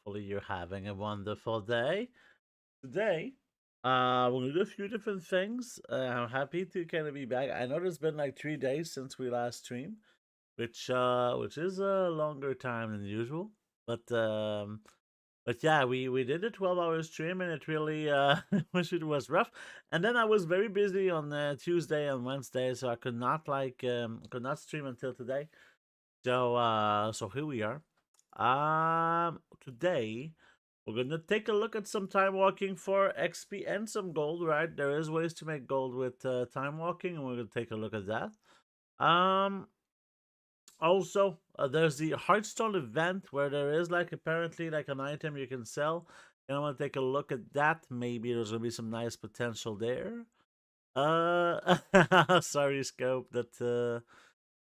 Hopefully you're having a wonderful day. Today, we're gonna do a few different things. I'm happy to kind of be back. I know it's been like 3 days since we last streamed, which is a longer time than usual. But um, but yeah, we did a 12-hour stream and it really which it was rough. And then I was very busy on Tuesday and Wednesday, so I could not stream until today. So here we are. Today we're gonna take a look at some time walking for XP and some gold. Right, there is ways to make gold with time walking, and we're gonna take a look at that. Um, Also, there's the Hearthstone event where there is like apparently like an item you can sell. And I want to take a look at that. Maybe there's gonna be some nice potential there. Sorry, Scope, that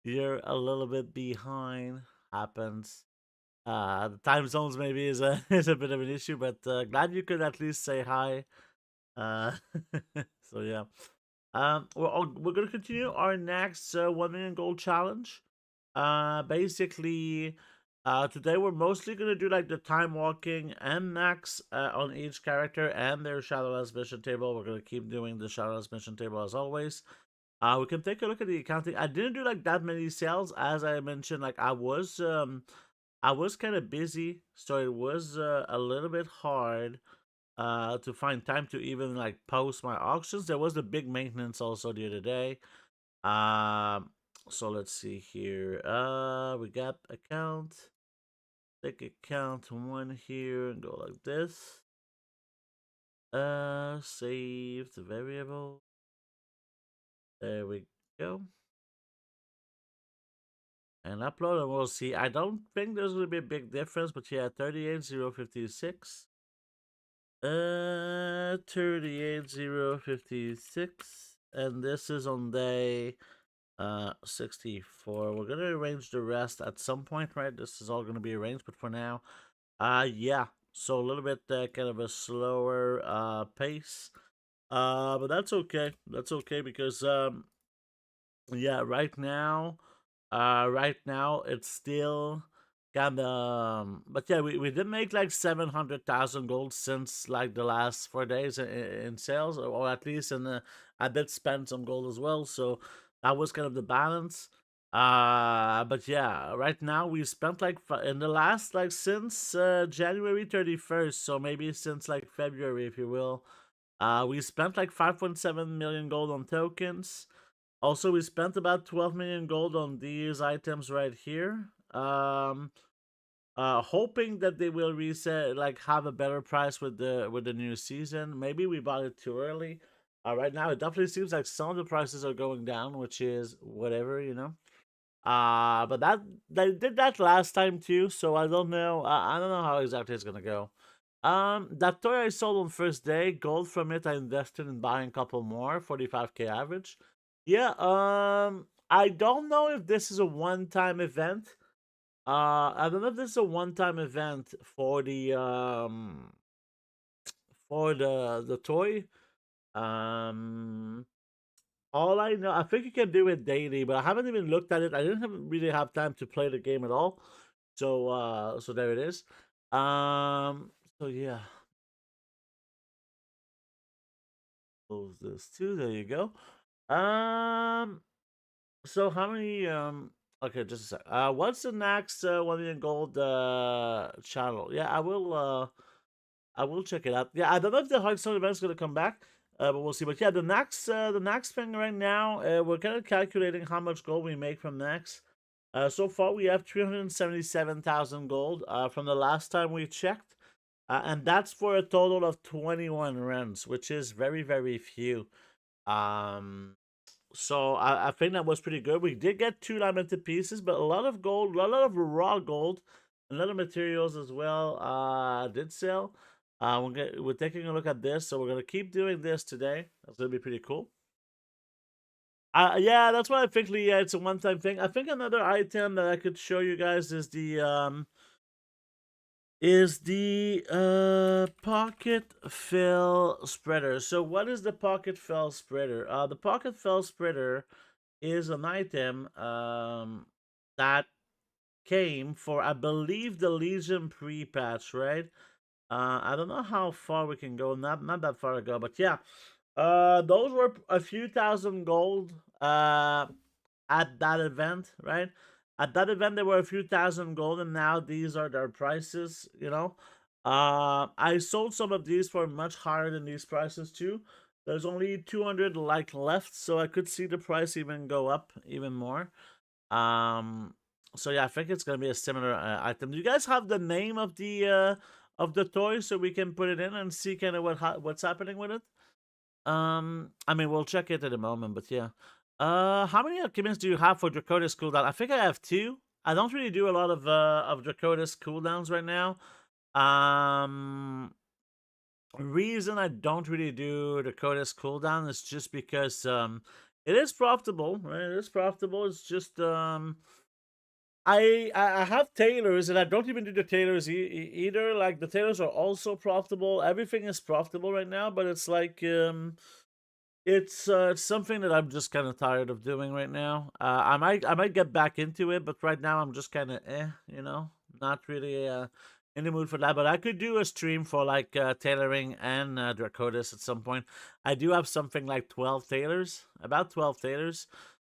you're a little bit behind. Happens. The time zones maybe is a is a bit of an issue, but glad you could at least say hi. Uh, so yeah. We're gonna continue our next 1 million gold challenge. Basically, today we're mostly gonna do like the time walking and max on each character and their Shadowlands mission table. We're gonna keep doing the Shadowlands mission table as always. We can take a look at the accounting. I didn't do like that many sales, as I mentioned. Like I was kind of busy, so it was a little bit hard to find time to even like post my auctions. There was a big maintenance also the other day. Um, so let's see here. We got account, take account one here and go like this. Save the variable. There we go. And upload, and we'll see. I don't think there's gonna be a big difference, but yeah, 38,056. 38,056, and this is on day 64. We're gonna arrange the rest at some point, right? This is all gonna be arranged, but for now, yeah. So a little bit kind of a slower pace, but that's okay. That's okay because yeah, right now it's still kind of but yeah, we did make like 700,000 gold since like the last 4 days in sales, or at least in the I did spend some gold as well, so that was kind of the balance. But yeah, right now we spent like in the last like since January 31st, so maybe since like February, if you will, we spent like 5.7 million gold on tokens. Also, we spent about 12 million gold on these items right here. Hoping that they will reset, like have a better price with the new season. Maybe we bought it too early. Right now, it definitely seems like some of the prices are going down, which is whatever, you know. But that they did that last time too, so I don't know. I don't know how exactly it's gonna go. That toy I sold on first day, gold from it I invested in buying a couple more, 45k average. Yeah, I don't know if this is a one-time event. I don't know if this is a one-time event for the toy. Um, all I know, I think you can do it daily, but I haven't even looked at it. I didn't really have time to play the game at all. So there it is. So yeah, close this too. There you go. Um, so how many okay, just a sec. What's the next 1 million gold channel? Yeah, I will check it out. Yeah, I don't know if the Hearthstone event is gonna come back, but we'll see. But yeah, the next thing right now, we're kind of calculating how much gold we make from next. So far we have 377,000 gold from the last time we checked, and that's for a total of 21 runs, which is very very few. Um, so I think that was pretty good. We did get 2 diamond pieces, but a lot of gold, a lot of raw gold, and a lot of materials as well did sell. We're taking a look at this, so we're gonna keep doing this today. That's gonna be pretty cool. Yeah, that's why I think yeah, it's a one-time thing. I think another item that I could show you guys is the pocket fill spreader. So what is the pocket fill spreader? The pocket fill spreader is an item that came for, I believe, the Legion pre-patch, right? I don't know how far we can go. Not that far ago, but yeah. Those were a few thousand gold. At that event, right? At that event, there were a few thousand gold, and now these are their prices. I sold some of these for much higher than these prices too. There's only 200 like left, so I could see the price even go up even more. Um, so yeah, I think it's gonna be a similar item. Do you guys have the name of the toy so we can put it in and see kind of what's happening with it? I mean, we'll check it in a moment, but yeah. How many achievements do you have for Draconis cooldown? I think I have 2. I don't really do a lot of Draconis cooldowns right now. Um, Reason I don't really do Draconis cooldown is just because it is profitable, right? It is profitable. It's just I have tailors and I don't even do the tailors either. Like the tailors are also profitable. Everything is profitable right now, but it's like it's something that I'm just kind of tired of doing right now. I might get back into it, but right now I'm just kind of not really in the mood for that. But I could do a stream for like tailoring and Dracotis at some point. I do have something like 12 tailors, about 12 tailors.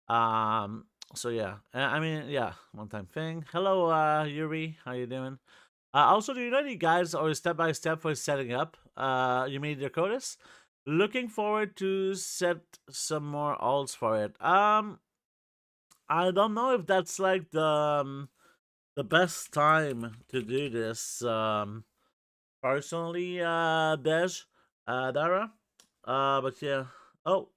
Um, so yeah, I mean yeah, one time thing. Hello, Yuri, how you doing? Also, do you know any guys or step by step for setting up? You mean Draconis? Looking forward to set some more alts for it. I don't know if that's like the best time to do this. Personally, Dej, Dara. But yeah. Oh,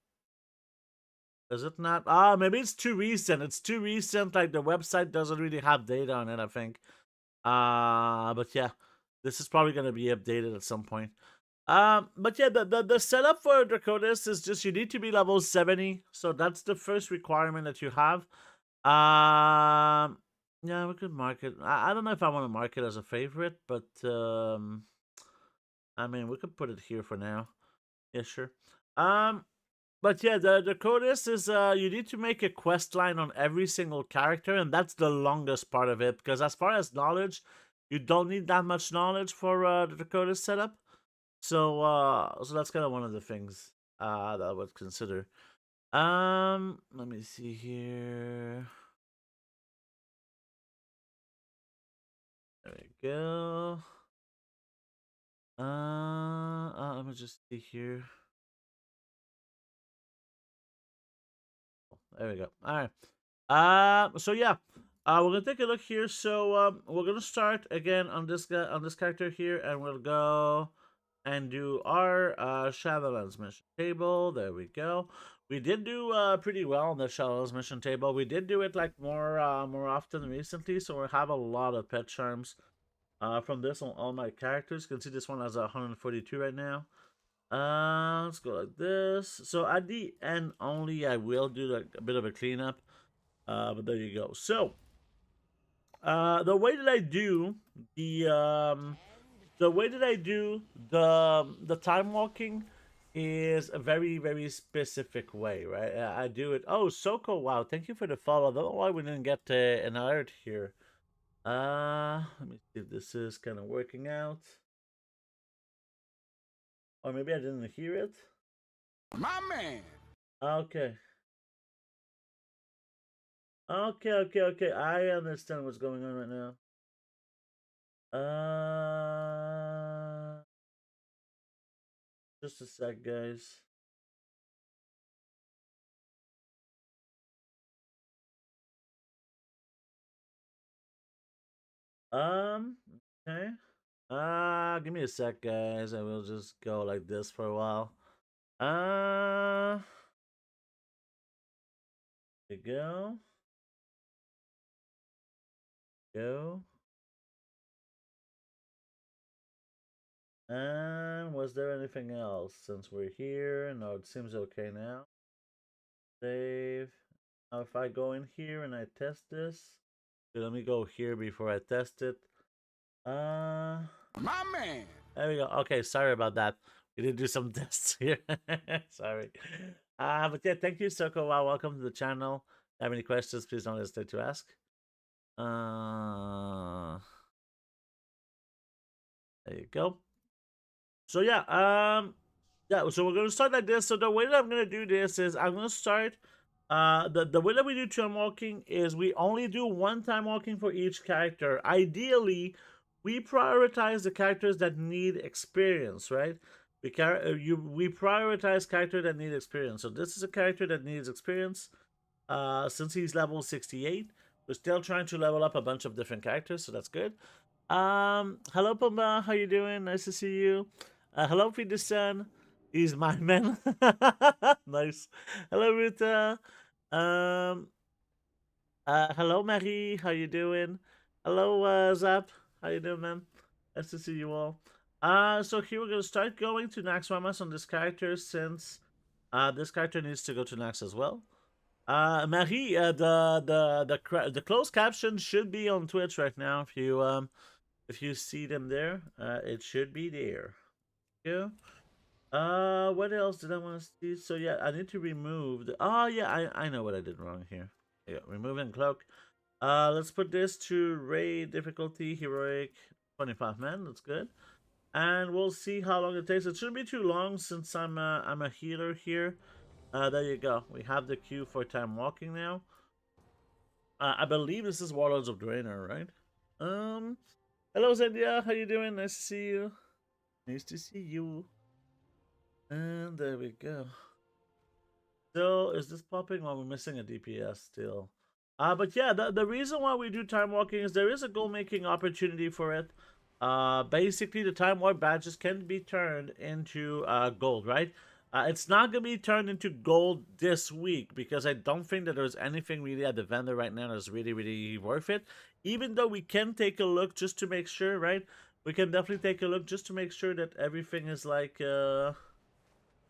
is it not? Maybe it's too recent. It's too recent. Like the website doesn't really have data on it, I think. But yeah, this is probably gonna be updated at some point. But yeah, the setup for Draconis is just you need to be level 70, so that's the first requirement that you have. Yeah, we could mark it. I don't know if I want to mark it as a favorite, but I mean we could put it here for now. Yeah, sure. Um, but yeah, the Draconis is you need to make a quest line on every single character, and that's the longest part of it because as far as knowledge, you don't need that much knowledge for the Draconis setup. So that's kind of one of the things that I would consider. Let me see here. There we go. Let me just see here. There we go. All right. So yeah, we're gonna take a look here. So we're gonna start again on this guy on this character here, and we'll go and do our Shadowlands mission table. There we go. We did do pretty well on the Shadowlands mission table. We did do it like more often recently, so we have a lot of pet charms from this on all my characters. You can see this one has 142 right now. Let's go like this. So at the end only, I will do like a bit of a cleanup. But there you go. So, the way that I do the way that I do the time walking is a very specific way, right? I do it. Oh, Soko! Wow, thank you for the follow. I don't know why we didn't get an alert here. Let me see if this is kind of working out, or maybe I didn't hear it. My man. Okay. Okay. I understand what's going on right now. Just a sec, guys. Okay. Give me a sec, guys. I will just go like this for a while. There you go. Go. And was there anything else since we're here? No, it seems okay now. Save. Now if I go in here and I test this, okay, let me go here before I test it. My man. There we go. Okay, sorry about that. We did do some tests here. Sorry. But yeah, thank you, Soko. Wow, welcome to the channel. If you have any questions, please don't hesitate to ask. There you go. So yeah, yeah. So we're gonna start like this. So the way that I'm gonna do this is I'm gonna start. The way that we do time walking is we only do one time walking for each character. Ideally, we prioritize the characters that need experience, right? We prioritize character that need experience. So this is a character that needs experience. Since he's level 68, we're still trying to level up a bunch of different characters, so that's good. Hello Pumba, how you doing? Nice to see you. Hello Peterson. He's my man. Nice. Hello Ruta. Um, hello Marie, how you doing? Hello Zap, how you doing, man? Nice to see you all. So here we're gonna start going to Naxxramas on this character since this character needs to go to Nax as well. Marie, the closed caption should be on Twitch right now. If you see them there, it should be there. Yeah. What else did I want to see? So yeah, I need to remove the. Oh yeah, I know what I did wrong here. Yeah, removing cloak. Let's put this to raid difficulty heroic 25 man. That's good. And we'll see how long it takes. It shouldn't be too long since I'm a healer here. There you go. We have the queue for time walking now. I believe this is Warlords of Draenor, right? Hello Zendia, how you doing? Nice to see you. Nice to see you. And there we go. So is this popping or we're missing a DPS still? But yeah, the reason why we do time walking is there is a goal making opportunity for it. Basically the time warp badges can be turned into gold, right? It's not gonna be turned into gold this week because I don't think that there's anything really at the vendor right now that's really worth it. Even though we can take a look just to make sure, right? We can definitely take a look just to make sure that everything is like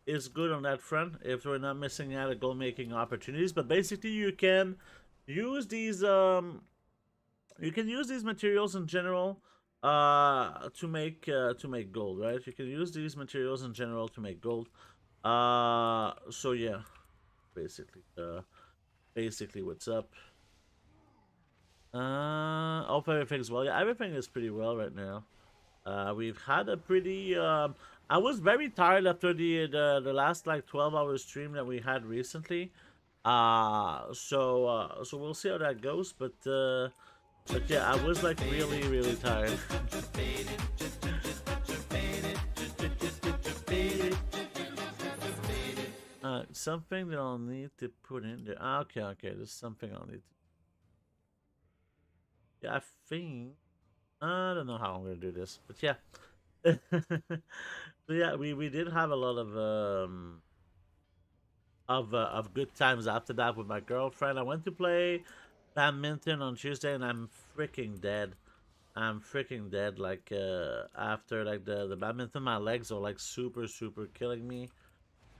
is good on that front if we're not missing out on goal making opportunities. But basically you can use these materials in general to make gold, right? You can use these materials in general to make gold. So yeah, basically what's up. Hope everything's well. Yeah, everything is pretty well right now. We've had a pretty I was very tired after the last like 12-hour stream that we had recently. So we'll see how that goes, but yeah, I was like really tired. Something that I'll need to put in there. Okay, there's something I'll need to. Yeah, I think I don't know how I'm gonna do this, but yeah. So yeah, we did have a lot of good times after that with my girlfriend. I went to play badminton on Tuesday, and I'm freaking dead. I'm freaking dead. Like after like the badminton, my legs are like super killing me.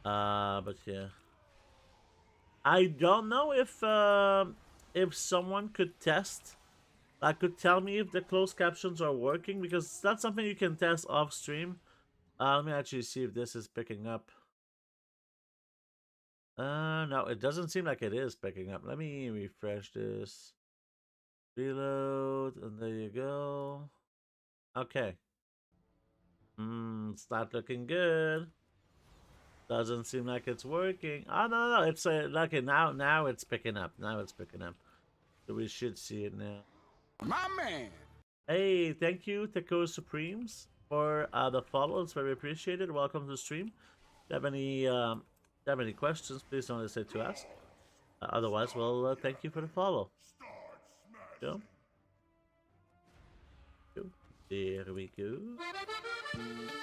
But yeah, I don't know if someone could test. Could tell me if the closed captions are working because that's something you can test off stream. Let me actually see if this is picking up. No, it doesn't seem like it is picking up. Let me refresh this. Reload, and there you go. Okay. It's not looking good. Doesn't seem like it's working. Oh no, it's okay. Now it's picking up. Now it's picking up. So we should see it now. My man. Hey, thank you, Taco Supremes, for the follow. It's very appreciated. Welcome to the stream. If you have any questions, please don't hesitate to ask. Otherwise, well, thank you for the follow. Go. There we go.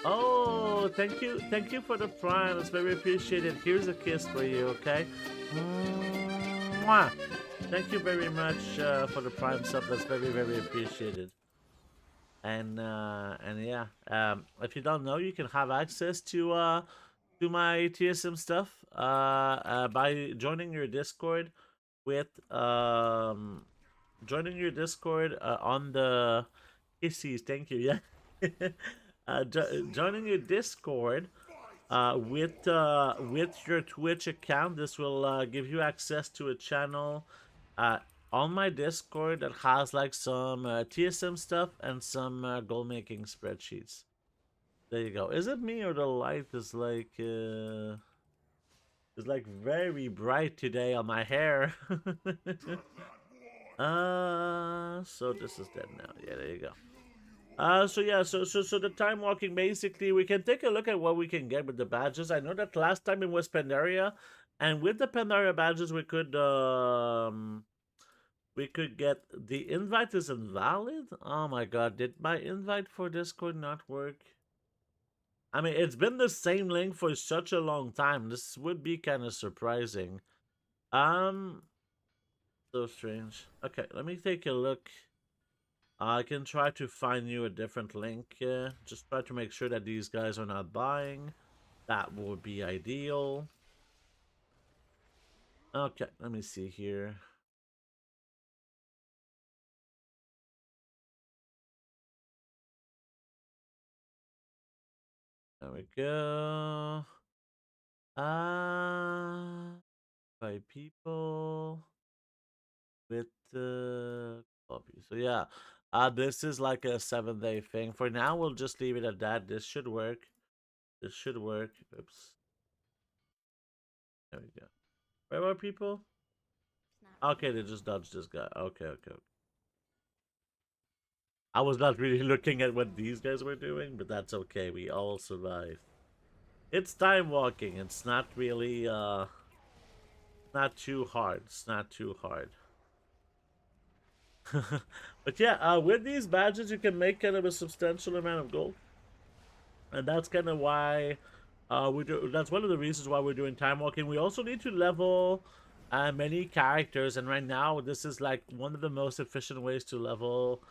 Oh, thank you for the prime. It's very appreciated. Here's a kiss for you, okay? Mwah! Thank you very much for the prime sub. That's very appreciated. And yeah, if you don't know, you can have access to my TSM stuff by joining your Discord with joining your Discord on the kisses. Thank you. Yeah. Joining your Discord with your Twitch account. This will give you access to a channel on my Discord that has like some TSM stuff and some goal making spreadsheets. There you go. Is it me or the light is like very bright today on my hair? So this is dead now. Yeah, there you go. So yeah, so the time walking, basically we can take a look at what we can get with the badges. I know that last time it was Pandaria, and with the Pandaria badges we could get the invite is invalid. Oh my god, did my invite for Discord not work? I mean, it's been the same link for such a long time. This would be kind of surprising. Um, so strange. Okay, let me take a look. I can try to find you a different link. Just try to make sure that these guys are not buying. That would be ideal. Okay, let me see here. There we go. By people with copy. So yeah, this is like a 7-day thing. For now, we'll just leave it at that. This should work. This should work. Oops. There we go. Where are people? Okay, they just dodged this guy. Okay, okay. I was not really looking at what these guys were doing, but that's okay. We all survived. It's time walking. It's not really not too hard. It's not too hard. But yeah, with these badges you can make kind of a substantial amount of gold. And that's kind of why we do. That's one of the reasons why we're doing time walking. We also need to level many characters, and right now this is like one of the most efficient ways to level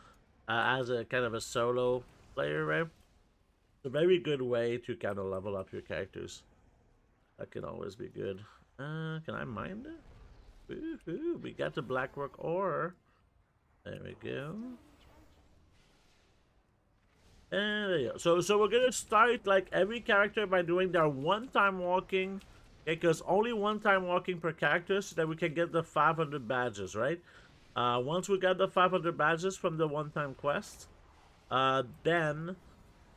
as a kind of a solo player, right? It's a very good way to kind of level up your characters. That can always be good. Can I mine it? Woohoo! We got the blackrock ore. There we go. And there you go. So we're gonna start like every character by doing their one-time walking. Because only one-time walking per character, so that we can get the 500 badges, right? Once we got the 500 badges from the one-time quest, then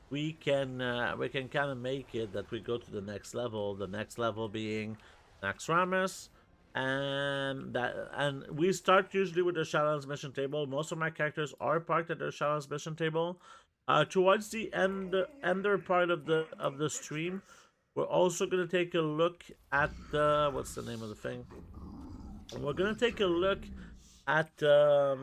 we can kind of make it that we go to the next level. The next level being Naxxramas, and we start usually with the Shadowlands mission table. Most of my characters are parked at the Shadowlands mission table. Towards the ender part of the stream, we're also gonna take a look at the what's the name of the thing? We're gonna take a look at the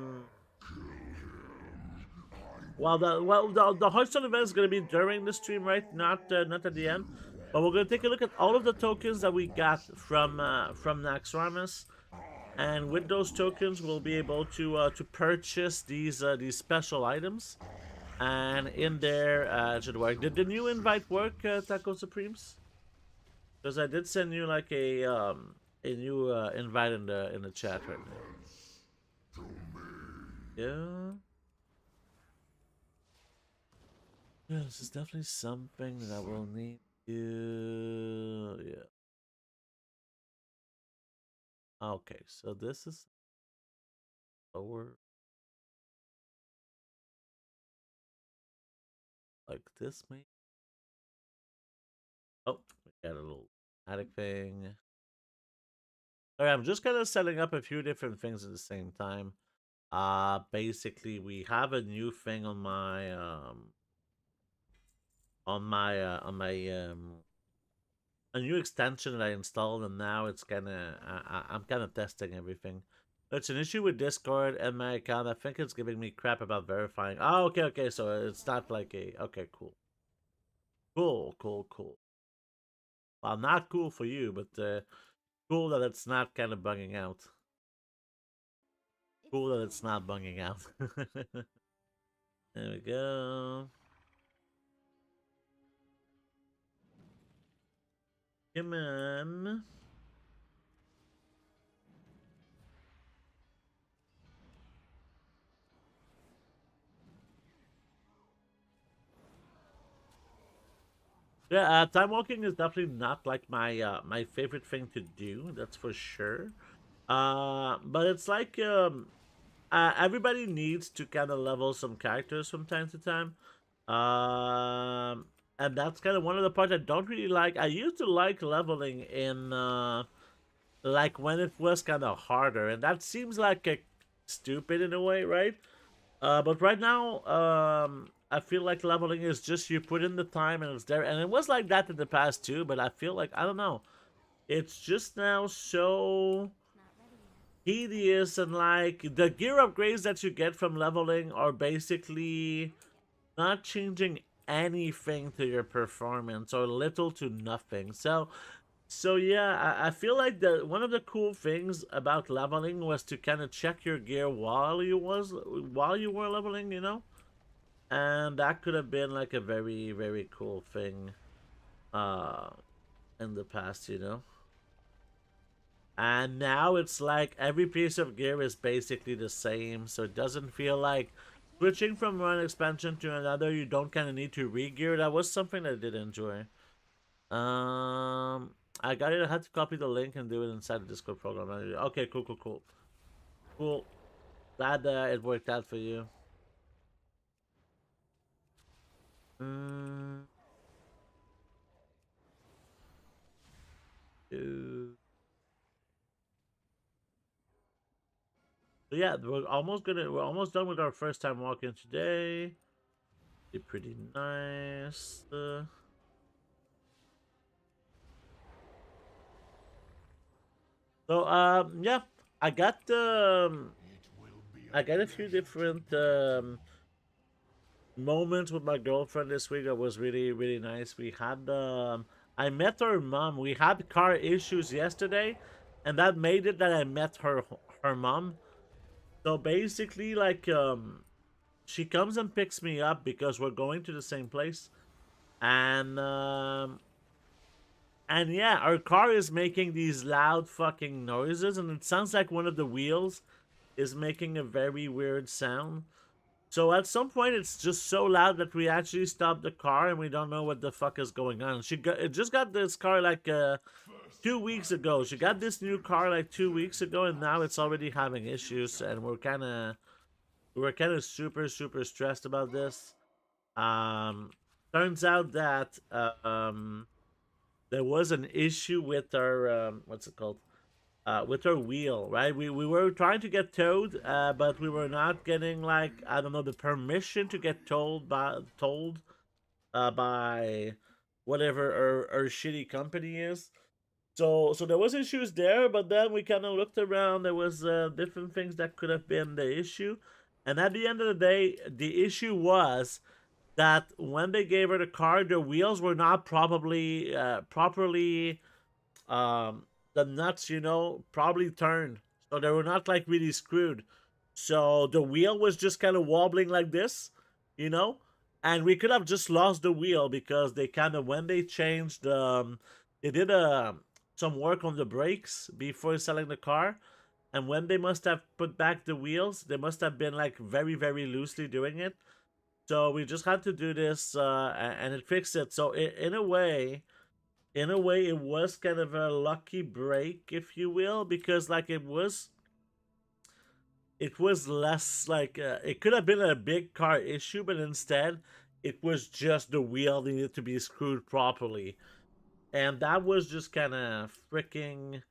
Hearthstone event is gonna be during the stream, right? Not at the end. But we're gonna take a look at all of the tokens that we got from Naxxramas, and with those tokens, we'll be able to purchase these special items. And in there, it should work. Did the new invite work, Taco Supremes? Because I did send you like a new invite in the chat right now. Yeah. Yeah, this is definitely something that I will need to. Yeah. Okay, so this is lower. Like this, maybe. Oh, we got a little attic thing. Alright, I'm just kind of setting up a few different things at the same time. Basically, we have a new thing on my a new extension that I installed, and now it's kind of I'm kind of testing everything. It's an issue with Discord and my account. I think it's giving me crap about verifying. Oh, okay. So it's not like a okay, cool. Well, not cool for you, but cool that it's not kind of bugging out. Cool that it's not bugging out. There we go. Come on. Yeah, time walking is definitely not like my my favorite thing to do. That's for sure. But it's like everybody needs to kind of level some characters from time to time. And that's kind of one of the parts I don't really like. I used to like leveling in like when it was kind of harder, and that seems like a stupid in a way, right? But right now, I feel like leveling is just you put in the time and it's there, and it was like that in the past too. But I feel like I don't know, it's just now so tedious, and like the gear upgrades that you get from leveling are basically not changing anything to your performance or little to nothing. So yeah, I feel like the one of the cool things about leveling was to kind of check your gear while you were leveling, you know, and that could have been like a very cool thing, uh, in the past, you know. And now it's like every piece of gear is basically the same, so it doesn't feel like switching from one expansion to another. You don't kind of need to re-gear. That was something I did enjoy. I got it. I had to copy the link and do it inside the Discord program. Okay, cool. Glad that it worked out for you. Mm, uh, so yeah, we're almost done with our first time walking today. Be pretty nice. So yeah, I got I got a few different moments with my girlfriend this week that was really nice. We had I met her mom. We had car issues yesterday, and that made it that I met her mom. So basically, like she comes and picks me up because we're going to the same place, and yeah, our car is making these loud fucking noises, and it sounds like one of the wheels is making a very weird sound. So at some point, it's just so loud that we actually stop the car and we don't know what the fuck is going on. It just got this car like 2 weeks ago. She got this new car like 2 weeks ago, and now it's already having issues, and we're kind of super stressed about this. Um, Turns out that there was an issue with our what's it called? With our wheel, right? We were trying to get towed, but we were not getting like I don't know the permission to get told by whatever our shitty company is. So there was issues there, but then we kind of looked around. There was different things that could have been the issue, and at the end of the day, the issue was that when they gave her the car, the wheels were not probably properly um the nuts, you know, probably turned, so they were not like really screwed, so the wheel was just kind of wobbling like this, you know, and we could have just lost the wheel because they kind of when they changed they did some work on the brakes before selling the car, and when they must have put back the wheels, they must have been like very loosely doing it, so we just had to do this and it fixed it. So in a way it was kind of a lucky break, if you will, because like it was less like it could have been a big car issue, but instead it was just the wheel needed to be screwed properly, and that was just kind of freaking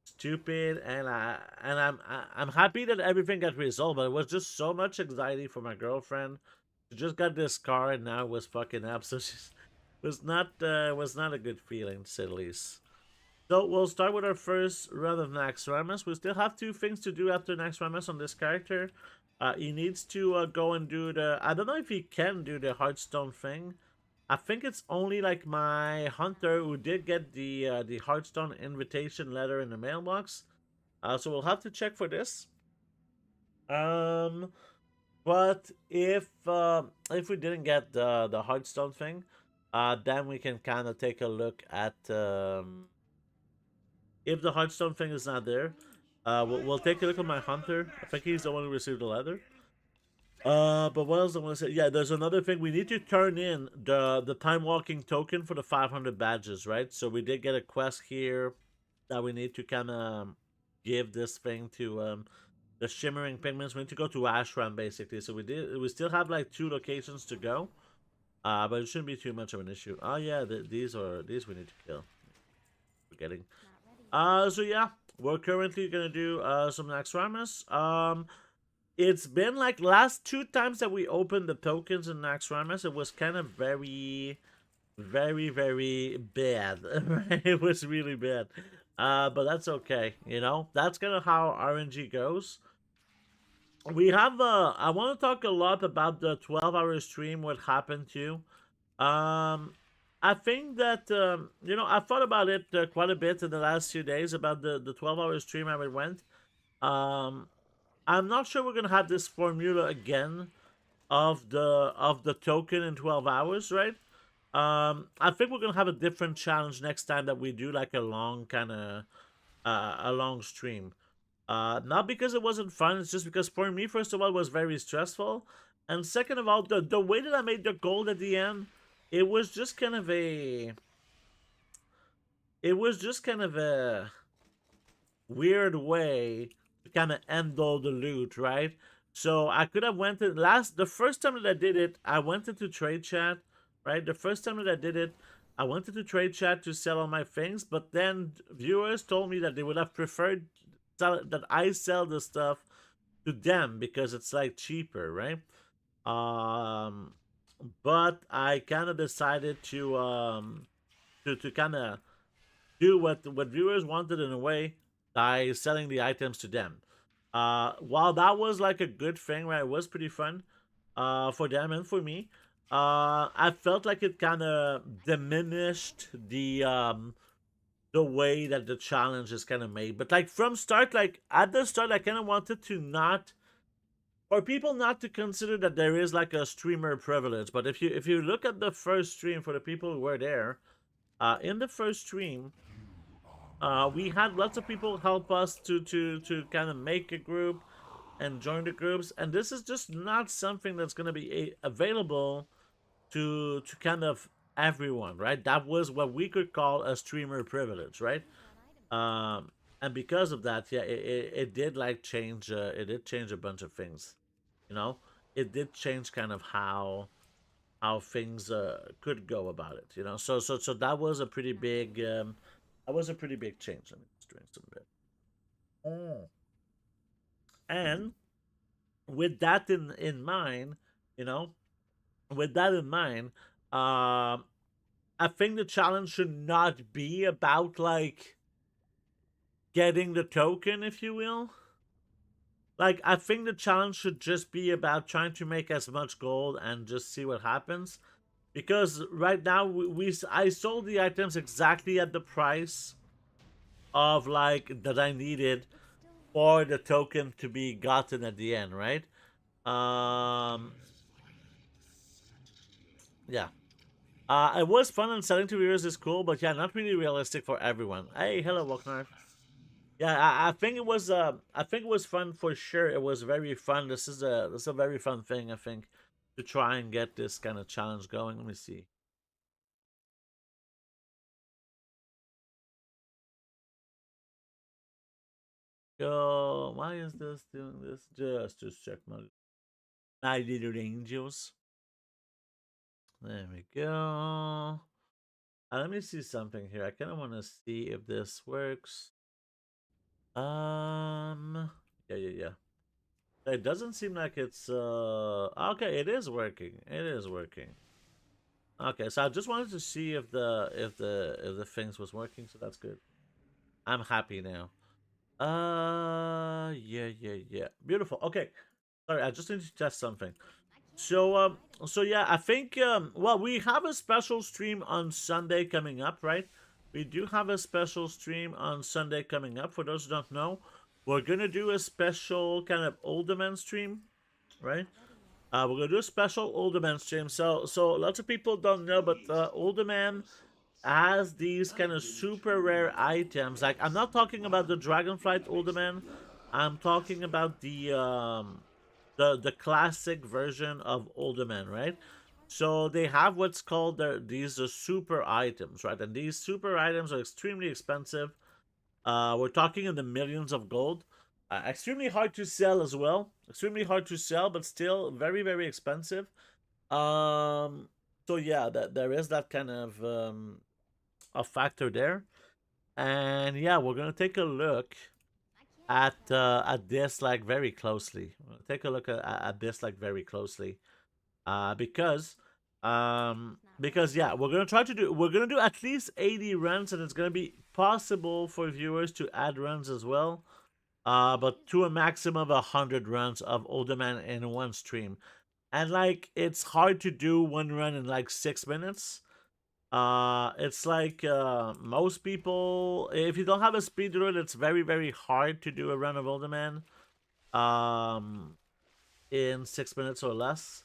stupid. And I'm happy that everything got resolved, but it was just so much anxiety for my girlfriend. She just got this car and now it was fucking up, so she was not a good feeling to say the least. So we'll start with our first run of Naxxramas. We still have two things to do after Naxxramas on this character. He needs to go and do the... I don't know if he can do the Hearthstone thing. I think it's only like my hunter who did get the Hearthstone invitation letter in the mailbox. So we'll have to check for this. But if we didn't get the Hearthstone thing, then we can kind of take a look at if the Hearthstone thing is not there. We'll take a look at my hunter. I think he's the one who received the letter. But what else I want to say? Yeah, there's another thing. We need to turn in the Timewalking token for the 500 badges, right? So we did get a quest here that we need to kind of give this thing to the shimmering pigments. We need to go to Ashram basically. So we still have like 2 locations to go. But it shouldn't be too much of an issue. Oh yeah, these we need to kill. Forgetting. So yeah, we're currently gonna do some Naxxramas. It's been like last 2 times that we opened the tokens in Naxxramas, it was kind of very, very, very bad. It was really bad. But that's okay. You know, that's kind of how RNG goes. We have I want to talk a lot about the 12-hour stream. What happened to? I think that you know, I've thought about it quite a bit in the last few days about the 12-hour stream how it went. Um, I'm not sure we're gonna have this formula again of the token in 12 hours, right? I think we're gonna have a different challenge next time that we do like a long kind of a long stream. Not because it wasn't fun, it's just because for me, first of all, it was very stressful, and second of all, the way that I made the gold at the end, it was just kind of a, it was just kind of a weird way to kind of end all the loot, right? So I could have went to the first time that I did it, I went into trade chat, right? The first time that I did it, I went into trade chat to sell all my things, but then viewers told me that they would have preferred that I sell the stuff to them because it's like cheaper, right? Um, but I kind of decided to kind of do what viewers wanted in a way by selling the items to them. While that was like a good thing, right? It was pretty fun for them and for me. I felt like it kind of diminished the way that the challenge is kind of made. But like from start, like at the start, I kind of wanted to not, for people not to consider that there is like a streamer privilege. But if you look at the first stream for the people who were there, in the first stream, we had lots of people help us to kind of make a group and join the groups, and this is just not something that's going to be available to kind of everyone, right? That was what we could call a streamer privilege, right? And because of that, yeah, it did like change. It did change a bunch of things, you know. It did change kind of how things could go about it, you know. So that was a pretty big that was a pretty big change. Let me just drink some bit. Mm. And with that in mind, you know, with that in mind, I think the challenge should not be about like getting the token, if you will. Like, I think the challenge should just be about trying to make as much gold and just see what happens. Because right now, I sold the items exactly at the price of like that I needed for the token to be gotten at the end, right? Um, yeah. It was fun and selling to viewers is cool, but yeah, not really realistic for everyone. Hey, hello, Walknar. Yeah, I think it was I think it was fun for sure. It was very fun. This is a very fun thing, I think, to try and get this kind of challenge going. Let me see. Go. Why is this doing this? Just check my little angels. There we go. Let me see something here. I kind of want to see if this works. Yeah, yeah, yeah. It doesn't seem like it's okay, it is working. It is working. Okay, so I just wanted to see if the things was working, so that's good. I'm happy now. Yeah, yeah, yeah. Beautiful. Okay. Sorry, I just need to test something. So yeah, I think well, we have a special stream on Sunday coming up, right? We do have a special stream on Sunday coming up. For those who don't know, we're gonna do a special kind of older man stream, right? We're gonna do a special older man stream. So lots of people don't know, but older man has these kind of super rare items. Like, I'm not talking about the Dragonflight older man. I'm talking about the classic version of older man, right? So they have what's called these super items, right? And these super items are extremely expensive. We're talking in the millions of gold. Extremely hard to sell as well. Extremely hard to sell, but still very, very expensive. Um, so yeah, that there is that kind of a factor there. And yeah, we're gonna take a look at this like very closely. Take a look at this like very closely. Because yeah, we're gonna do at least 80 runs, and it's gonna be possible for viewers to add runs as well. But to a maximum of 100 runs of Older Man in one stream. And like it's hard to do one run in like 6 minutes. It's like most people, if you don't have a speed run, it's very, very hard to do a run of Older Man um in 6 minutes or less.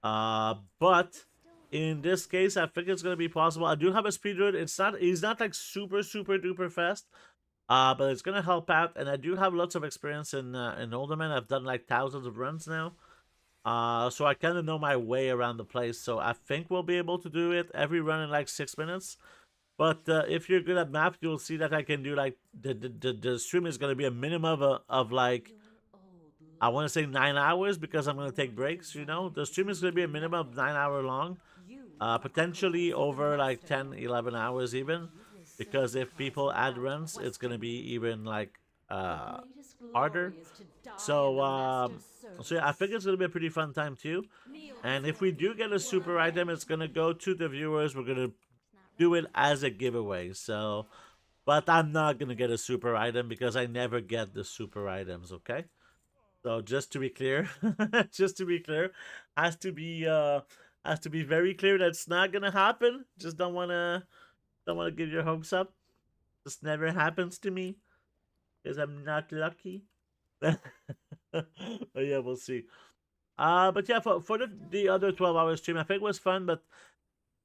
But in this case, I think it's gonna be possible. I do have a speed run. He's not like super, super duper fast. But it's gonna help out, and I do have lots of experience in Older Man. I've done like thousands of runs now. So I kind of know my way around the place. So I think we'll be able to do it every run in like 6 minutes. But if you're good at math, you'll see that I can do like the stream is gonna be a minimum of like I want to say 9 hours because I'm gonna take breaks. You know, the stream is gonna be a minimum of 9 hour long, potentially over like 10, 11 hours even, because if people add runs, it's gonna be even like harder. So yeah, I think it's gonna be a pretty fun time too. And if we do get a super item, it's gonna go to the viewers. We're gonna do it as a giveaway. So, but I'm not gonna get a super item because I never get the super items. Okay. So just to be clear, just to be clear, has to be uh has to be very clear that it's not gonna happen. Just don't wanna give your hopes up. This never happens to me because I'm not lucky. But yeah, we'll see. But yeah, for the other 12-hour stream, I think it was fun, but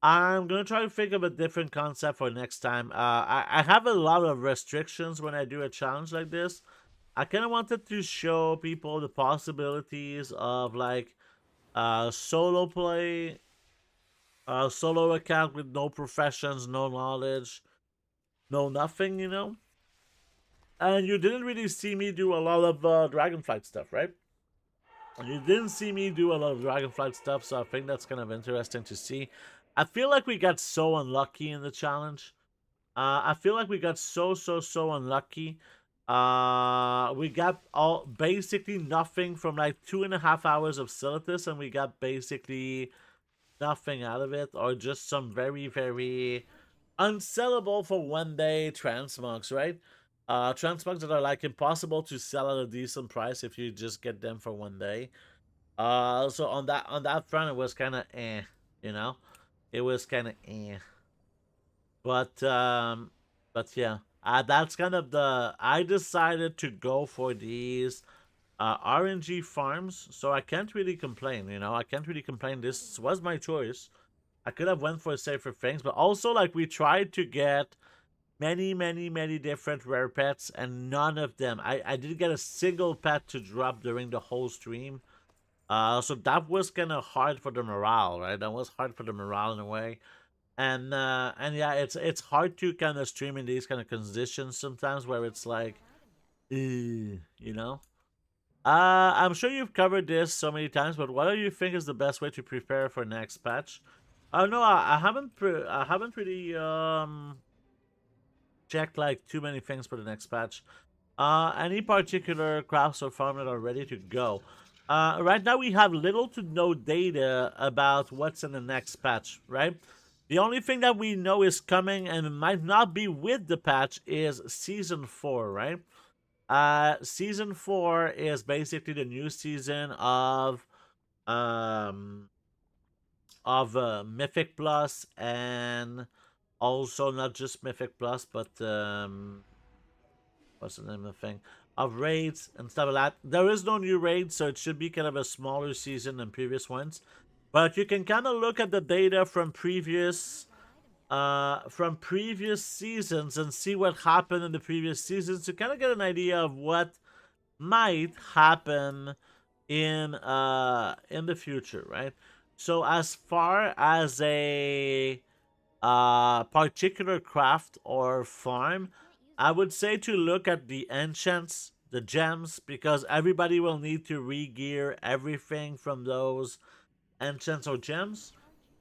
I'm gonna try to think of a different concept for next time. I have a lot of restrictions when I do a challenge like this. I kind of wanted to show people the possibilities of like solo play, solo account with no professions, no knowledge, no nothing, you know. And you didn't really see me do a lot of Dragonflight stuff, right? You didn't see me do a lot of Dragonflight stuff, so I think that's kind of interesting to see. I feel like we got so unlucky in the challenge. I feel like we got so unlucky. We got all basically nothing from like 2.5 hours of Silitus, and we got basically nothing out of it, or just some very, very unsellable for 1 day transmogs, right? Transmogs that are like impossible to sell at a decent price if you just get them for 1 day. So on that front, it was kind of you know, it was kind of but yeah, that's kind of I decided to go for these RNG farms, so I can't really complain. You know, I can't really complain. This was my choice. I could have went for safer things, but also like we tried to get many different rare pets, and none of them. I didn't get a single pet to drop during the whole stream. So that was kind of hard for the morale, right? That was hard for the morale in a way. And yeah, it's hard to kind of stream in these kind of conditions sometimes where it's like, you know. I'm sure you've covered this so many times, but what do you think is the best way to prepare for next patch? Oh no, I haven't really checked like too many things for the next patch. Any particular crafts or farm that are ready to go? Right now we have little to no data about what's in the next patch, right? The only thing that we know is coming and might not be with the patch is Season 4, right? Season 4 is basically the new season um Mythic Plus, and also not just Mythic Plus, but what's the name of the thing? Of raids and stuff like that. There is no new raid, so it should be kind of a smaller season than previous ones. But you can kind of look at the data from previous seasons and see what happened in the previous seasons to kind of get an idea of what might happen in the future, right? So as far as a particular craft or farm, I would say to look at the enchants, the gems, because everybody will need to re-gear everything from those enchants or gems.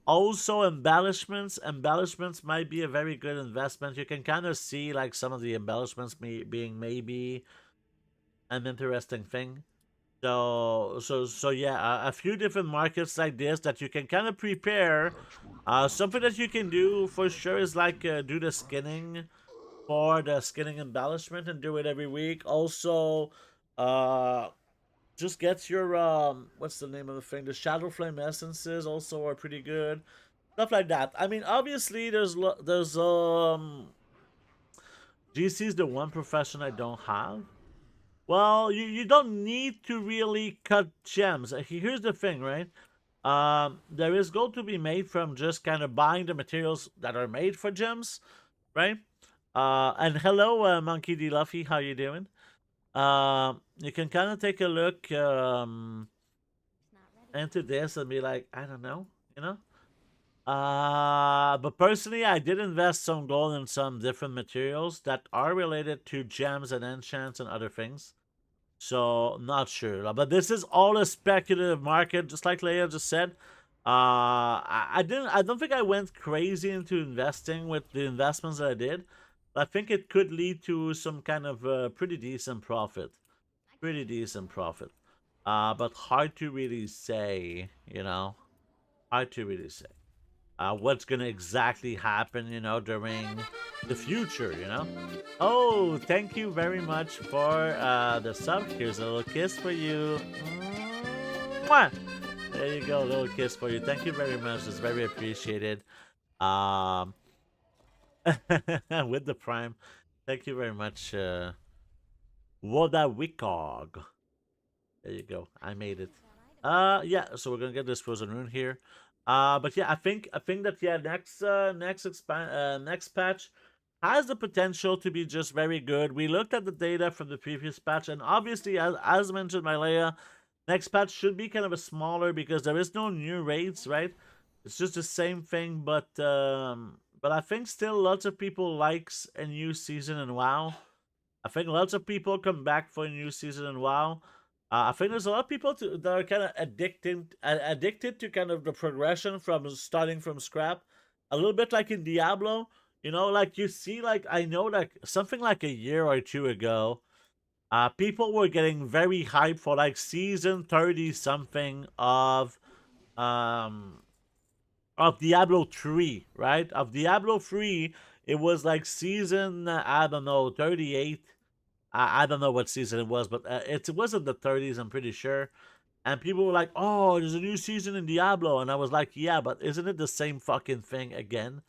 Also, embellishments. Embellishments might be a very good investment. You can kind of see like some of the embellishments being maybe an interesting thing. So yeah, a few different markets like this that you can kind of prepare. Something that you can do for sure is like do the skinning for the skinning embellishment and do it every week. Also, uh, just get your what's the name of the thing? The Shadow Flame essences also are pretty good. Stuff like that. I mean, obviously, there's GC is the one profession I don't have. Well, you don't need to really cut gems. Here's the thing, right? There is gold to be made from just kind of buying the materials that are made for gems, right? And hello, Monkey D. Luffy, how you doing? You can kind of take a look into this and be like, I don't know, you know. But personally, I did invest some gold in some different materials that are related to gems and enchants and other things. So not sure, but this is all a speculative market, just like Leia just said. I don't think I went crazy into investing with the investments that I did. I think it could lead to some kind of pretty decent profit, pretty decent profit. But hard to really say, you know, hard to really say. What's gonna exactly happen, you know, during the future, you know? Oh, thank you very much for the sub. Here's a little kiss for you. Mwah! There you go, a little kiss for you. Thank you very much. It's very appreciated. Um, with the prime. Thank you very much, Woda Wikog. There you go. I made it. Yeah. So we're gonna get this frozen rune here. But yeah, I think that yeah, next patch has the potential to be just very good. We looked at the data from the previous patch, and obviously, as mentioned by Leia, next patch should be kind of a smaller because there is no new raids, right? It's just the same thing, but I think still lots of people likes a new season in WoW. I think lots of people come back for a new season in WoW. I think there's a lot of people that are kind of addicted to kind of the progression from starting from scrap, a little bit like in Diablo. You know, like you see, like I know, like something like a year or two ago, people were getting very hyped for like season 30 something um of Diablo 3, right? Of Diablo 3, it was like season I don't know 38. I don't know what season it was, but it was in the 30s, I'm pretty sure. And people were like, "Oh, there's a new season in Diablo," and I was like, "Yeah, but isn't it the same fucking thing again?"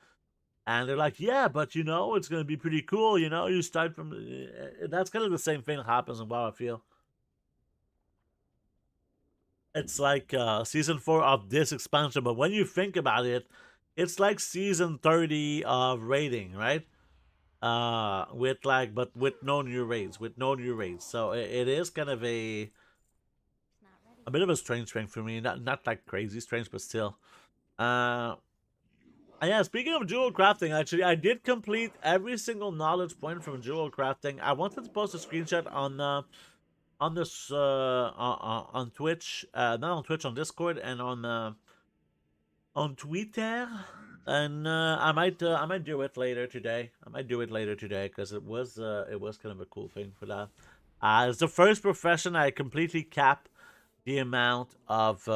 And they're like, "Yeah, but you know, it's gonna be pretty cool. You know, you start from that's kind of the same thing that happens in WoW. I feel it's like season 4 of this expansion, but when you think about it, it's like season 30 of raiding, right? With like, but with no new raids, So it is kind of a bit of a strange thing for me. Not like crazy strange, but still. Uh, and yeah, speaking of jewel crafting, actually, I did complete every single knowledge point from jewel crafting. I wanted to post a screenshot on this on Twitch, not on Twitch, on Discord, and on Twitter. And I might do it later today. I might do it later today because it was kind of a cool thing for that. It's the first profession I completely cap the amount of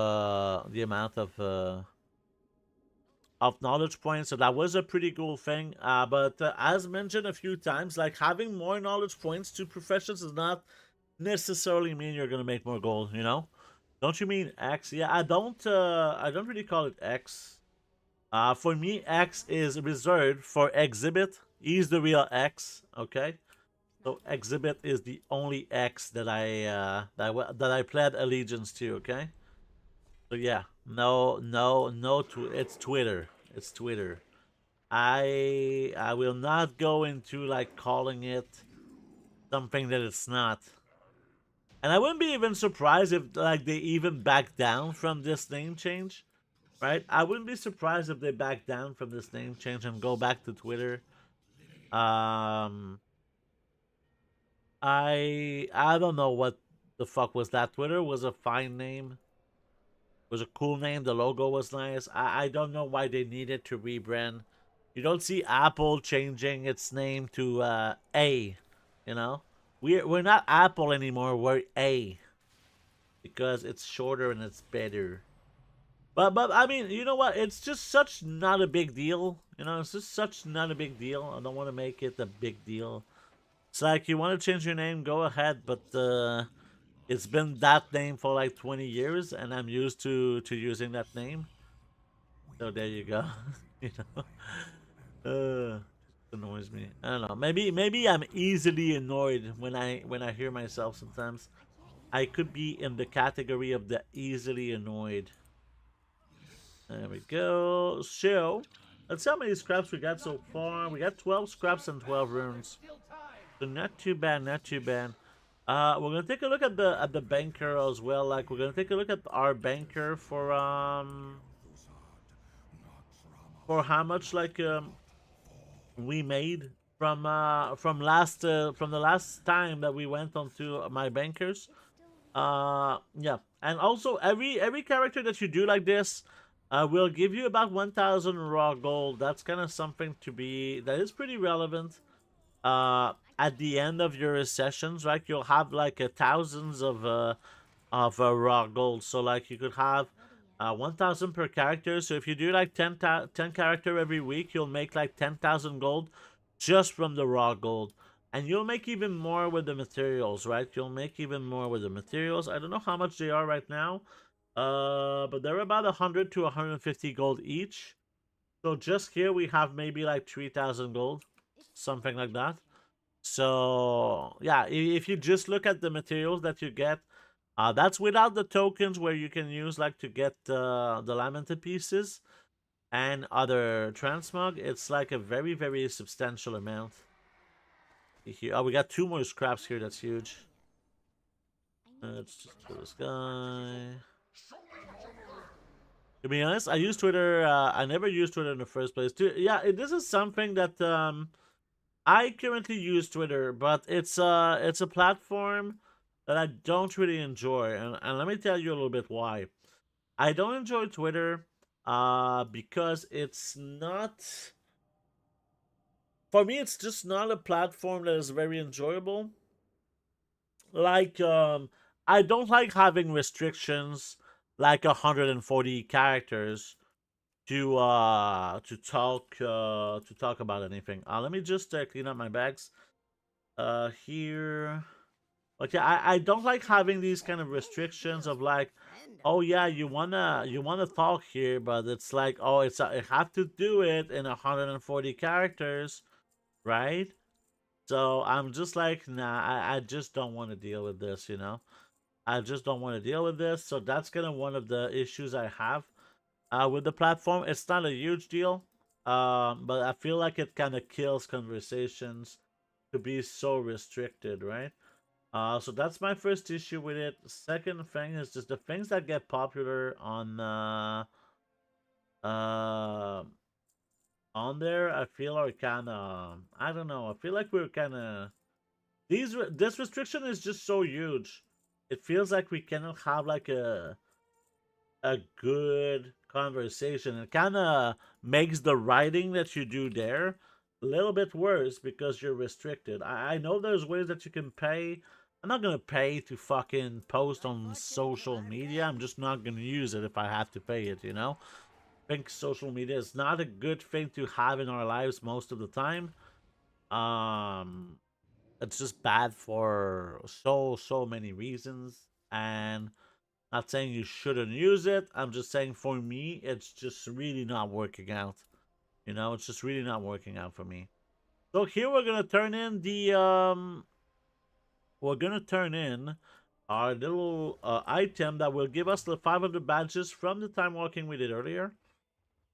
knowledge points, so that was a pretty cool thing. But as mentioned a few times, like having more knowledge points to professions does not necessarily mean you're gonna make more gold. You know? Don't you mean X? Yeah, I don't. I don't really call it X. For me, X is reserved for Exhibit. He's the real X. Okay. So Exhibit is the only X that that I pled allegiance to. Okay. So yeah, no. It's Twitter. It's Twitter. I will not go into like calling it something that it's not. And I wouldn't be even surprised if like they even back down from this name change, right? I wouldn't be surprised if they back down from this name change and go back to Twitter. Um, I don't know what the fuck was that. Twitter was a fine name. Was a cool name. The logo was nice. I don't know why they needed to rebrand. You don't see Apple changing its name to A. You know, we're not Apple anymore. We're A because it's shorter and it's better. But I mean, you know what? It's just such not a big deal. You know, it's just such not a big deal. I don't want to make it a big deal. It's like you want to change your name, go ahead. But it's been that name for like 20 years, and I'm used to using that name. So there you go. you know, uh, annoys me. I don't know. Maybe I'm easily annoyed when I hear myself. Sometimes I could be in the category of the easily annoyed. There we go. So, let's see how many scraps we got so far. We got 12 scraps and 12 runes. So not too bad, not too bad. We're gonna take a look at the banker as well. Like we're gonna take a look at our banker for how much like we made from the last time that we went on to my bankers. Yeah, and also every character that you do like this will give you about 1000 raw gold. That's kind of something to be that is pretty relevant at the end of your sessions, right? You'll have like thousands of raw gold. So like you could have 1000 per character. So if you do like 10 character every week, you'll make like 10,000 gold just from the raw gold. And you'll make even more with the materials, right? You'll make even more with the materials. I don't know how much they are right now. But they're about 100 to 150 gold each. So just here we have maybe like 3000 gold, something like that. So yeah, if you just look at the materials that you get, that's without the tokens where you can use like to get the lamented pieces and other transmog. It's like a very substantial amount. Here, oh, we got 2 more scraps here. That's huge. Let's just kill this guy. To be honest, I use Twitter. I never used Twitter in the first place. Yeah, this is something that I currently use Twitter, but it's a platform that I don't really enjoy, and let me tell you a little bit why. I don't enjoy Twitter, because it's not for me. It's just not a platform that is very enjoyable. Like I don't like having restrictions like 140 characters to talk about anything. Let me just clean up my bags. Here. Okay, I don't like having these kind of restrictions of like, oh yeah, you wanna talk here, but it's like, oh, I have to do it in 140 characters, right? So I'm just like, nah, I just don't want to deal with this, you know. I just don't want to deal with this. So that's kind of one of the issues I have with the platform. It's not a huge deal, but I feel like it kind of kills conversations to be so restricted, right? So that's my first issue with it. Second thing is just the things that get popular uh on there. I feel are kind of, I don't know. I feel like we're kind of this restriction is just so huge. It feels like we cannot have like a good conversation. It kind of makes the writing that you do there a little bit worse because you're restricted. I know there's ways that you can pay. I'm not gonna pay to fucking post on social media. I'm just not gonna use it if I have to pay it, you know? I think social media is not a good thing to have in our lives most of the time. Um, it's just bad for so many reasons, and not saying you shouldn't use it. I'm just saying for me, it's just really not working out. You know, it's just really not working out for me. So here we're gonna turn in the we're gonna turn in our little item that will give us the 500 badges from the time walking we did earlier.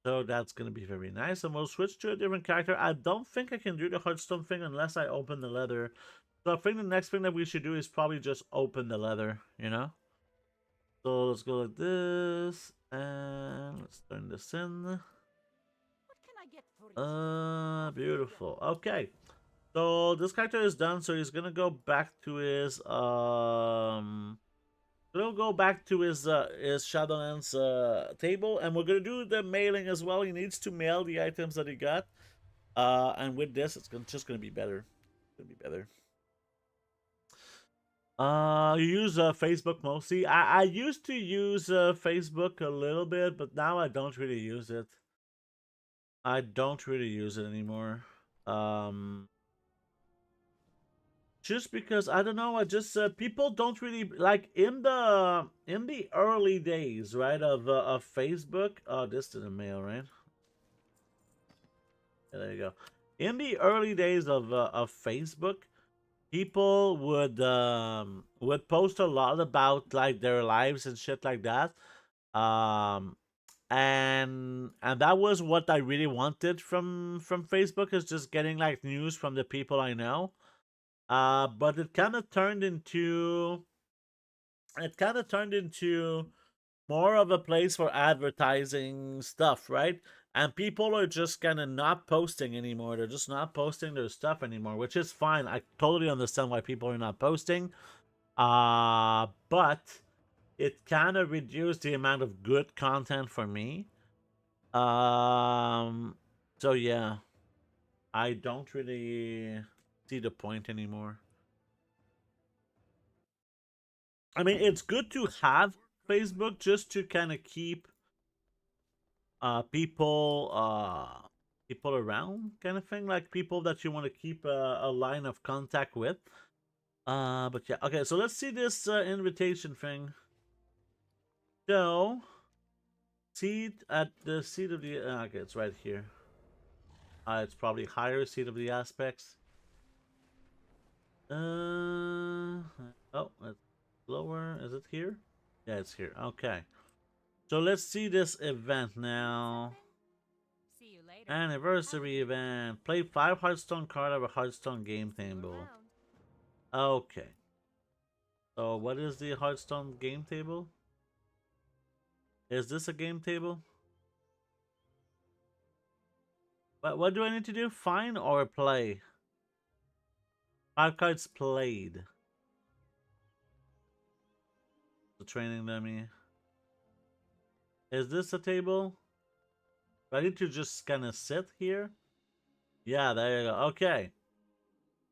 So that's gonna be very nice, and we'll switch to a different character. I don't think I can do the Hearthstone thing unless I open the leather. So I think the next thing that we should do is probably just open the leather, you know? So let's go like this, and let's turn this in. Beautiful. Okay. So this character is done, so he's gonna go back to his We'll go back to his Shadowlands table, and we're gonna do the mailing as well. He needs to mail the items that he got. And with this, just gonna be better. It's gonna be better. You use Facebook mostly. I used to use Facebook a little bit, but now I don't really use it. I don't really use it anymore. Um, just because I don't know. I just people don't really like in the early days, right, of Facebook. Oh, this didn't mail, right? Yeah, there you go. In the early days of Facebook, people would post a lot about like their lives and shit like that. Um, and that was what I really wanted from Facebook, is just getting like news from the people I know. But it kind of turned into more of a place for advertising stuff, right? And people are just kind of not posting anymore. They're just not posting their stuff anymore, which is fine. I totally understand why people are not posting. But it kind of reduced the amount of good content for me. Um, so yeah, I don't really see the point anymore. I mean, it's good to have Facebook just to kind of keep people people around, kind of thing, like people that you want to keep a line of contact with. But yeah, okay, so let's see this invitation thing. So seat at the seat of the okay, it's right here. It's probably higher seat of the aspects. Oh, it's lower. Is it here? Yeah, it's here. Okay. So let's see this event now. See you later. Anniversary event. Play 5 Hearthstone card of a Hearthstone game table. Okay. So what is the Hearthstone game table? Is this a game table? What do I need to do? Find or play? 5 cards played. The training dummy. Is this a table? Do I need to just kind of sit here? Yeah, there you go. Okay.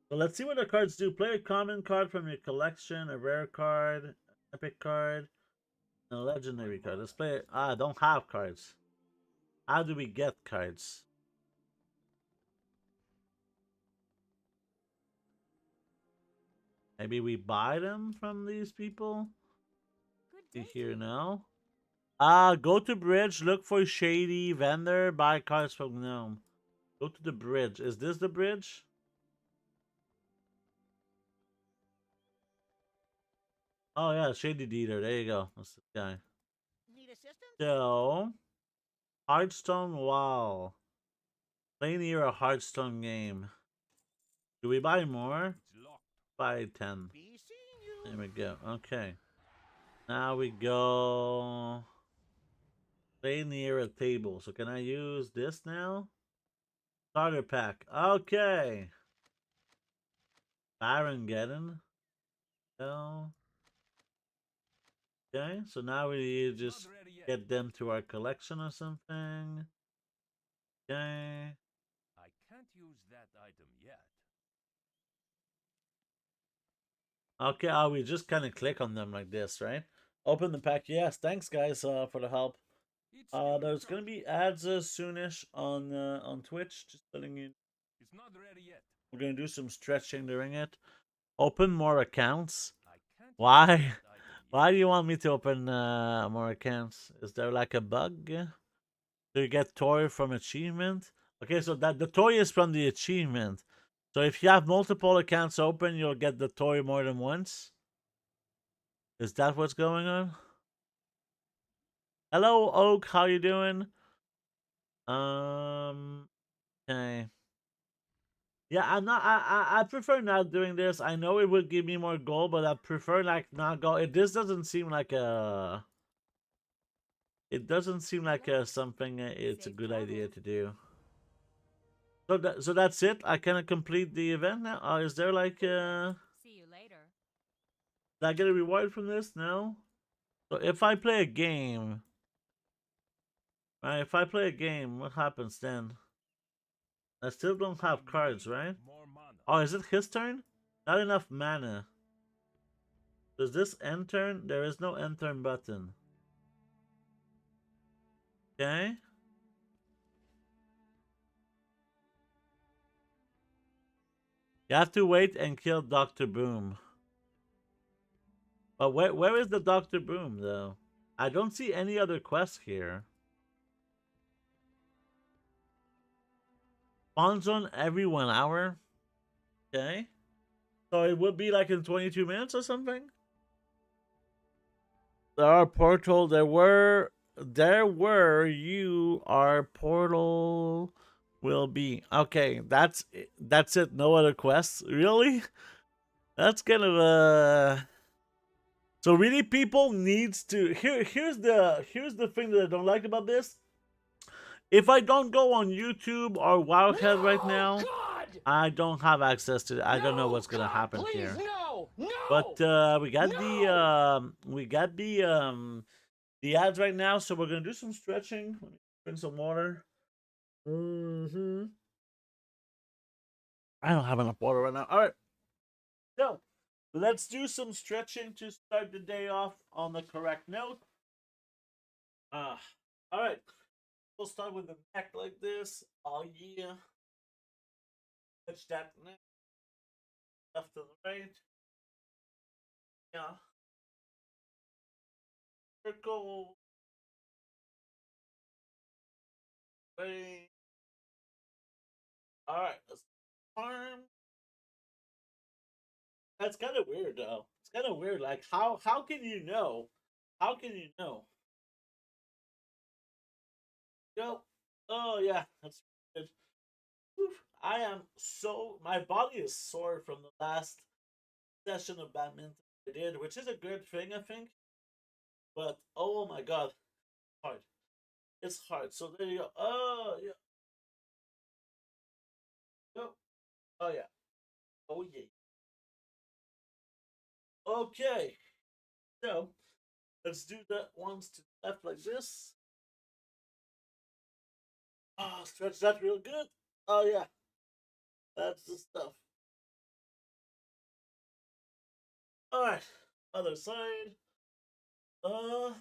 So let's see what the cards do. Play a common card from your collection, a rare card, an epic card, and a legendary card. Let's play it. I don't have cards. How do we get cards? Maybe we buy them from these people? See here now. Go to bridge, look for shady vendor, buy cards from gnome. Go to the bridge. Is this the bridge? Oh yeah, shady dealer. There you go. That's the guy. Need assistance? So, Hearthstone wall. Play near a Hearthstone game. Do we buy more? Buy 10. Be seeing you. There we go. Okay. Now we go. Play near a table. So can I use this now? Starter pack. Okay. Baron Geddon. Oh. Okay. So now we just get them to our collection or something. Okay. I can't use that item yet. Okay, we just kind of click on them like this, right? Open the pack. Yes, thanks guys for the help. There's gonna be ads soonish on Twitch. Just telling you. It's not ready yet. We're gonna do some stretching during it. Open more accounts. I can't Why? use that item yet. Why do you want me to open more accounts? Is there like a bug? Do you get toy from achievement? Okay, so that the toy is from the achievement. So if you have multiple accounts open, you'll get the toy more than once. Is that what's going on? Hello, Oak. How you doing? Okay. Yeah, I'm not. I prefer not doing this. I know it would give me more gold, but I prefer like not go. This doesn't seem like a. It doesn't seem like something. It's a good idea to do. So that's it. I cannot complete the event now. Is there like See you later. did I get a reward from this? No. So if I play a game, right? If I play a game, what happens then? I still don't have You cards, need right? more mana. Oh, is it his turn? Not enough mana. Does this end turn? There is no end turn button. Okay. You have to wait and kill Dr. Boom. But where is the Dr. Boom though? I don't see any other quests here. Spawns on every 1 hour. Okay. So it would be like in 22 minutes or something? There are portal. There were you are portal will be. Okay, that's it. No other quests. Really? That's kind of a so really people needs to here's the thing that I don't like about this. If I don't go on YouTube or Wildcat right now, God! I don't have access to it. I don't know No, what's gonna God, happen please, here. No! No! But we got the ads right now, so we're gonna do some stretching. Let me drink some water. I don't have enough water right now. All right, so let's do some stretching to start the day off on the correct note. All right. We'll start with the neck like this. Oh yeah. Touch that neck. Left to the right. Yeah. Circle. Right. Alright. Arm. That's kind of weird though. It's kind of weird. Like how can you know? How can you know? Go. Oh yeah, that's good. Oof. I am so my body is sore from the last session of badminton I did, which is a good thing I think. But oh my god, hard. It's hard. So there you go. Oh yeah. Go. Oh yeah. Oh yeah. Okay. So let's do that once to the left like this. Oh, stretch that real good. Oh yeah. That's the stuff. Alright. Other side. Uh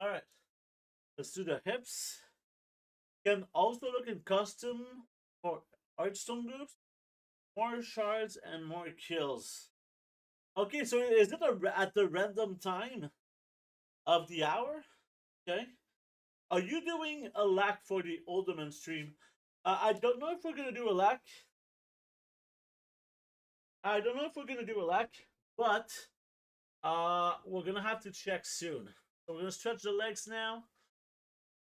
Alright. Let's do the hips. You can also look in custom for Hearthstone groups. More shards and more kills. Okay, so is it at the random time of the hour? Okay. Are you doing a lack for the Alderman stream? I don't know if we're gonna do a lack. I don't know if we're gonna do a lack, but we're gonna have to check soon. So we're gonna stretch the legs now.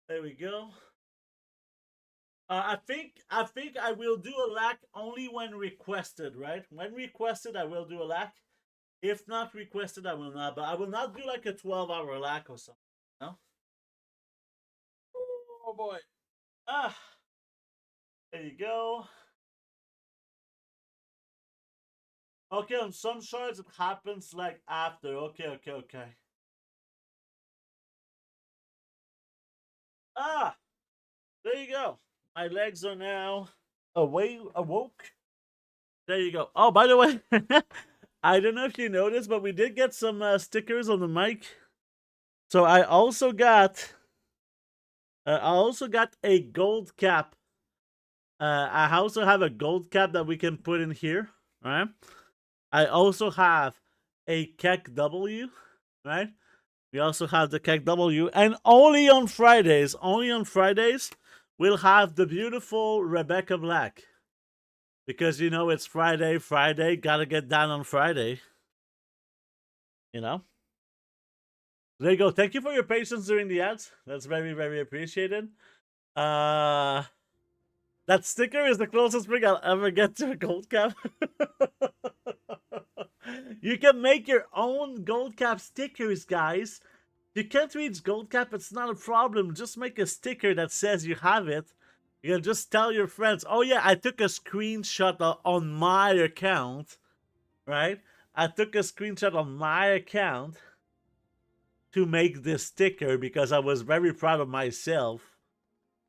There we go. I think I will do a lack only when requested, right? When requested, I will do a lack. If not requested, I will not. But I will not do like a 12-hour lack or something. No. Oh boy. Ah. There you go. Okay, on some shards it happens like after. Okay. Ah, there you go. My legs are now awoke. There you go. Oh, by the way, I don't know if you noticed, but we did get some stickers on the mic. So I also got a gold cap. I also have a gold cap that we can put in here, right? I also have a Keck W, right? We also have the Keck W, and only on Fridays, we'll have the beautiful Rebecca Black. Because you know it's Friday, gotta get down on Friday. You know? There you go. Thank you for your patience during the ads. That's very, very appreciated. That sticker is the closest thing I'll ever get to a gold cap. You can make your own gold cap stickers, guys. you can't reach gold cap, it's not a problem. Just make a sticker that says you have it. You can just tell your friends, oh yeah, I took a screenshot on my account, right? I took a screenshot on my account to make this sticker because I was very proud of myself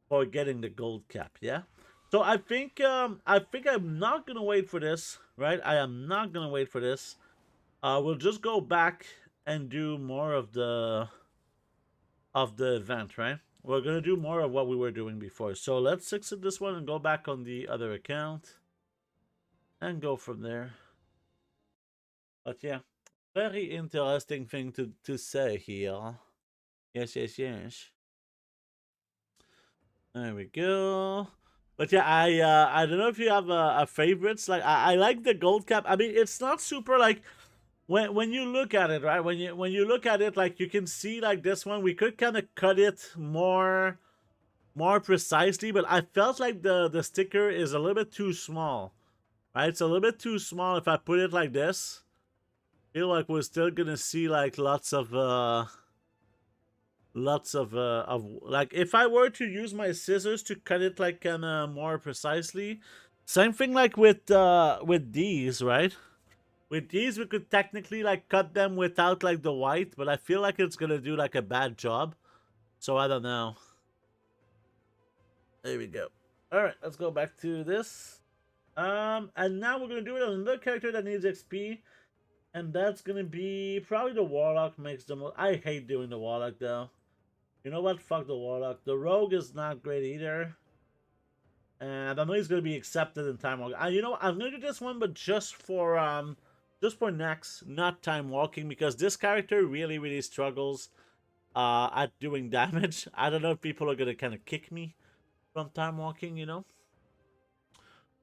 for getting the gold cap, yeah? So I think I'm not gonna wait for this, right? I am not gonna wait for this. We'll just go back and do more of the event, right? We're gonna do more of what we were doing before. So let's exit this one and go back on the other account and go from there. But yeah, very interesting thing to say here. Yes, yes, yes. There we go. But yeah, I don't know if you have a favorites. Like I like the gold cap. I mean, it's not super like when you look at it, right? When you look at it, like you can see like this one, we could kind of cut it more precisely, but I felt like the sticker is a little bit too small, right? It's a little bit too small. If I put it like this, I feel like we're still gonna see like lots of like if I were to use my scissors to cut it like kind of more precisely. Same thing like with these, right? With these we could technically like cut them without like the white, but I feel like it's gonna do like a bad job, so I don't know. There we go. All right, let's go back to this. And now we're gonna do it on another character that needs XP, and that's gonna be probably the Warlock. Makes the most. I hate doing the Warlock though. You know what? Fuck the Warlock. The Rogue is not great either. And I know he's gonna be accepted in Time Walking. You know what? I'm gonna do this one, but just for Nax, not Time Walking, because this character really struggles at doing damage. I don't know if people are gonna kind of kick me from Time Walking, you know.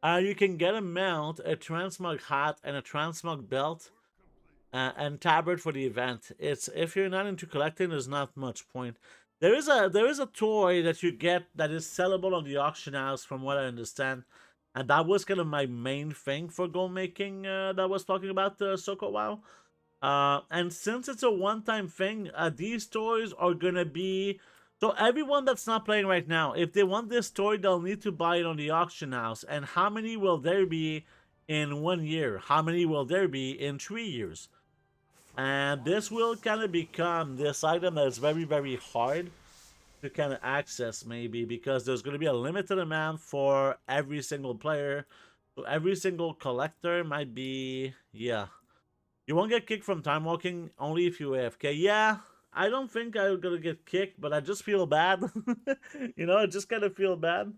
You can get a mount, a transmog hat, and a transmog belt, and tabard for the event. It's if you're not into collecting, there's not much point. There is a toy that you get that is sellable on the auction house, from what I understand, and that was kind of my main thing for gold making that I was talking about Soko WoW. And since it's a one-time thing, these toys are gonna be. So everyone that's not playing right now, if they want this toy, they'll need to buy it on the auction house. And how many will there be in 1 year? How many will there be in 3 years? And this will kind of become this item that is very hard to kind of access, maybe, because there's going to be a limited amount for every single player. So every single collector might be, yeah. You won't get kicked from Time Walking only if you AFK. Yeah, I don't think I'm gonna get kicked, but I just feel bad. You know, I just kind of feel bad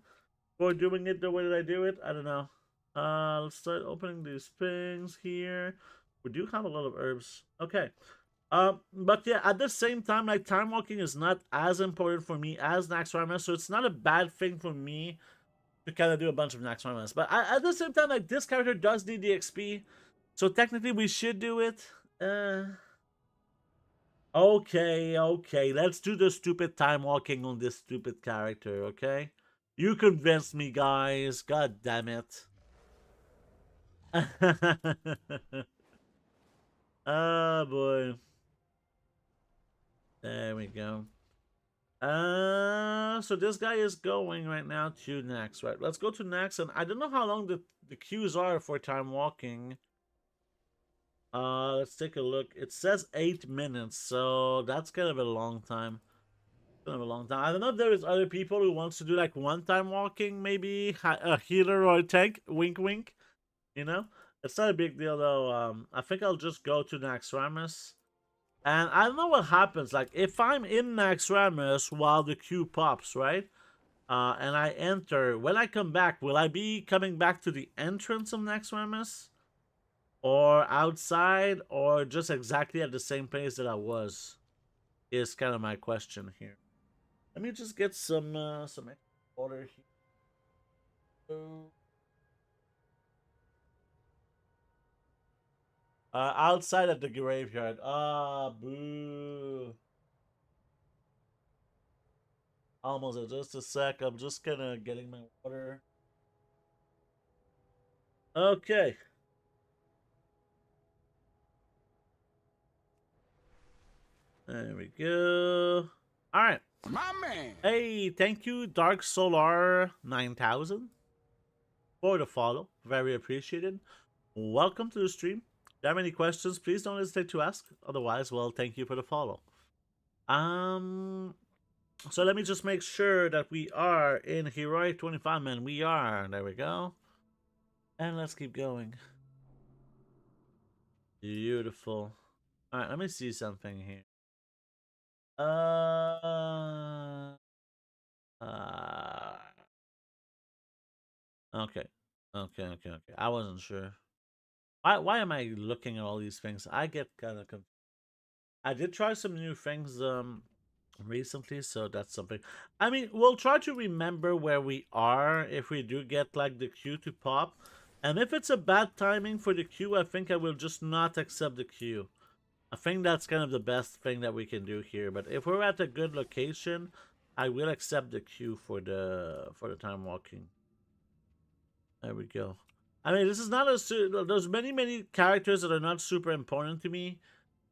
for doing it the way that I do it. I don't know. Let's start opening these things here. We do have a lot of herbs. Okay. But yeah, at the same time, like Time Walking is not as important for me as Naxxramas, so it's not a bad thing for me to kind of do a bunch of Naxxramas. But at the same time, like this character does need the XP. So technically we should do it. Okay. Let's do the stupid Time Walking on this stupid character, okay? You convinced me, guys. God damn it. Oh, boy. There we go. So this guy is going right now to Nax, right? Let's go to Nax, and I don't know how long the queues are for Time Walking. Let's take a look. It says 8 minutes, so that's kind of a long time. Kind of a long time. I don't know if there is other people who wants to do like one Time Walking, maybe a healer or a tank. Wink, wink. You know, it's not a big deal though. I think I'll just go to Naxxramas, and I don't know what happens. Like if I'm in Naxxramas while the queue pops, right? And I enter. When I come back, will I be coming back to the entrance of Naxxramas? Or outside, or just exactly at the same place that I was, is kind of my question here. Let me just get some extra water here. Outside at the graveyard. Ah, boo. Almost. Just a sec. I'm just kind of getting my water. Okay. There we go. All right. My man. Hey, thank you, Dark Solar 9000, for the follow. Very appreciated. Welcome to the stream. If you have any questions, please don't hesitate to ask. Otherwise, well, thank you for the follow. So let me just make sure that we are in Heroic 25, man. We are. There we go. And let's keep going. Beautiful. All right, let me see something here. Okay. Okay. I wasn't sure. Why am I looking at all these things? I get kind of confused. I did try some new things recently, so that's something. I mean, we'll try to remember where we are if we do get like the queue to pop. And if it's a bad timing for the queue, I think I will just not accept the queue. I think that's kind of the best thing that we can do here. But if we're at a good location, I will accept the queue for the time walking. There we go. I mean, this is not a... There's many characters that are not super important to me.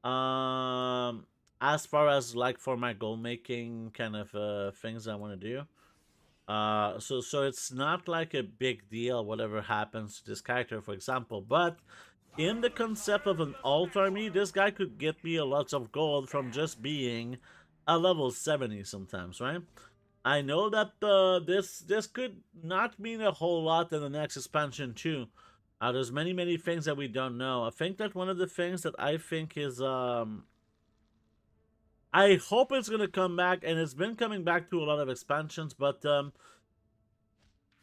As far as like for my goal making kind of things I want to do. So it's not like a big deal whatever happens to this character, for example. But in the concept of an alt army, this guy could get me a lot of gold from just being a level 70 sometimes, right? I know that this could not mean a whole lot in the next expansion too. There's many things that we don't know. I think that one of the things that I think is I hope it's gonna come back, and it's been coming back to a lot of expansions, but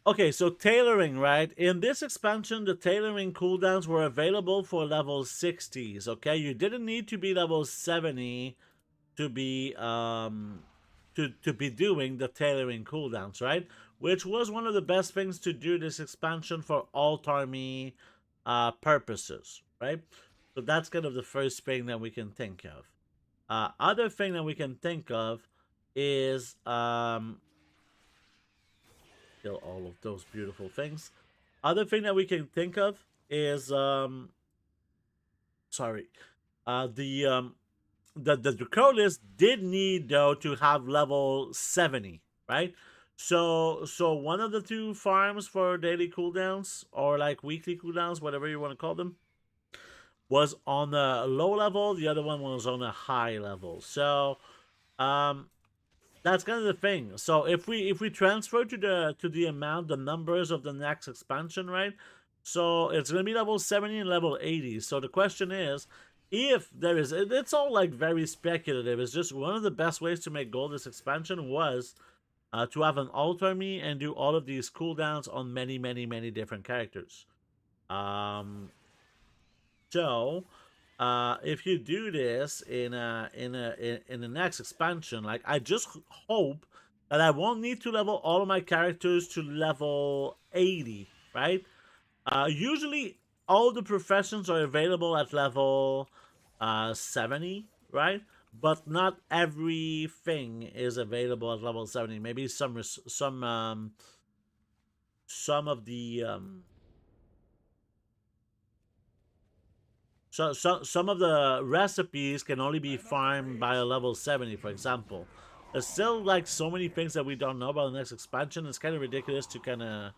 okay, so tailoring, right? In this expansion, the tailoring cooldowns were available for level 60s, okay? You didn't need to be level 70 to be to be doing the tailoring cooldowns, right? Which was one of the best things to do this expansion for alt army purposes, right? So that's kind of the first thing that we can think of. Other thing that we can think of is kill all of those beautiful things. Other thing that we can think of is sorry, the Draconis did need though to have level 70, right? So one of the two farms for daily cooldowns or like weekly cooldowns, whatever you want to call them, was on a low level. The other one was on a high level. So that's kind of the thing. So if we transfer to the numbers of the next expansion, right? So it's gonna be level 70 and level 80. So the question is, if there is, it's all like very speculative. It's just one of the best ways to make gold this expansion was to have an alt army and do all of these cooldowns on many different characters. So if you do this in the next expansion, like I just hope that I won't need to level all of my characters to level 80, right? Usually all the professions are available at level 70, right? But not everything is available at level 70. Maybe some of the some of the recipes can only be farmed by a level 70, for example. There's still like so many things that we don't know about the next expansion. It's kind of ridiculous to kind of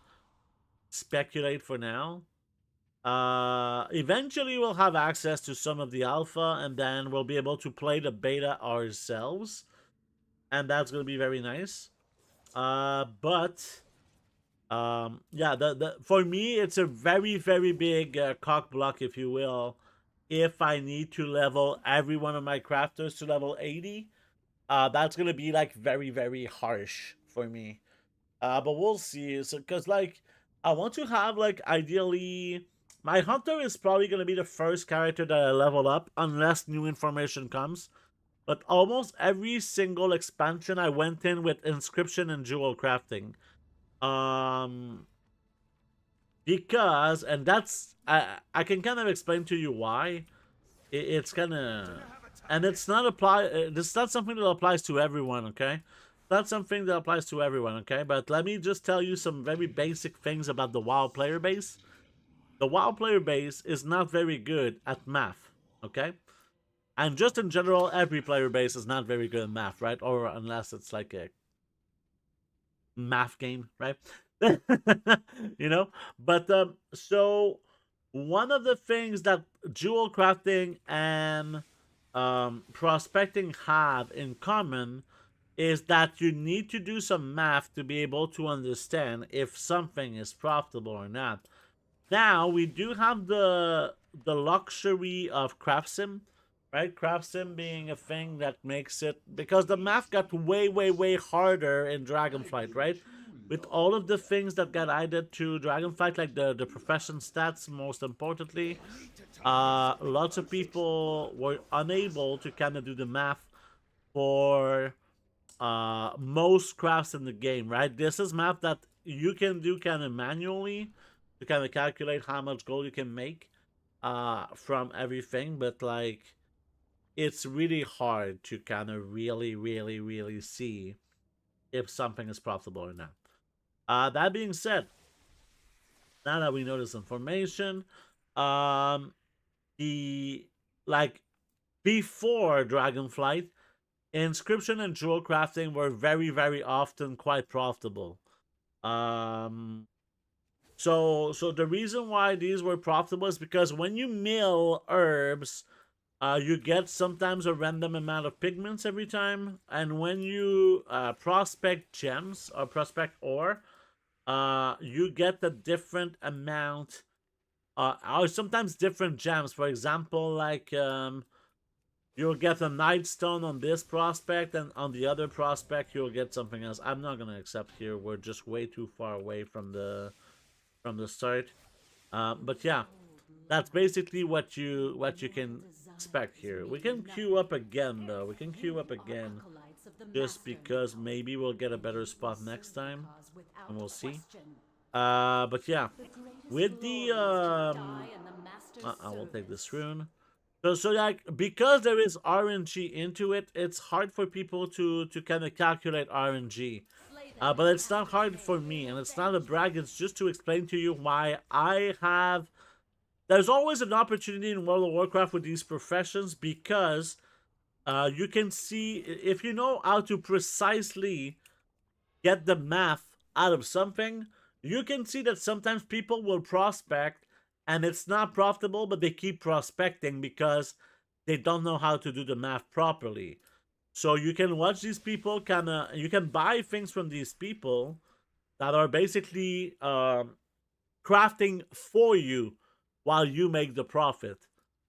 speculate for now. Eventually we'll have access to some of the alpha, and then we'll be able to play the beta ourselves, and that's going to be very nice. Yeah, for me it's a very big cock block, if you will, if I need to level every one of my crafters to level 80. That's going to be like very harsh for me. But we'll see. So, because like I want to have like ideally my hunter is probably going to be the first character that I level up unless new information comes. But almost every single expansion I went in with inscription and jewel crafting. Because, and that's, I can kind of explain to you why. It's kind of, and it's not it's not something that applies to everyone, okay? That's something that applies to everyone, okay? But let me just tell you some very basic things about the WoW player base. The WoW player base is not very good at math, okay? And just in general, every player base is not very good at math, right? Or unless it's like a math game, right? You know? But so one of the things that jewel crafting and prospecting have in common is that you need to do some math to be able to understand if something is profitable or not. Now we do have the luxury of craft sim, right? Craft sim being a thing that makes it, because the math got way harder in Dragonflight, right? With all of the things that got added to Dragonflight, like the profession stats, most importantly, lots of people were unable to kind of do the math for most crafts in the game, right? This is math that you can do kind of manually to kind of calculate how much gold you can make from everything, but like it's really hard to kind of really see if something is profitable or not. That being said, now that we know this information, um the like before Dragonflight, inscription and jewel crafting were very often quite profitable. Um so the reason why these were profitable is because when you mill herbs, you get sometimes a random amount of pigments every time, and when you prospect gems or prospect ore, you get a different amount, or sometimes different gems. For example, like you'll get a nightstone on this prospect, and on the other prospect you'll get something else. I'm not gonna accept here. We're just way too far away from the start. But yeah, that's basically what you can expect here. We can queue up again though. We can queue up again just because maybe we'll get a better spot next time, and we'll see. But yeah, with the I will take this rune. So like, because there is RNG into it, it's hard for people to kind of calculate RNG. But it's not hard for me, and it's not a brag. It's just to explain to you why I have. There's always an opportunity in World of Warcraft with these professions, because you can see, if you know how to precisely get the math out of something, you can see that sometimes people will prospect and it's not profitable, but they keep prospecting because they don't know how to do the math properly. So you can watch these people you can buy things from these people that are basically crafting for you while you make the profit,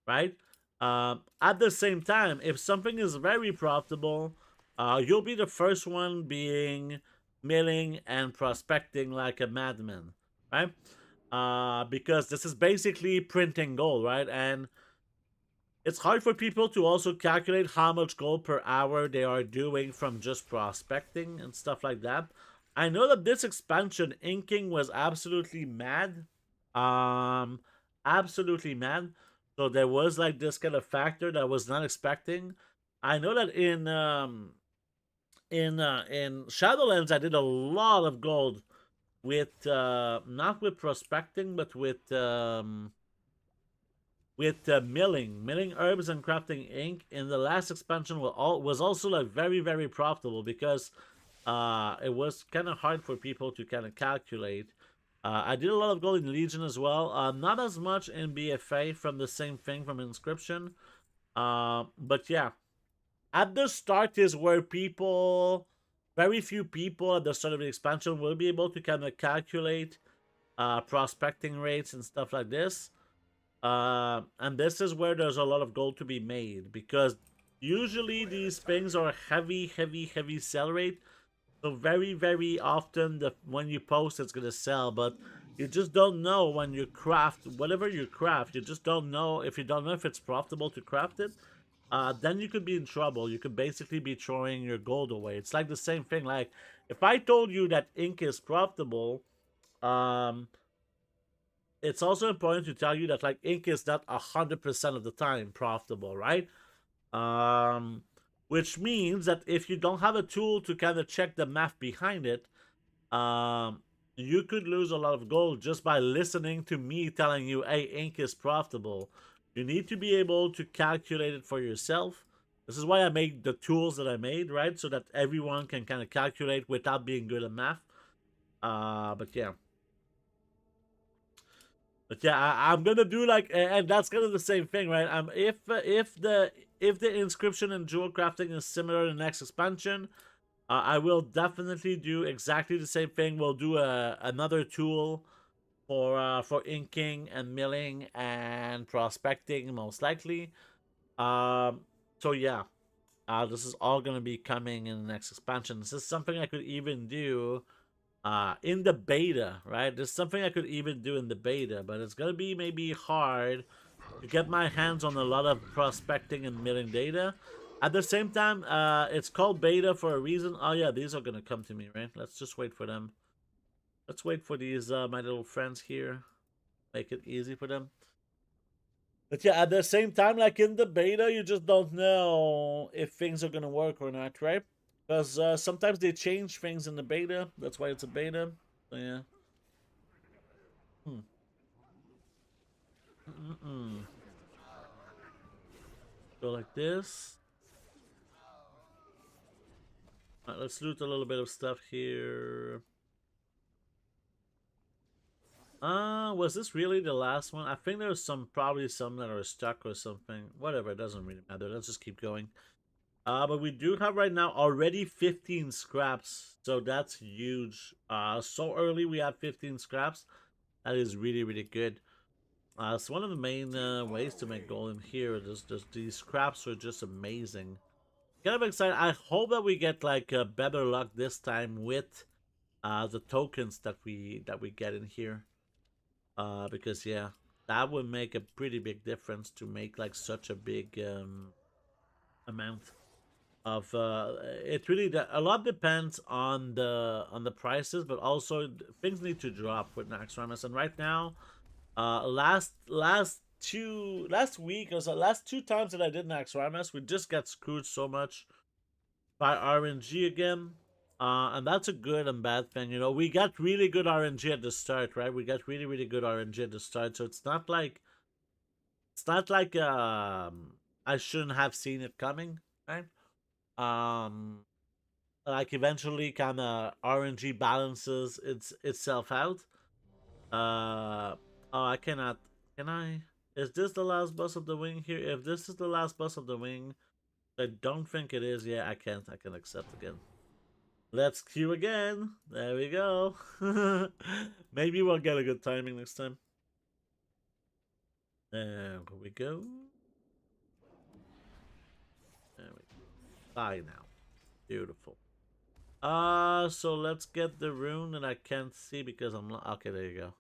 right? At the same time, if something is very profitable, you'll be the first one being milling and prospecting like a madman, right? Because this is basically printing gold, right? And it's hard for people to also calculate how much gold per hour they are doing from just prospecting and stuff like that. I know that this expansion, inking, was absolutely mad. Um, Absolutely mad. So there was like this kind of factor that I was not expecting. I know that in Shadowlands I did a lot of gold with not with prospecting, but with milling herbs and crafting ink. In the last expansion was also like very profitable, because it was kind of hard for people to kind of calculate. I did a lot of gold in Legion as well, not as much in BFA from the same thing from Inscription. But yeah, at the start is where very few people at the start of the expansion will be able to kind of calculate prospecting rates and stuff like this. And this is where there's a lot of gold to be made, because usually these things are heavy sell rate. So very often when you post, it's gonna sell, but you just don't know when you craft whatever you craft. You just don't know. If you don't know if it's profitable to craft it, then you could be in trouble. You could basically be throwing your gold away. It's like the same thing. Like, if I told you that ink is profitable, it's also important to tell you that like ink is not 100% of the time profitable, right? Which means that if you don't have a tool to kind of check the math behind it, you could lose a lot of gold just by listening to me telling you, hey, ink is profitable. You need to be able to calculate it for yourself. This is why I made the tools that I made, right? So that everyone can kind of calculate without being good at math. But yeah. But yeah, I'm gonna do like, and that's kind of the same thing, right? If the inscription and jewel crafting is similar in the next expansion, I will definitely do exactly the same thing. We'll do another tool for inking and milling and prospecting, most likely. So yeah, this is all gonna be coming in the next expansion. This is something I could even do in the beta, right? There's something I could even do in the beta, but it's gonna be maybe hard to get my hands on a lot of prospecting and milling data. At the same time, it's called beta for a reason. Oh yeah, these are gonna come to me, right? Let's just wait for them. Let's wait for these my little friends here. Make it easy for them. But yeah, at the same time, like in the beta, you just don't know if things are gonna work or not, right? Because sometimes they change things in the beta. That's why it's a beta. So yeah. Go like this. Alright, let's loot a little bit of stuff here. Was this really the last one? I think there's probably some that are stuck or something. Whatever, it doesn't really matter. Let's just keep going. But we do have right now already 15 scraps, so that's huge. So early we have 15 scraps. That is really, really good. So one of the main ways to make gold in here is just these scraps are just amazing. Kind of excited. I hope that we get like better luck this time with the tokens that we get in here. Because yeah, that would make a pretty big difference to make like such a big amount of it. Really, a lot depends on the prices, but also things need to drop with Naxxramas. And right now, last week or so, last 2 times that I did Naxxramas, we just got screwed so much by RNG again. And that's a good and bad thing, you know. We got really good RNG at the start, right? We got really, really good RNG at the start, so it's not like I shouldn't have seen it coming, right? Like eventually kind of RNG balances itself out. Oh, I cannot. Can I? Is this the last bus of the wing here? If this is the last bus of the wing, I don't think it is. Yeah, I can't. I can accept again. Let's queue again. There we go. Maybe we'll get a good timing next time. There we go. There we go. Bye now. Beautiful. So let's get the rune that I can't see because I'm not. Okay, there you go.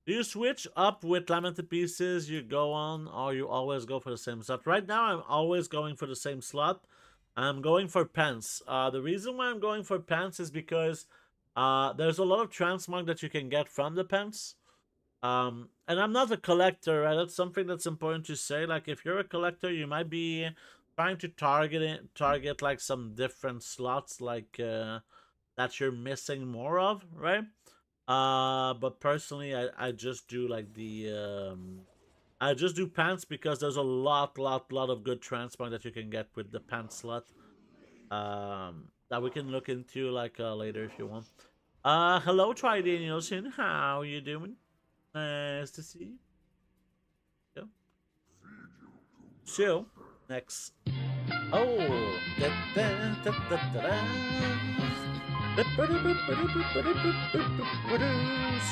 Do you switch up with Lamented Pieces you go on, or you always go for the same slot? Right now, I'm always going for the same slot. I'm going for pants. The reason why I'm going for pants is because there's a lot of transmog that you can get from the pants. And I'm not a collector, right? That's something that's important to say. Like, if you're a collector, you might be trying to target like some different slots, like that you're missing more of, right? But personally, I just do like the I just do pants because there's a lot of good transmog that you can get with the pants slot. That we can look into like later if you want. Hello Tridanielson, how you doing? Nice to see you. Yeah. So next. Oh,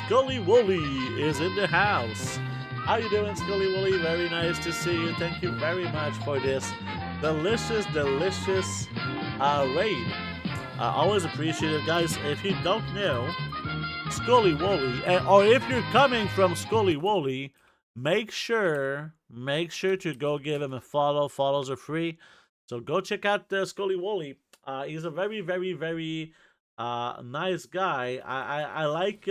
Scully Wooly is in the house. How you doing, Scully Wooly? Very nice to see you. Thank you very much for this delicious raid. I always appreciate it, guys. If you don't know, Scully Wooly, or if you're coming from Scully Wooly, make sure to go give him a follow. Follows are free, so go check out Scully Wooly. He's a very nice guy. I like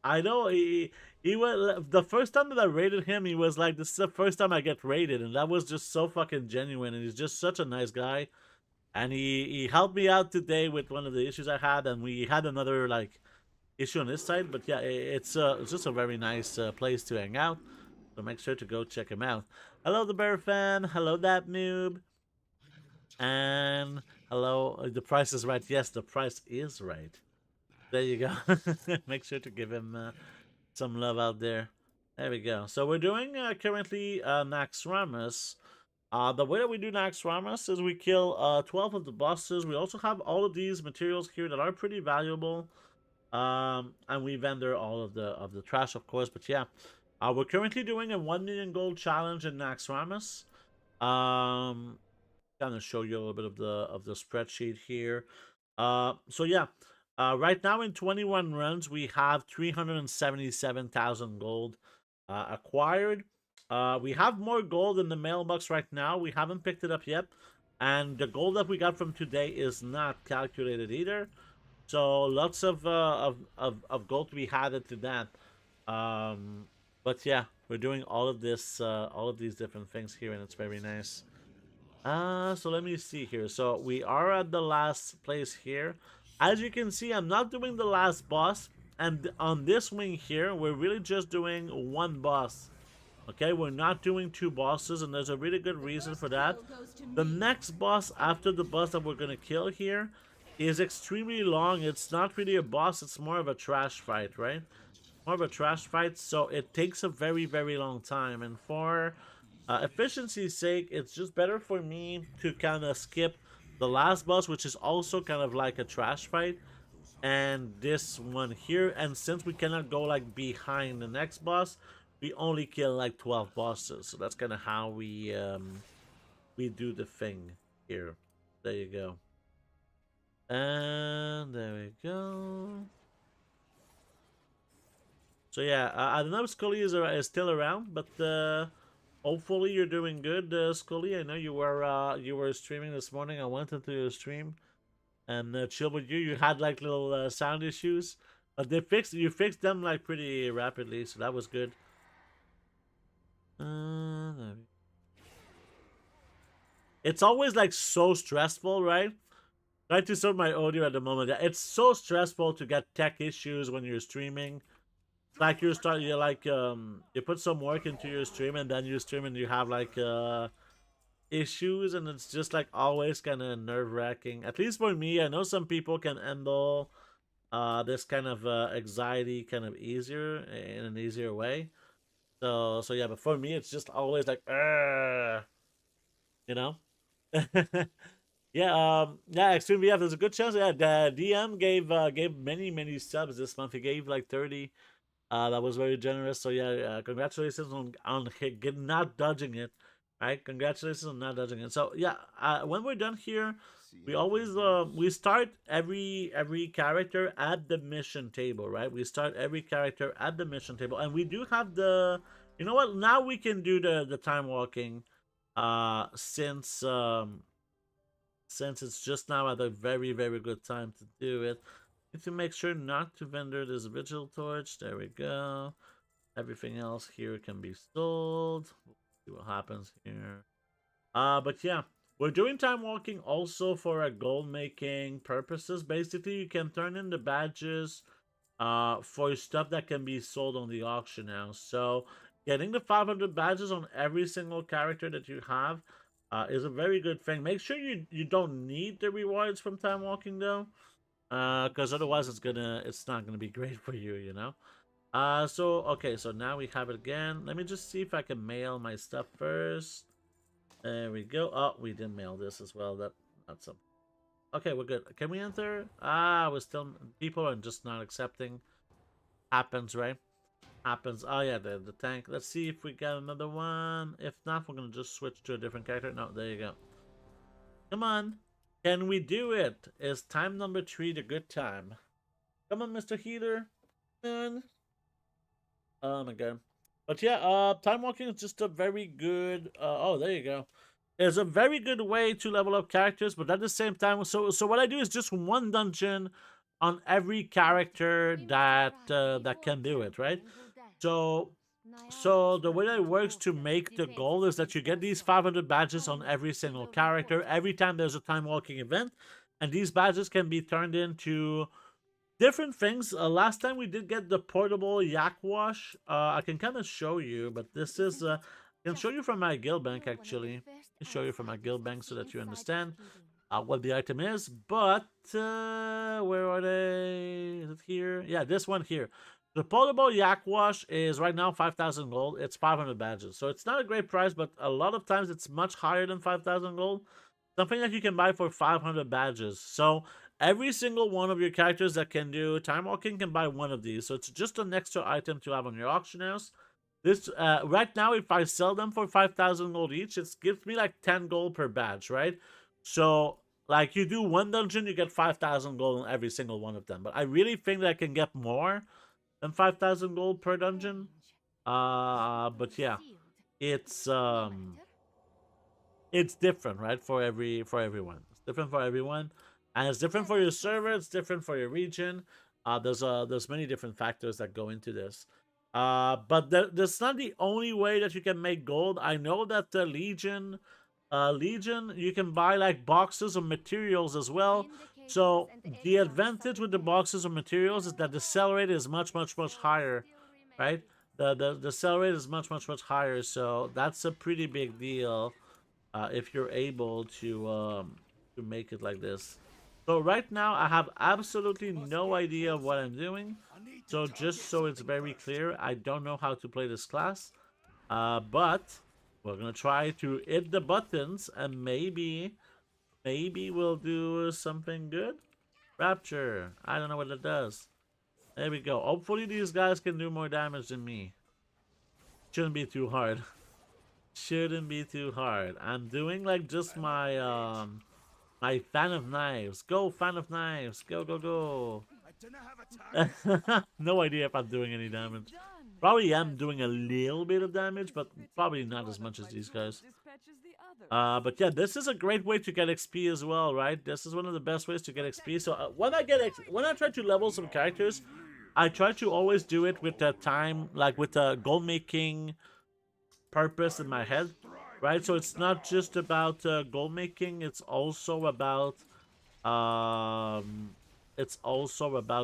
I know he was the first time that I raided him. He was like, this is the first time I get raided, and that was just so fucking genuine. And he's just such a nice guy. And he helped me out today with one of the issues I had, and we had another like issue on this side. But yeah, it's just a very nice place to hang out. So make sure to go check him out. Hello, the Bear Fan. Hello, that noob. And hello, the price is right. Yes, the price is right. There you go. Make sure to give him some love out there. There we go. So we're doing currently Naxxramas. The way that we do Naxxramas is we kill 12 of the bosses. We also have all of these materials here that are pretty valuable. And we vendor all of the trash, of course. But yeah, we're currently doing a 1 million gold challenge in Naxxramas. Kind of show you a little bit of the spreadsheet here. So yeah, right now in 21 runs we have 377,000 gold acquired. We have more gold in the mailbox right now. We haven't picked it up yet, and the gold that we got from today is not calculated either. So lots of gold to be added to that. But yeah, we're doing all of this, all of these different things here, and it's very nice. So let me see here. So we are at the last place here. As you can see, I'm not doing the last boss. And on this wing here, we're really just doing one boss. Okay, we're not doing two bosses, and there's a really good reason for that. The next boss after the boss that we're going to kill here is extremely long. It's not really a boss, it's more of a trash fight, right? More of a trash fight, so it takes a very, very long time. And for efficiency's sake, it's just better for me to kind of skip the last boss, which is also kind of like a trash fight, and this one here. And since we cannot go like behind the next boss, we only kill like 12 bosses. So that's kind of how we do the thing here. There you go. And there we go. So yeah, I don't know if Scully is still around, but hopefully you're doing good, Scully. I know you were streaming this morning. I went into your stream and chill with you. You had like little sound issues, but you fixed them like pretty rapidly, so that was good. It's always like so stressful, right? Try to sort my audio at the moment. It's so stressful to get tech issues when you're streaming. Like you put some work into your stream, and then you stream and you have like issues, and it's just like always kind of nerve-wracking. At least for me, I know some people can handle this kind of anxiety kind of easier, in an easier way. So yeah, but for me it's just always like you know. Yeah, Extreme VF, there's a good chance. Yeah, the DM gave many subs this month. He gave like 30. That was very generous. So yeah, congratulations on not dodging it, right? Congratulations on not dodging it. So yeah, when we're done here, we always we start every character at the mission table, right? We start every character at the mission table, and we do have the. You know what? Now we can do the time walking, since it's just now at a very good time to do it. Need to make sure not to vendor this vigil torch. There we go. Everything else here can be sold. We'll see what happens here. But yeah, we're doing time walking also for a gold making purposes. Basically, you can turn in the badges for stuff that can be sold on the auction house. So getting the 500 badges on every single character that you have is a very good thing. Make sure you don't need the rewards from time walking though. Because otherwise it's not gonna be great for you, you know. So okay, so now we have it again. Let me just see if I can mail my stuff first. There we go. Oh, we didn't mail this as well. That's something. Okay, we're good. Can we enter? We're still, people are just not accepting. Happens, right? Happens. Oh yeah, the tank. Let's see if we got another one. If not, we're gonna just switch to a different character. No, there you go. Come on. Can we do it? Is time number 3 the good time? Come on, Mr. Healer. Come on. Oh my god. But yeah, time walking is just a very good oh, there you go. It's a very good way to level up characters, but at the same time, so what I do is just one dungeon on every character that can do it, right? So the way that it works to make the goal is that you get these 500 badges on every single character every time there's a time walking event, and these badges can be turned into different things. Last time we did get the portable yak wash. I can kind of show you, but this is I can show you from my guild bank actually. I'll show you from my guild bank so that you understand what the item is. But where are they? Is it here? Yeah, this one here. The portable yak wash is right now 5,000 gold. It's 500 badges, so it's not a great price, but a lot of times it's much higher than 5,000 gold. Something that you can buy for 500 badges. So every single one of your characters that can do time walking can buy one of these. So it's just an extra item to have on your auction house. This right now, if I sell them for 5,000 gold each, it gives me like 10 gold per badge, right? So like you do one dungeon, you get 5,000 gold on every single one of them. But I really think that I can get more than 5,000 gold per dungeon. But yeah, it's different, right? For everyone, it's different for everyone, and it's different for your server. It's different for your region. There's many different factors that go into this. But that's not the only way that you can make gold. I know that the Legion, you can buy like boxes of materials as well. So the advantage with the boxes of materials is that the sell rate is much higher, right? The sell rate is much higher. So that's a pretty big deal if you're able to make it like this. So right now I have absolutely no idea what I'm doing. So just so it's very clear, I don't know how to play this class. But we're gonna try to hit the buttons and maybe we'll do something good. Rapture. I don't know what it does. There we go. Hopefully these guys can do more damage than me. Shouldn't be too hard. Shouldn't be too hard. I'm doing like just my my fan of knives. Go fan of knives. Go go go. No idea if I'm doing any damage. Probably am doing a little bit of damage, but probably not as much as these guys. But yeah, this is a great way to get XP as well, right? This is one of the best ways to get XP. So when I try to level some characters, I try to always do it with the time, like with the gold making purpose in my head, right? So it's not just about gold making. It's also about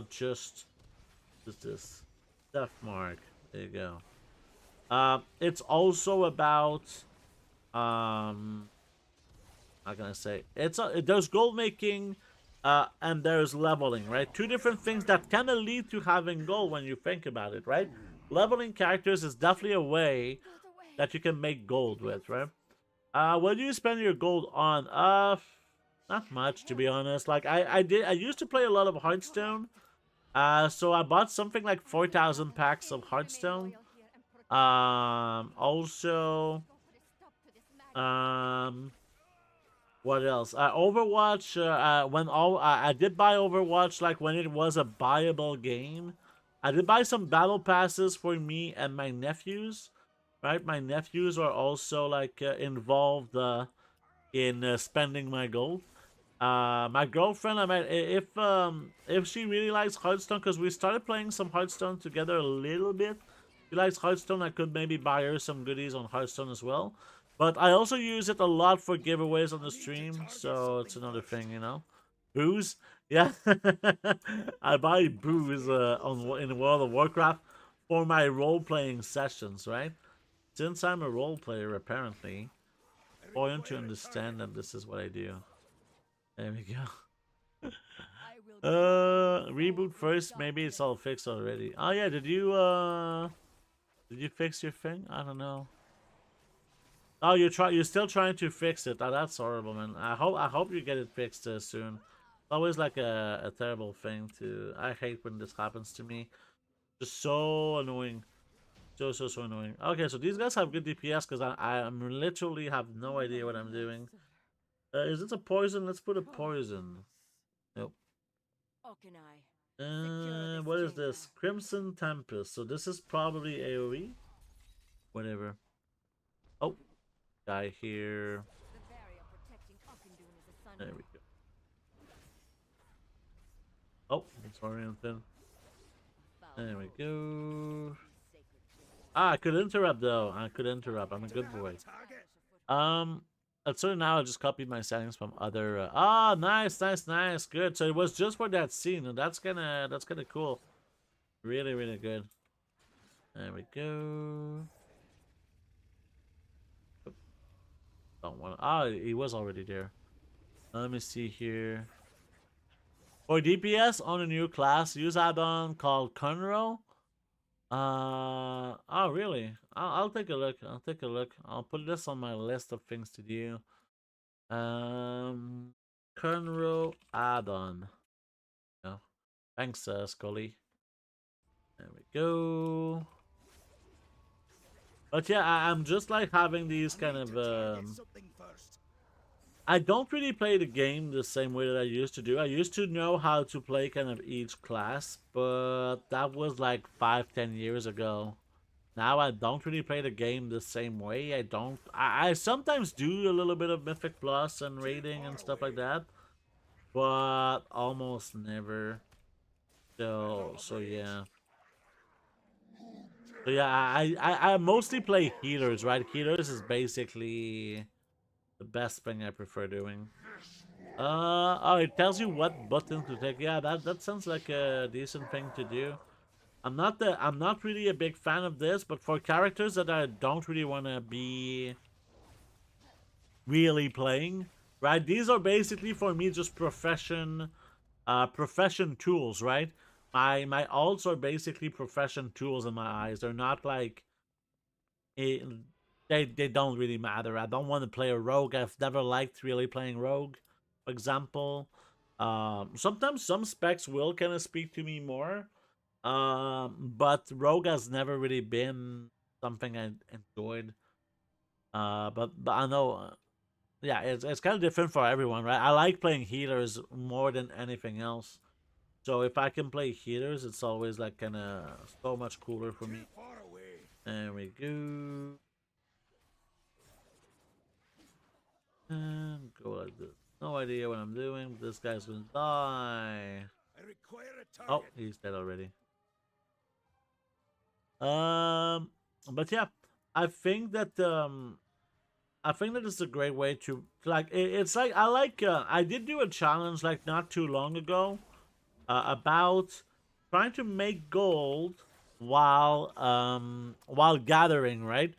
just this death mark. There you go. It's also about how can I say? There's gold making, and there's leveling, right? Two different things that kind of lead to having gold when you think about it, right? Leveling characters is definitely a way that you can make gold with, right? What do you spend your gold on? Not much, to be honest. Like I used to play a lot of Hearthstone. So I bought something like 4,000 packs of Hearthstone. Also, what else? Overwatch. I did buy Overwatch like when it was a buyable game. I did buy some battle passes for me and my nephews. Right, my nephews are also like involved in spending my gold. My girlfriend, I mean, if she really likes Hearthstone, because we started playing some Hearthstone together a little bit. She likes Hearthstone. I could maybe buy her some goodies on Hearthstone as well. But I also use it a lot for giveaways on the stream, so it's another thing, you know. Booze, yeah. I buy booze in World of Warcraft for my role-playing sessions, right? Since I'm a role player, apparently, important to understand that this is what I do. There we go. Reboot first. Maybe it's all fixed already. Oh yeah, did you fix your thing? I don't know. Oh, you're still trying to fix it. Oh, that's horrible, man. I hope you get it fixed soon. Always like a terrible thing to. I hate when this happens to me. Just so annoying. So annoying. Okay, so these guys have good DPS because I'm literally have no idea what I'm doing. Is this a poison? Let's put a poison. Nope. What is this? Crimson Tempest. So this is probably AoE. Whatever. Oh, guy here. There we go. Oh, it's oriented. There we go. Ah, I could interrupt though. I could interrupt. I'm a good boy. So now I just copied my settings from other. Ah, nice, nice, nice, good. So it was just for that scene, and that's kind of cool. Really, really good. There we go. Don't want. Ah, he was already there. Let me see here. For DPS on a new class, use add-on called Conroe. Oh really? I'll take a look. I'll take a look. I'll put this on my list of things to do. Conroe add-on. No. Thanks, Scully. There we go. But yeah, I'm just like having these kind of I don't really play the game the same way that I used to do. I used to know how to play kind of each class, but that was like 5-10 years ago. Now I don't really play the game the same way. I sometimes do a little bit of Mythic Plus and raiding and stuff like that, but almost never. So yeah. So yeah, I mostly play healers, right? Healers is basically the best thing I prefer doing. Oh, it tells you what button to take. Yeah, that sounds like a decent thing to do. I'm not really a big fan of this, but for characters that I don't really want to be really playing, right? These are basically for me just profession tools, right? My alts are basically profession tools in my eyes. They're not like it, they don't really matter. I don't want to play a rogue. I've never liked really playing rogue, for example. Sometimes some specs will kind of speak to me more. But rogue has never really been something I enjoyed. But I know, yeah, it's kind of different for everyone, right? I like playing healers more than anything else. So if I can play healers, it's always like kind of so much cooler for me. There we go. And go like this. No idea what I'm doing. This guy's gonna die. Oh, he's dead already. But yeah, I think that it's a great way to like. It's like I did do a challenge like not too long ago, about trying to make gold while gathering, right?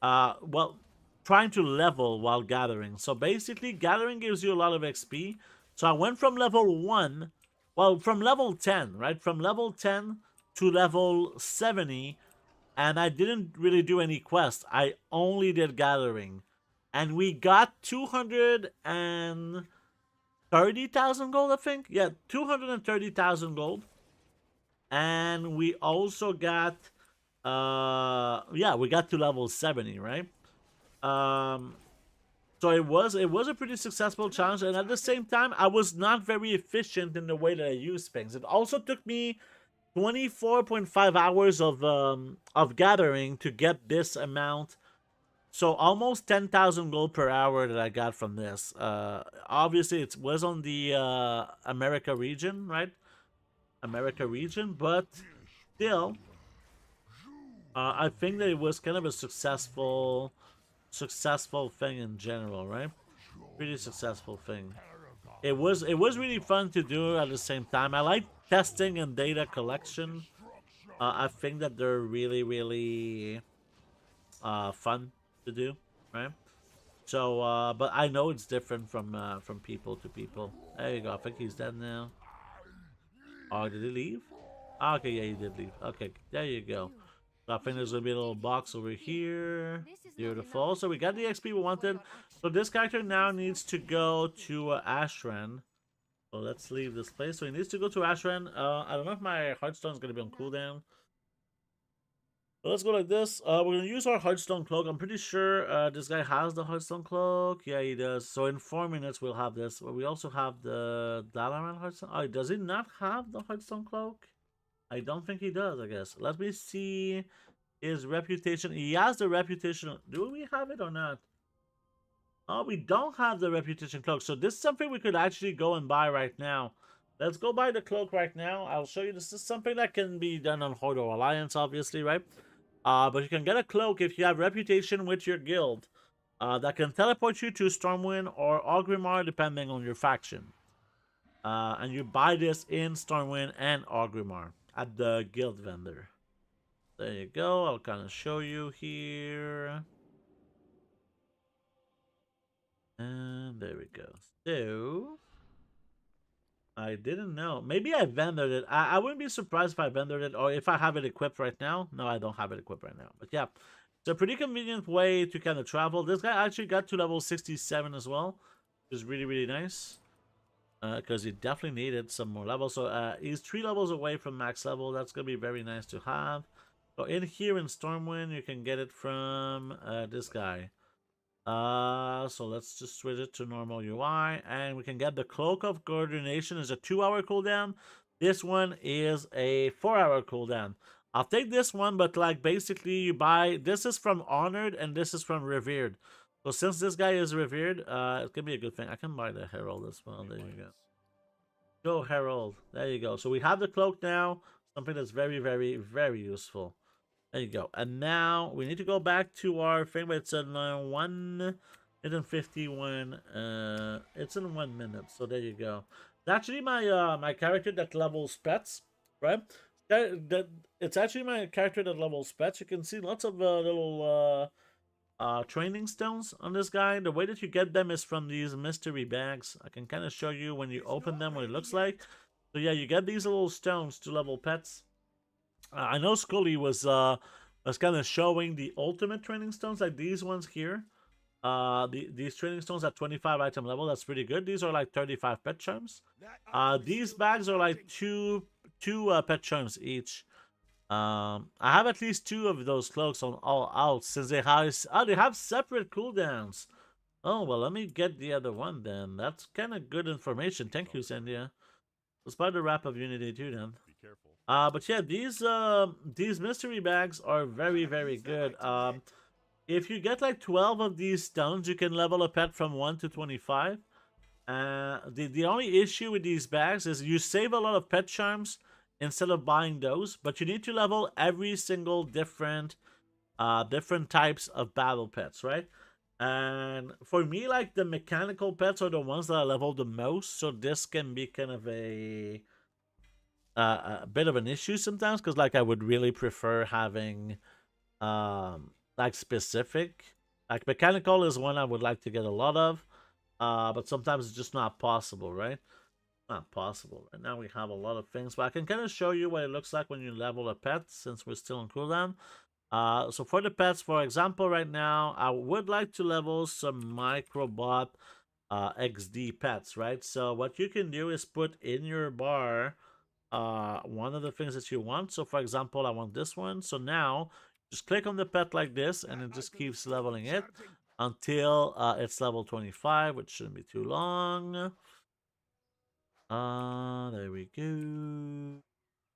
Well, trying to level while gathering. So basically, gathering gives you a lot of XP. So I went from level 1, well, from level 10, right? From level 10 to level 70, and I didn't really do any quests. I only did gathering. And we got 230,000 gold, I think. Yeah, 230,000 gold. And we also got yeah, we got to level 70, right? So it was a pretty successful challenge, and at the same time I was not very efficient in the way that I used things. It also took me 24.5 hours of gathering to get this amount. So almost 10,000 gold per hour that I got from this. Obviously it was on the America region, right? America region, but still, I think that it was kind of a successful thing in general, right? Pretty successful thing. It was really fun to do at the same time. I like testing and data collection. I think that they're really, really fun to do, right? So, but I know it's different from people to people. There you go. I think he's dead now. Oh, did he leave? Okay, yeah, he did leave. Okay, there you go. So I think there's gonna be a little box over here. Beautiful. So we got the XP we wanted. So this character now needs to go to Ashran. So let's leave this place. So he needs to go to Ashran. I don't know if my Hearthstone is gonna be on cooldown. So let's go like this. We're gonna use our Hearthstone cloak. I'm pretty sure this guy has the Hearthstone cloak. Yeah, he does. So in 4 minutes we'll have this. But we also have the Dalaran Hearthstone. Oh, does he not have the Hearthstone cloak? I don't think he does, I guess. Let me see his reputation. He has the reputation. Do we have it or not? Oh, we don't have the reputation cloak. So this is something we could actually go and buy right now. Let's go buy the cloak right now. I'll show you. This is something that can be done on Horde or Alliance, obviously, right? But you can get a cloak if you have reputation with your guild. that can teleport you to Stormwind or Orgrimmar depending on your faction. And you buy this in Stormwind and Orgrimmar at the guild vendor. There you go. I'll kind of show you here. And there we go. So, I didn't know. Maybe I vendored it. I wouldn't be surprised if I vendored it or if I have it equipped right now. No, I don't have it equipped right now. But yeah, it's a pretty convenient way to kind of travel. This guy actually got to level 67 as well, which is really, really nice. Because he definitely needed some more levels. So he's 3 levels away from max level. That's going to be very nice to have. So in here in Stormwind, you can get it from this guy. So let's just switch it to normal UI, and we can get the Cloak of Coordination is a 2-hour cooldown. This one is a 4-hour cooldown. I'll take this one, but like basically you buy, this is from Honored and this is from Revered. So since this guy is Revered, it could be a good thing. I can buy the Herald as well. There you go. Go Herald. There you go. So we have the cloak now, something that's very, very, very useful. There you go. And now we need to go back to our thing, but it's in 151. It's in 1 minute. So there you go. It's actually my my character that levels pets, right? It's actually my character that levels pets. You can see lots of little training stones on this guy. The way that you get them is from these mystery bags. I can kind of show you when you open them what it looks like. So yeah, you get these little stones to level pets. I know Scully was kind of showing the ultimate training stones, like these ones here. These training stones at 25 item level, that's pretty good. These are like 35 pet charms. These bags are like two pet charms each. I have at least 2 of those cloaks on all out since they have separate cooldowns. Oh well, let me get the other one then. That's kind of good information. Thank you, Sandia. Let's buy the Wrap of Unity too then. But yeah, these mystery bags are very, very good. If you get like 12 of these stones, you can level a pet from 1 to 25. The only issue with these bags is you save a lot of pet charms instead of buying those, but you need to level every single different types of battle pets, right? And for me, like the mechanical pets are the ones that I level the most, so this can be kind of a bit of an issue sometimes, because like I would really prefer having like specific, like mechanical is one I would like to get a lot of, but sometimes it's just not possible, right? Not possible. Right now we have a lot of things, but I can kind of show you what it looks like when you level a pet since we're still on cooldown. So for the pets, for example, right now I would like to level some microbot XD pets, right? So what you can do is put in your bar one of the things that you want. So for example, I want this one. So now just click on the pet like this and it just keeps leveling it until it's level 25, which shouldn't be too long. There we go.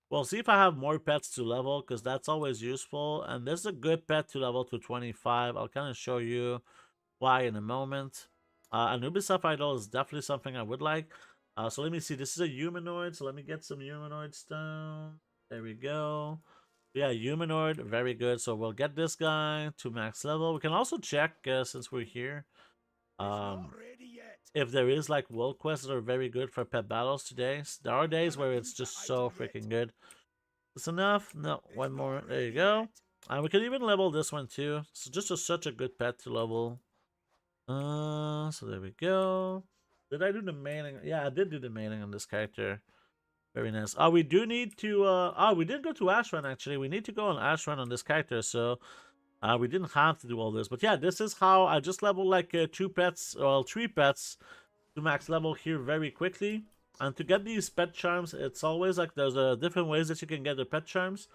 We'll see if I have more pets to level, because that's always useful. And this is a good pet to level to 25. I'll kind of show you why in a moment. Anubis Idol is definitely something I would like. So let me see. This is a humanoid. So let me get some humanoid stone. There we go. Yeah, humanoid. Very good. So we'll get this guy to max level. We can also check, since we're here, if there is like world quests that are very good for pet battles today. There are days where it's just so freaking good. That's enough. No, one more. There you go. And we can even level this one too. It's just such a good pet to level. So there we go. Did I do the mailing? Yeah, I did do the mailing on this character. Very nice. Oh, we do need to we did go to Ashrun actually. We need to go on Ashrun on this character, so we didn't have to do all this. But yeah, this is how I just leveled like 2 pets, well 3 pets to max level here very quickly. And to get these pet charms, it's always like there's different ways that you can get the pet charms.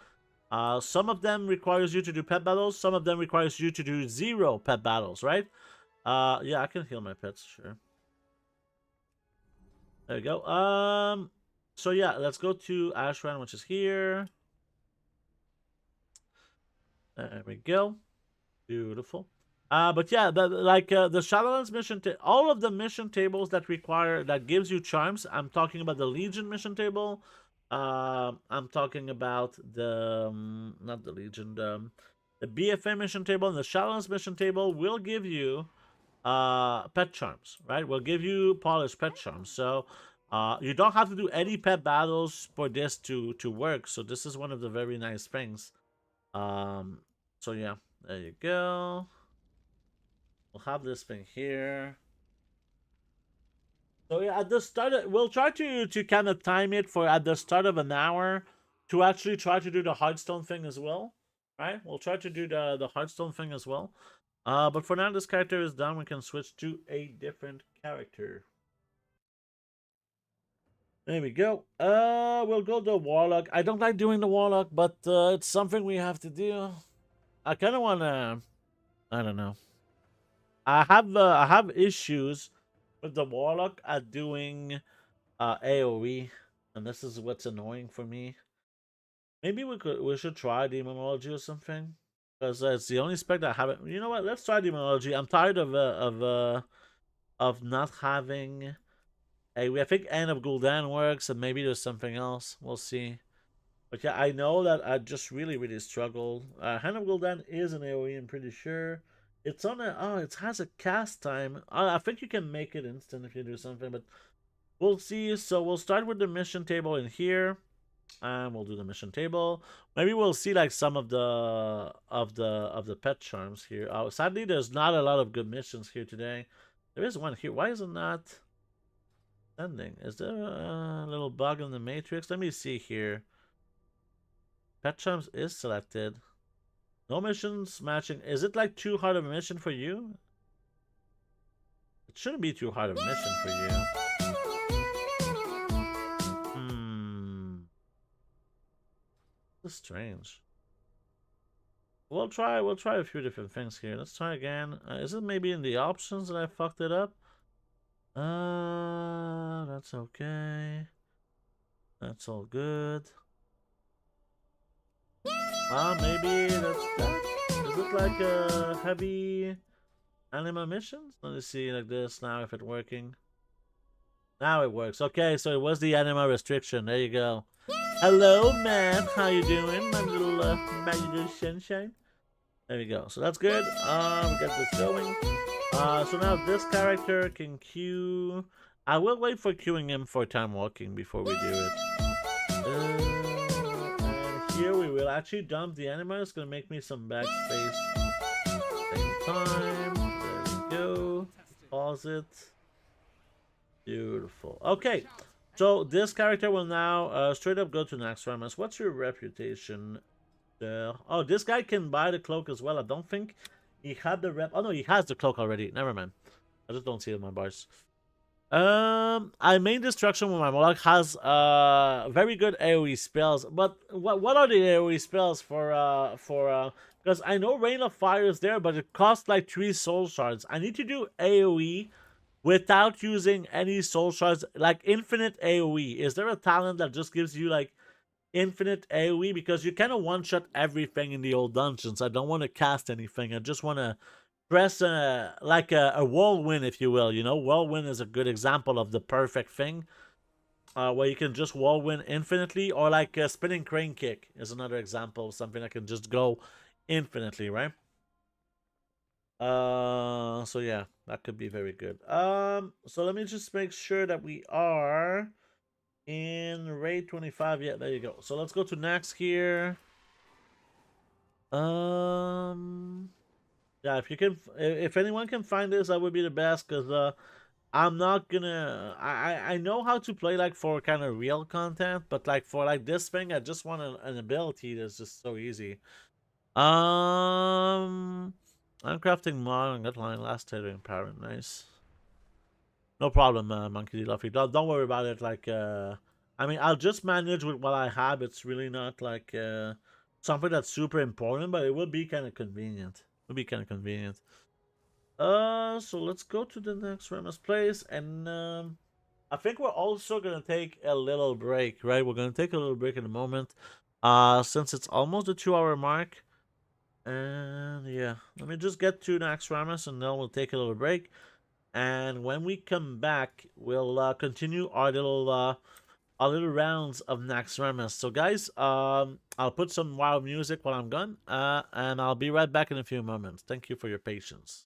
Some of them requires you to do pet battles. Some of them requires you to do 0 pet battles, right? Yeah, I can heal my pets, sure. There we go. So yeah, let's go to Ashrun, which is here. There we go. Beautiful. But yeah, the Shadowlands mission, all of the mission tables that gives you charms. I'm talking about the Legion mission table. I'm talking about the not the Legion, the BFA mission table and the Shadowlands mission table will give you pet charms, right? We'll give you polished pet charms. So you don't have to do any pet battles for this to work. So this is one of the very nice things. So yeah, there you go. We'll have this thing here. So yeah, at the start, we'll try to kind of time it for at the start of an hour to actually try to do the Hearthstone thing as well, right? We'll try to do the Hearthstone thing as well. But for now, this character is done. We can switch to a different character. There we go. We'll go the Warlock. I don't like doing the Warlock, but it's something we have to do. I kind of wanna. I don't know. I have issues with the Warlock at doing AoE, and this is what's annoying for me. Maybe we should try Demonology or something, because it's the only spec that I haven't. You know what? Let's try Demonology. I'm tired of not having a. I think End of Gul'dan works, and maybe there's something else. We'll see. But yeah, I know that I just really struggle. Hand of Gul'dan is an AoE, I'm pretty sure. It's on a... Oh, it has a cast time. I think you can make it instant if you do something, but we'll see. So we'll start with the mission table in here. And we'll do the mission table. Maybe we'll see like some of the pet charms here. Oh, sadly, there's not a lot of good missions here today. There is one here. Why is it not sending? Is there a little bug in the matrix? Let me see here. Pet charms is selected. No missions matching. Is it like too hard of a mission for you? It shouldn't be too hard of a mission for you. This is strange. We'll try a few different things here. Let's try again. Is it maybe in the options that I fucked it up? That's okay. That's all good. Maybe that's that. Is it like a heavy anima missions? Let me see like this now if it's working. Now it works. Okay, so it was the anima restriction. There you go. Hello, man. How you doing, my little sunshine? There we go. So that's good. We get this going. So now this character can queue. I will wait for queuing him for Timewalking before we do it. And here we will actually dump the anima. It's gonna make me some backspace. Same time. There we go. Pause it. Beautiful. Okay. So this character will now straight up go to Naxxramas. What's your reputation? Oh, this guy can buy the cloak as well. I don't think he had the rep. Oh no, he has the cloak already. Never mind. I just don't see it in my bars. I main destruction with my Moloch has very good AoE spells. But what are the AoE spells for because I know Rain of Fire is there, but it costs like 3 soul shards. I need to do AoE without using any soul shards, like infinite AoE. Is there a talent that just gives you like infinite AoE? Because you kind of one-shot everything in the old dungeons. I don't want to cast anything. I just want to press like a whirlwind, if you will. You know, whirlwind is a good example of the perfect thing. Where you can just whirlwind infinitely, or like a spinning crane kick is another example of something that can just go infinitely, right? So yeah, that could be very good. So let me just make sure that we are in raid 25. Yeah, there you go. So let's go to next here. Yeah, if you can, if anyone can find this, that would be the best, because I'm not gonna. I know how to play like for kind of real content, but like for like this thing, I just want an ability that's just so easy. I'm crafting mod and got line last tailoring parent. Nice. No problem, Monkey D. Luffy. Don't worry about it. Like, I mean, I'll just manage with what I have. It's really not like something that's super important, but it will be kind of convenient. It'll be kind of convenient. So let's go to the Naxxramas place, and I think we're also gonna take a little break, right? We're gonna take a little break in a moment, since it's almost the 2-hour mark. And yeah, let me just get to Naxxramas, and then we'll take a little break. And when we come back, we'll continue our little rounds of Naxxramas. So guys, I'll put some wild music while I'm gone, and I'll be right back in a few moments. Thank you for your patience.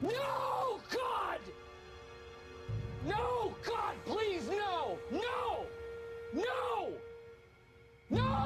No, God! No, God, please, no! No! No! No!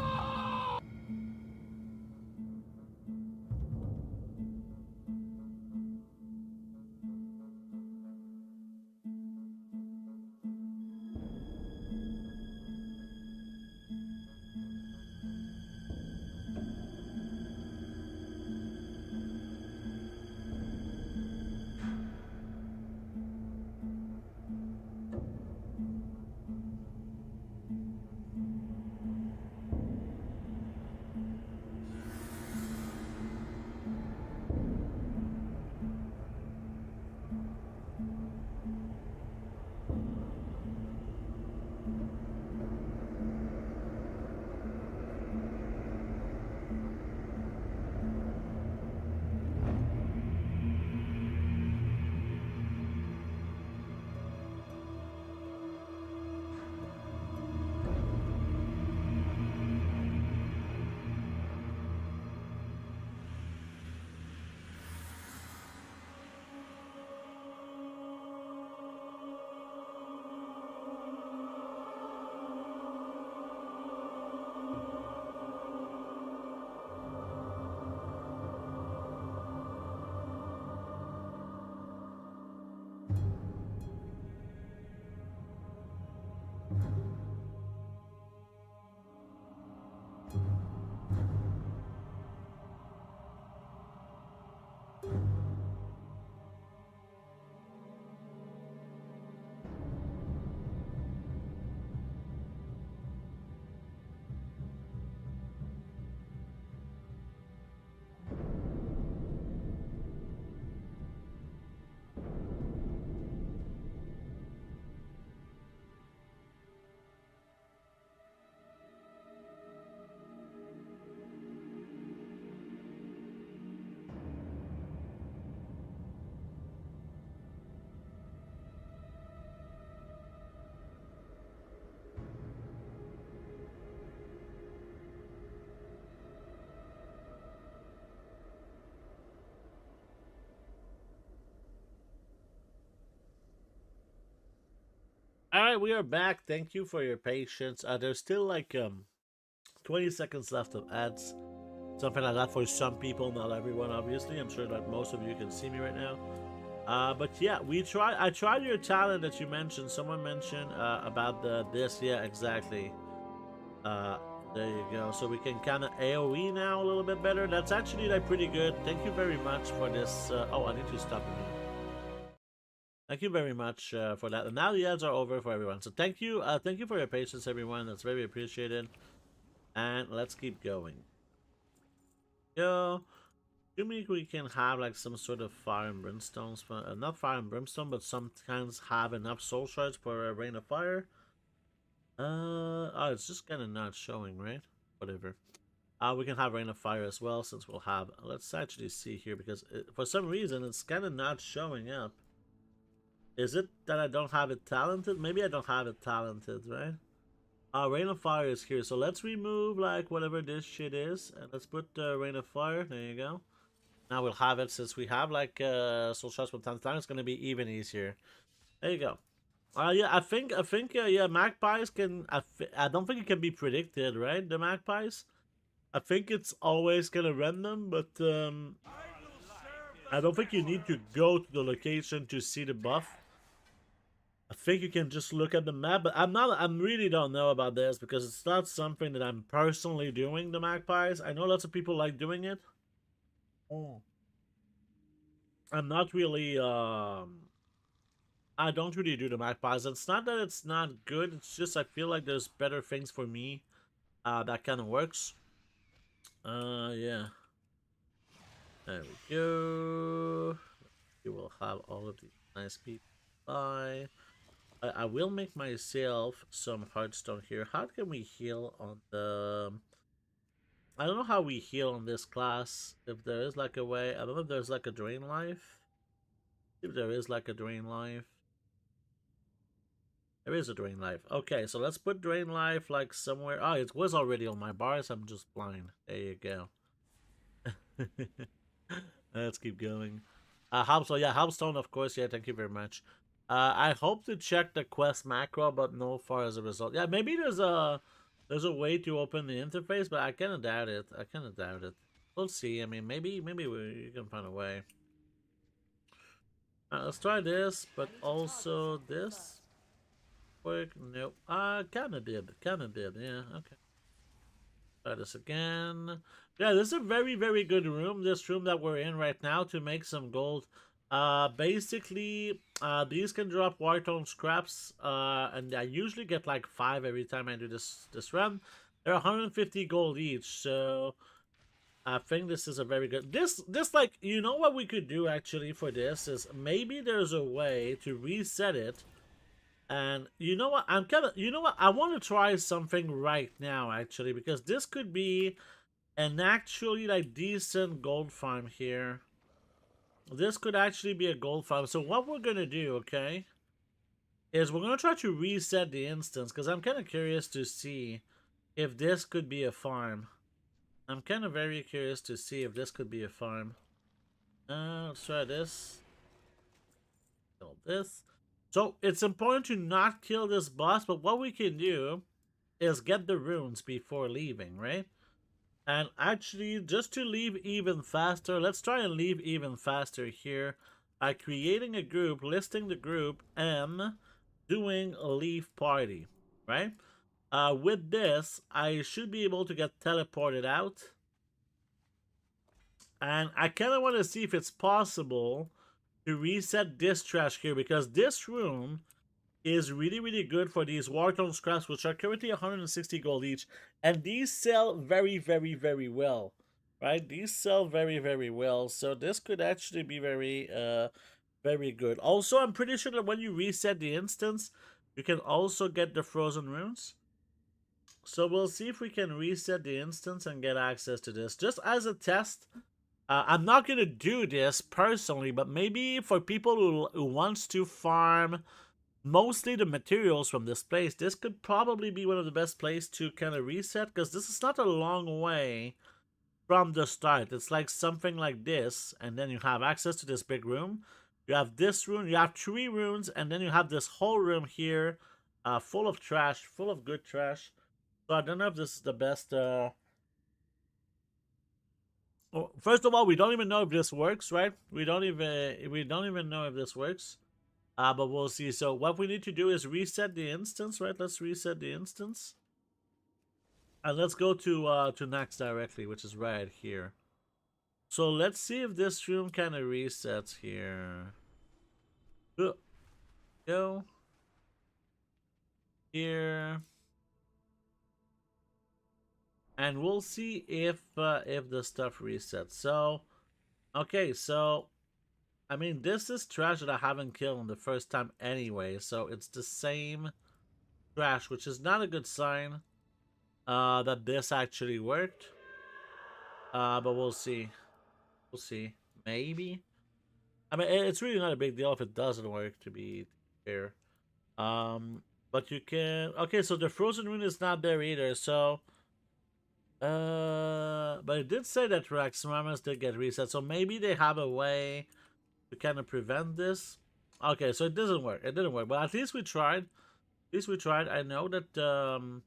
All right, we are back. Thank you for your patience. There's still like 20 seconds left of ads, something like that for some people, not everyone. Obviously, I'm sure that most of you can see me right now. But yeah, I tried your talent that you mentioned. Someone mentioned about this. Yeah, exactly. There you go. So we can kind of AOE now a little bit better. That's actually like pretty good. Thank you very much for this. Oh, I need to stop the meeting. Thank you very much for that. And now the ads are over for everyone. So thank you for your patience, everyone. That's very appreciated. And let's keep going. Yo, assuming we can have like some sort of fire and brimstone, not fire and brimstone, but sometimes have enough soul shards for a rain of fire. Oh, it's just kind of not showing, right? Whatever. We can have rain of fire as well, since we'll have. Let's actually see here, because for some reason it's kind of not showing up. Is it that I don't have it talented? Maybe I don't have it talented, right? Rain of Fire is here, so let's remove like whatever this shit is, and let's put Rain of Fire. There you go. Now we'll have it, since we have like soul shots from time to time. It's gonna be even easier. There you go. Yeah, I think yeah, magpies can. I don't think it can be predicted, right? The magpies. I think it's always gonna random, but I don't think you need to go to the location to see the buff. I think you can just look at the map, but I really don't know about this, because it's not something that I'm personally doing, the magpies. I know lots of people like doing it. Oh. I'm not really, I don't really do the magpies. It's not that it's not good, it's just I feel like there's better things for me, that kind of works. Yeah. There we go. You will have all of these nice people. Bye. I will make myself some Hearthstone here. How can we heal on the... I don't know how we heal on this class. If there is like a way. I don't know if there's like a drain life. If there is like a drain life. There is a drain life. Okay, so let's put drain life like somewhere. Oh, it was already on my bars. I'm just blind. There you go. Let's keep going. Hearthstone, yeah, Hearthstone, of course, yeah, thank you very much. I hope to check the quest macro, but no far as a result. Yeah, maybe there's a way to open the interface, but I kind of doubt it. I kind of doubt it. We'll see. I mean, maybe we can find a way. Let's try this, but also this. Work? Nope. Kind of did. Kind of did. Yeah. Okay. Try this again. Yeah, this is a very, very good room. This room that we're in right now to make some gold. Basically, these can drop Wartone scraps. And I usually get like 5 every time I do this run. They're 150 gold each, so I think this is a very good. This like, you know what we could do actually for this is maybe there's a way to reset it. And you know what? you know what? I want to try something right now, actually, because this could be an actually, like, decent gold farm here. This could actually be a gold farm. So what we're going to do, okay, is we're going to try to reset the instance, because I'm kind of curious to see if this could be a farm. I'm kind of very curious to see if this could be a farm. Let's try this. Kill this. So it's important to not kill this boss, but what we can do is get the runes before leaving, right? And actually, just to leave even faster, let's try and leave even faster here by creating a group, listing the group, and doing a leave party, right? With this, I should be able to get teleported out. And I kind of want to see if it's possible to reset this trash here, because this room is really, really good for these Wartone scraps, which are currently 160 gold each, and these sell very, very, very well, right? These sell very, very well, so this could actually be very, very good. Also, I'm pretty sure that when you reset the instance, you can also get the frozen runes. So we'll see if we can reset the instance and get access to this, just as a test. I'm not going to do this personally, but maybe for people who wants to farm mostly the materials from this place, this could probably be one of the best places to kind of reset, because this is not a long way from the start. It's like something like this, and then you have access to this big room. You have this room, you have 3 rooms, and then you have this whole room here, full of trash, full of good trash. So I don't know if this is the best, well, first of all, we don't even know if this works, right? We don't even know if this works. But we'll see. So what we need to do is reset the instance, right? Let's reset the instance. And let's go to Nax directly, which is right here. So let's see if this room kind of resets here. Go. Here. And we'll see if the stuff resets. So, okay, so I mean, this is trash that I haven't killed in the first time anyway, so it's the same trash, which is not a good sign that this actually worked. But we'll see. We'll see. Maybe. I mean, it's really not a big deal if it doesn't work, to be fair. But you can... Okay, so the frozen rune is not there either, so... But it did say that Naxxramas did get reset, so maybe they have a way to kind of prevent this. Okay, so it doesn't work. It didn't work, but at least we tried. At least we tried. I know that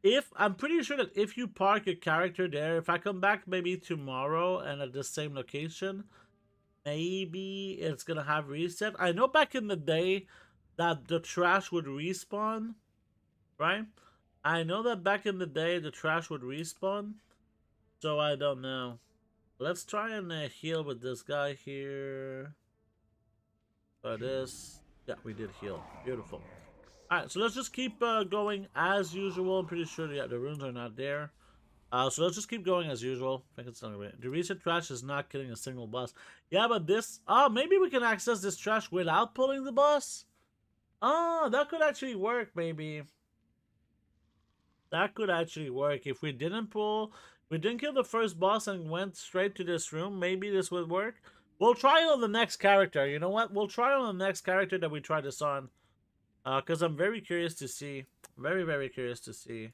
if I'm pretty sure that if you park your character there, if I come back maybe tomorrow and at the same location, maybe it's gonna have reset. I know back in the day that the trash would respawn, right? I know that back in the day the trash would respawn, so I don't know. Let's try and heal with this guy here. This. Yeah, we did heal. Beautiful. Alright, so let's just keep going as usual. I'm pretty sure the runes are not there. So let's just keep going as usual. I think it's not right. The reset trash is not killing a single boss. Yeah, but this... Oh, maybe we can access this trash without pulling the boss? Oh, that could actually work, maybe. That could actually work. If we didn't pull... We didn't kill the first boss and went straight to this room, maybe this would work. We'll try it on the next character. You know what? We'll try it on the next character that we try this on. Because I'm very curious to see. Very, very curious to see.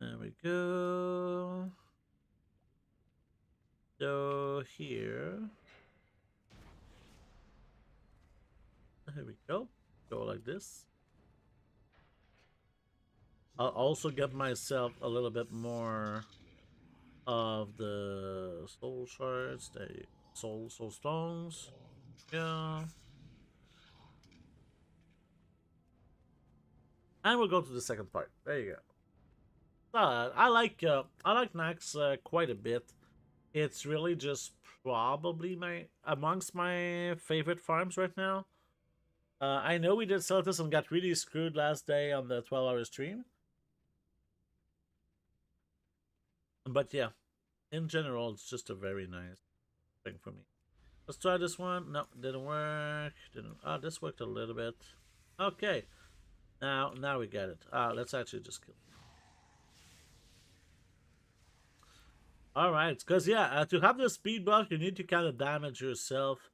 There we go. So here. Here we go. Go like this. I'll also get myself a little bit more of the soul shards, the soul stones. Yeah. And we'll go to the second part. There you go. I like Nax quite a bit. It's really just probably my amongst my favorite farms right now. I know we did Celtis and got really screwed last day on the 12-hour stream. But yeah, in general, it's just a very nice thing for me. Let's try this one. No, didn't work. This worked a little bit. Okay. Now we get it. Let's actually just kill. Alright, because yeah, to have the speed buff, you need to kind of damage yourself.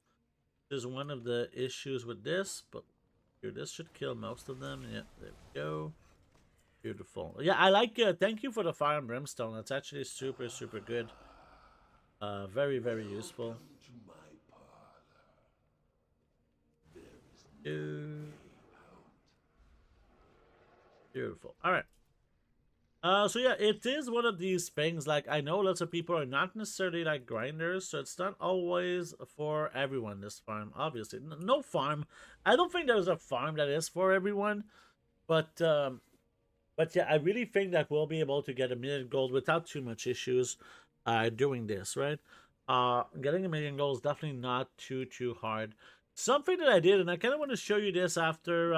Is one of the issues with this, but here, this should kill most of them. Yeah, there we go. Beautiful. Yeah, I like thank you for the fire and brimstone. That's actually super good. Very useful. Beautiful. All right. So yeah, it is one of these things. Like, I know lots of people are not necessarily like grinders, so it's not always for everyone. This farm, obviously, no farm. I don't think there's a farm that is for everyone, but yeah, I really think that we'll be able to get 1,000,000 gold without too much issues, doing this, right? Getting 1,000,000 gold is definitely not too hard. Something that I did, and I kind of want to show you this after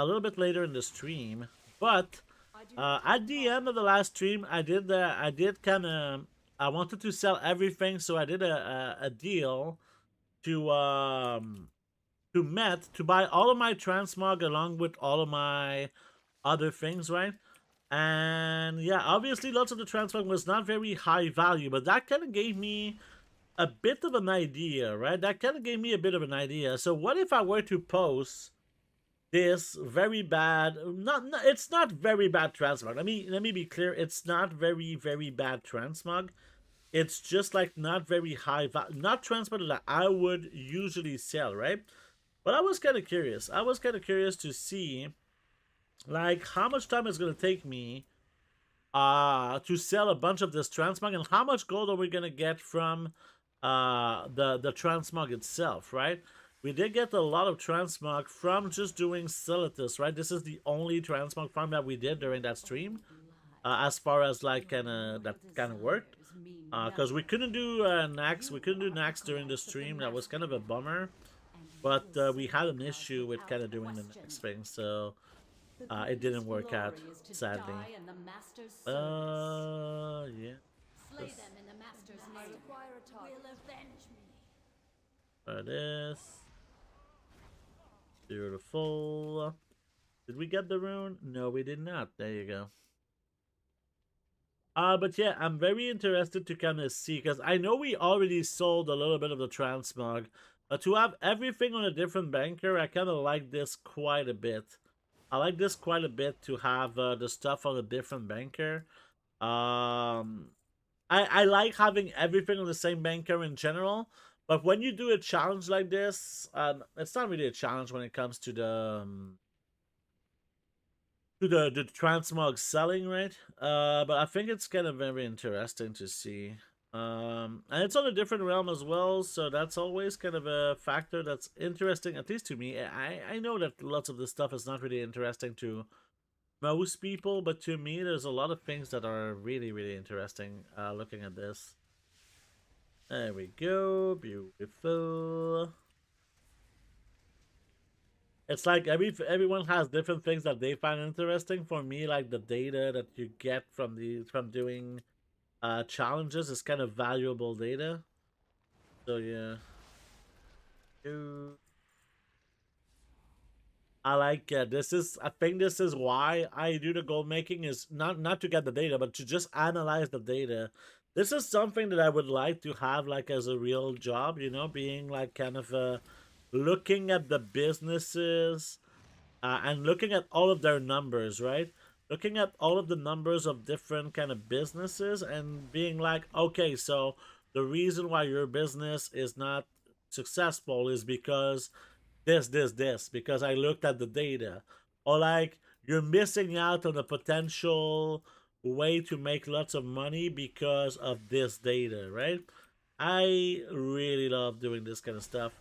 a little bit later in the stream, but at the end of the last stream, I did kind of, I wanted to sell everything, so I did a deal to Met to buy all of my transmog along with all of my other things, right? And yeah, obviously lots of the transmog was not very high value, but that kind of gave me a bit of an idea, right? That kind of gave me a bit of an idea. So what if I were to post this very bad, it's not very bad transmog. Let me be clear. It's not very bad transmog. It's just like not very high value, not transmog that I would usually sell, right? But I was kind of curious. I was kind of curious to see, like, how much time it's gonna take me to sell a bunch of this transmog, and how much gold are we gonna get from the transmog itself, right? We did get a lot of transmog from just doing Silitus, right? This is the only transmog farm that we did during that stream, as far as like that kind of worked. Because we couldn't do Nax, during the stream. That was kind of a bummer. But we had an issue with kind of doing the next thing, so it didn't work out, sadly. Yeah. Slay them in the master's name. Will avenge me. There it is. Beautiful. Did we get the rune? No, we did not. There you go. But yeah, I'm very interested to kind of see, because I know we already sold a little bit of the transmog. To have everything on a different banker, I kind of like this quite a bit. I like this quite a bit to have the stuff on a different banker. I like having everything on the same banker in general, but when you do a challenge like this, it's not really a challenge when it comes to the transmog selling, right? But I think it's kind of very interesting to see. And it's on a different realm as well, so that's always kind of a factor that's interesting, at least to me. I know that lots of this stuff is not really interesting to most people, but to me there's a lot of things that are really interesting looking at this. There we go. Beautiful. It's like everyone has different things that they find interesting. For me, like the data that you get from doing challenges is kind of valuable data. So yeah. I like I think this is why I do the gold making, is not to get the data, but to just analyze the data. This is something that I would like to have like as a real job, you know, being like kind of looking at the businesses and looking at all of their numbers, right? Looking at all of the numbers of different kind of businesses and being like, okay, so the reason why your business is not successful is because this, because I looked at the data. Or like, you're missing out on a potential way to make lots of money because of this data, right? I really love doing this kind of stuff.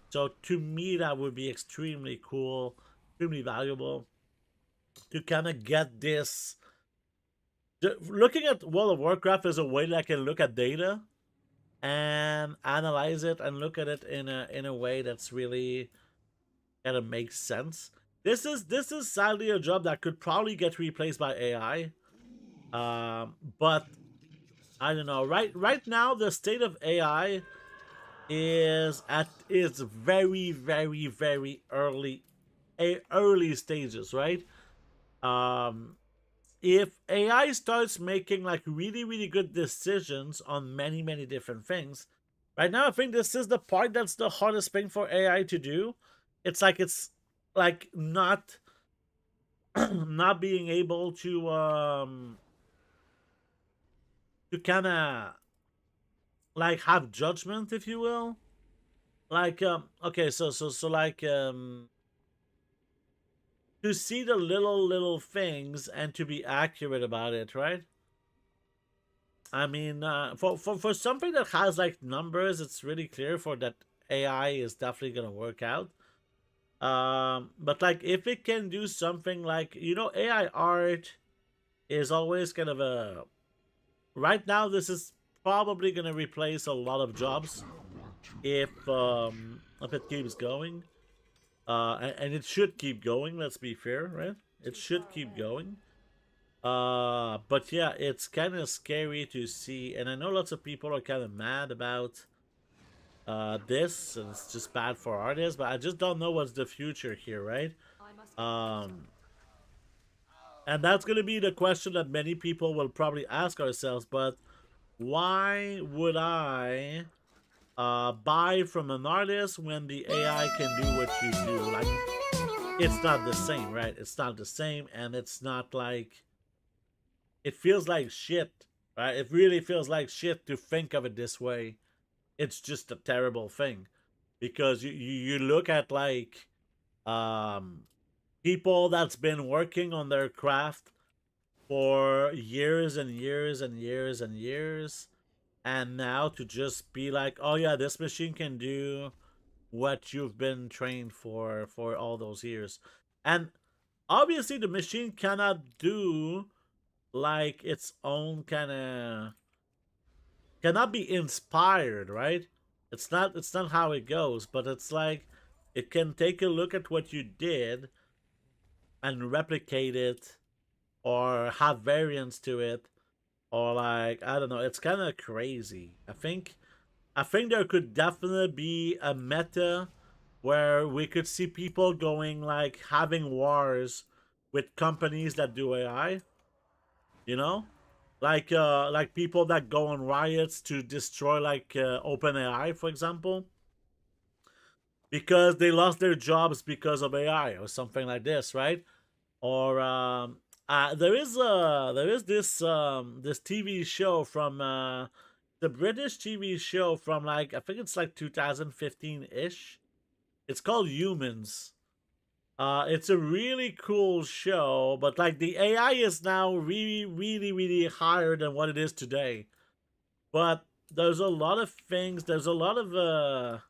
So to me, that would be extremely cool, extremely valuable to kind of get this. Looking at World of Warcraft is a way that I can look at data and analyze it and look at it in a way that's really kind of makes sense. This is sadly a job that could probably get replaced by AI. But I don't know. Right now, the state of AI is very very very early stages, right? Um, if AI starts making like really really good decisions on many different things, right now I think this is the part that's the hardest thing for AI to do. It's like not not being able to kind of like have judgment, if you will. Like okay, so like to see the little things and to be accurate about it, right? I mean, for something that has like numbers, it's really clear for that AI is definitely gonna work out. But like if it can do something like, AI art is always kind of a right now. This is probably gonna replace a lot of jobs if it keeps going. And it should keep going. Let's be fair, right? It should keep going. But yeah, it's kind of scary to see, and I know lots of people are kind of mad about this, and it's just bad for artists. But I just don't know what's the future here, right? Um, and that's gonna be the question that many people will probably ask ourselves. But why would I buy from an artist when the AI can do what you do? Like, it's not the same, right? It's not the same, and it's not like it feels like shit, right? It really feels like shit to think of it this way. It's just a terrible thing because you look at like um people that's been working on their craft for years and years and years and years, and now to just be like, oh yeah, this machine can do what you've been trained for all those years. And obviously the machine cannot do like its own kind of, cannot be inspired, right? It's not how it goes, but it's like it can take a look at what you did and replicate it or have variants to it, or like, I don't know, it's kind of crazy. I think there could definitely be a meta where we could see people going like having wars with companies that do AI, you know? Like people that go on riots to destroy like OpenAI, for example, because they lost their jobs because of AI or something like this, right? Or there is this TV show from the British TV show from like, I think it's like 2015 ish. It's called Humans. It's a really cool show, but like the AI is now really, really, really higher than what it is today. But there's a lot of things. There's a lot of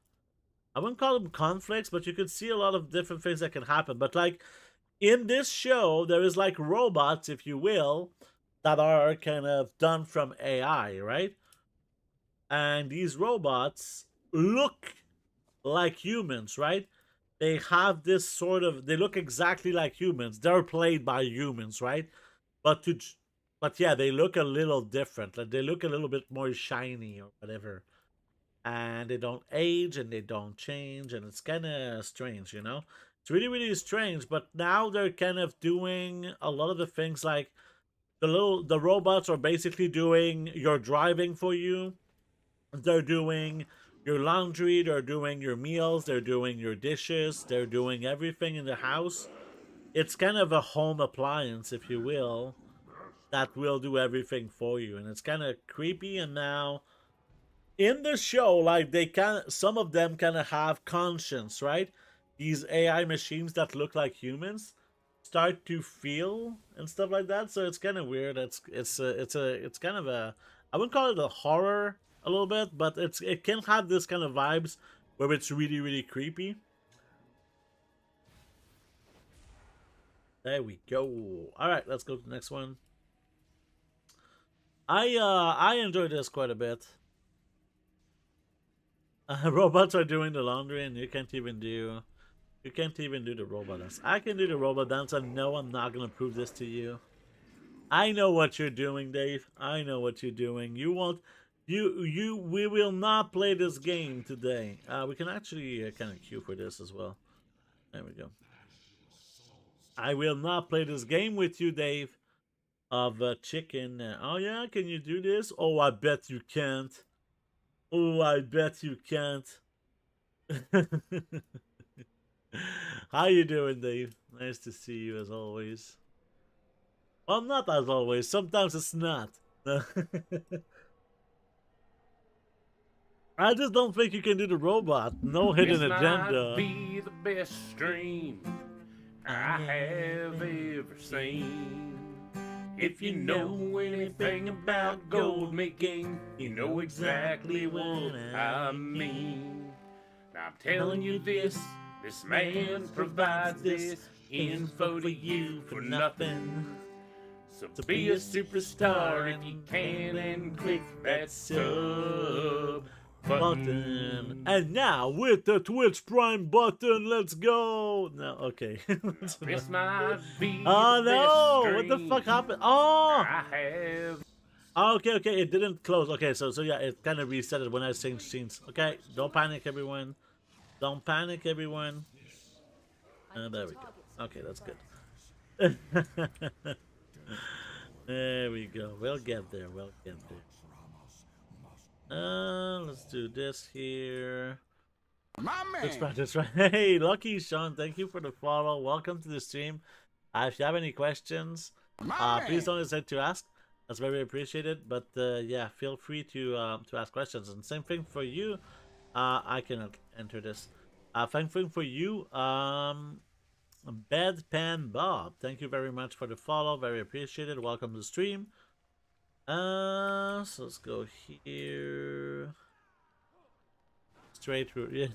I wouldn't call them conflicts, but you could see a lot of different things that can happen. But like in this show, there is like robots, if you will, that are kind of done from AI, right? And these robots look like humans, right? They have this sort of, they look exactly like humans. They're played by humans, right? But to but yeah, they look a little different. Like they look a little bit more shiny or whatever. And they don't age and they don't change, and it's kind of strange, you know? It's really really strange, but now they're kind of doing a lot of the things like the robots are basically doing your driving for you. They're doing your laundry, they're doing your meals, they're doing your dishes, they're doing everything in the house. It's kind of a home appliance, if you will, that will do everything for you. And it's kind of creepy. And now in the show, like some of them kind of have conscience, right? These AI machines that look like humans start to feel and stuff like that. So it's kind of weird. It's kind of a, I wouldn't call it a horror a little bit, but it can have this kind of vibes where it's really really creepy. There we go. All right, let's go to the next one. I enjoyed this quite a bit. Robots are doing the laundry, and you can't even do the robot dance. I can do the robot dance, and no, I'm not gonna prove this to you. I know what you're doing, Dave. I know what you're doing. You won't. We will not play this game today. We can actually kind of queue for this as well. There we go. I will not play this game with you, Dave. Of chicken. Oh yeah, can you do this? Oh, I bet you can't. Oh, I bet you can't. How you doing, Dave? Nice to see you as always. Well, not as always. Sometimes it's not. I just don't think you can do the robot. No hidden This agenda. might be the best stream I have ever seen. If you know anything about gold making, you know exactly what I mean. Now I'm telling you this man provides this info to you for nothing. So be a superstar if you can and click that sub button. And now with the Twitch Prime button, let's go. No, okay. This might be Oh the no! best What the stream fuck happened? Oh! I have. Okay, okay, it didn't close. Okay, so yeah, it kind of reset it when I changed scenes. Okay, don't panic, everyone. Don't panic, everyone. There we go. Okay, that's good. There we go. We'll get there. We'll get there. Let's do this here. My man. Let's practice, right? Hey, Lucky Sean, thank you for the follow. Welcome to the stream. If you have any questions, please don't hesitate to ask. That's very appreciated. But yeah, feel free to ask questions. And same thing for you. I cannot enter this. Same thing for you. Bedpan Bob, thank you very much for the follow. Very appreciated. Welcome to the stream. So let's go here. Straight through. Yeah.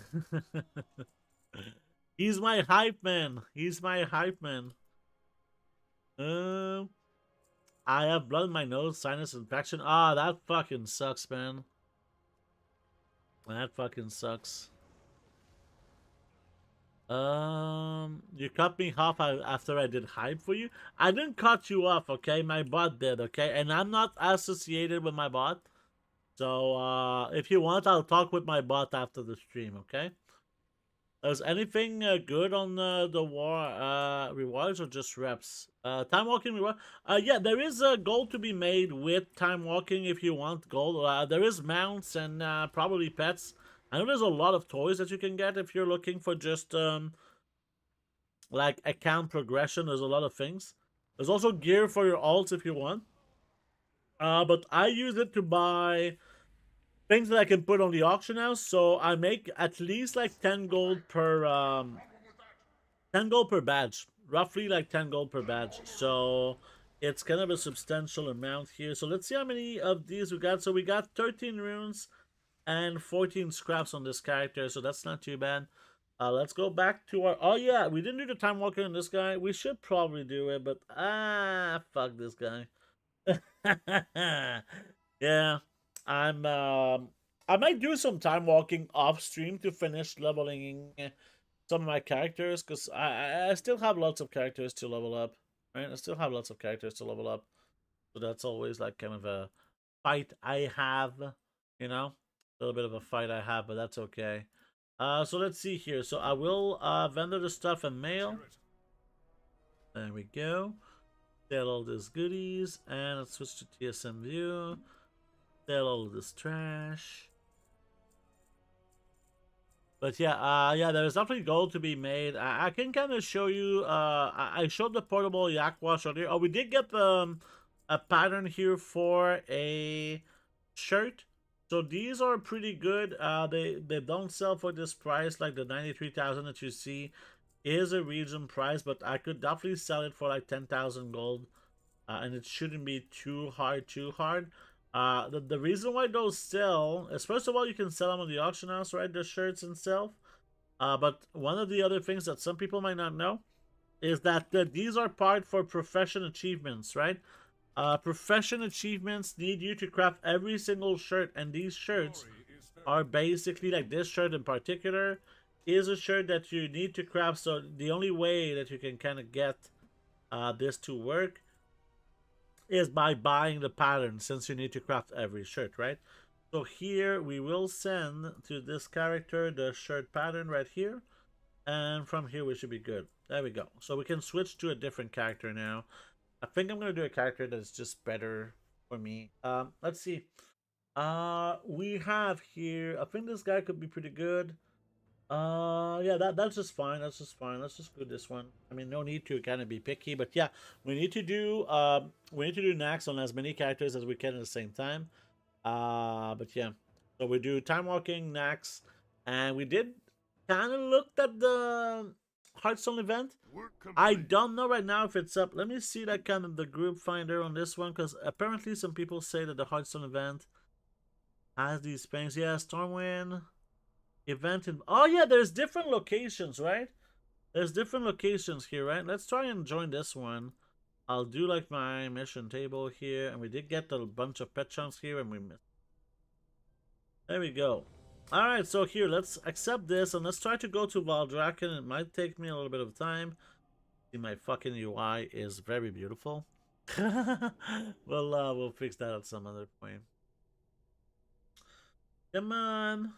He's my hype man. He's my hype man. I have blood in my nose, sinus infection. Ah, that fucking sucks, man. That fucking sucks. You cut me off after I did hype for you. I didn't cut you off, okay? My bot did, okay? And I'm not associated with my bot. So, if you want, I'll talk with my bot after the stream, okay? Is anything good on the war rewards or just reps? Time walking reward? Yeah, there is a gold to be made with time walking if you want gold. There is mounts and probably pets. I know there's a lot of toys that you can get if you're looking for just like account progression. There's a lot of things. There's also gear for your alts if you want. But I use it to buy things that I can put on the auction house. So I make at least like 10 gold per 10 gold per badge. Roughly like 10 gold per badge. So it's kind of a substantial amount here. So let's see how many of these we got. So we got 13 runes and 14 scraps on this character, so that's not too bad. Let's go back to our... Oh, yeah, we didn't do the time walker on this guy. We should probably do it, but... fuck this guy. Yeah, I might do some time walking off stream to finish leveling some of my characters, because I still have lots of characters to level up, right? I still have lots of characters to level up. So that's always, like, kind of a fight I have, you know? A little bit of a fight I have, but that's okay. So let's see here. So I will vendor the stuff and mail. There we go. Sell all these goodies. And let's switch to TSM view. Sell all of this trash. But yeah, yeah, there's definitely gold to be made. I can kind of show you. I showed the portable yak wash earlier. Oh, we did get a pattern here for a shirt. So these are pretty good. They don't sell for this price. Like the 93,000 that you see is a region price, but I could definitely sell it for like 10,000 gold, and it shouldn't be too hard. The reason why those sell is, first of all, you can sell them on the auction house, right? The shirts itself. But one of the other things that some people might not know is that these are part for profession achievements, right? Profession achievements need you to craft every single shirt, and these shirts are basically, like this shirt in particular is a shirt that you need to craft. So the only way that you can kind of get this to work is by buying the pattern, since you need to craft every shirt, right? So here we will send to this character the shirt pattern right here, and from here we should be good. There we go. So we can switch to a different character now. I think I'm gonna do a character that's just better for me. Let's see. We have here, I think this guy could be pretty good. Yeah, that's just fine. That's just fine. Let's just do this one. I mean, no need to kind of be picky, but yeah, we need to do Nax on as many characters as we can at the same time. But yeah, so we do Timewalking, Nax, and we did kind of looked at the Hearthstone event. I don't know right now if it's up. Let me see that kind of the group finder on this one, because apparently some people say that the Hearthstone event has these things. Yeah, Stormwind event in, oh yeah, there's different locations, right? There's different locations here, right? Let's try and join this one. I'll do like my mission table here, and we did get a bunch of pet chunks here, and we missed. There we go. All right, so here, let's accept this, and let's try to go to Valdraken. It might take me a little bit of time. See, my fucking UI is very beautiful. We'll fix that at some other point. Come on.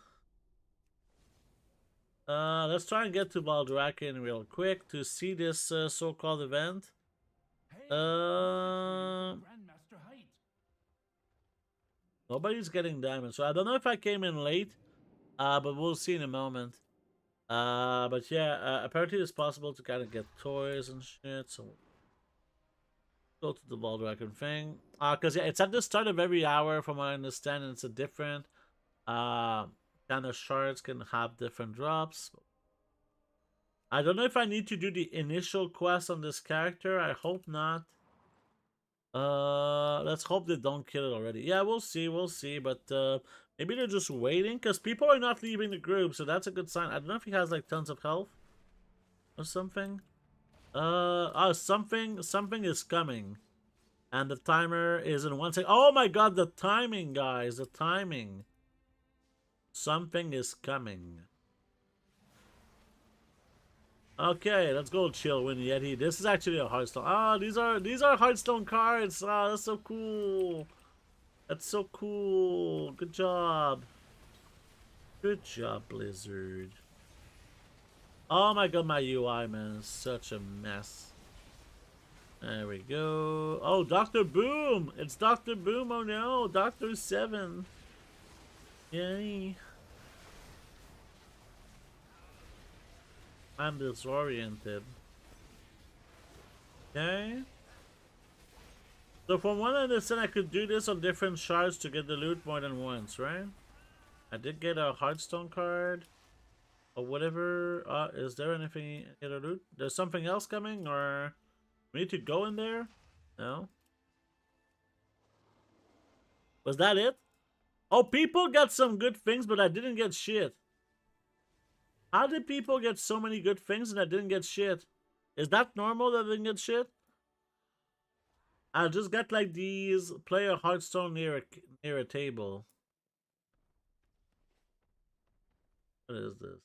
Let's try and get to Valdraken real quick to see this so-called event. Nobody's getting diamonds, so I don't know if I came in late, but we'll see in a moment. But yeah, apparently it's possible to kind of get toys and shit, so go to the Valdraken thing. Because yeah, it's at the start of every hour, from what I understand, and it's a different kind of shards can have different drops. I don't know if I need to do the initial quest on this character. I hope not. Let's hope they don't kill it already. Yeah, we'll see, but maybe they're just waiting, because people are not leaving the group, so that's a good sign. I don't know if he has like tons of health or something. Something is coming, and the timer is in 1 second. Oh my god, the timing, guys, the timing. Something is coming. Okay, let's go chill, Winnie Yeti. This is actually a Hearthstone. Ah, these are Hearthstone cards. Ah, that's so cool. That's so cool. Good job. Good job, Blizzard. Oh my god, my UI, man, is such a mess. There we go. Oh, Dr. Boom. It's Dr. Boom. Oh no, Dr. 7. Yay. I'm disoriented. Okay. So from what I understand, I could do this on different shards to get the loot more than once, right? I did get a Hearthstone card. Or whatever. Is there anything in the loot? There's something else coming, or we need to go in there? No. Was that it? Oh, people got some good things, but I didn't get shit. How did people get so many good things and I didn't get shit? Is that normal that I didn't get shit? I just got like these, play a Hearthstone near a table. What is this?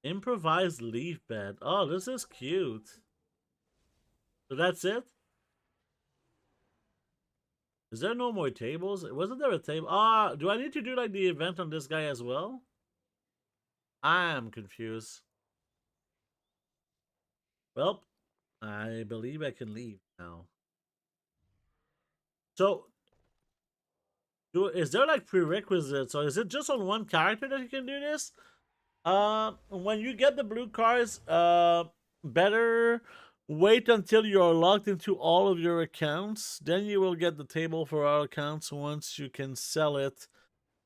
Improvised leaf bed. Oh, this is cute. So that's it? Is there no more tables? Wasn't there a table? Ah, do I need to do like the event on this guy as well? I am confused. Well, I believe I can leave now. So, is there like prerequisites, or is it just on one character that you can do this? When you get the blue cards, better Wait until you are logged into all of your accounts. Then you will get the table for all accounts once you can sell it.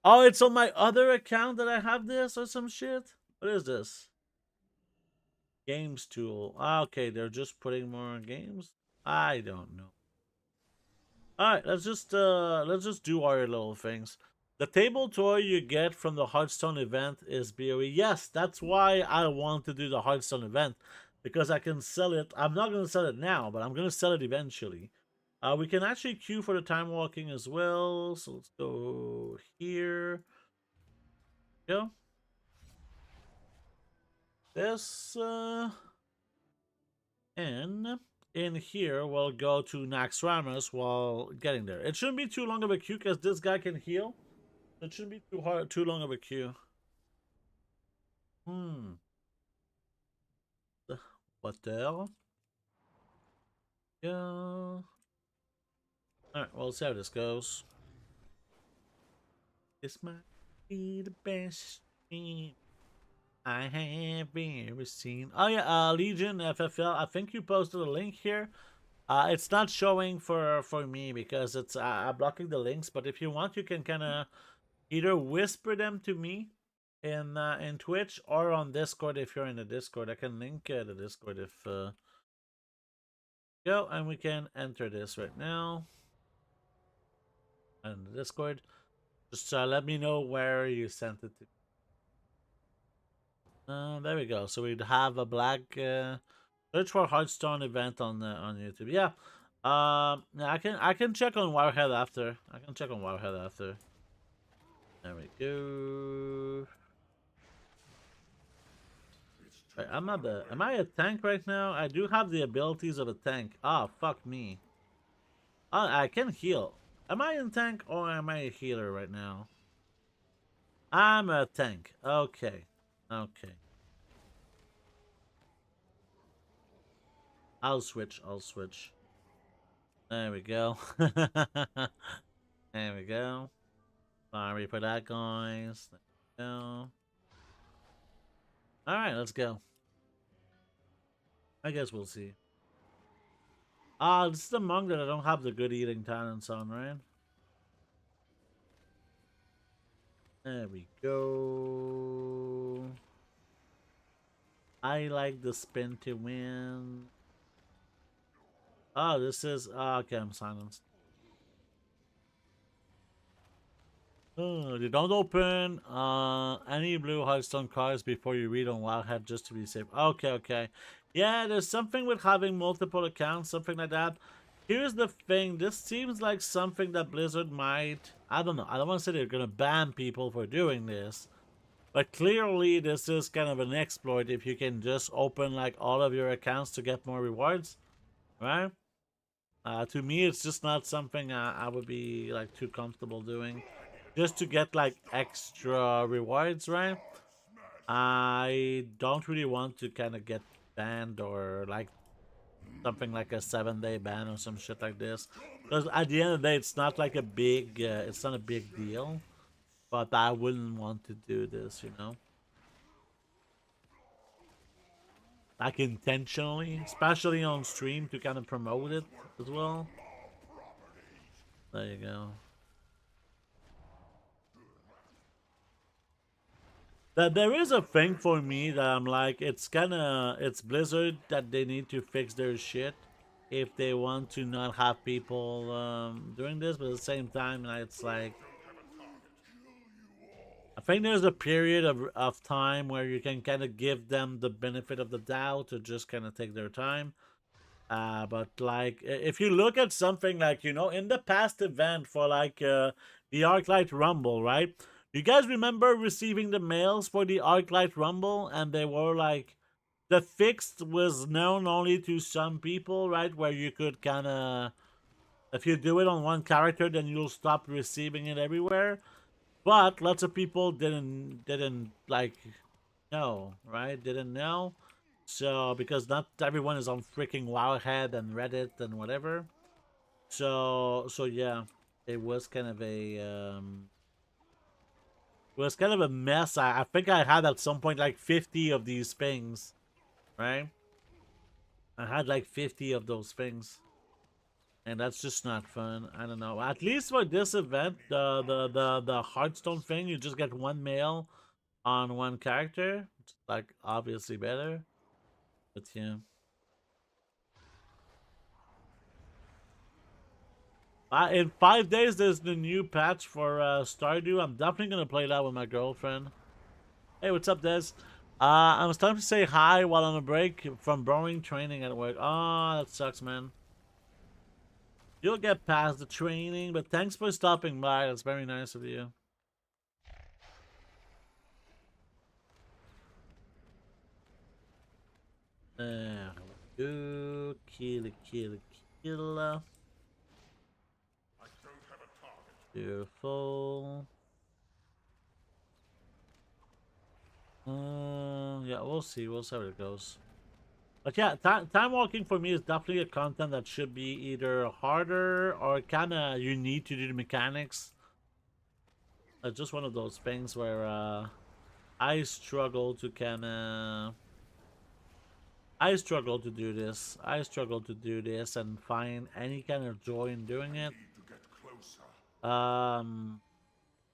Oh, it's on my other account that I have this or some shit? What is this? Games tool. Ah, okay, they're just putting more games? I don't know. Alright, let's just do our little things. The table toy you get from the Hearthstone event is BOE. Yes, that's why I want to do the Hearthstone event. Because I can sell it. I'm not going to sell it now, but I'm going to sell it eventually. We can actually queue for the time walking as well. So let's go here. Go. This, and in here, we'll go to Naxxramas while getting there. It shouldn't be too long of a queue because this guy can heal. It shouldn't be too long of a queue. What the hell? Yeah. Alright, well, let's see how this goes. This might be the best stream I have ever seen. Oh yeah, Legion FFL. I think you posted a link here. It's not showing for me because it's blocking the links. But if you want, you can kind of either whisper them to me in Twitch or on Discord if you're in the Discord. I can link the Discord if go, and we can enter this right now. And the Discord, just let me know where you sent it to. There we go. So we'd have a black search for Hearthstone event on YouTube. Yeah. I can check on Wirehead after. I can check on Wirehead after. There we go. Right, am I a tank right now? I do have the abilities of a tank. Ah, fuck me. I can heal. Am I in tank or am I a healer right now? I'm a tank. Okay. Okay. I'll switch. There we go. There we go. Sorry for that, guys. There we go. Alright, let's go. I guess we'll see. This is the monk that I don't have the good eating talents on, right? There we go. I like the spin to win. Oh, this is... okay, I'm silenced. You don't open any blue Hearthstone cards before you read on Wildhead just to be safe. Okay, okay. Yeah, there's something with having multiple accounts, something like that. Here's the thing. This seems like something that Blizzard might... I don't know. I don't want to say they're going to ban people for doing this. But clearly, this is kind of an exploit if you can just open like all of your accounts to get more rewards. Right? To me, it's just not something I would be like too comfortable doing. Just to get like extra rewards, right? I don't really want to kind of get banned or like something like a 7-day ban or some shit like this. Because at the end of the day, it's not like a big, it's not a big deal. But I wouldn't want to do this, you know? Like intentionally, especially on stream to kind of promote it as well. There you go. There is a thing for me that I'm like, it's Blizzard that they need to fix their shit if they want to not have people doing this, but at the same time, it's like, I think there's a period of time where you can kind of give them the benefit of the doubt to just kind of take their time. But like, if you look at something like, you know, in the past event for like the Arclight Rumble, right? You guys remember receiving the mails for the Arclight Rumble, and they were like, the fix was known only to some people, right? Where you could kind of, if you do it on one character, then you'll stop receiving it everywhere. But lots of people didn't like know, right? Didn't know. So because not everyone is on freaking Wowhead and Reddit and whatever. So yeah, it was kind of a it was kind of a mess. I think I had at some point like 50 of these things, right? I had like 50 of those things. And that's just not fun. I don't know. At least for this event, the Hearthstone thing, you just get one male on one character. It's like obviously better. But yeah. In 5 days, there's the new patch for Stardew. I'm definitely gonna play that with my girlfriend. Hey, what's up, Des? I was time to say hi while on a break from borrowing training at work. Oh, that sucks, man. You'll get past the training, but thanks for stopping by. That's very nice of you. Kill. Beautiful. Yeah, we'll see. We'll see how it goes. But yeah, time walking for me is definitely a content that should be either harder or kind of you need to do the mechanics. Just one of those things where I struggle to kind of. I struggle to do this. I struggle to do this and find any kind of joy in doing it.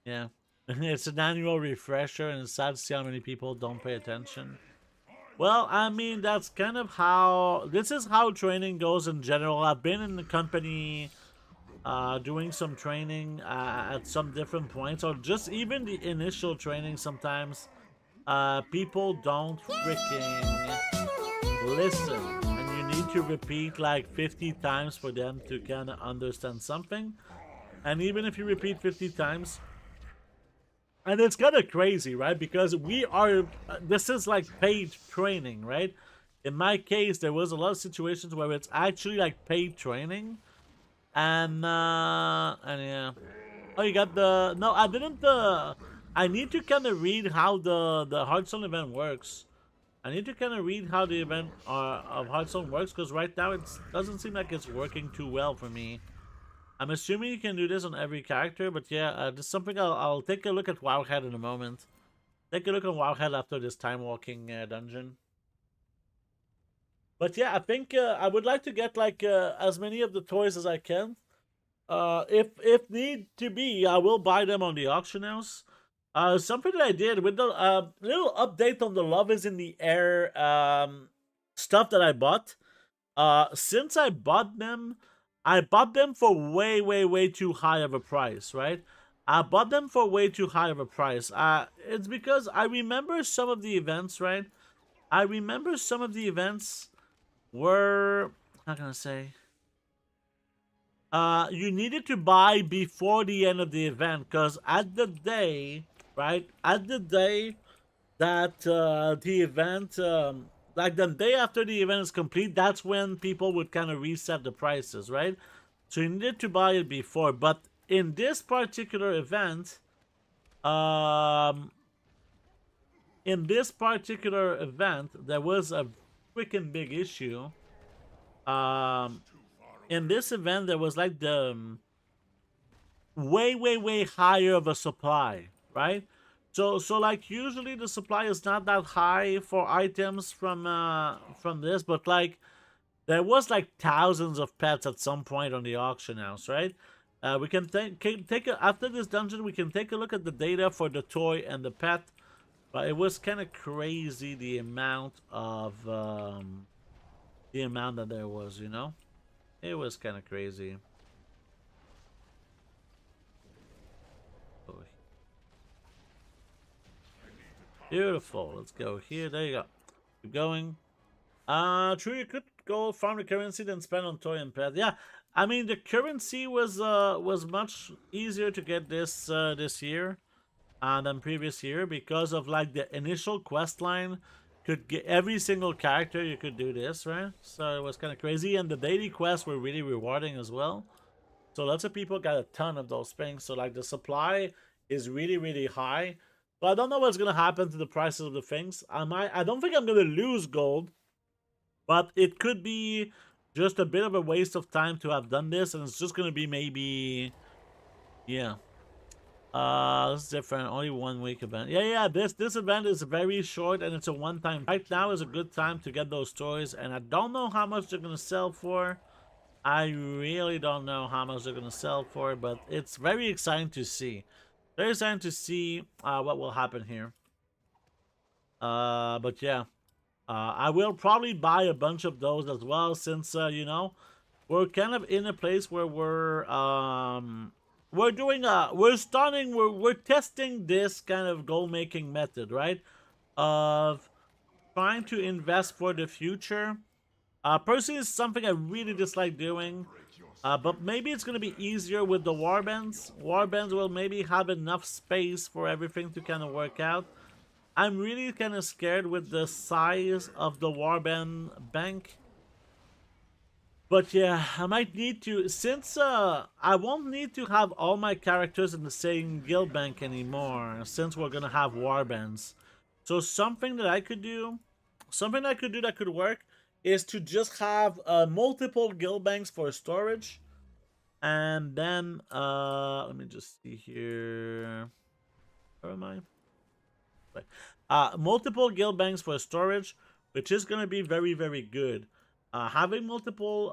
Yeah. It's an annual refresher, and it's sad to see how many people don't pay attention. Well, I mean, that's kind of how... This is how training goes in general. I've been in the company doing some training at some different points, or just even the initial training sometimes. People don't freaking listen, and you need to repeat like 50 times for them to kind of understand something. And even if you repeat 50 times, and it's kind of crazy, right? Because we are, this is like paid training, right? In my case, there was a lot of situations where it's actually like paid training. And yeah. Oh, you got the, no, I didn't, I need to kind of read how the Hearthstone event works. I need to kind of read how the event of Hearthstone works, because right now it doesn't seem like it's working too well for me. I'm assuming you can do this on every character, but yeah, this is something I'll take a look at Wowhead in a moment. Take a look at Wowhead after this Timewalking dungeon. But yeah, I think I would like to get like as many of the toys as I can. If need to be, I will buy them on the auction house. Something that I did with the little update on the Love is in the Air stuff that I bought. Since I bought them for way too high of a price, right? I bought them for way too high of a price. It's because I remember some of the events, right? I remember some of the events were, how can I say? You needed to buy before the end of the event, because at the day, right? At the day that the event, like the day after the event is complete, that's when people would kind of reset the prices, right? So you needed to buy it before. But in this particular event, there was a freaking big issue. In this event, there was like the way higher of a supply, right? So like usually the supply is not that high for items from this, but like there was like thousands of pets at some point on the auction house, right? We can take after this dungeon, we can take a look at the data for the toy and the pet, but it was kind of crazy the amount of that there was, you know. It was kind of crazy. Beautiful. Let's go here. There you go. Keep going. True, you could go farm the currency then spend on toy and pet. Yeah, I mean the currency was much easier to get this year than previous year, because of like the initial quest line. Could get every single character, you could do this, right? So it was kind of crazy, and the daily quests were really rewarding as well. So lots of people got a ton of those things. So like the supply is really high. But I don't know what's gonna happen to the prices of the things. I don't think I'm gonna lose gold, but it could be just a bit of a waste of time to have done this, and it's just gonna be maybe, yeah. It's different. Only 1 week event. Yeah. This event is very short and it's a one-time. Right now is a good time to get those toys, and I don't know how much they're gonna sell for. I really don't know how much they're gonna sell for, but it's very exciting to see. Very exciting to see what will happen here. But yeah, I will probably buy a bunch of those as well, since you know, we're kind of in a place where we're doing we're testing this kind of goal making method, right? Of trying to invest for the future. Personally, it's something I really dislike doing. But maybe it's gonna be easier with the warbands. Warbands will maybe have enough space for everything to kind of work out. I'm really kind of scared with the size of the warband bank. But yeah, I might need to, since I won't need to have all my characters in the same guild bank anymore, since we're gonna have warbands. So something that I could do, that could work, is to just have multiple guild banks for storage. And then, let me just see here. Where am I? Right. Multiple guild banks for storage, which is going to be very, very good. Having multiple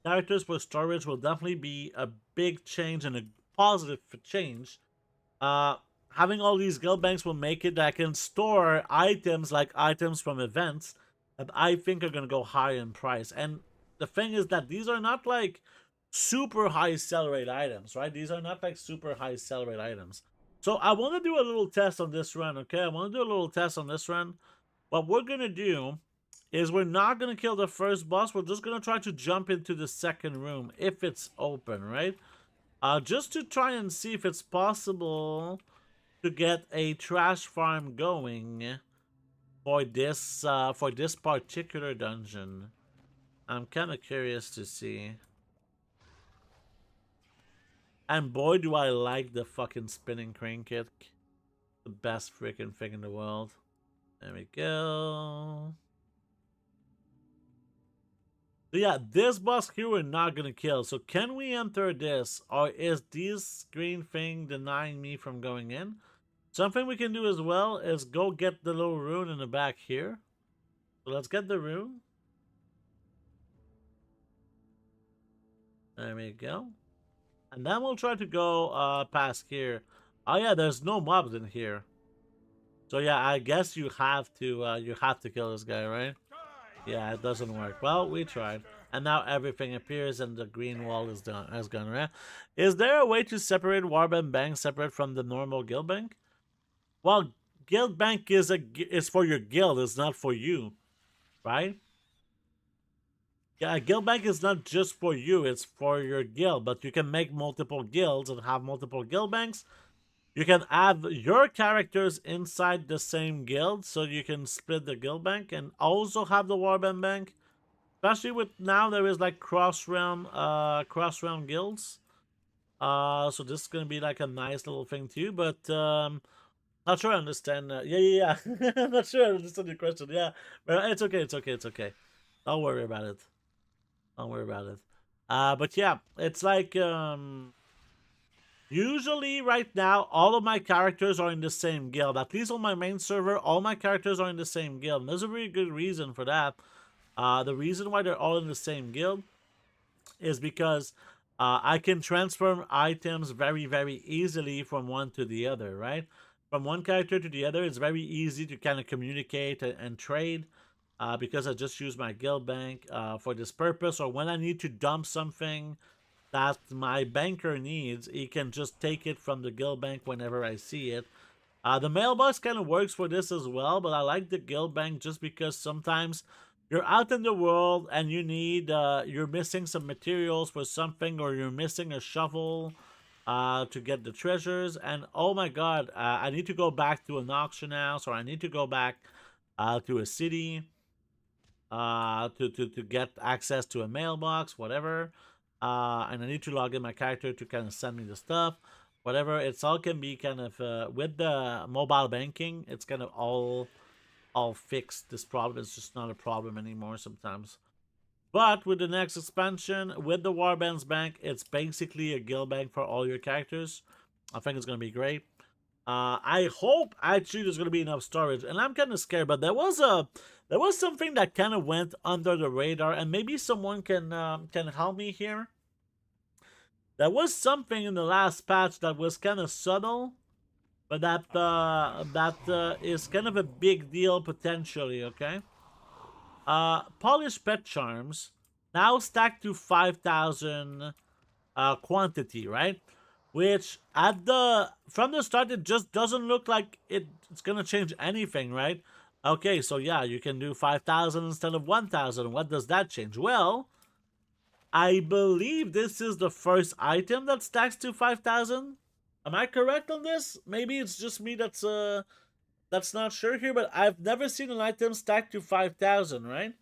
characters for storage will definitely be a big change and a positive change. Having all these guild banks will make it that I can store items like items from events that I think are going to go high in price. And the thing is that these are not like super high sell rate items, right? These are not like super high sell rate items. So I want to do a little test on this run, okay? I want to do a little test on this run. What we're going to do is we're not going to kill the first boss. We're just going to try to jump into the second room if it's open, right? Just to try and see if it's possible to get a trash farm going for this particular dungeon. I'm kind of curious to see. And boy, do I like the fucking spinning crane kick. The best freaking thing in the world. There we go. So yeah, this boss here we're not gonna kill. So can we enter this? Or is this green thing denying me from going in? Something we can do as well is go get the little rune in the back here. So let's get the rune. There we go. And then we'll try to go past here. Oh yeah, there's no mobs in here. So yeah, I guess you have to kill this guy, right? Yeah, it doesn't work. Well, we tried. And now everything appears and the green wall is gone, right? Is there a way to separate warband bank separate from the normal guild bank? Well, guild bank is for your guild, it's not for you, right? Yeah, guild bank is not just for you, it's for your guild, but you can make multiple guilds and have multiple guild banks. You can have your characters inside the same guild, so you can split the guild bank and also have the warband bank. Especially with now there is like cross-realm guilds. So this is gonna be like a nice little thing too, but not sure I understand. Yeah. I'm not sure I understand your question. Yeah, but it's okay. Don't worry about it. But yeah, it's like usually right now all of my characters are in the same guild. At least on my main server, all my characters are in the same guild. And there's a really good reason for that. The reason why they're all in the same guild is because I can transform items very, very easily from one to the other, right? From one character to the other, it's very easy to kind of communicate and trade because I just use my guild bank for this purpose. Or when I need to dump something that my banker needs, he can just take it from the guild bank whenever I see it. The mailbox kind of works for this as well, but I like the guild bank just because sometimes you're out in the world and you need, you're missing some materials for something, or you're missing a shovel to get the treasures, and oh my god, I need to go back to an auction house, or I need to go back to a city to get access to a mailbox, whatever, and I need to log in my character to kind of send me the stuff, whatever. It's all can be kind of with the mobile banking, it's kind of all fixed. This problem is just not a problem anymore sometimes. But with the next expansion, with the Warbands bank, it's basically a guild bank for all your characters. I think it's gonna be great. I hope actually there's gonna be enough storage, and I'm kind of scared. But there was something that kind of went under the radar, and maybe someone can help me here. There was something in the last patch that was kind of subtle, but that is kind of a big deal potentially. Okay. Polished pet charms now stacked to 5,000 quantity, right? Which from the start it just doesn't look like it's gonna change anything, right? Okay, so yeah, you can do 5,000 instead of 1,000. What does that change? Well, I believe this is the first item that stacks to 5,000. Am I correct on this? Maybe it's just me that's not sure here, but I've never seen an item stack to 5,000, right?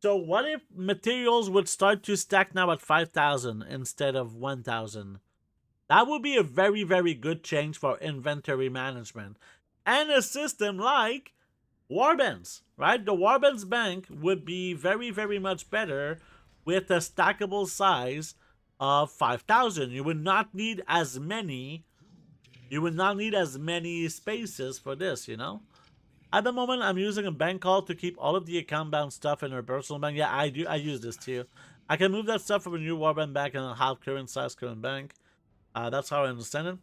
So what if materials would start to stack now at 5,000 instead of 1,000? That would be a very, very good change for inventory management. And a system like Warbands, right? The Warbands bank would be very, very much better with a stackable size of 5,000. You would not need as many. You would not need as many spaces for this, you know? At the moment, I'm using a bank call to keep all of the account-bound stuff in our personal bank. Yeah, I do. I use this too. I can move that stuff from a new Warband bank and have current size current bank. That's how I understand it.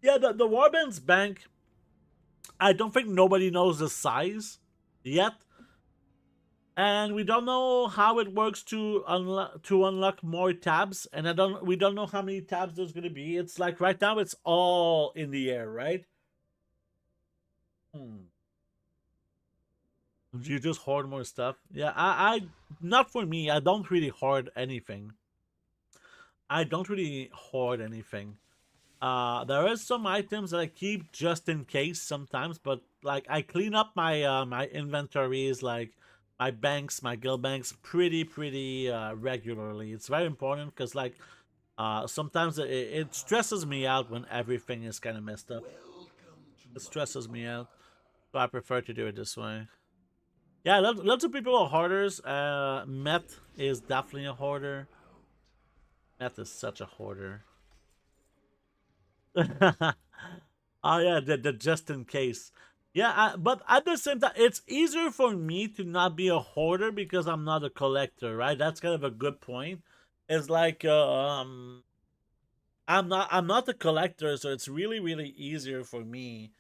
Yeah, the Warband's bank, I don't think nobody knows the size yet. And we don't know how it works to unlock more tabs. And we don't know how many tabs there's going to be. It's like right now it's all in the air, right? Do you just hoard more stuff? Yeah, I not for me. I don't really hoard anything. There is some items that I keep just in case sometimes, but like I clean up my my inventories, like my banks, my guild banks, pretty regularly. It's very important because like sometimes it stresses me out when everything is kind of messed up. It stresses me out, so I prefer to do it this way. Yeah, lots of people are hoarders. Met is definitely a hoarder. Met is such a hoarder. Oh yeah, the just in case. Yeah, but at the same time, it's easier for me to not be a hoarder because I'm not a collector, right? That's kind of a good point. It's like I'm not a collector, so it's really easier for me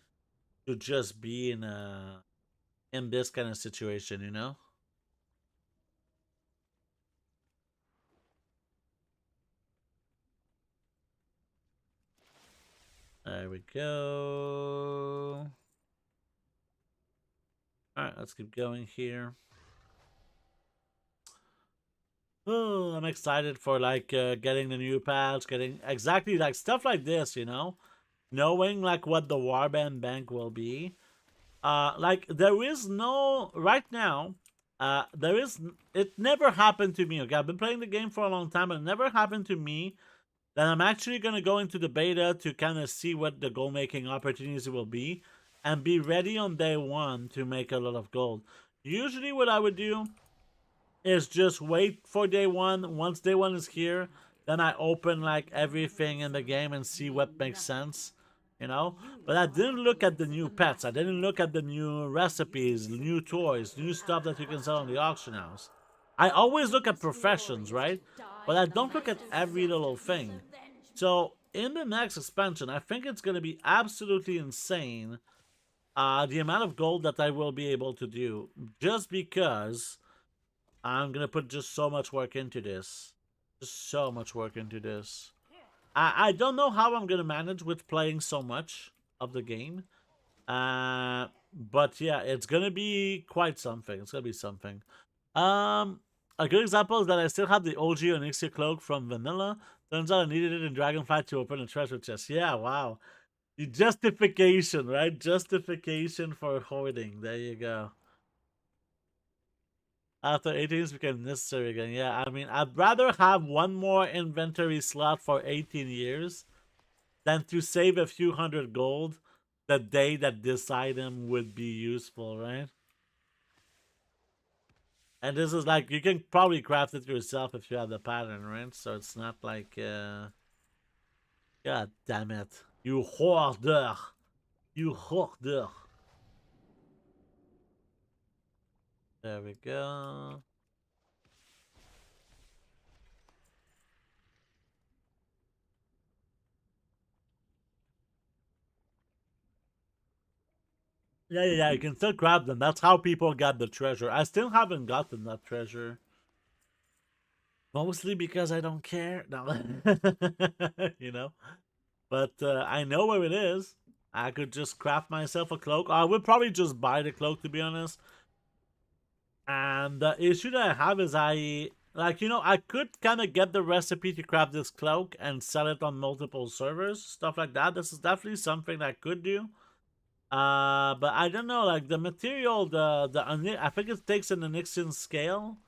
to just be in this kind of situation, you know? There we go. Alright, let's keep going here. Oh, I'm excited for like getting the new patch, getting exactly like stuff like this, you know? Knowing like what the Warband bank will be. Like there is no right now, it never happened to me. Okay, I've been playing the game for a long time, and it never happened to me that I'm actually gonna go into the beta to kind of see what the gold making opportunities will be and be ready on day one to make a lot of gold. Usually what I would do is just wait for day one. Once day one is here, then I open like everything in the game and see what makes sense, you know? But I didn't look at the new pets. I didn't look at the new recipes, new toys, new stuff that you can sell on the auction house. I always look at professions, right? But I don't look at every little thing. So in the next expansion, I think it's going to be absolutely insane the amount of gold that I will be able to do, just because I'm gonna put just so much work into this. Just so much work into this. I don't know how I'm gonna manage with playing so much of the game. But yeah, it's gonna be quite something. It's gonna be something. A good example is that I still have the OG Onyxia cloak from Vanilla. Turns out I needed it in Dragonflight to open a treasure chest. Yeah, wow. The justification, right? Justification for hoarding. There you go. After 18 it became necessary again. Yeah, I mean, I'd rather have one more inventory slot for 18 years than to save a few hundred gold the day that this item would be useful, right? And this is like, you can probably craft it yourself if you have the pattern, right? So it's not like, God damn it. You hoarder. You hoarder. There we go. Yeah, you can still grab them. That's how people got the treasure. I still haven't gotten that treasure. Mostly because I don't care. No. You know? But I know where it is. I could just craft myself a cloak. I would probably just buy the cloak, to be honest. And the issue that I have is I could kind of get the recipe to craft this cloak and sell it on multiple servers, stuff like that. This is definitely something that I could do. But I don't know, like the material, I think it takes an Onyxian scale,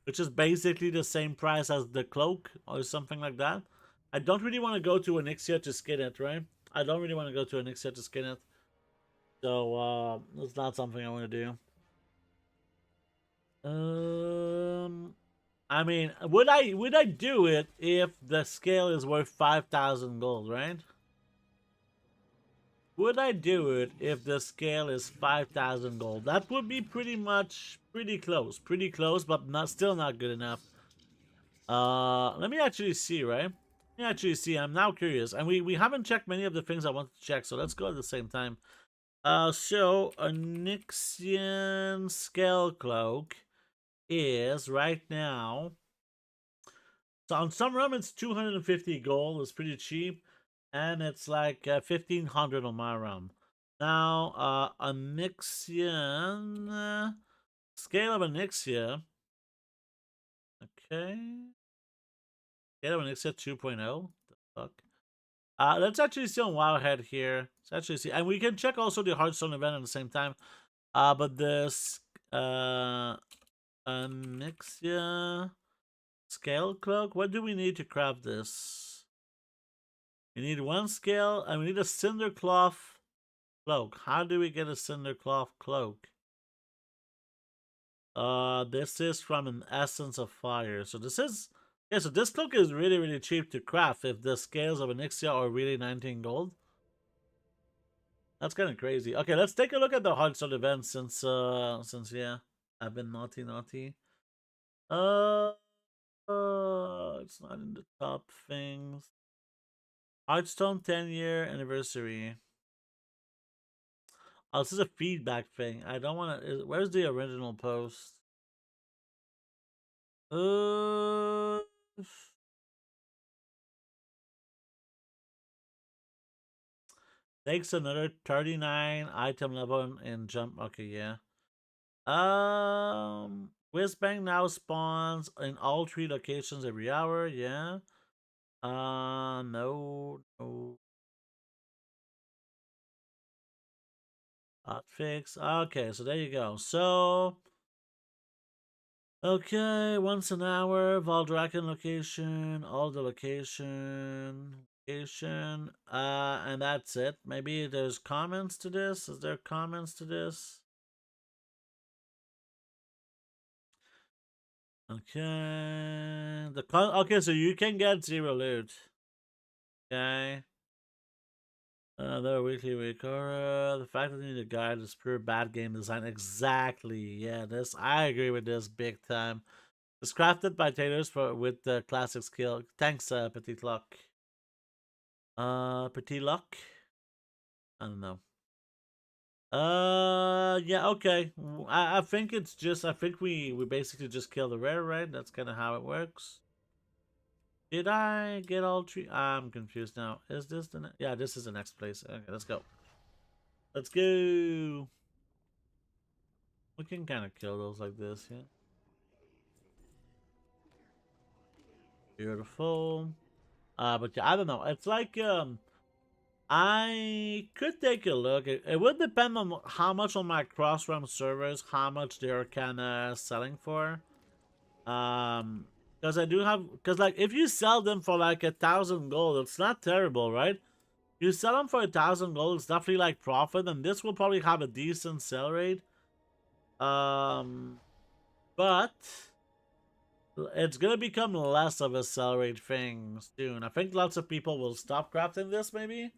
which is basically the same price as the cloak or something like that. I don't really want to go to Onyxia to skin it, right? I don't really want to go to Onyxia to skin it. So, it's not something I want to do. I mean, would I do it if the scale is worth 5,000 gold, right? Would I do it if the scale is 5,000 gold? That would be pretty close, but still not good enough. Let me actually see, right? Let me actually see. I'm now curious, and we haven't checked many of the things I want to check, so let's go at the same time. So a Nyxian scale cloak is right now. So on some realm it's 250 gold. It's pretty cheap. And it's like 1,500 on my realm. Now, a Nyxian... scale of a Nyxia. Okay. Scale of a Nyxia 2.0. The fuck? Let's actually see on Wildhead here. Let's actually see. And we can check also the Hearthstone event at the same time. But this... Nyxia... scale cloak? What do we need to craft this? We need one scale, and we need a cinder cloth cloak. How do we get a cinder cloth cloak? This is from an essence of fire. So this is, yeah, so this cloak is really, really cheap to craft if the scales of Onyxia are really 19 gold. That's kind of crazy. Okay, let's take a look at the Hearthstone event since yeah, I've been naughty. It's not in the top things. Hearthstone 10-year anniversary. Oh, this is a feedback thing. I don't want to. Where's the original post? Takes another 39 item level in jump. Okay, yeah. Whizbang now spawns in all 3 locations every hour. Yeah. No. Hotfix. Okay, so there you go. So, okay, once an hour, Valdraken location, all the location, and that's it. Maybe there's comments to this. Is there comments to this? Okay, okay, so you can get 0 loot. Okay. Another weekly recorder. The fact that you need a guide is pure bad game design. Exactly. Yeah, I agree with this big time. It's crafted by tailors with the classic skill. Thanks, Petit Luck. Petit Luck? I don't know. Yeah, okay. I think it's just, I think we basically just kill the rare, right? That's kind of how it works. Did I get all 3? I'm confused now. Is this the yeah, this is the next place. Okay, let's go. Let's go. We can kind of kill those like this, yeah. Beautiful. But yeah, I don't know. It's like, I could take a look. It would depend on how much on my cross-realm servers, how much they're kind of selling for. Because I do have, because like if you sell them for like 1,000 gold, it's not terrible, right? You sell them for 1,000 gold, it's definitely like profit, and this will probably have a decent sell rate. But it's gonna become less of a sell rate thing soon. I think lots of people will stop crafting this maybe.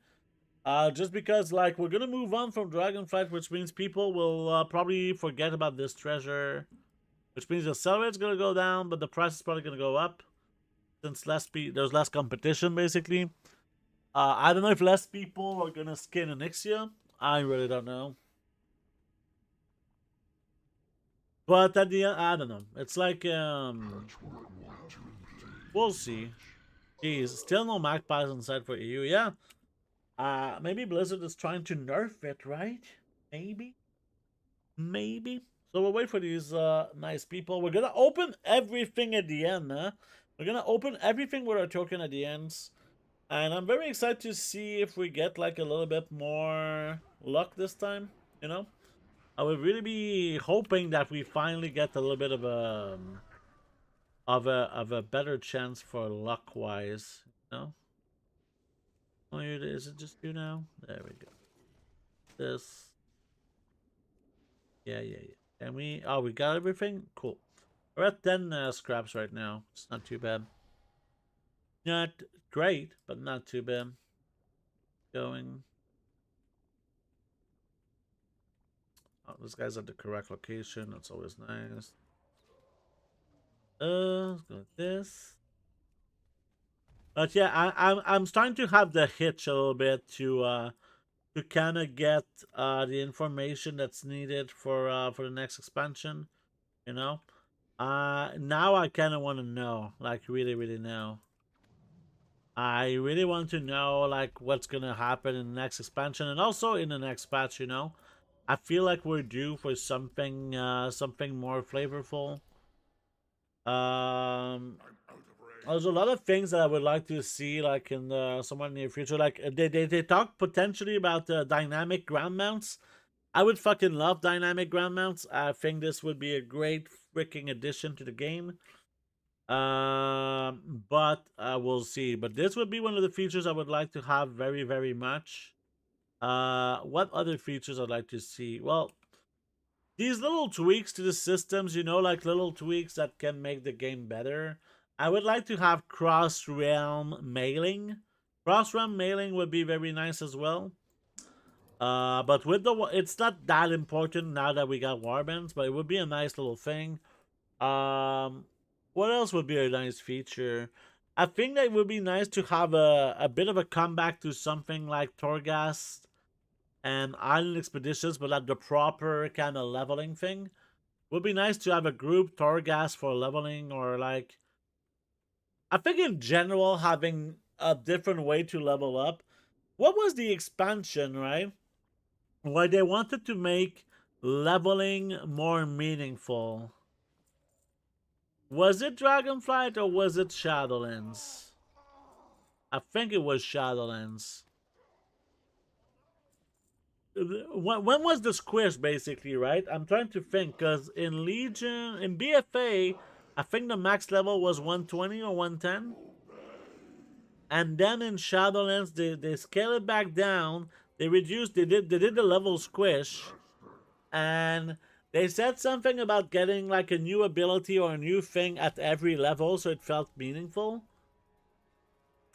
Just because like we're gonna move on from Dragonflight, which means people will probably forget about this treasure. Which means the sell rate's gonna go down, but the price is probably gonna go up. Since there's less competition basically. I don't know if less people are gonna skin Onyxia. I really don't know. But at the end, I don't know. It's like, we'll see. Jeez, still no magpies inside for EU. Yeah. Maybe Blizzard is trying to nerf it, right? Maybe. Maybe. So we'll wait for these nice people. We're gonna open everything at the end, huh? We're gonna open everything with our token at the ends. And I'm very excited to see if we get like a little bit more luck this time, you know? I would really be hoping that we finally get a little bit of a better chance for luck wise, you know? Oh, is it just you now? There we go. This. Yeah. And we got everything? Cool. We're at 10 scraps right now. It's not too bad. Not great, but not too bad. Going. Oh, this guy's at the correct location. That's always nice. Let's go with this. But yeah, I'm starting to have the hitch a little bit to kind of get the information that's needed for the next expansion. You know, now I kind of want to know, like really know. I really want to know like what's gonna happen in the next expansion and also in the next patch. You know, I feel like we're due for something something more flavorful. There's a lot of things that I would like to see, like in the somewhat near future. Like they talk potentially about dynamic ground mounts. I would fucking love dynamic ground mounts. I think this would be a great freaking addition to the game. But we'll see. But this would be one of the features I would like to have very much. What other features I'd like to see? Well, these little tweaks to the systems, you know, like little tweaks that can make the game better. I would like to have cross-realm mailing. Cross-realm mailing would be very nice as well. But with it's not that important now that we got warbands, but it would be a nice little thing. What else would be a nice feature? I think that it would be nice to have a bit of a comeback to something like Torghast and Island Expeditions, but like the proper kind of leveling thing. Would be nice to have a group Torghast for leveling, or like, I think in general having a different way to level up. What was the expansion, right? Why they wanted to make leveling more meaningful. Was it Dragonflight or was it Shadowlands? I think it was Shadowlands. When was the squish, basically, right? I'm trying to think, because in Legion, in BFA, I think the max level was 120 or 110. And then in Shadowlands, they scale it back down. They reduced, they did the level squish. And they said something about getting like a new ability or a new thing at every level, so it felt meaningful.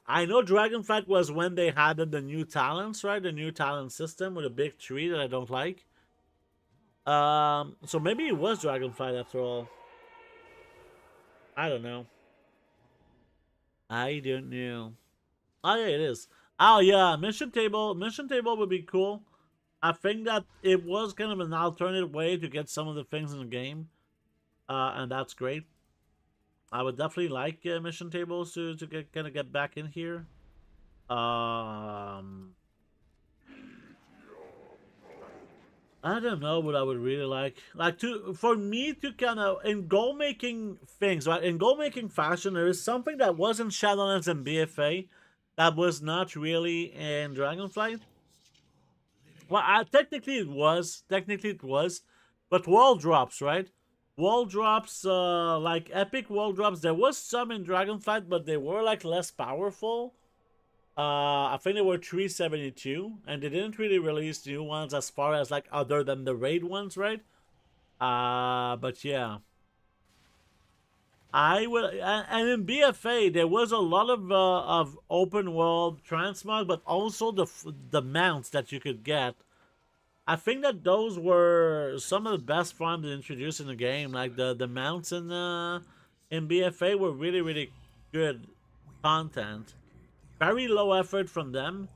I know Dragonflight was when they added the new talents, right? The new talent system with a big tree that I don't like. So maybe it was Dragonflight after all. I don't know. I don't know. Oh yeah, it is. Oh yeah, mission table. Mission table would be cool. I think that it was kind of an alternate way to get some of the things in the game. And that's great. I would definitely like mission tables to get back in here. I don't know what I would really like. Like for me to kind of in goal making things, right? In goal making fashion, there is something that was in Shadowlands and BFA that was not really in Dragonflight. Well, technically it was. But wall drops, right? Wall drops, like epic wall drops. There was some in Dragonflight, but they were like less powerful. I think they were 372, and they didn't really release new ones as far as like other than the raid ones, right? But yeah. I would, and in BFA there was a lot of open world transmog, but also the mounts that you could get. I think that those were some of the best farms introduced in the game. Like the mounts in BFA were really good content. Very low effort from them,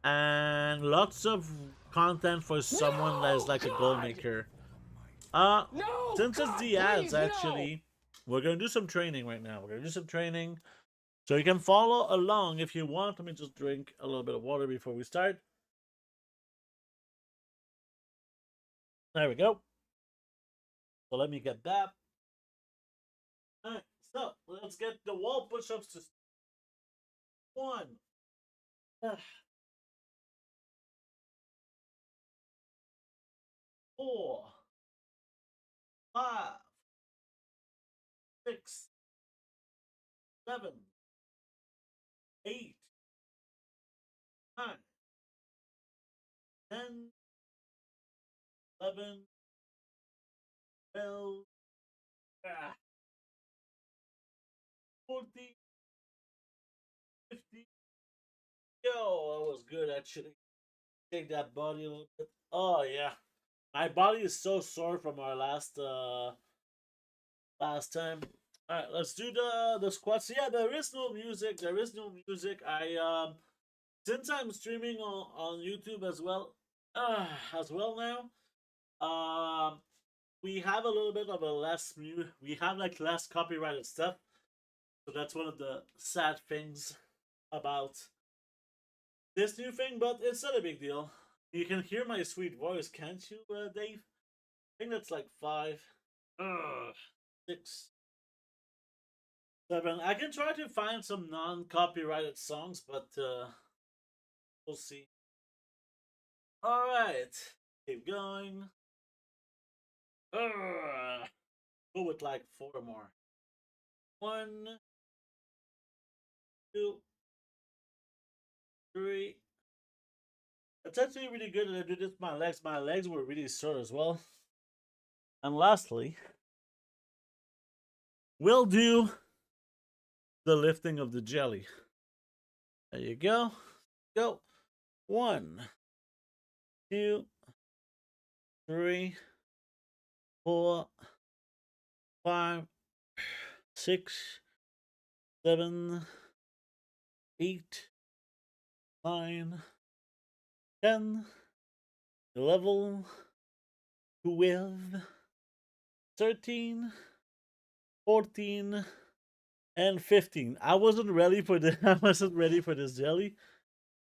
and lots of content for someone that is like a goal maker. No! Since it's God, the ads, please, no! actually, we're gonna do some training right now. We're gonna do some training, so you can follow along if you want. Let me just drink a little bit of water before we start. There we go. So let me get that. Alright, so let's get the wall push-ups to 1. 4, 5, 6, 7, 8, 9, 10, 11, 12, 14, 15. Yo, that was good actually. Take that body a little bit. Oh yeah. My body is so sore from our last time. Alright, let's do the squats. Yeah, there is no music. There is no music. Since I'm streaming on YouTube as well now, we have a little bit of a we have like less copyrighted stuff. So that's one of the sad things about this new thing, but it's not a big deal. You can hear my sweet voice, can't you, Dave? I think that's like 5, 6, 7. I can try to find some non-copyrighted songs, but we'll see. All right, keep going. Go with like 4 more. 1, 2, 3. It's actually really good that I did this with my legs. My legs were really sore as well. And lastly, we'll do the lifting of the jelly. There you go. Go. 1, 2, 3, 4, 5, 6, 7, 8, 9, 10, 11, 12, 13, 14, and 15. I wasn't ready for this. I wasn't ready for this jelly.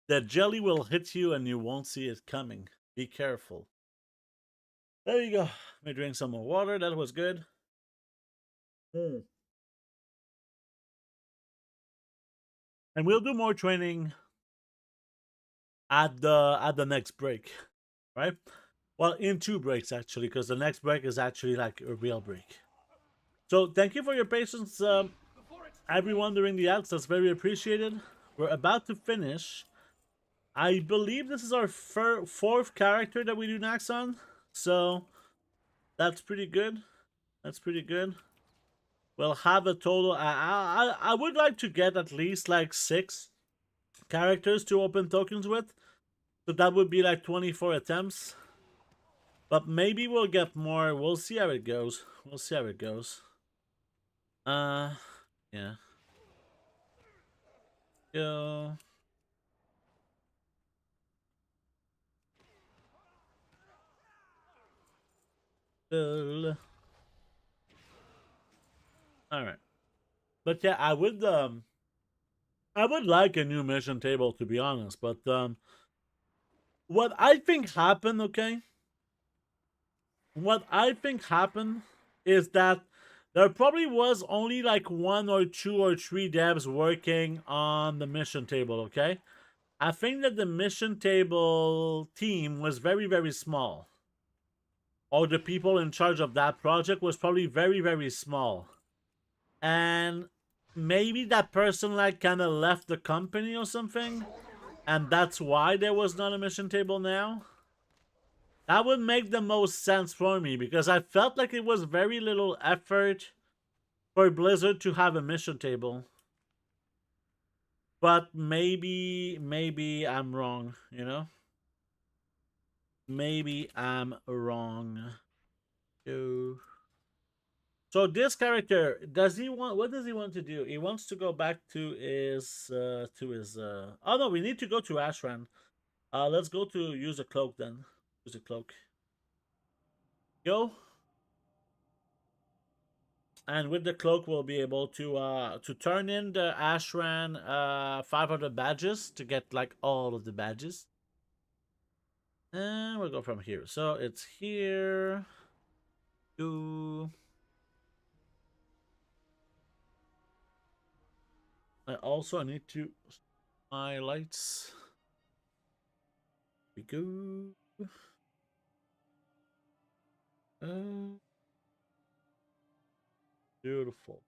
That jelly will hit you and you won't see it coming. Be careful. There you go. Let me drink some more water. That was good. And we'll do more training at the next break, right? Well, in 2 breaks actually, because the next break is actually like a real break. So thank you for your patience, everyone during the ads. That's very appreciated. We're about to finish. I believe this is our 4th character that we do Nax on, so that's pretty good. That's pretty good. We'll have a total. I would like to get at least like 6 characters to open tokens with, so that would be like 24 attempts. But maybe we'll get more. We'll see how it goes. We'll see how it goes. Yeah. Go. All right. But yeah, I would like a new mission table, to be honest. But what I think happened, okay? What I think happened is that there probably was only like 1 or 2 or 3 devs working on the mission table, okay? I think that the mission table team was very small. Or the people in charge of that project was probably very small. And maybe that person like kind of left the company or something, and that's why there was not a mission table now. That would make the most sense for me, because I felt like it was very little effort for Blizzard to have a mission table. But maybe I'm wrong, you know? Maybe I'm wrong. So this character, what does he want to do? He wants to go back to his oh no, we need to go to Ashran. Let's go to use a cloak then. Use a cloak. Go. And with the cloak we'll be able to turn in the Ashran 500 badges to get like all of the badges. And we'll go from here. So it's here. I also need to my lights. We go. Beautiful.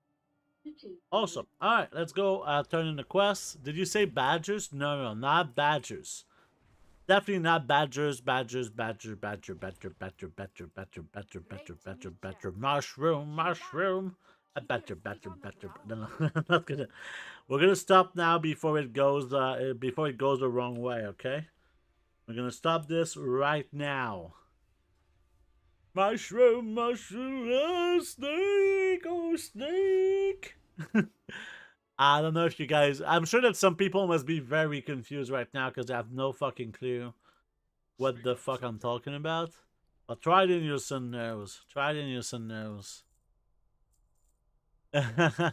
Awesome. All right, let's go turn in the quests. Did you say badgers? No, not badgers. Definitely not badgers. Badger. Mushroom. A badger. No, I'm not gonna. We're gonna stop now before it goes the wrong way. Okay. We're gonna stop this right now. Mushroom, oh snake. I don't know if you guys, I'm sure that some people must be very confused right now because they have no fucking clue what the fuck I'm talking about. But try it in your son knows. Yeah,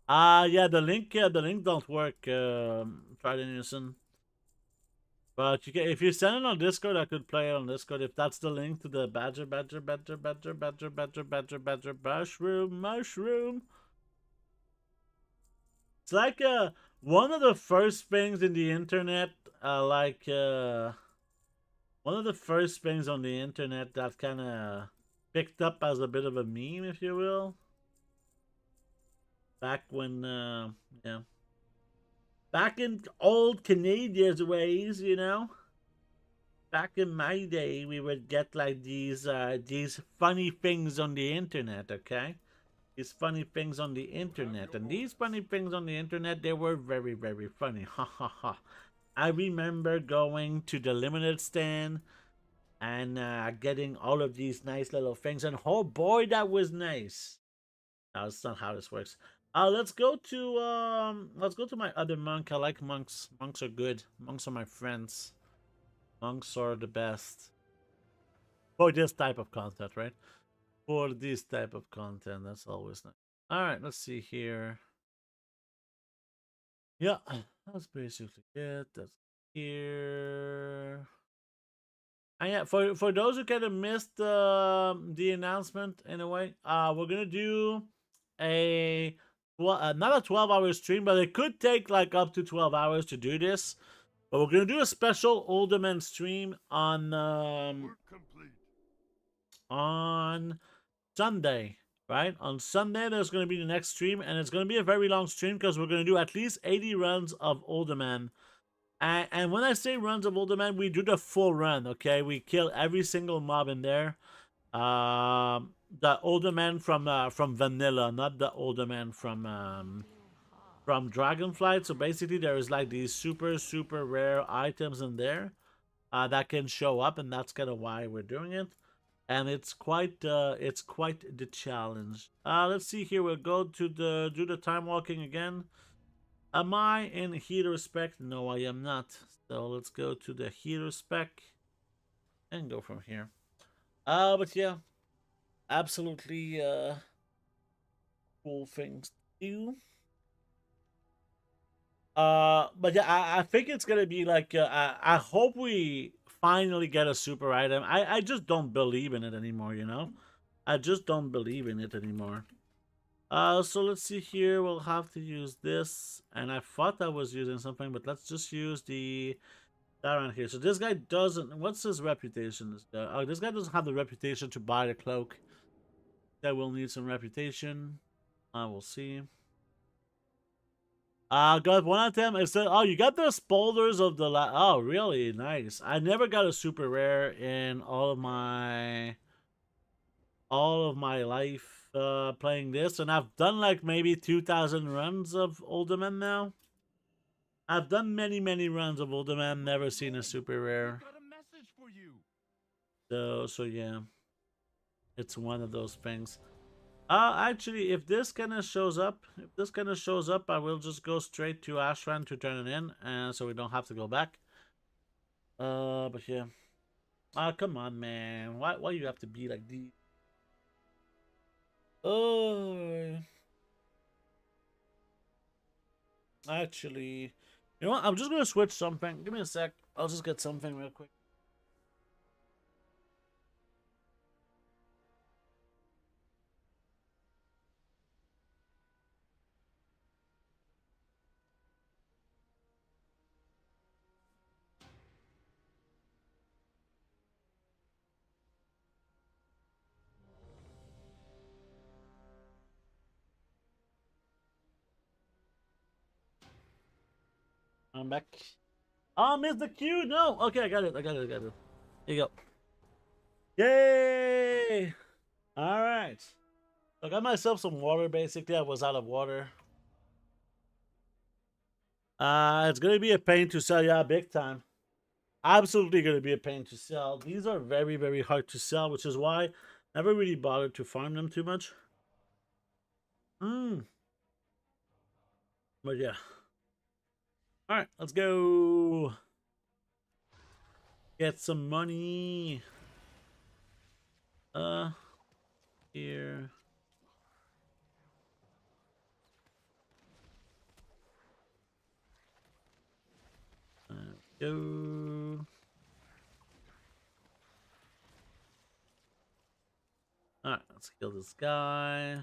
the link don't work. Try it in your son. But you can, if you send it on Discord, I could play it on Discord. If that's the link to the badger, mushroom. It's like one of the first things in the internet, one of the first things on the internet that kind of picked up as a bit of a meme, if you will. Back when, yeah. Back in old Canadians' ways, you know. Back in my day, we would get like these funny things on the internet, okay? These funny things on the internet. And these funny things on the internet, they were very, very funny. Ha ha ha. I remember going to the limited stand and getting all of these nice little things. And oh boy, that was nice. No, that's not how this works. Let's go to my other monk. I like monks. Monks are good. Monks are my friends. Monks are the best. For this type of content, right? For this type of content, that's always nice. Alright, let's see here. Yeah, that's basically it. That's here. And yeah, for those who kind of missed the announcement in a way, we're gonna do not a 12-hour stream, but it could take like up to 12 hours to do this. But we're gonna do a special Alderman stream on Sunday, right? On Sunday, there's gonna be the next stream, and it's gonna be a very long stream because we're gonna do at least 80 runs of Alderman. And when I say runs of Alderman, we do the full run. Okay, we kill every single mob in there. The Alderman from Vanilla, not the Alderman from Dragonflight. So basically, there is like these super rare items in there that can show up, and that's kind of why we're doing it. And it's quite the challenge. Let's see here. We'll go to do the time walking again. Am I in healer spec? No, I am not. So let's go to the healer spec and go from here. But yeah, absolutely cool things to do. But yeah, I think it's gonna be like I hope we finally get a super item. I just don't believe in it anymore, you know. I just don't believe in it anymore. So let's see here. We'll have to use this, and I thought I was using something, but let's just use that around here. So this guy doesn't. What's his reputation? This guy doesn't have the reputation to buy the cloak. That will need some reputation. I will see. Got one of them. It said, "Oh, you got the spoilers of the Oh, really nice. I never got a super rare in all of my life." playing this, and I've done like maybe 2,000 runs of Ultimate now. I've done many runs of Ultimate, never seen a super rare. Got a message for you. So yeah, it's one of those things. Actually, if this kind of shows up, I will just go straight to Ashran to turn it in, and so we don't have to go back. But yeah. Come on, man. Why you have to be like these? Oh. Actually, you know what? I'm just gonna switch something. Give me a sec. I'll just get something real quick. I'm back. Oh, missed the queue. No. Okay, I got it. Here you go. Yay! All right. I got myself some water. Basically, I was out of water. It's gonna be a pain to sell. Yeah, big time. Absolutely gonna be a pain to sell. These are very hard to sell, which is why I never really bothered to farm them too much. But yeah. All right, let's go. Get some money. Here. Go. All right, let's kill this guy.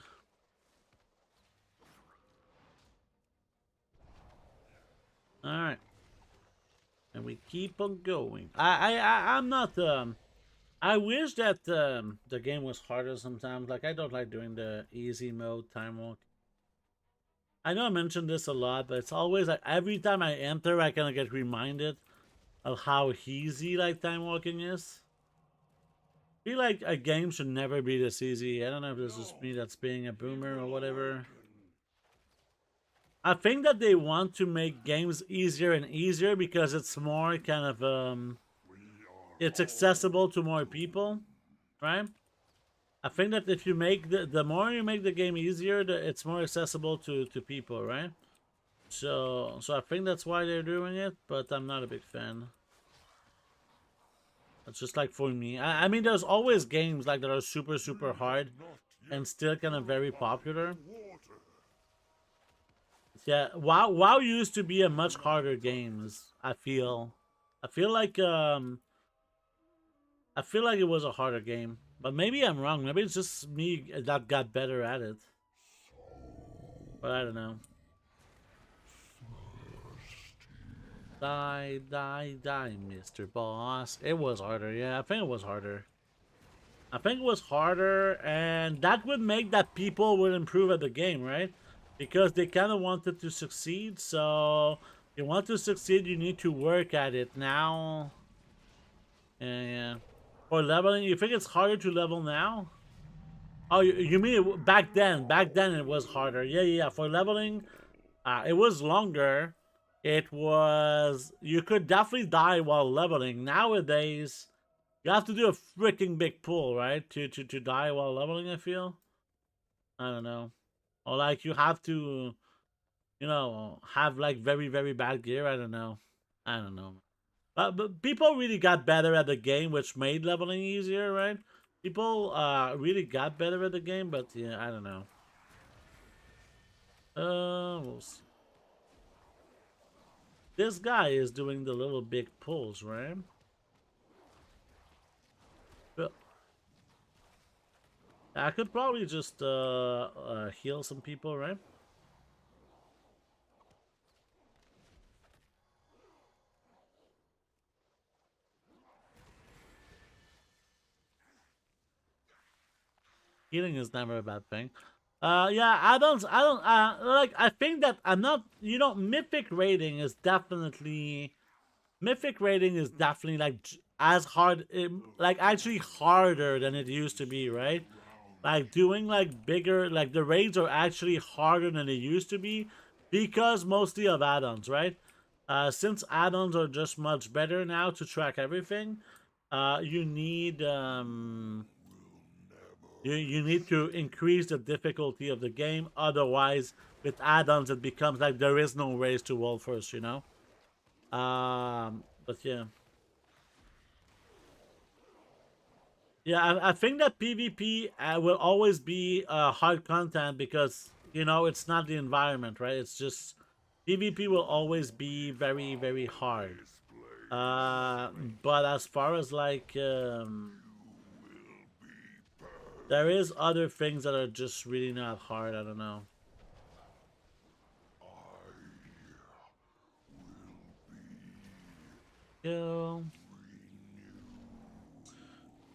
All right, and we keep on going. I'm not I wish that the game was harder sometimes. Like, I don't like doing the easy mode time walk. I know I mentioned this a lot, but it's always like every time I enter, I kind of get reminded of how easy like time walking is. I feel like a game should never be this easy. I don't know if this is me that's being a boomer or whatever. I think that they want to make games easier and easier because it's more kind of it's accessible to more people, right? I think that if you make the more you make the game easier, it's more accessible to people, right? So I think that's why they're doing it, but I'm not a big fan. It's just like for me. I mean, there's always games like that are super hard and still kind of very popular. Yeah, WoW used to be a much harder game. I feel like it was a harder game, but maybe I'm wrong. Maybe it's just me that got better at it. But I don't know. Die, Mr. Boss. It was harder. Yeah, I think it was harder. And that would make that people would improve at the game, right? Because they kind of wanted to succeed, so you want to succeed, you need to work at it now. Yeah. For leveling, you think it's harder to level now? Oh, you mean back then? Back then it was harder. Yeah. For leveling, it was longer. It was... You could definitely die while leveling. Nowadays, you have to do a freaking big pull, right? To die while leveling, I feel. I don't know. Or like you have to, you know, have like very bad gear. I don't know. But people really got better at the game, which made leveling easier, right? People really got better at the game, but yeah, I don't know. We'll see. This guy is doing the little big pulls, right? But I could probably just heal some people, right? Healing is never a bad thing. Yeah, I don't, like, I think that I'm not, you know, mythic rating is definitely like as hard, like actually harder than it used to be, right? like doing like bigger, like the raids are actually harder than they used to be because mostly of add-ons, right? Since add-ons are just much better now to track everything, you need you need to increase the difficulty of the game. Otherwise, with add-ons, it becomes like there is no race to world first, you know. But yeah. Yeah, I think that PvP will always be hard content because, you know, it's not the environment, right? It's just PvP will always be very, very hard. But as far as like, there is other things that are just really not hard. I don't know. Go.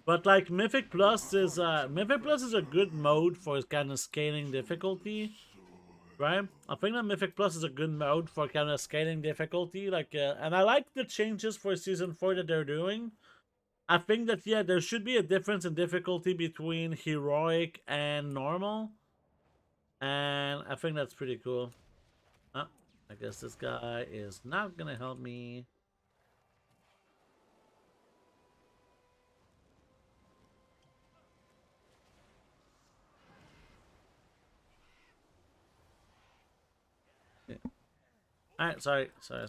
But like Mythic Plus is a good mode for kind of scaling difficulty, right? I think that Mythic Plus is a good mode for kind of scaling difficulty. Like, and I like the changes for season 4 that they're doing. I think that yeah, there should be a difference in difficulty between heroic and normal, and I think that's pretty cool. Oh, I guess this guy is not gonna help me. Alright, sorry. There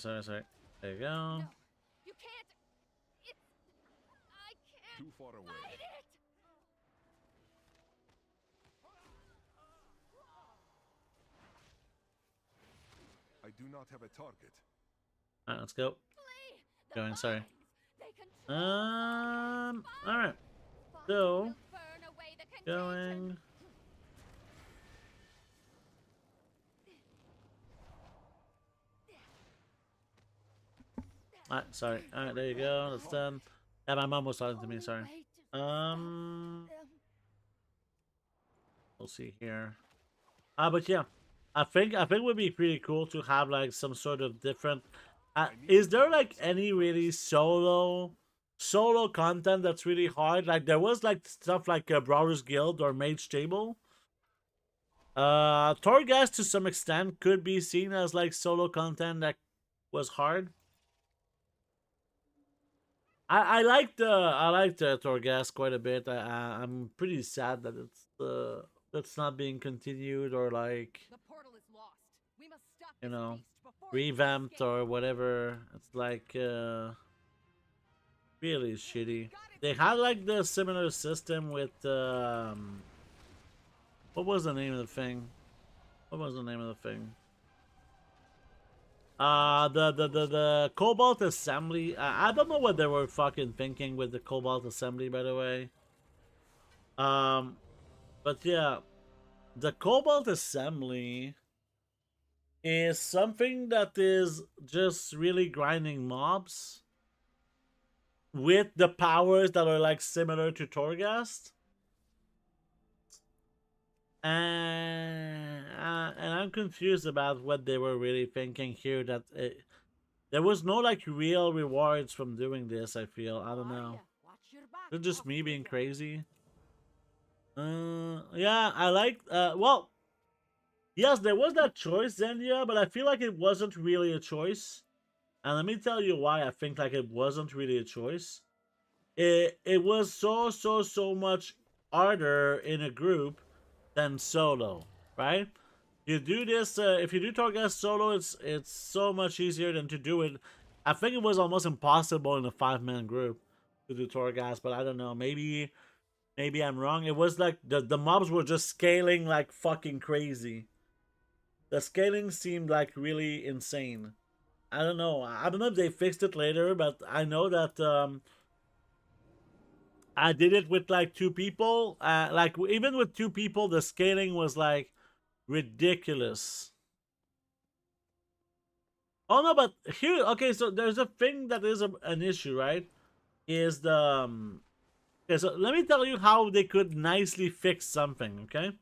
you go. No, you can't. It's. I can't. Too far away. Fight it. I do not have a target. Alright, let's go. Flee. The Going, sorry. vines. They control Alright. fire So, will burn away the contagion. going. Alright, sorry. Alright, there you go. That's done. Yeah, my mom was talking to me, sorry. We'll see here. But yeah. I think it would be pretty cool to have like some sort of different is there like any really solo content that's really hard? Like there was like stuff like Browser's Guild or Mage Table. Torghast to some extent could be seen as like solo content that was hard. I like the Torghast quite a bit. I'm pretty sad that it's not being continued or like The portal is lost. We must stop you this know beast before it revamped escapes. or whatever. It's like really shitty. They had like the similar system with what was the name of the thing? The Cobalt Assembly. I don't know what they were fucking thinking with the Cobalt Assembly, by the way. But yeah, the Cobalt Assembly is something that is just really grinding mobs with the powers that are like similar to Torghast. And I'm confused about what they were really thinking here. That there was no like real rewards from doing this. I feel I don't know. Watch your back. Is it just me being crazy? Yeah, I like. Well, yes, there was that choice, Zendia, but I feel like it wasn't really a choice. And let me tell you why I think like it wasn't really a choice. It was so much harder in a group than solo, right? You do this if you do Torghast solo, it's so much easier than to do it. I think it was almost impossible in a 5-man group to do Torghast, but I don't know. Maybe I'm wrong. It was like the mobs were just scaling like fucking crazy. The scaling seemed like really insane. I don't know. I don't know if they fixed it later, but I know that I did it with like 2 people. Like even with 2 people, the scaling was like ridiculous. Oh no, but here, okay, so there's a thing that is an issue, right? Is the okay, so let me tell you how they could nicely fix something, okay?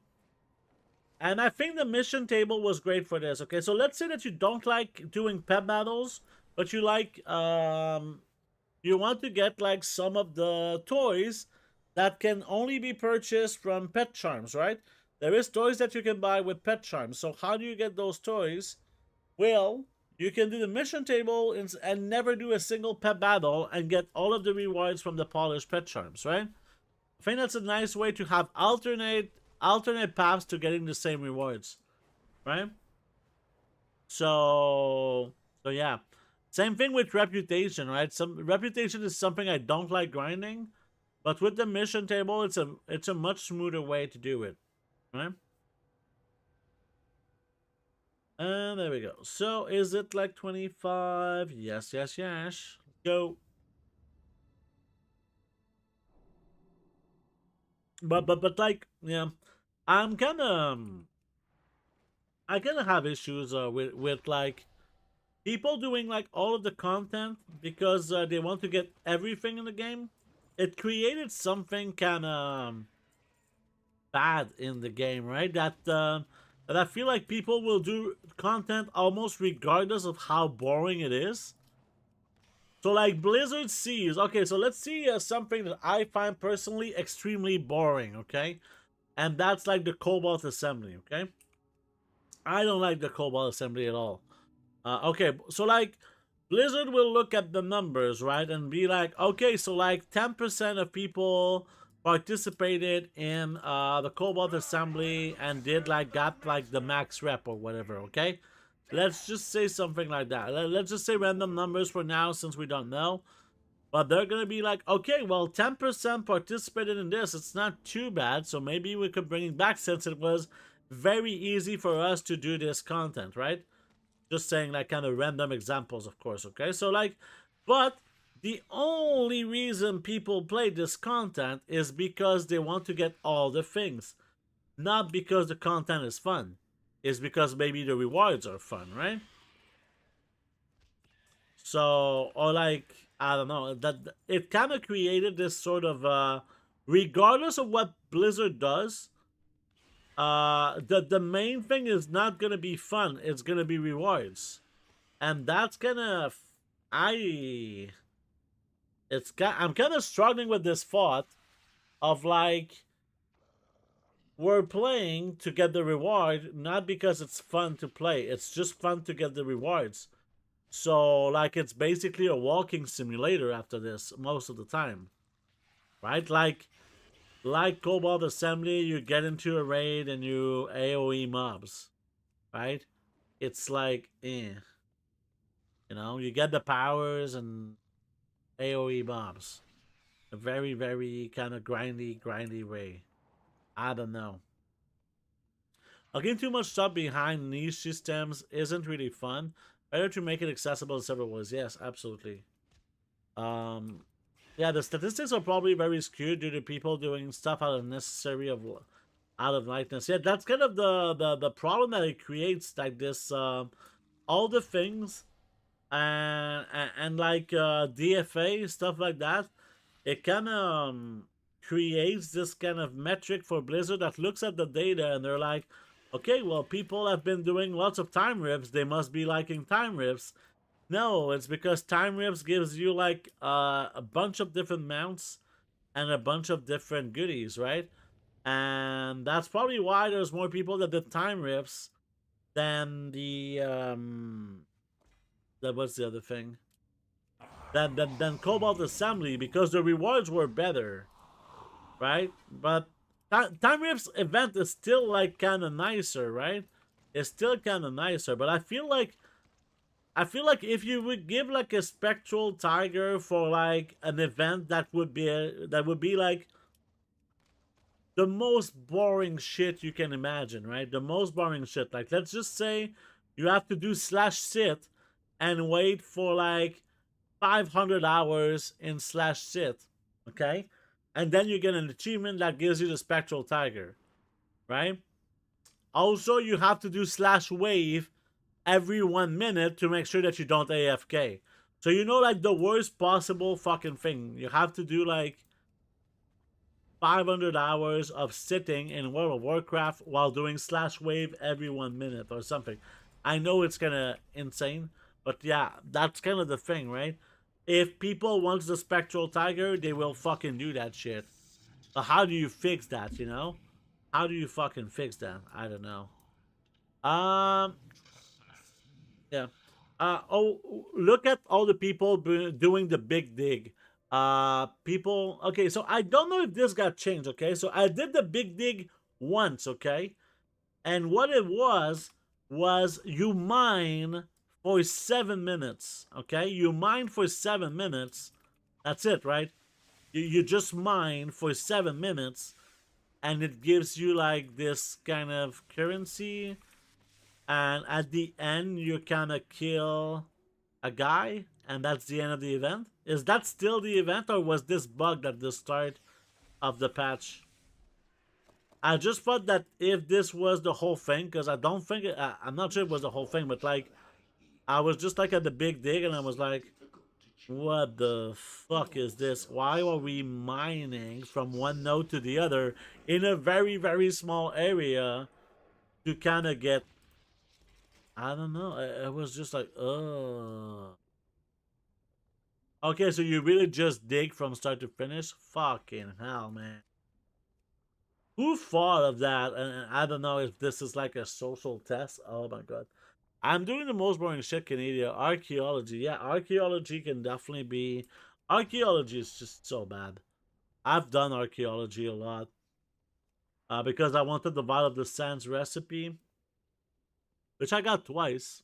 And I think the mission table was great for this, okay? So let's say that you don't like doing pep battles, but you like, you want to get like some of the toys that can only be purchased from pet charms, right? There is toys that you can buy with pet charms. So how do you get those toys? Well, you can do the mission table and never do a single pet battle and get all of the rewards from the polished pet charms, right? I think that's a nice way to have alternate paths to getting the same rewards, right? So yeah. Same thing with reputation, right? Some reputation is something I don't like grinding, but with the mission table, it's a much smoother way to do it, right? And there we go. So is it like 25? Yes, yes, yes. Go. But like, yeah, I'm kind of I kind of have issues with like people doing like all of the content because they want to get everything in the game. It created something kind of bad in the game, right? That I feel like people will do content almost regardless of how boring it is. So like Blizzard sees, okay, so let's see something that I find personally extremely boring, okay? And that's like the Cobalt Assembly, okay? I don't like the Cobalt Assembly at all. Okay, so like Blizzard will look at the numbers, right? And be like, okay, so like 10% of people participated in the Cobalt Assembly and got like the max rep or whatever, okay? Let's just say something like that. Let's just say random numbers for now since we don't know. But they're going to be like, okay, well, 10% participated in this. It's not too bad. So maybe we could bring it back since it was very easy for us to do this content, right? Just saying like kind of random examples, of course, okay? So like, but the only reason people play this content is because they want to get all the things. Not because the content is fun. It's because maybe the rewards are fun, right? So, or like, I don't know, that it kind of created this sort of, regardless of what Blizzard does, the main thing is not gonna be fun. It's gonna be rewards, and that's gonna, I'm kind of struggling with this thought of like we're playing to get the reward, not because it's fun to play. It's just fun to get the rewards. So like it's basically a walking simulator after this most of the time, right? Like Cobalt Assembly, you get into a raid and you AoE mobs, right? It's like, you know, you get the powers and AoE mobs. A very, very kind of grindy way. I don't know. Getting too much stuff behind niche systems isn't really fun. Better to make it accessible in several ways. Yes, absolutely. Yeah, the statistics are probably very skewed due to people doing stuff out of lightness. Yeah, that's kind of the problem that it creates, like this all the things and like DFA stuff like that. It kind of creates this kind of metric for Blizzard that looks at the data and they're like, okay, well, people have been doing lots of time rips. They must be liking time rips. No, it's because time rips gives you like a bunch of different mounts and a bunch of different goodies, right? And that's probably why there's more people that did time rips than what's the other thing? Than Cobalt Assembly, because the rewards were better, right? But time rips event is still like kind of nicer, right? It's still kind of nicer, but I feel like if you would give like a spectral tiger for like an event that would be like the most boring shit you can imagine, right? The most boring shit. Like let's just say you have to do /sit and wait for like 500 hours in /sit, okay? And then you get an achievement that gives you the spectral tiger, right? Also, you have to do /wave every 1 minute to make sure that you don't AFK. So you know, like the worst possible fucking thing. You have to do like 500 hours of sitting in World of Warcraft while doing /wave every 1 minute or something. I know it's kind of insane, but yeah, that's kind of the thing, right? If people want the spectral tiger, they will fucking do that shit. But how do you fix that, you know? How do you fucking fix that? I don't know. Yeah. Look at all the people doing the big dig. People. Okay, so I don't know if this got changed. Okay, so I did the big dig once. Okay, and what it was you mine for 7 minutes. Okay, you mine for 7 minutes. That's it, right? You just mine for 7 minutes, and it gives you like this kind of currency, and at the end you kind of kill a guy, and that's the end of the event. Is that still the event, or was this bugged at the start of the patch? I just thought that if this was the whole thing, because I don't think I'm not sure it was the whole thing, but like I was just like at the big dig, and I was like, what the fuck is this? Why are we mining from one node to the other in a very, very small area to kind of get, I don't know. It was just like, okay, so you really just dig from start to finish? Fucking hell, man. Who thought of that? And I don't know if this is like a social test. Oh my god. I'm doing the most boring shit, Canada. Archaeology. Yeah, archaeology can definitely be... Archaeology is just so bad. I've done archaeology a lot. Because I wanted the Vial of the Sands recipe. Which I got twice.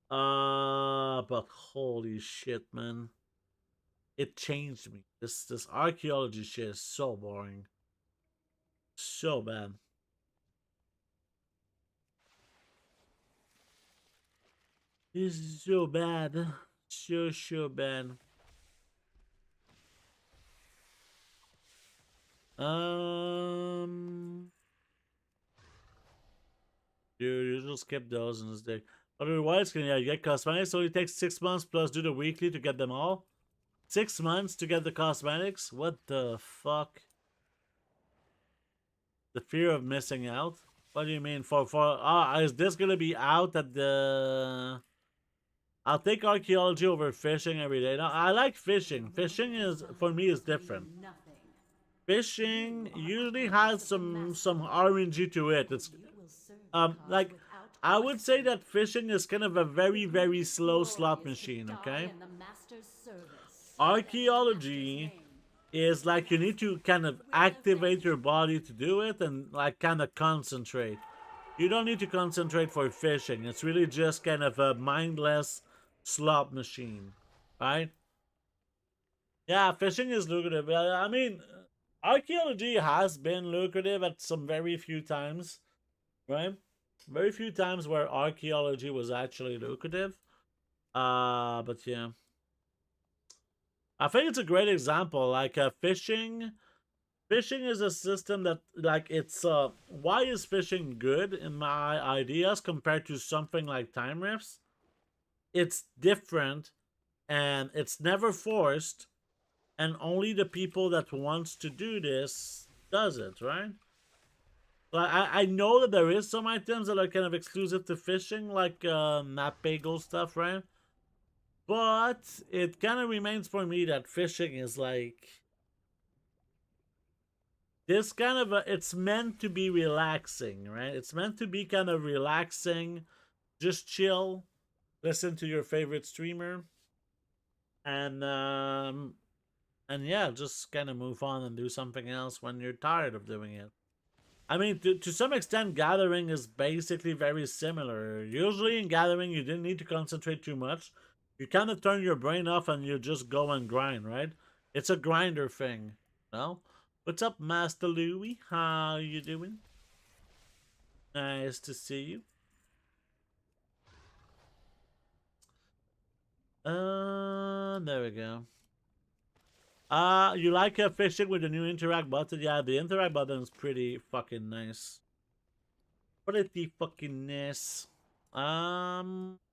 But holy shit, man. It changed me. This archaeology shit is so boring. So bad. This is so bad. So bad. Dude, you just skip those in this day. Otherwise, yeah, you get cosmetics. So it takes 6 months plus do the weekly to get them all. 6 months to get the cosmetics? What the fuck? The fear of missing out? What do you mean? Is this gonna be out at the... I'll take archaeology over fishing every day. Now, I like fishing. Fishing is, for me, is different. Fishing usually has some RNG to it. It's like I would say that fishing is kind of a very, very slow slot machine, okay? Archaeology is like you need to kind of activate your body to do it and like kind of concentrate. You don't need to concentrate for fishing. It's really just kind of a mindless slot machine, right? Yeah, fishing is lucrative. I mean, archaeology has been lucrative at some very few times, right? Very few times where archaeology was actually lucrative. But yeah. I think it's a great example. Like fishing is a system that like it's why is fishing good in my ideas compared to something like time rifts? It's different and it's never forced, and only the people that wants to do this does it, right? Like I know that there is some items that are kind of exclusive to fishing, like map bagel stuff, right? But it kind of remains for me that fishing is like this kind of it's meant to be relaxing, right? It's meant to be kind of relaxing, just chill, listen to your favorite streamer, and yeah, just kind of move on and do something else when you're tired of doing it. I mean, to some extent, gathering is basically very similar. Usually in gathering, you didn't need to concentrate too much. You kind of turn your brain off and you just go and grind, right? It's a grinder thing, no? What's up, Master Louie? How you doing? Nice to see you. There we go. You like fishing with the new interact button? Yeah, the interact button is pretty fucking nice. Pretty fucking nice.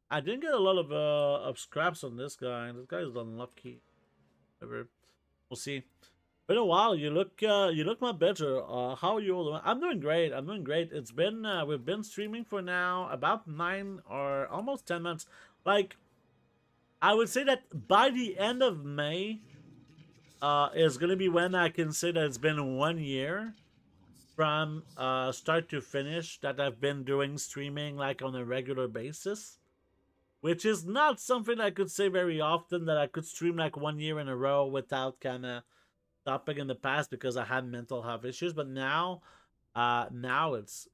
I didn't get a lot of scraps on this guy. This guy is unlucky. Whatever. We'll see. Been a while. You look much better. How are you all doing? I'm doing great. I'm doing great. It's been we've been streaming for now about 9 or almost 10 months. Like, I would say that by the end of May, is gonna be when I can say that it's been 1 year from start to finish that I've been doing streaming like on a regular basis, which is not something I could say very often, that I could stream like 1 year in a row without kind of stopping in the past because I had mental health issues. But now it's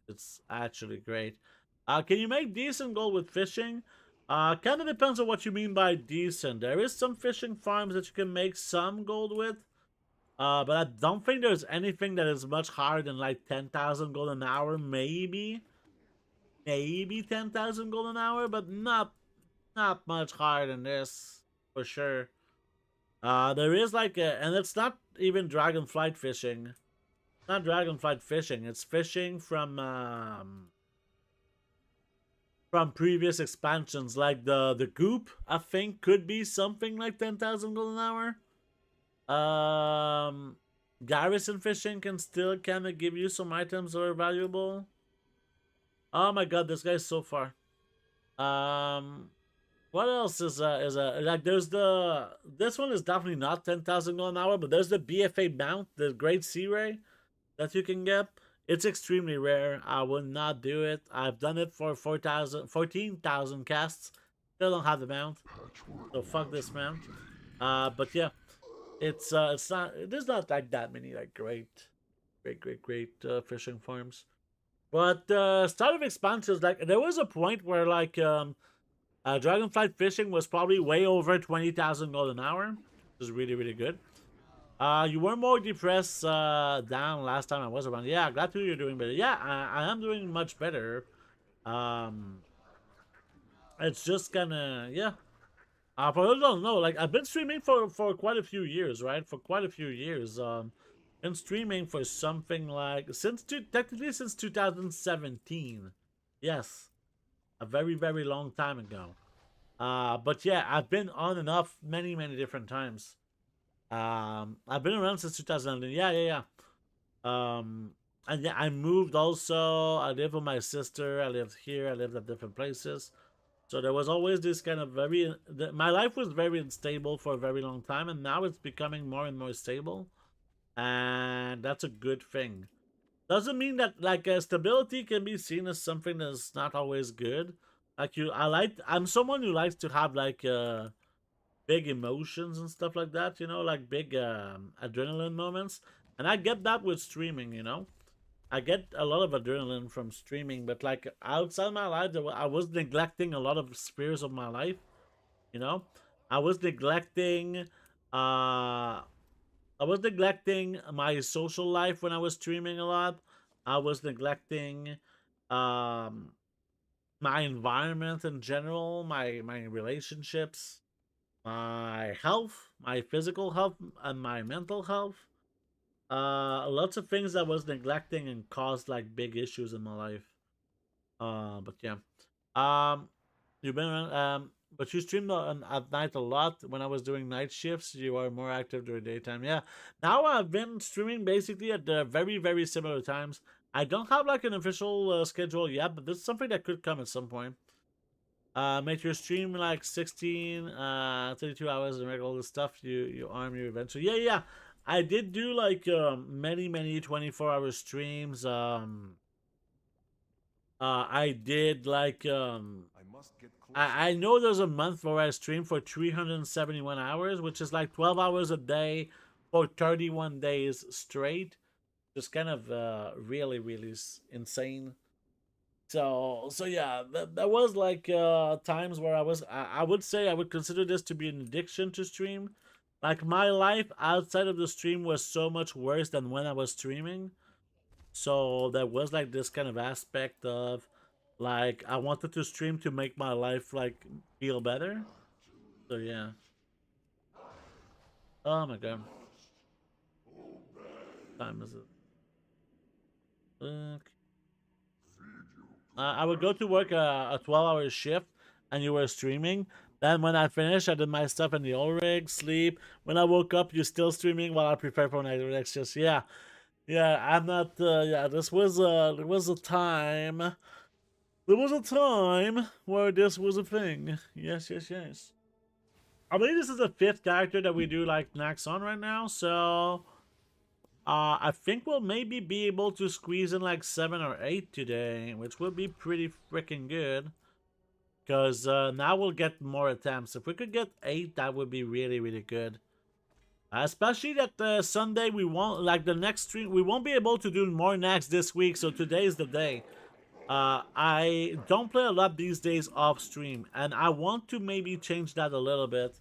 actually great. Can you make decent gold with fishing? Kind of depends on what you mean by decent. There is some fishing farms that you can make some gold with. But I don't think there's anything that is much higher than like 10,000 gold an hour, maybe 10,000 gold an hour, but not much higher than this for sure. There is like and it's not even dragonflight fishing. It's not dragonflight fishing. It's fishing from previous expansions, like the goop. I think could be something like 10,000 gold an hour. Garrison fishing can still kind of give you some items that are valuable. Oh my god, this guy's so far. What else is like? There's this one is definitely not 10,000 gold an hour, but there's the BFA mount, the Great Sea Ray, that you can get. It's extremely rare. I would not do it. I've done it for 14,000 casts. Still don't have the mount, so fuck this mount. But yeah. It's not. There's not like that many like great fishing farms. But start of expansions, like there was a point where like dragonflight fishing was probably way over 20,000 gold an hour, which is really good. You were more depressed down last time I was around. Yeah, glad to hear you're doing better. Yeah, I am doing much better. It's just gonna for those who don't know, like I've been streaming for quite a few years, right? For quite a few years. Been streaming for something like technically since 2017. Yes, a very long time ago. But yeah, I've been on and off many different times. I've been around since 2011. Yeah. And yeah, I moved also. I live with my sister. I lived here. I lived at different places. So there was always this kind of my life was very unstable for a very long time, and now it's becoming more and more stable, and that's a good thing. Doesn't mean that like stability can be seen as something that's not always good. Like I'm someone who likes to have like big emotions and stuff like that, you know, like big adrenaline moments, and I get that with streaming, you know. I get a lot of adrenaline from streaming, but like outside my life, I was neglecting a lot of spheres of my life. You know, I was neglecting my social life when I was streaming a lot. I was neglecting my environment in general, my relationships, my health, my physical health, and my mental health. Lots of things I was neglecting and caused like big issues in my life. But yeah. You've been around, but you streamed at night a lot. When I was doing night shifts, you are more active during daytime. Yeah. Now I've been streaming basically at very similar times. I don't have like an official schedule yet, but this is something that could come at some point. Make your stream like 16, 32 hours and make all this stuff. You arm you eventually. Yeah. I did do like many 24-hour streams. I did like I know there's a month where I streamed for 371 hours, which is like 12 hours a day for 31 days straight. Just kind of really insane. So yeah, that was like times where I would say I would consider this to be an addiction to stream. Like my life outside of the stream was so much worse than when I was streaming. So there was like this kind of aspect of like I wanted to stream to make my life like feel better. So yeah. Oh my god. What time is it? Okay. I would go to work a 12-hour shift and you were streaming. Then when I finished, I did my stuff in the old rig, sleep. When I woke up, you're still streaming while I prepare for next shift. Yeah. I'm not. Yeah, there was a time. There was a time where this was a thing. Yes. I believe this is the 5th character that we do like Nax on right now, so I think we'll maybe be able to squeeze in like 7 or 8 today, which would be pretty freaking good. Because now we'll get more attempts. If we could get 8, that would be really, really good. Especially that Sunday we won't, like the next stream, we won't be able to do more Nax this week, so today is the day. I don't play a lot these days off stream, and I want to maybe change that a little bit.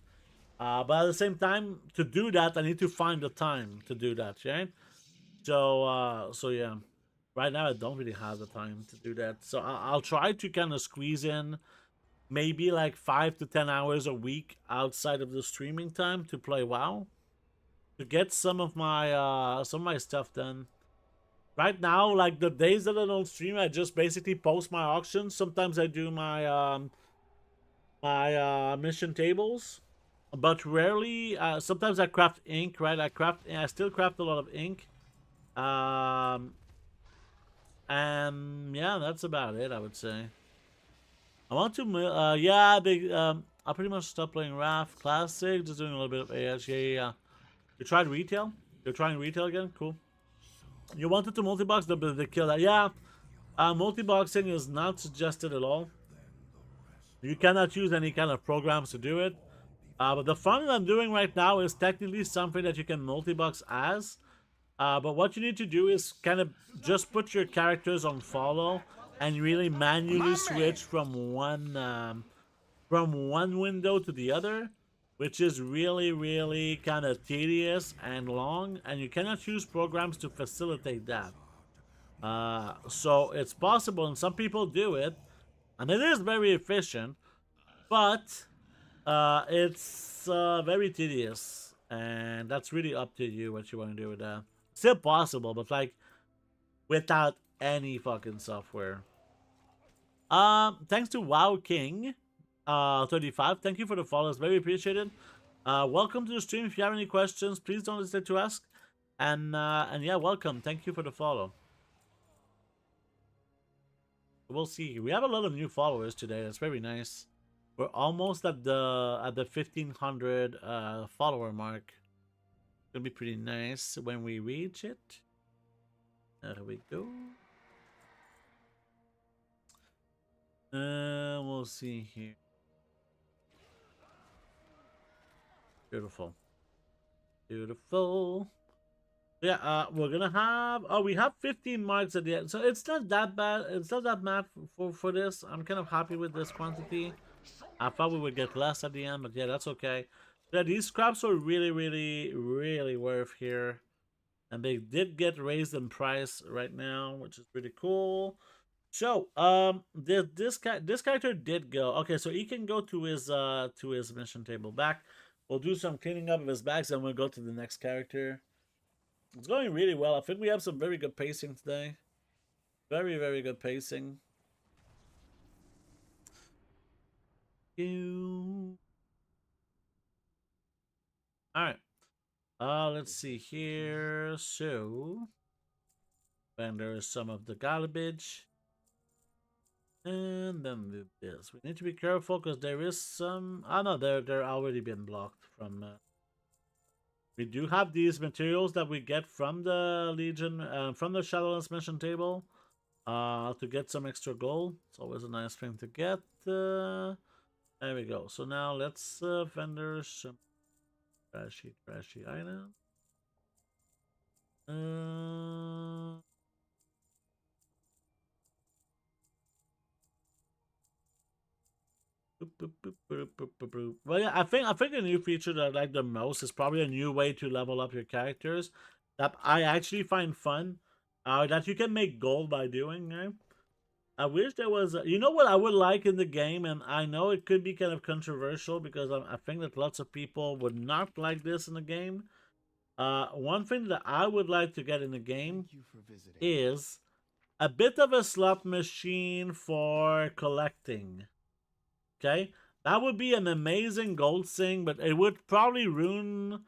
But at the same time, to do that, I need to find the time to do that, right? So yeah. Right now, I don't really have the time to do that. So I'll try to kind of squeeze in maybe like 5 to 10 hours a week outside of the streaming time to play WoW. To get some of my stuff done. Right now, like the days that I don't stream, I just basically post my auctions. Sometimes I do my mission tables, but rarely. Sometimes I craft ink, right? I still craft a lot of ink. And yeah, that's about it, I would say. I want to, yeah, I pretty much stopped playing Wrath Classic, just doing a little bit of AH. Yeah. You tried retail? You're trying retail again? Cool. You wanted to multi-box the kill that? Yeah. Multi-boxing is not suggested at all. You cannot use any kind of programs to do it. But the fun that I'm doing right now is technically something that you can multi-box as. But what you need to do is kind of just put your characters on follow and really manually switch from one window to the other, which is really, really kind of tedious and long, and you cannot use programs to facilitate that. So it's possible, and some people do it, and it is very efficient, but it's very tedious, and that's really up to you what you want to do with that. Still possible, but like without any fucking software. Thanks to WoW King 35. Thank you for the follows. Very appreciated. Welcome to the stream. If you have any questions, please don't hesitate to ask. And yeah, welcome. Thank you for the follow. We'll see. We have a lot of new followers today. That's very nice. We're almost at the 1500 follower mark. It'll be pretty nice when we reach it. There we go. We'll see here. Beautiful. Beautiful. Yeah, we're gonna have... Oh, we have 15 marks at the end. So it's not that bad. It's not that bad for this. I'm kind of happy with this quantity. I thought we would get less at the end, but yeah, that's okay. Yeah, these scraps are really, really, really worth here. And they did get raised in price right now, which is pretty cool. So, this character did go. Okay, so he can go to his mission table back. We'll do some cleaning up of his bags, and we'll go to the next character. It's going really well. I think we have some very good pacing today. Very, very good pacing. Alright. Let's see here. So, and there's some of the garbage. And then this. We need to be careful because there is some... Oh no, they're already been blocked from... We do have these materials that we get from the Legion, from the Shadowlands mission table, to get some extra gold. It's always a nice thing to get. There we go. So now let's vendor some trashy items. Well, yeah, I think a new feature that I like the most is probably a new way to level up your characters that I actually find fun. That you can make gold by doing. Right? I wish there was, you know what I would like in the game, and I know it could be kind of controversial because I think that lots of people would not like this in the game. One thing that I would like to get in the game is a bit of a slot machine for collecting. Okay, that would be an amazing gold thing, but it would probably ruin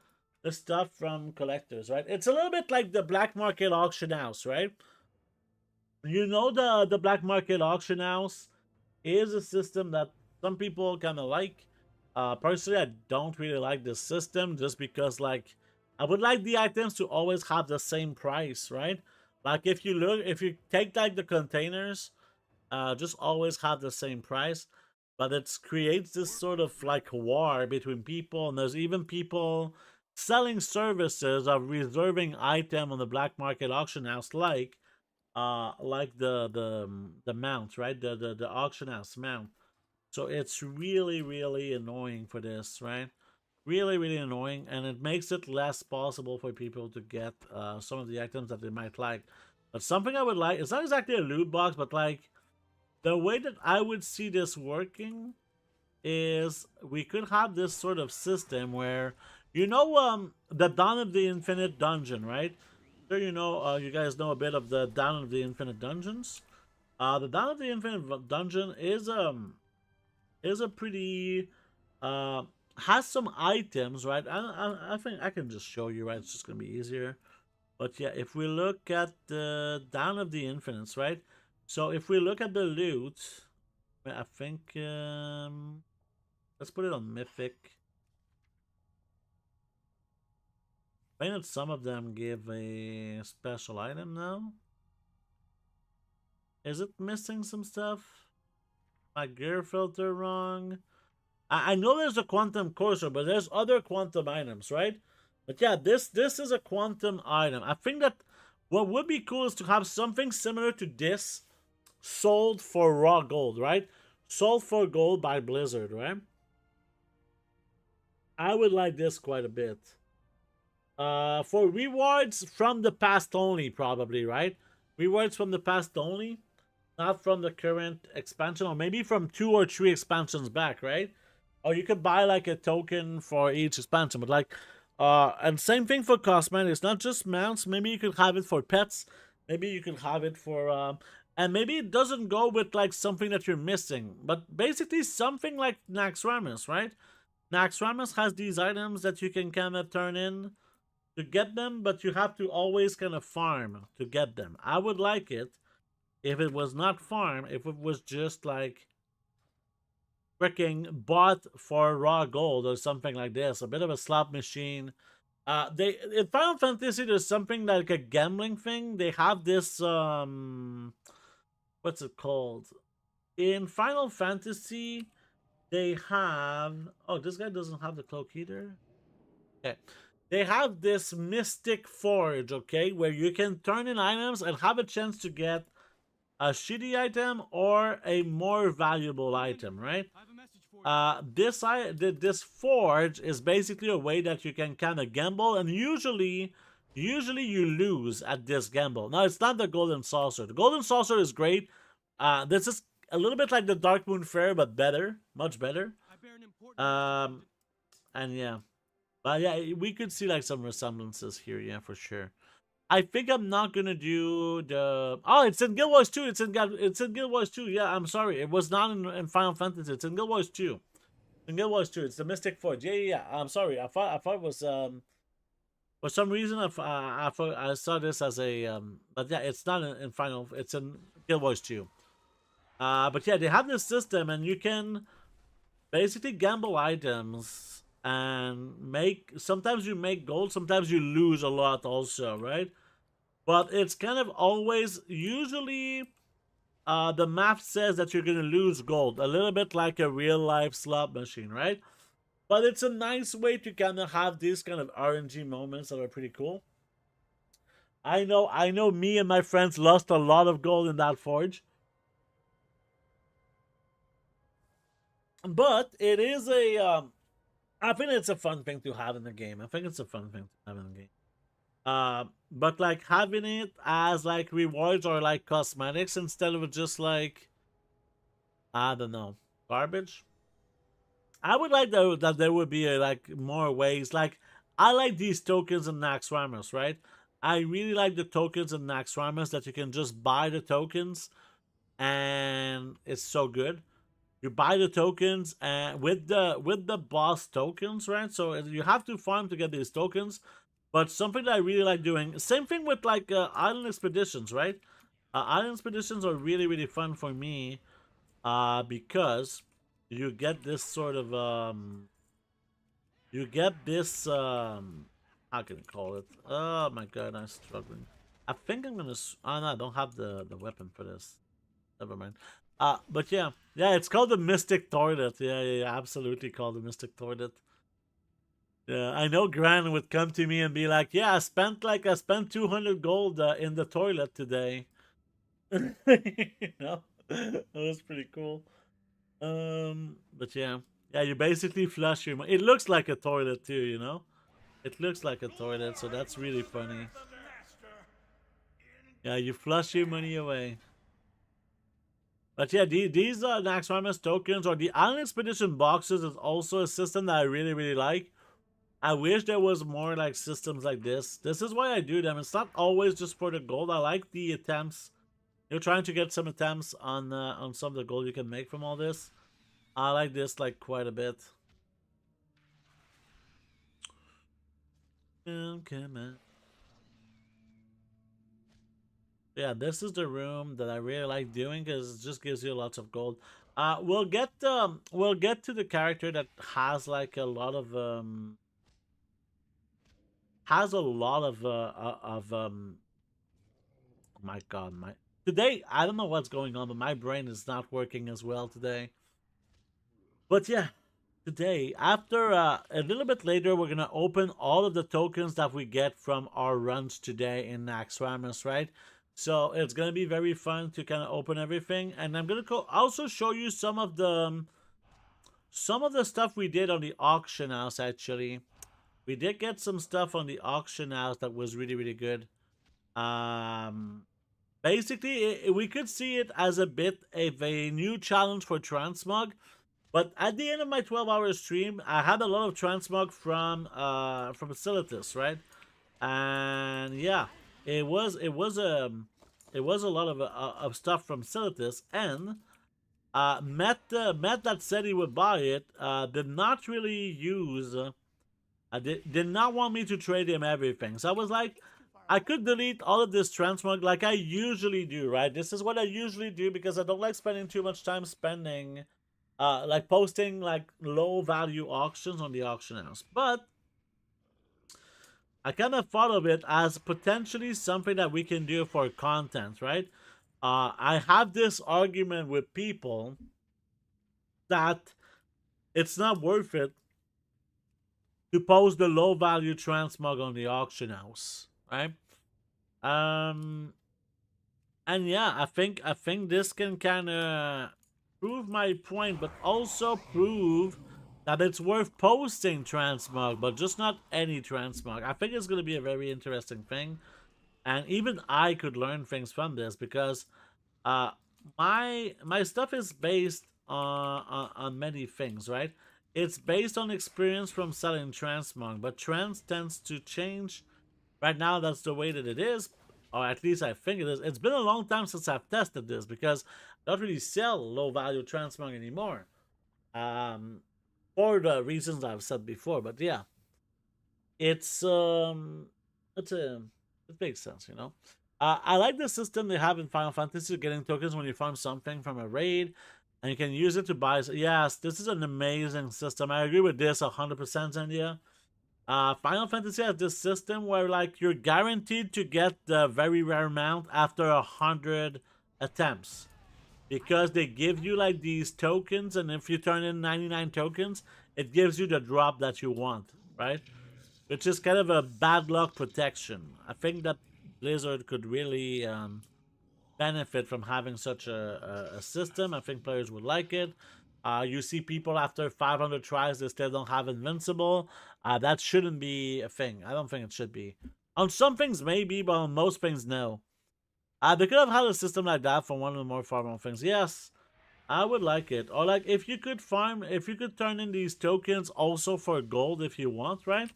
the stuff from collectors, right? It's a little bit like the black market auction house, right? You know, the black market auction house is a system that some people kind of like. Personally, I don't really like this system just because, like, I would like the items to always have the same price, right? Like, if you take like the containers, just always have the same price. But it creates this sort of like war between people, and there's even people selling services of reserving item on the black market auction house, like the mount, right? The auction house mount. So it's really, really annoying for this, right? Really, really annoying, and it makes it less possible for people to get some of the items that they might like. But something I would like, it's not exactly a loot box, but like the way that I would see this working is we could have this sort of system where, the Dawn of the Infinite dungeon, right? Sure, you guys know a bit of the Dawn of the Infinite dungeons. The Dawn of the Infinite dungeon is a pretty has some items, right? I think I can just show you, right? It's just gonna be easier. But yeah, if we look at the Dawn of the Infinites, right? So if we look at the loot, I think let's put it on Mythic. I think that some of them give a special item now. Is it missing some stuff? My gear filter wrong. I know there's a quantum cursor, but there's other quantum items, right? But yeah, this is a quantum item. I think that what would be cool is to have something similar to this sold for raw gold, right? Sold for gold by Blizzard, right? I would like this quite a bit. For rewards from the past only, probably, right? Rewards from the past only, not from the current expansion, or maybe from 2 or 3 expansions back, right? Or you could buy like a token for each expansion, but like, and same thing for cosmetics, not just mounts. Maybe you could have it for pets. Maybe you can have it for, and maybe it doesn't go with like something that you're missing, but basically something like Naxxramas, right? Naxxramas has these items that you can kind of turn in to get them, but you have to always kind of farm to get them. I would like it if it was not farm, if it was just like freaking bought for raw gold or something like this, a bit of a slot machine. They in Final Fantasy, there's something like a gambling thing. They have this what's it called? In Final Fantasy, they have, oh, this guy doesn't have the cloak either. Okay. They have this Mystic Forge, okay, where you can turn in items and have a chance to get a shitty item or a more valuable item, right? This forge is basically a way that you can kind of gamble, and usually you lose at this gamble. Now, it's not the Golden Saucer. The Golden Saucer is great. This is a little bit like the Dark Moon Fair, but better, much better. And yeah, but yeah, we could see like some resemblances here, yeah, for sure. I think I'm not gonna do the. Oh, it's in Guild Wars 2. It's in Guild Wars 2. Yeah, I'm sorry, it was not in Final Fantasy. It's in Guild Wars 2. In Guild Wars 2, it's the Mystic Forge. Yeah. I'm sorry. I thought it was for some reason I thought I saw this as a but yeah, it's not in Final. It's in Guild Wars 2. But yeah, they have this system, and you can basically gamble items and make. Sometimes you make gold, sometimes you lose a lot, also, right? But it's kind of always, usually, the map says that you're going to lose gold. A little bit like a real-life slot machine, right? But it's a nice way to kind of have these kind of RNG moments that are pretty cool. I know me and my friends lost a lot of gold in that forge. But it is a, I think it's a fun thing to have in the game. I think it's a fun thing to have in the game. But like having it as like rewards or like cosmetics instead of just like, I don't know, garbage. I would like that there would be like more ways. Like, I like these tokens in Naxxramas, right? I really like the tokens in Naxxramas that you can just buy the tokens, and it's so good. You buy the tokens and with the boss tokens, right? So you have to farm to get these tokens. But something that I really like doing, same thing with like island expeditions, right? Island expeditions are really, really fun for me because you get this sort of you get this how can I call it? Oh my god, I'm struggling. I think I'm gonna. Oh no, I don't have the weapon for this. Never mind. But yeah, it's called the Mystic Toilet. Yeah, absolutely called the Mystic Toilet. Yeah, I know Gran would come to me and be like, "Yeah, I spent 200 gold in the toilet today." You know, that was pretty cool. But yeah, you basically flush your. It looks like a toilet too, you know. It looks like a toilet, so that's really funny. Yeah, you flush your money away. But yeah, these Naxxramas tokens or the Island Expedition boxes is also a system that I really, really like. I wish there was more like systems like this. This is why I do them. It's not always just for the gold. I like the attempts. You're trying to get some attempts on some of the gold you can make from all this. I like this like quite a bit. Okay, man. Yeah, this is the room that I really like doing because it just gives you lots of gold. We'll get to the character that has like a lot of my god, today I don't know what's going on, but my brain is not working as well today. But yeah, today after a little bit later we're gonna open all of the tokens that we get from our runs today in Naxxramas, right? So it's gonna be very fun to kind of open everything, and I'm gonna also show you some of the stuff we did on the auction house. Actually, we did get some stuff on the auction house that was really, really good. Basically, we could see it as a bit of a new challenge for Transmog. But at the end of my 12-hour stream, I had a lot of transmog from Facilitus, right? And yeah, it was a lot of stuff from Facilitus, and Matt that said he would buy it did not really use did not want me to trade him everything. So I was like, I could delete all of this transmog like I usually do, right? This is what I usually do because I don't like spending too much time spending. Like posting like low value auctions on the auction house. But I kind of thought of it as potentially something that we can do for content, right? I have this argument with people that it's not worth it to post the low value transmog on the auction house, right? And yeah, I think this can kind of prove my point, but also prove that it's worth posting transmog, but just not any transmog. I think it's going to be a very interesting thing, and even I could learn things from this because my stuff is based on many things, right? It's based on experience from selling transmog, but trans tends to change. Right now, that's the way that it is, or at least I think it is. It's been a long time since I've tested this because I don't really sell low value transmog anymore. For the reasons I've said before, but yeah. It makes sense, you know. I like the system they have in Final Fantasy, getting tokens when you farm something from a raid, and you can use it to buy. Yes, this is an amazing system. I agree with this 100%, Zendia. Final Fantasy has this system where like you're guaranteed to get the very rare mount after 100 attempts, because they give you like these tokens, and if you turn in 99 tokens, it gives you the drop that you want, right? Which is kind of a bad luck protection. I think that Blizzard could really benefit from having such a system. I think players would like it. You see people after 500 tries, they still don't have Invincible. That shouldn't be a thing. I don't think it should be. On some things, maybe, but on most things, no. They could have had a system like that for one of the more farmable things. Yes, I would like it. Or like if you could turn in these tokens also for gold if you want, right?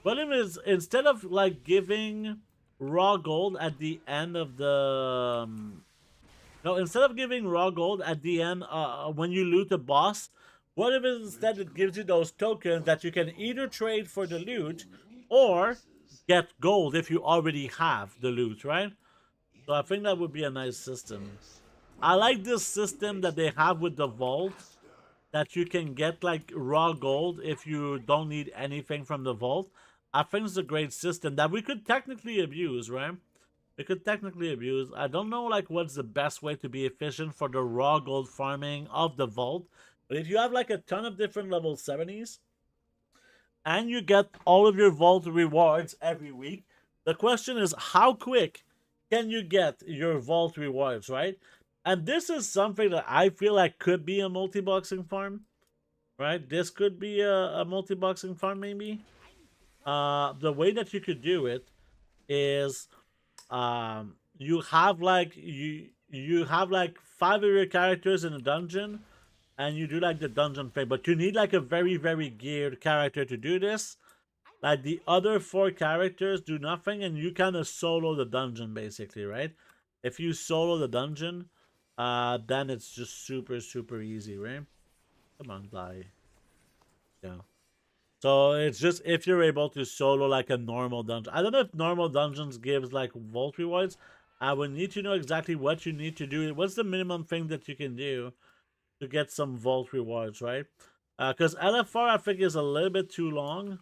But it is, instead of like giving raw gold at the end of the no, instead of giving raw gold at the end when you loot the boss, what if instead it gives you those tokens that you can either trade for the loot or get gold if you already have the loot, right? So I think that would be a nice system. I like this system that they have with the vault. that you can get like raw gold if you don't need anything from the vault, I think it's a great system that we could technically abuse, right? We could technically abuse. I don't know like what's the best way to be efficient for the raw gold farming of the vault. But if you have like a ton of different level 70s and you get all of your vault rewards every week, the question is how quick can you get your vault rewards, right? And this is something that I feel like could be a multi-boxing farm, right? This could be a multi-boxing farm maybe. The way that you could do it is you have like you have like 5 of your characters in a dungeon and you do like the dungeon thing, but you need like a very geared character to do this. Like the other 4 characters do nothing and you kind of solo the dungeon basically, right? If you solo the dungeon, then it's just super easy, right? Come on, die. Yeah. So it's just if you're able to solo like a normal dungeon. I don't know if normal dungeons gives like vault rewards. I would need to know exactly what you need to do. What's the minimum thing that you can do to get some vault rewards, right? Because LFR I think is a little bit too long.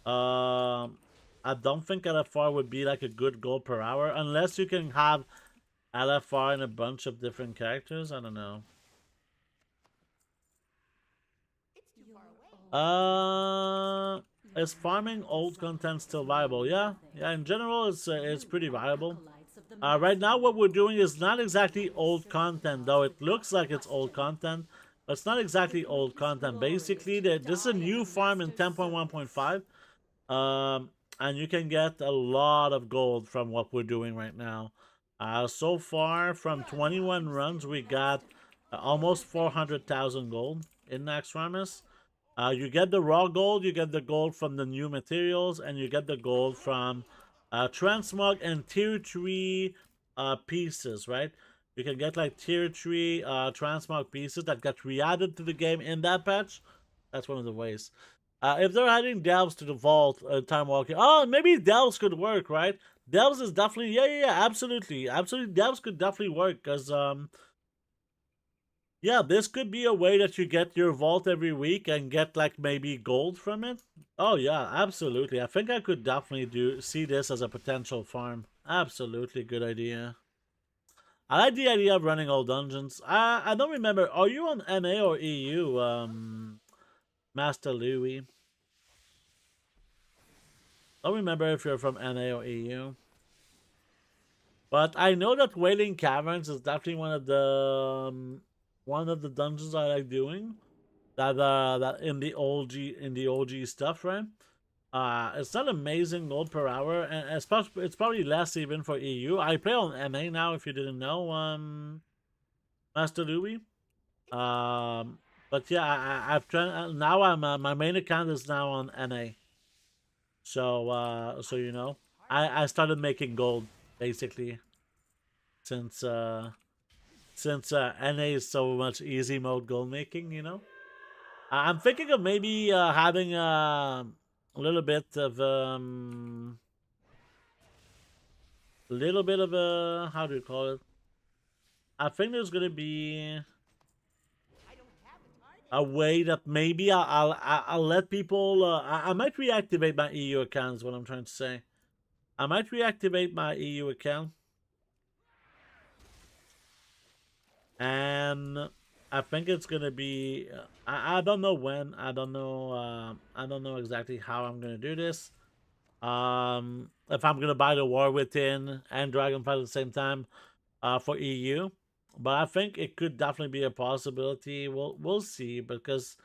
I don't think LFR would be like a good goal per hour unless you can have LFR in a bunch of different characters. I don't know. Is farming old content still viable? Yeah, in general, it's pretty viable. Right now, what we're doing is not exactly old content, though it looks like it's old content, but it's not exactly old content. Basically, this is a new farm in 10.1.5, and you can get a lot of gold from what we're doing right now. So far, from 21 runs, we got almost 400,000 gold in Naxxramas. You get the raw gold, you get the gold from the new materials, and you get the gold from transmog and tier 3 pieces, right? You can get like tier 3 transmog pieces that got re-added to the game in that patch. That's one of the ways. If they're adding delves to the vault, Timewalking, oh, maybe delves could work, right? Delves is definitely, yeah, absolutely. Delves could definitely work, because, yeah, this could be a way that you get your vault every week and get like maybe gold from it. Oh yeah, absolutely. I think I could definitely see this as a potential farm. Absolutely good idea. I like the idea of running all dungeons. I don't remember. Are you on MA or EU, Master Louis? I don't remember if you're from NA or EU. But I know that Wailing Caverns is definitely one of the dungeons I like doing. That in the OG stuff, right? It's not amazing gold per hour, and especially it's probably less even for EU. I play on MA now, if you didn't know, Master Louis. But yeah, I've tried now. My main account is now on NA. So you know, I started making gold basically since NA is so much easy mode gold making, you know. I'm thinking of maybe having a little bit of a how do you call it? I think there's gonna be a way that maybe I'll let people. I might reactivate my EU account. Is what I'm trying to say. I might reactivate my EU account, and I think it's gonna be. I don't know when. I don't know. I don't know exactly how I'm gonna do this. If I'm gonna buy the War Within and Dragonfight at the same time, for EU, but I think it could definitely be a possibility. We'll see, because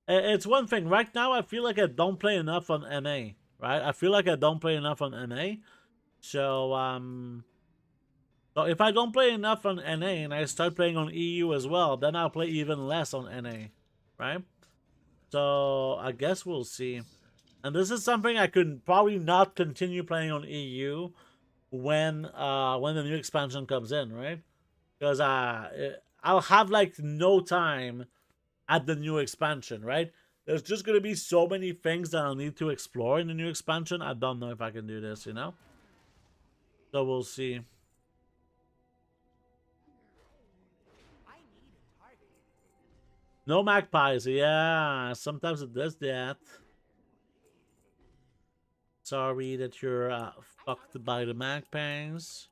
it's one thing. Right now, I feel like I don't play enough on NA. Right, I feel like I don't play enough on NA. So if I don't play enough on NA and I start playing on EU as well, then I'll play even less on NA, right? So I guess we'll see. And this is something I could probably not continue playing on EU when the new expansion comes in, right? Because I'll have like no time at the new expansion, right? There's just gonna be so many things that I'll need to explore in the new expansion. I don't know if I can do this, you know? So we'll see. No magpies. Yeah, sometimes it does that. Sorry that you're fucked by the magpies.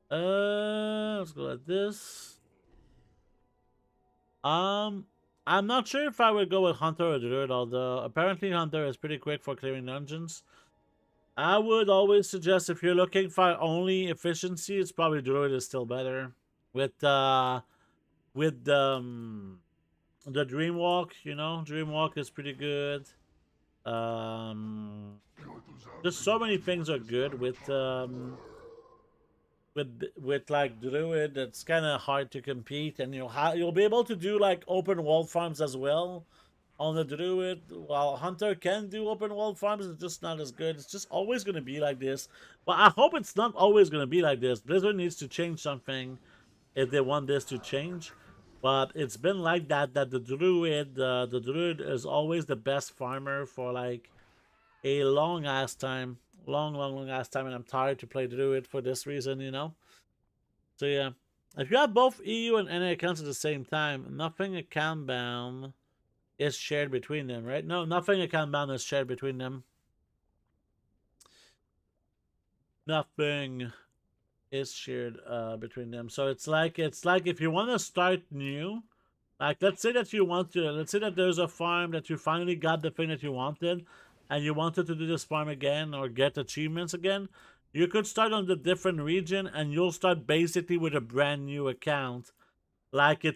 Let's go like this. I'm not sure if I would go with Hunter or Druid, although apparently Hunter is pretty quick for clearing dungeons. I would always suggest if you're looking for only efficiency, it's probably Druid is still better. With the Dreamwalk, you know, Dreamwalk is pretty good. Just so many things are good with like Druid. It's kind of hard to compete, and you'll be able to do like open world farms as well on the Druid. While Hunter can do open world farms, it's just not as good. It's just always going to be like this. But I hope it's not always going to be like this. Blizzard needs to change something if they want this to change. But it's been like that. That the Druid is always the best farmer for like a long ass time. Long ass time, and I'm tired to play Druid for this reason, you know? So yeah. If you have both EU and NA accounts at the same time, nothing account bound is shared between them, right? No, nothing account bound is shared between them. Nothing is shared between them. So it's like if you want to start new, like let's say that there's a farm that you finally got the thing that you wanted, and you wanted to do this farm again or get achievements again, you could start on the different region, and you'll start basically with a brand new account, like a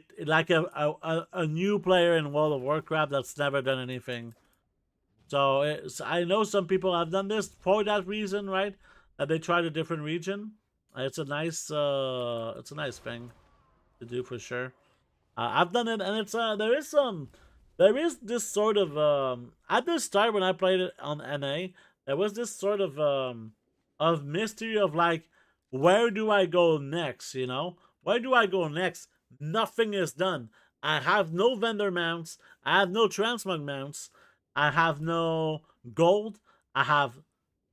new player in World of Warcraft that's never done anything. So I know some people have done this for that reason, right? That they tried a different region. It's a nice thing to do for sure. I've done it, and it's there is this sort of at the start when I played it on NA, there was this sort of mystery of like, where do I go next? You know, where do I go next? Nothing is done. I have no vendor mounts. I have no transmog mounts. I have no gold. I have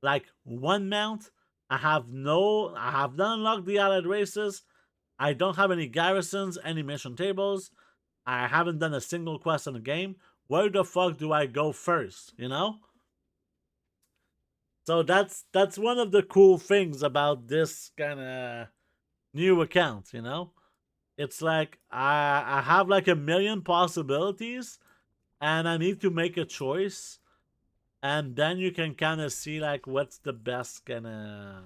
like one mount. I have not unlocked the allied races. I don't have any garrisons, any mission tables. I haven't done a single quest in the game. Where the fuck do I go first, you know? So that's one of the cool things about this kind of new account, you know? It's like I have like a million possibilities, and I need to make a choice, and then you can kind of see like what's the best kind of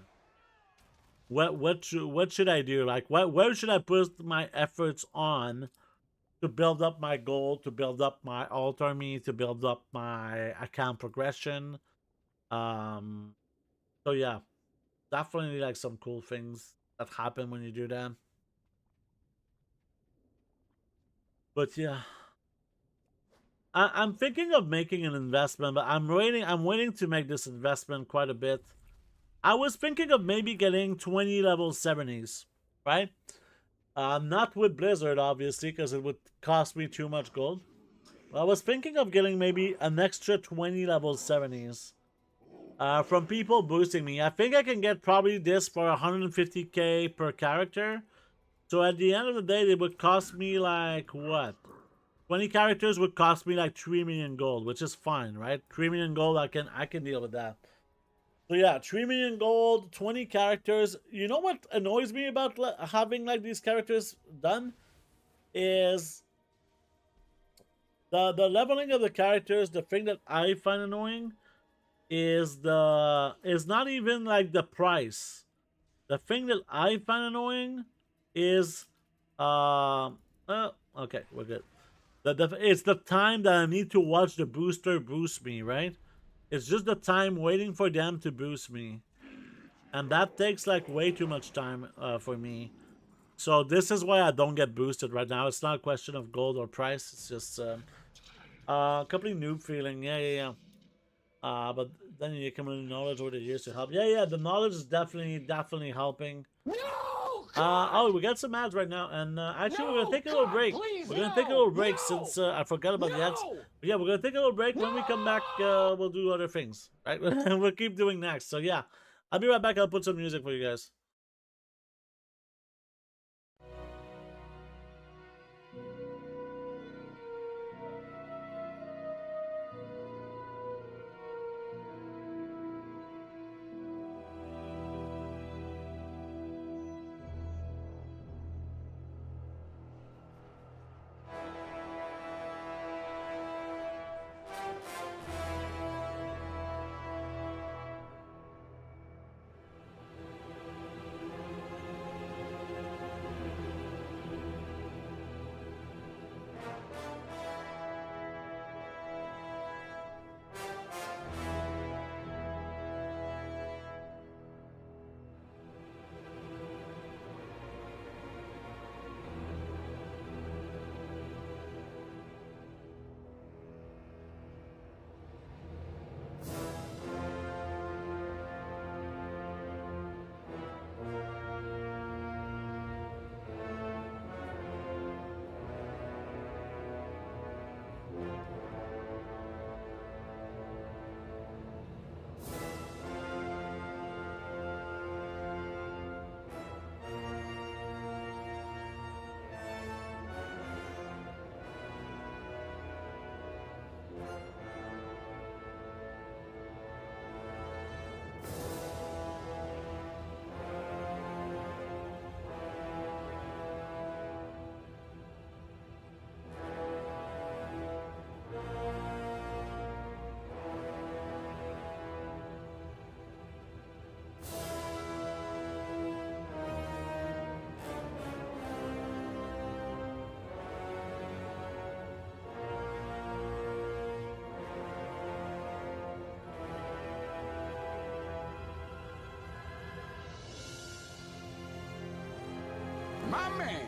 what should I do? Like where should I put my efforts on to build up my gold, to build up my alt army, to build up my account progression. So yeah, definitely like some cool things that happen when you do that. But yeah, I'm thinking of making an investment, but I'm waiting to make this investment quite a bit. I was thinking of maybe getting 20 level 70s, right? Not with Blizzard, obviously, because it would cost me too much gold. I was thinking of getting maybe an extra 20 level 70s from people boosting me. I think I can get probably this for 150k per character. So at the end of the day, it would cost me like, what? 20 characters would cost me like 3 million gold, which is fine, right? 3 million gold, I can deal with that. So yeah, 3 million gold, 20 characters. You know what annoys me about having like these characters done is the leveling of the characters. The thing that I find annoying is not even like the price. The thing that I find annoying is okay, we're good. It's the time that I need to watch the booster boost me, right? It's just the time waiting for them to boost me. And that takes like way too much time for me. So this is why I don't get boosted right now. It's not a question of gold or price. It's just complete noob feeling. Yeah. But then you come with knowledge over the years to help. Yeah, the knowledge is definitely helping. No! Oh, we got some ads right now, and actually we're gonna take a little break. We're gonna take a little break since I forgot about the ads. But yeah, we're gonna take a little break. When we come back, we'll do other things, right? We'll keep doing next. So yeah, I'll be right back. I'll put some music for you guys. My man.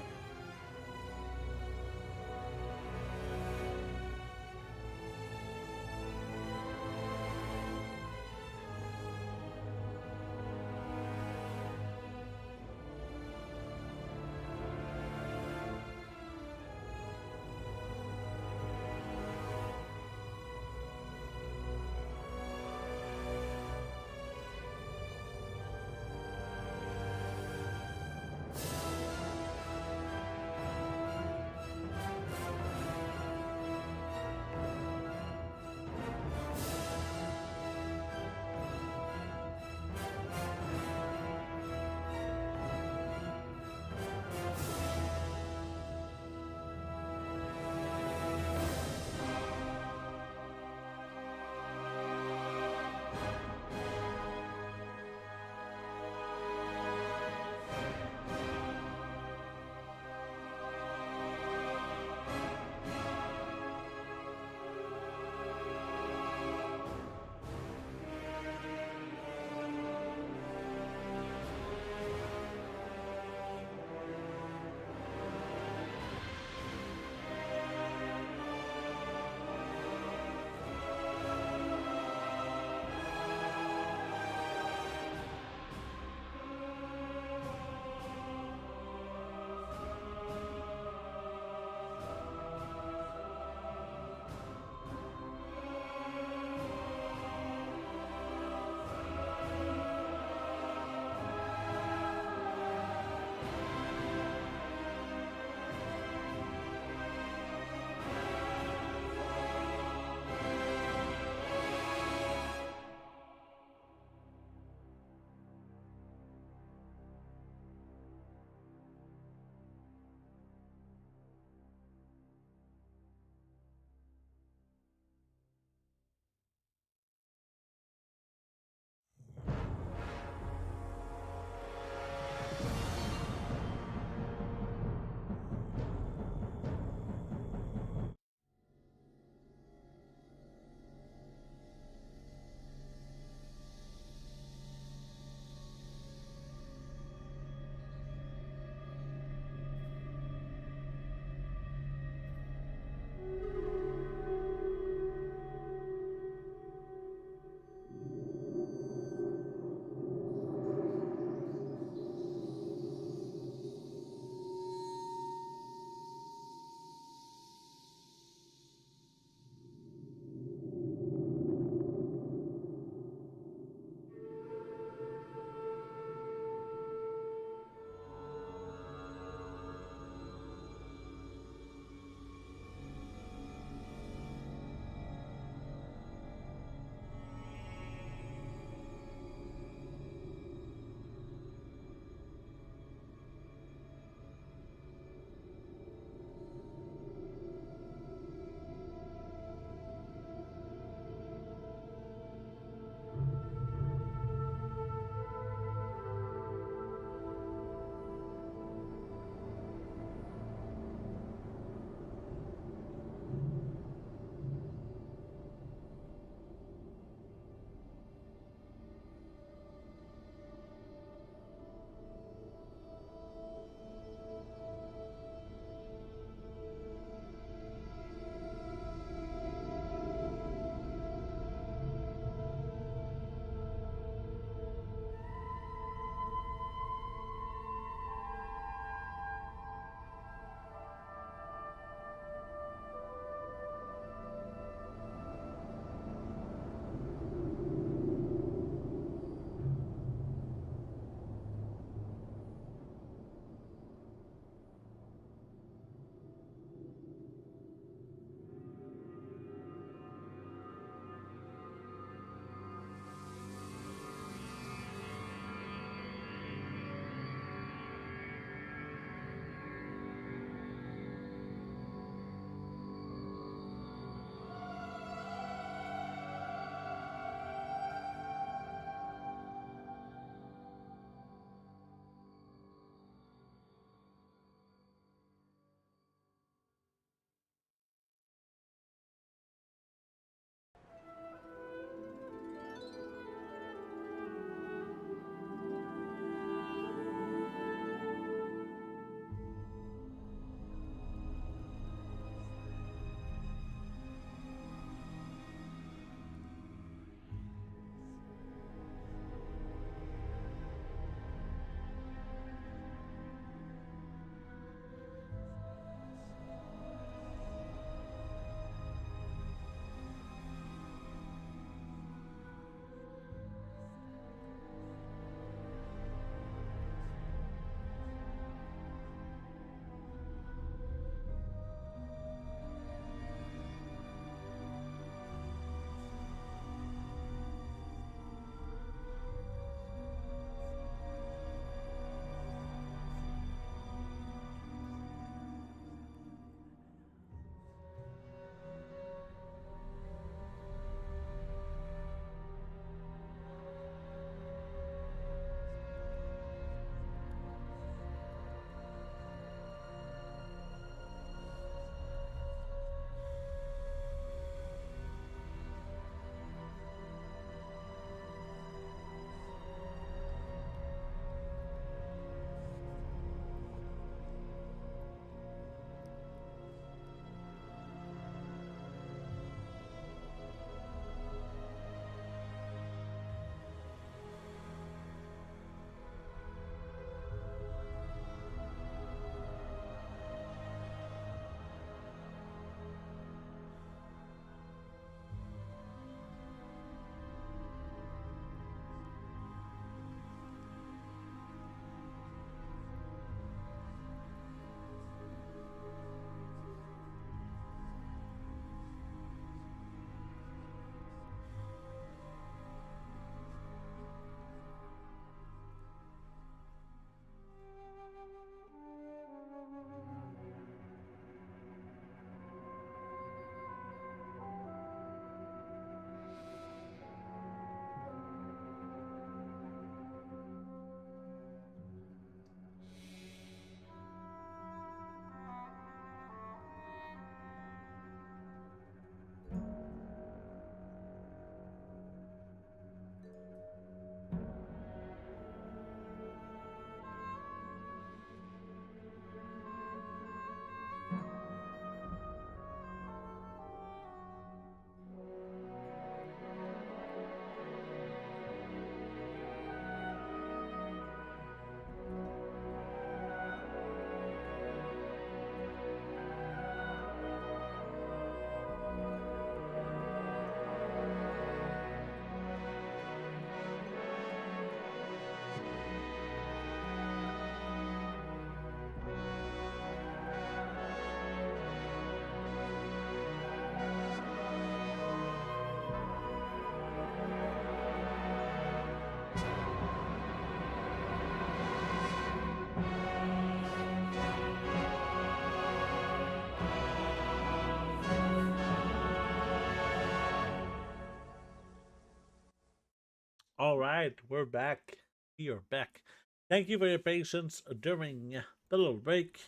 right, we're back. We are back. Thank you for your patience during the little break.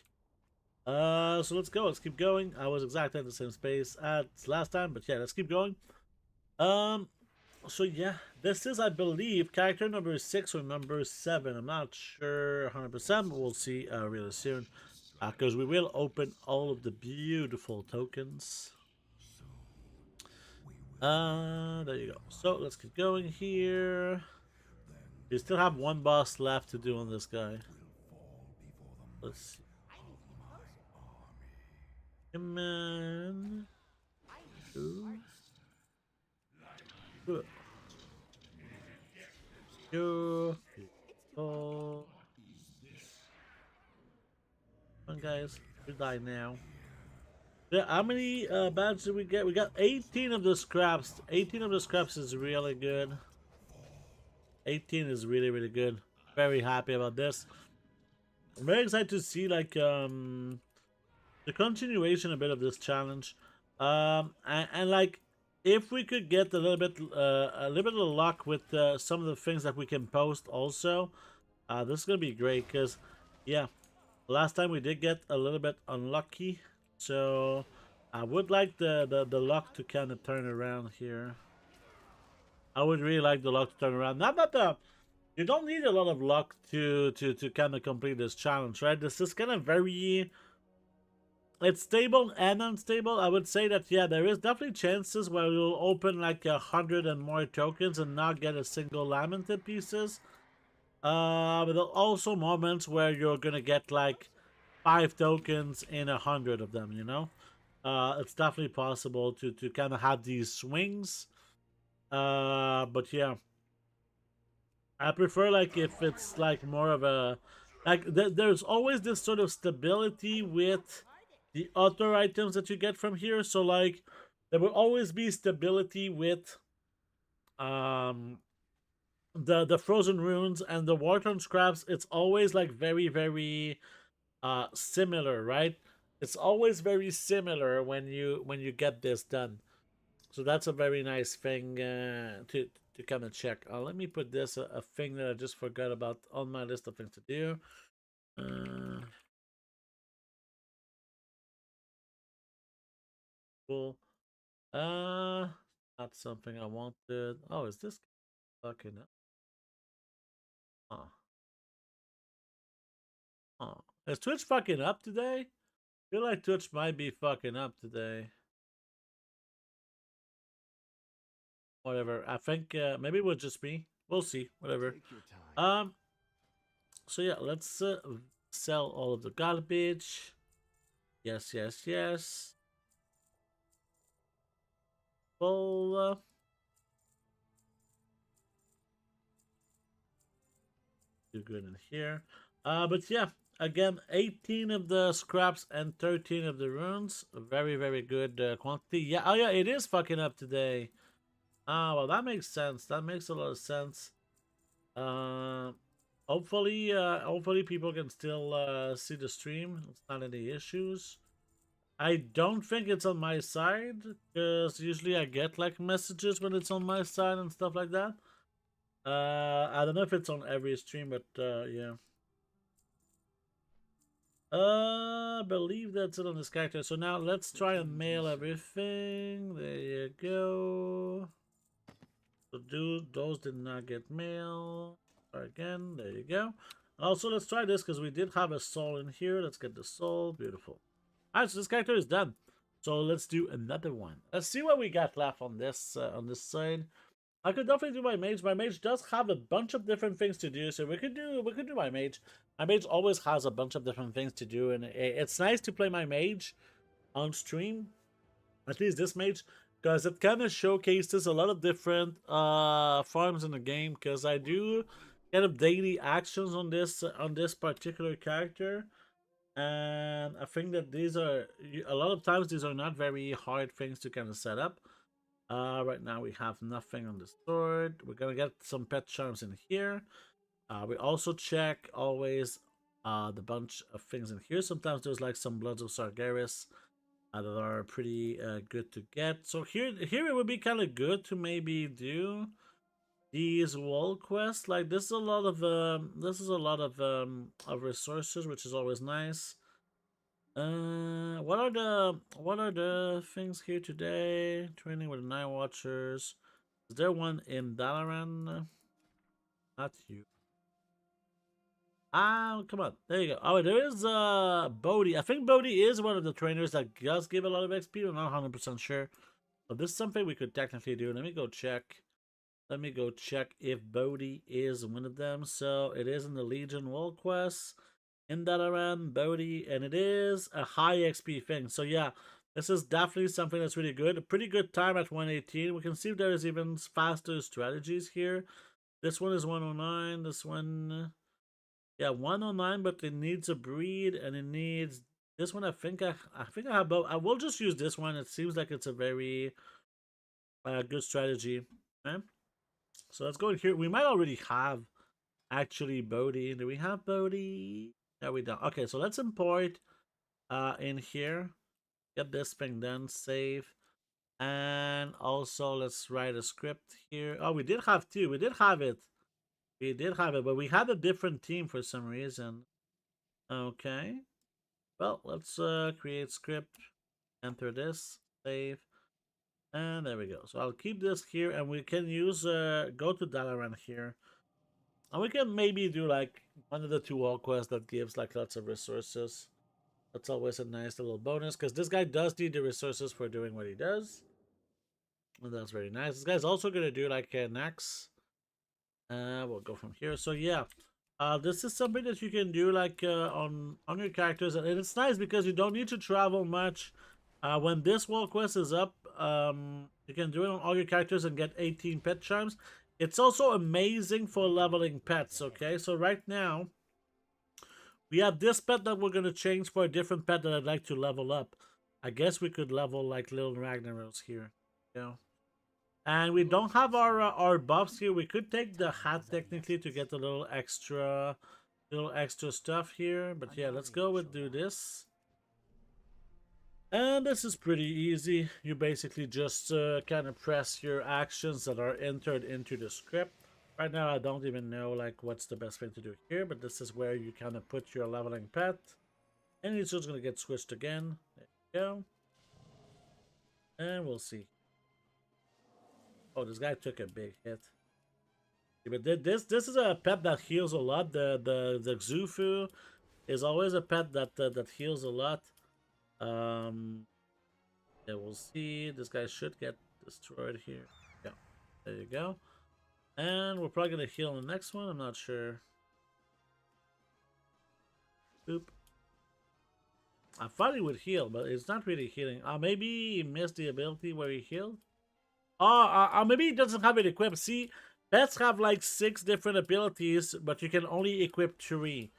So let's go. Let's keep going. I was exactly at the same space as last time, but yeah, let's keep going. Um, so yeah, this is, I believe, character number 6 or number 7. I'm not sure 100%, but we'll see really soon. Because we will open all of the beautiful tokens. There you go. So let's get going here. We still have one boss left to do on this guy. Let's see. Come on. Ooh. Ooh. Ooh. Oh. Come on, guys. You die now. Yeah, how many badges did we get? We got 18 of the scraps. 18 of the scraps is really good. 18 is really, really good. Very happy about this. I'm very excited to see like the continuation a bit of this challenge. And like if we could get a little bit of luck with some of the things that we can post also, this is gonna be great because yeah, last time we did get a little bit unlucky, so I would like the luck to kind of turn around here. I would really like the luck to turn around. Not that you don't need a lot of luck to kind of complete this challenge, right? This is kind of very, it's stable and unstable. I would say that yeah, there is definitely chances where you'll open like 100 and more tokens and not get a single lamented pieces. But there are also moments where you're gonna get like 5 tokens in 100 of them. You know, it's definitely possible to kind of have these swings. But yeah, I prefer like if it's like more of a like there's always this sort of stability with the other items that you get from here. So like there will always be stability with the frozen runes and the water scraps. It's always like very similar, right? It's always very similar when you get this done. So that's a very nice thing to kind of check. Let me put this a thing that I just forgot about on my list of things to do. Cool. Not something I wanted. Oh, is this fucking up? Oh, oh. Is Twitch fucking up today? I feel like Twitch might be fucking up today. Whatever. I think maybe it was just me. We'll see. Whatever. So yeah, let's sell all of the garbage. Yes, yes, yes. Well, do good in here. But yeah, again, 18 of the scraps and 13 of the runes. Very good quantity. Yeah, oh yeah, it is fucking up today. Ah, well, that makes sense. That makes a lot of sense. Hopefully people can still see the stream. It's not any issues. I don't think it's on my side, because usually I get like messages when it's on my side and stuff like that. I don't know if it's on every stream, but yeah. I believe that's it on this character. So now let's try and mail everything. There you go. So those did not get mail. Try again. There you go. Also, let's try this because we did have a soul in here. Let's get the soul. Beautiful. Alright, so this character is done. So let's do another one. Let's see what we got left on this side. I could definitely do my mage. My mage does have a bunch of different things to do, so we could do my mage. My mage always has a bunch of different things to do, and it's nice to play my mage on stream. At least this mage, because it kind of showcases a lot of different farms in the game. Because I do kind of daily actions on this particular character. And I think that these are, a lot of times, these are not very hard things to kind of set up. Right now we have nothing on the sword. We're gonna get some pet charms in here. We also check always the bunch of things in here. Sometimes there's like some Bloods of Sargeras that are pretty good to get. So here it would be kind of good to maybe do these wall quests. Like this is a lot of resources, which is always nice. What are the things here today? Training with the Night Watchers. Is there one in Dalaran? Not you. Ah, come on. There you go. Oh, there is Bodhi. I think Bodhi is one of the trainers that does give a lot of XP. I'm not 100% sure. But this is something we could technically do. Let me go check. Let me go check if Bodhi is one of them. So it is in the Legion Wall Quest. In Dalaran, Bodhi, and it is a high XP thing. So yeah, this is definitely something that's really good. A pretty good time at 118. We can see if there is even faster strategies here. This one is 109. This one, yeah, 109, but it needs a breed, and it needs this one. I think I have both. I will just use this one. It seems like it's a very good strategy. Okay? So let's go in here. We might already have actually Bodhi. Do we have Bodhi? No, we don't. Okay, so let's import in here. Get this thing done. Save. And also let's write a script here. Oh, we did have two. We did have it. We did have it, but we had a different team for some reason. Okay. Well, let's create script. Enter this. Save. And there we go. So I'll keep this here, and we can use go to Dalaran here. And we can maybe do like one of the two wall quests that gives like lots of resources. That's always a nice little bonus because this guy does need the resources for doing what he does. And that's very nice. This guy's also going to do like a Nax. We'll go from here. So yeah, this is something that you can do like on your characters. And it's nice because you don't need to travel much. When this wall quest is up, you can do it on all your characters and get 18 pet charms. It's also amazing for leveling pets, okay? So right now, we have this pet that we're going to change for a different pet that I'd like to level up. I guess we could level like little Ragnaros here, you know? And we don't have our buffs here. We could take the hat technically to get a little extra stuff here. But yeah, let's go with do this. And this is pretty easy. You basically just kind of press your actions that are entered into the script. Right now, I don't even know like what's the best thing to do here, but this is where you kind of put your leveling pet. And he's just going to get switched again. There you go. And we'll see. Oh, this guy took a big hit. Yeah, but this is a pet that heals a lot. The Xufu is always a pet that heals a lot. Yeah, we'll see. This guy should get destroyed here. Yeah, there you go. And we're probably gonna heal in the next one. I'm not sure. Boop. I thought he would heal, but it's not really healing. Maybe he missed the ability where he healed. Maybe he doesn't have it equipped. See, pets have like 6 different abilities, but you can only equip 3.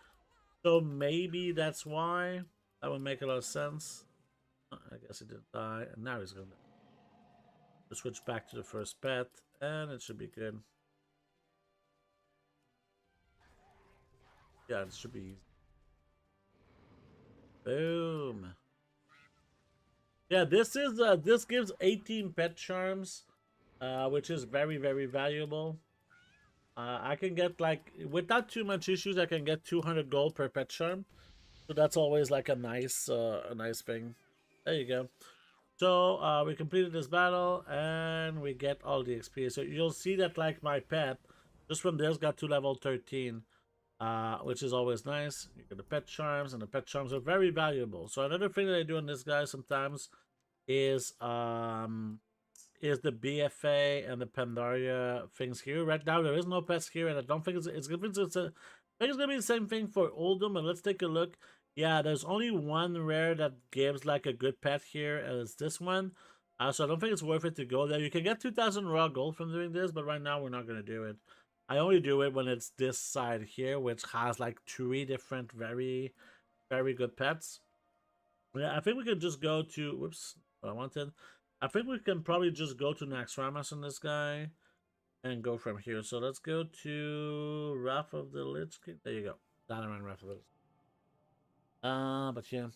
So maybe that's why. That would make a lot of sense. I guess he didn't die, and now he's gonna switch back to the first pet, and it should be good. Yeah, it should be easy. Boom. Yeah, this gives 18 pet charms, which is very, very valuable. I can get like without too much issues, I can get 200 gold per pet charm. So that's always like a nice thing. There you go. So we completed this battle and we get all the XP. So you'll see that like my pet, just from this, got to level 13. Which is always nice. You get the pet charms, and the pet charms are very valuable. So another thing that I do on this guy sometimes is the BFA and the Pandaria things here. Right now there is no pets here, and I don't think I think it's gonna be the same thing for Oldham. And let's take a look. Yeah, there's only one rare that gives like a good pet here, and it's this one. So I don't think it's worth it to go there. You can get 2,000 raw gold from doing this, but right now we're not gonna do it. I only do it when it's this side here, which has like 3 different very, very good pets. Yeah, I think we could just go to, whoops, what I wanted. I think we can probably just go to Naxxramas on this guy and go from here. So let's go to Wrath of the Lich King. There you go. Dalaran Wrath of the Lich King. But yeah,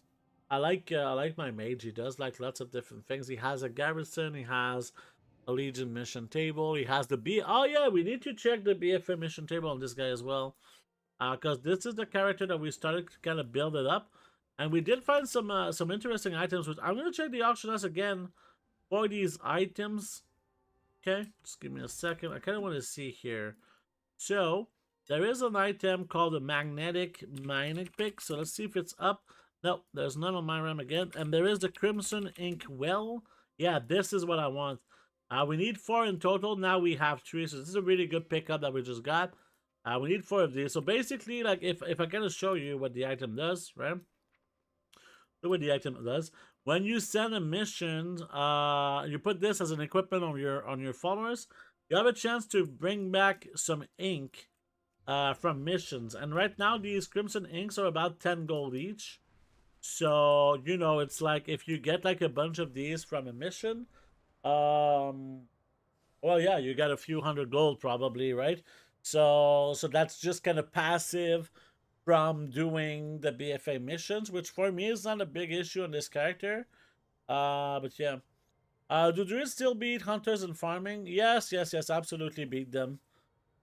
I like my mage. He does like lots of different things. He has a garrison. He has a Legion mission table. He has the B. Oh yeah, we need to check the BFA mission table on this guy as well, because this is the character that we started to kind of build it up, and we did find some interesting items. Which I'm gonna check the auction house again for these items. Okay, just give me a second. I kind of want to see here. So there is an item called a magnetic mining pick. So let's see if it's up. No, there's none on my RAM again. And there is the Crimson Ink Well. Yeah, this is what I want. We need 4 in total. Now we have 3. So this is a really good pickup that we just got. We need 4 of these. So basically, like if I kind of show you what the item does, right? Look what the item does. When you send a mission, you put this as an equipment on your followers. You have a chance to bring back some ink from missions. And right now, these Crimson Inks are about 10 gold each. So, you know, it's like if you get like a bunch of these from a mission, well, yeah, you got a few hundred gold probably, right? So that's just kind of passive from doing the BFA missions, which for me is not a big issue on this character. But yeah. Do druids still beat hunters in farming? Yes, absolutely beat them.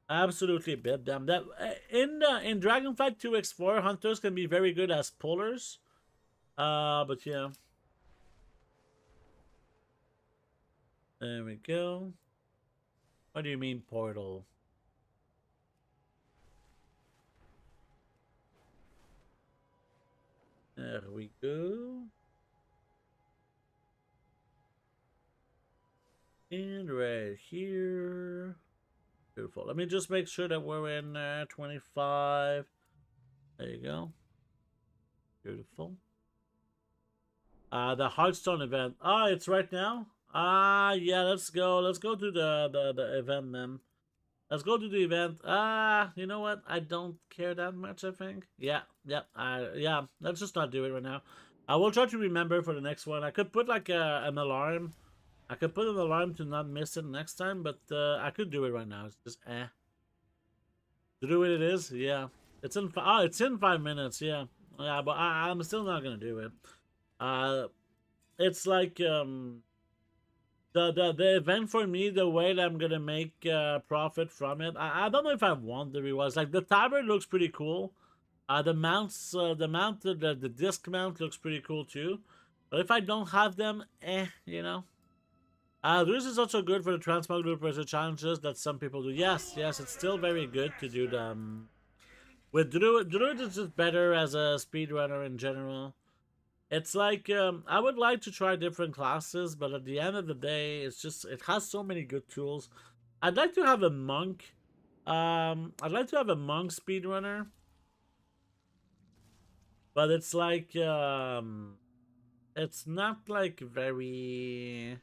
Absolutely beat them. That in Dragonflight 2x4, hunters can be very good as pullers. But yeah. There we go. What do you mean portal? There we go. And right here. Beautiful. Let me just make sure that we're in 25. There you go. Beautiful. The Hearthstone event. Ah, it's right now? Yeah, let's go. Let's go to the event then. Let's go to the event. You know what? I don't care that much, I think. Yeah. Yeah, let's just not do it right now. I will try to remember for the next one. I could put like an alarm. I could put an alarm to not miss it next time, but I could do it right now. It's just To do it is? Yeah. It's in it's in 5 minutes, yeah. Yeah, but I'm still not gonna do it. It's like the event for me, the way that I'm gonna make profit from it. I don't know if I want the rewards. Like the tabard looks pretty cool. The mounts, the disc mount looks pretty cool too. But if I don't have them, you know. This is also good for the transmog group versus challenges that some people do. Yes, it's still very good to do them. With Druid is just better as a speedrunner in general. It's like, I would like to try different classes, but at the end of the day, it's just, it has so many good tools. I'd like to have a monk. I'd like to have a monk speedrunner. But it's like, it's not like very...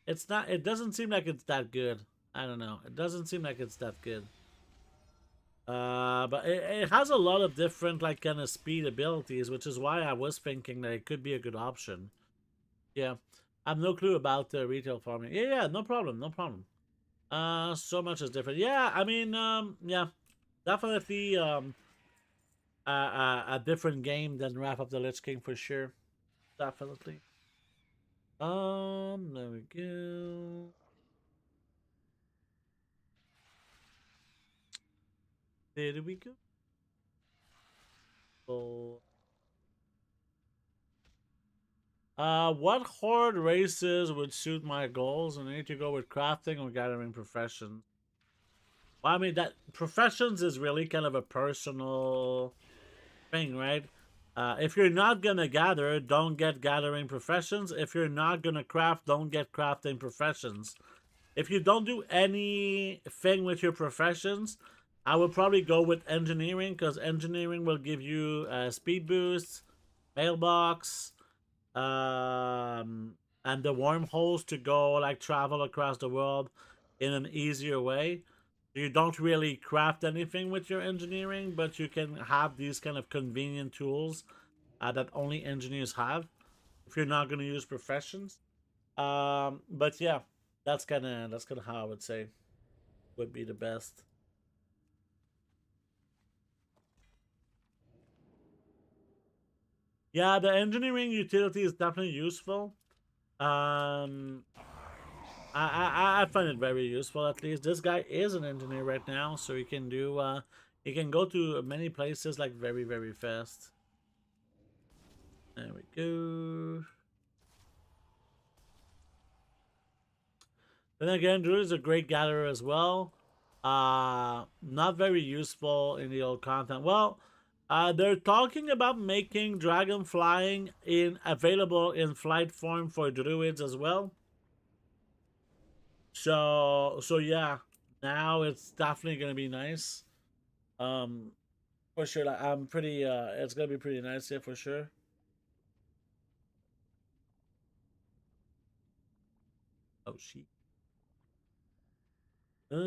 it doesn't seem like it's that good. I don't know. It doesn't seem like it's that good. But it has a lot of different, like, kind of speed abilities, which is why I was thinking that it could be a good option. Yeah. I have no clue about retail farming. Yeah, no problem. So much is different. Yeah, I mean, yeah. Definitely, a different game than Wrath of the Lich King for sure. Definitely. There we go. There we go. What horde races would suit my goals? And I need to go with crafting or gathering professions. Well, I mean, that professions is really kind of a personal thing, right? If you're not gonna gather, don't get gathering professions. If you're not gonna craft, don't get crafting professions. If you don't do anything with your professions, I would probably go with engineering, because engineering will give you speed boosts, mailbox, and the wormholes to go like travel across the world in an easier way. You don't really craft anything with your engineering, but you can have these kind of convenient tools that only engineers have if you're not going to use professions. But yeah, that's kind of how I would say would be the best. Yeah, the engineering utility is definitely useful. I I find it very useful. At least this guy is an engineer right now, so he can do he can go to many places like very fast. There we go. Then again, Druid is a great gatherer as well. Not very useful in the old content. Well, they're talking about making dragon flying available in flight form for druids as well. So yeah, now it's definitely gonna be nice. For sure. Like, I'm pretty. It's gonna be pretty nice here for sure. Oh shit. There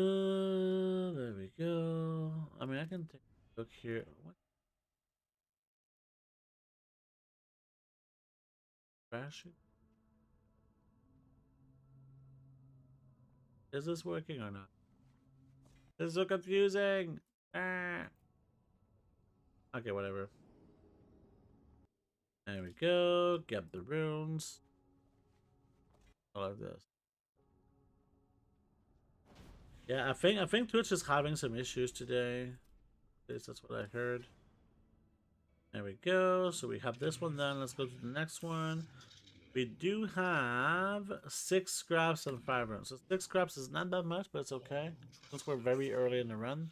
we go. I mean, I can take a look here. What? Crash it? Is this working or not? This is so confusing. Ah. Okay, whatever. There we go. Get the runes. All of this. Yeah, I think Twitch is having some issues today. At least that's what I heard. There we go. So we have this one done. Let's go to the next one. We do have 6 scraps and 5 runes. So 6 scraps is not that much, but it's okay. Since we're very early in the run.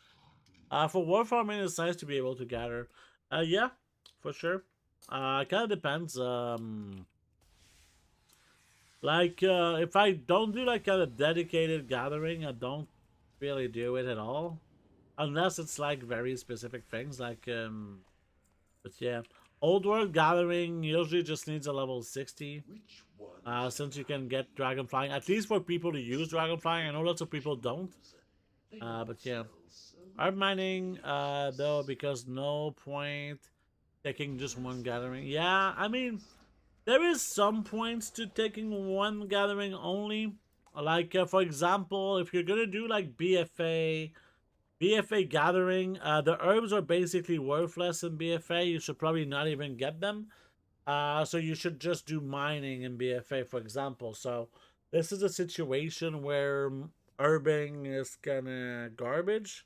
For war farming, it's nice to be able to gather. Yeah, for sure. It kind of depends. Like, if I don't do like kind of dedicated gathering, I don't really do it at all. Unless it's like very specific things, like, but yeah. Old World Gathering usually just needs a level 60. Since you can get Dragon Flying, at least for people to use Dragon Flying. I know lots of people don't. But yeah. Herb mining, though, because no point taking just one gathering. Yeah, I mean, there is some points to taking one gathering only. Like, for example, if you're gonna do like BFA gathering, the herbs are basically worthless in BFA. You should probably not even get them. So you should just do mining in BFA, for example. So this is a situation where herbing is kinda garbage.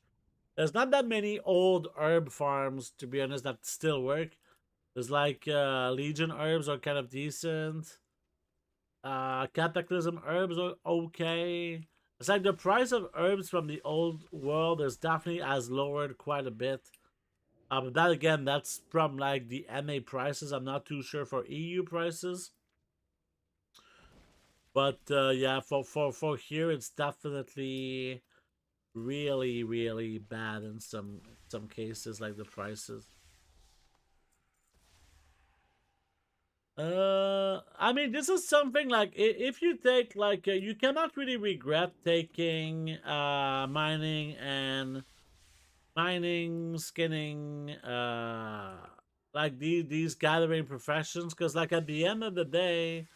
There's not that many old herb farms, to be honest, that still work. There's like Legion herbs are kind of decent. Cataclysm herbs are okay. It's like the price of herbs from the old world is definitely has lowered quite a bit. But that again, that's from like the MA prices. I'm not too sure for EU prices. But yeah, for here, it's definitely really bad in some cases, like the prices. I mean, this is something like if you take like you cannot really regret taking mining, skinning, like these gathering professions, because like at the end of the day,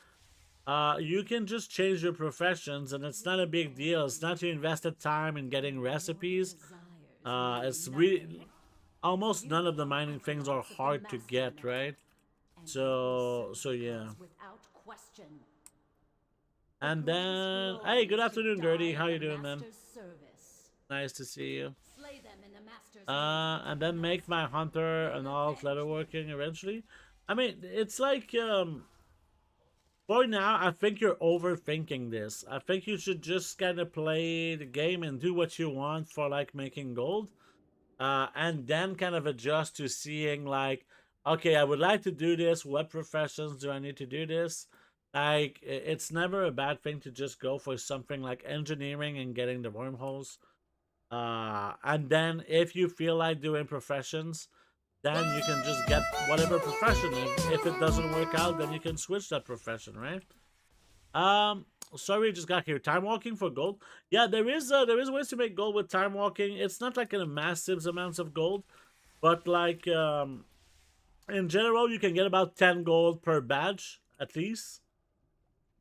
you can just change your professions and it's not a big deal. It's not you invested time in getting recipes. It's really almost none of the mining things are hard to get, right? So yeah. And then, hey, good afternoon, Gertie. How you doing, man? Nice to see you. And then make my hunter and all leatherworking eventually. I mean, it's like, for now, I think you're overthinking this. I think you should just kind of play the game and do what you want for, like, making gold. And then kind of adjust to seeing, like, okay, I would like to do this. What professions do I need to do this? Like, it's never a bad thing to just go for something like engineering and getting the wormholes. And then if you feel like doing professions, then you can just get whatever profession. If it doesn't work out, then you can switch that profession, right? Sorry, just got here. Time walking for gold. Yeah, there is ways to make gold with time walking. It's not like in a massive amounts of gold, but like in general, you can get about 10 gold per badge, at least.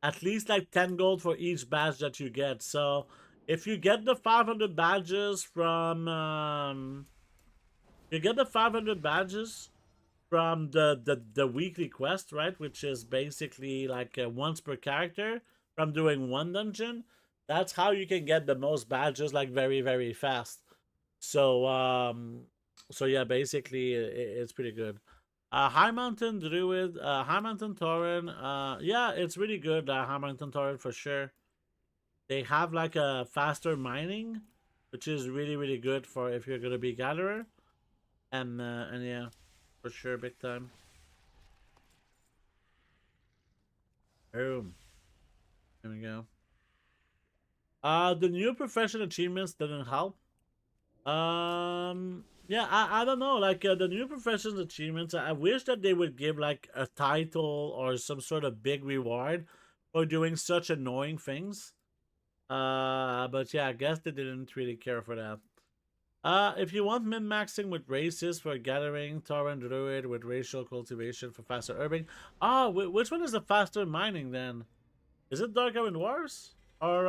At least like 10 gold for each badge that you get. So if you get the 500 badges from the weekly quest, right, which is basically like once per character from doing one dungeon, That's how you can get the most badges like very, very fast. So so yeah, basically it's pretty good. High Mountain Druid, High Mountain Tauren, yeah, it's really good, High Mountain Tauren for sure. They have like a faster mining, which is really, really good for if you're gonna be gatherer. And yeah, for sure, big time. Boom. There we go. The new profession achievements didn't help. Yeah, I don't know. Like the new professions achievements, I wish that they would give like a title or some sort of big reward for doing such annoying things. But yeah, I guess they didn't really care for that. If you want min-maxing with races for gathering, Tauren Druid with racial cultivation for faster herbing. Oh, which one is the faster mining then? Is it Dark Iron Wars? Or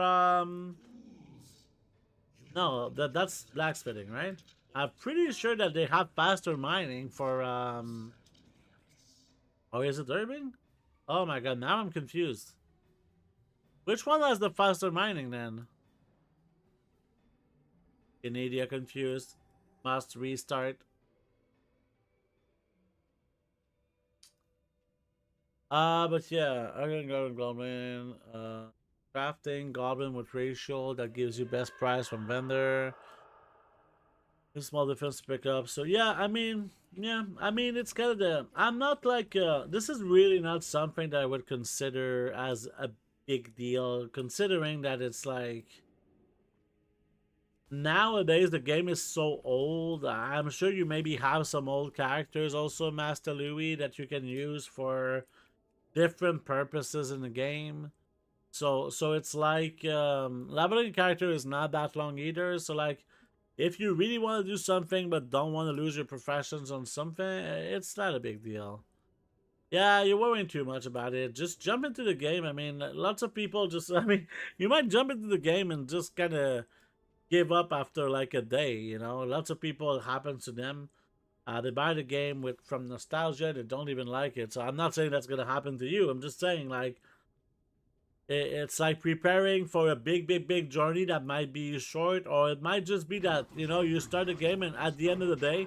no, that's blacksmithing, right? I'm pretty sure that they have faster mining for oh, is it herbing? Oh my god, now I'm confused. Which one has the faster mining then? Canada confused. Must restart. But yeah, I'm gonna go with Goblin. Crafting Goblin with racial that gives you best price from vendor. A small defense to pick up. So yeah, I mean, it's kind of the. I'm not like. This is really not something that I would consider as a big deal, considering that it's like. Nowadays, the game is so old. I'm sure you maybe have some old characters also, Master Louis, that you can use for different purposes in the game. So it's like leveling a character is not that long either. So like, if you really want to do something but don't want to lose your professions on something, it's not a big deal. Yeah, you're worrying too much about it. Just jump into the game. I mean, lots of people just. I mean, you might jump into the game and just kind of give up after like a day. You know, lots of people it happens to them. They buy the game with from nostalgia. They don't even like it. So I'm not saying that's gonna happen to you. I'm just saying like it's like preparing for a big, big, big journey that might be short, or it might just be that you start the game and at the end of the day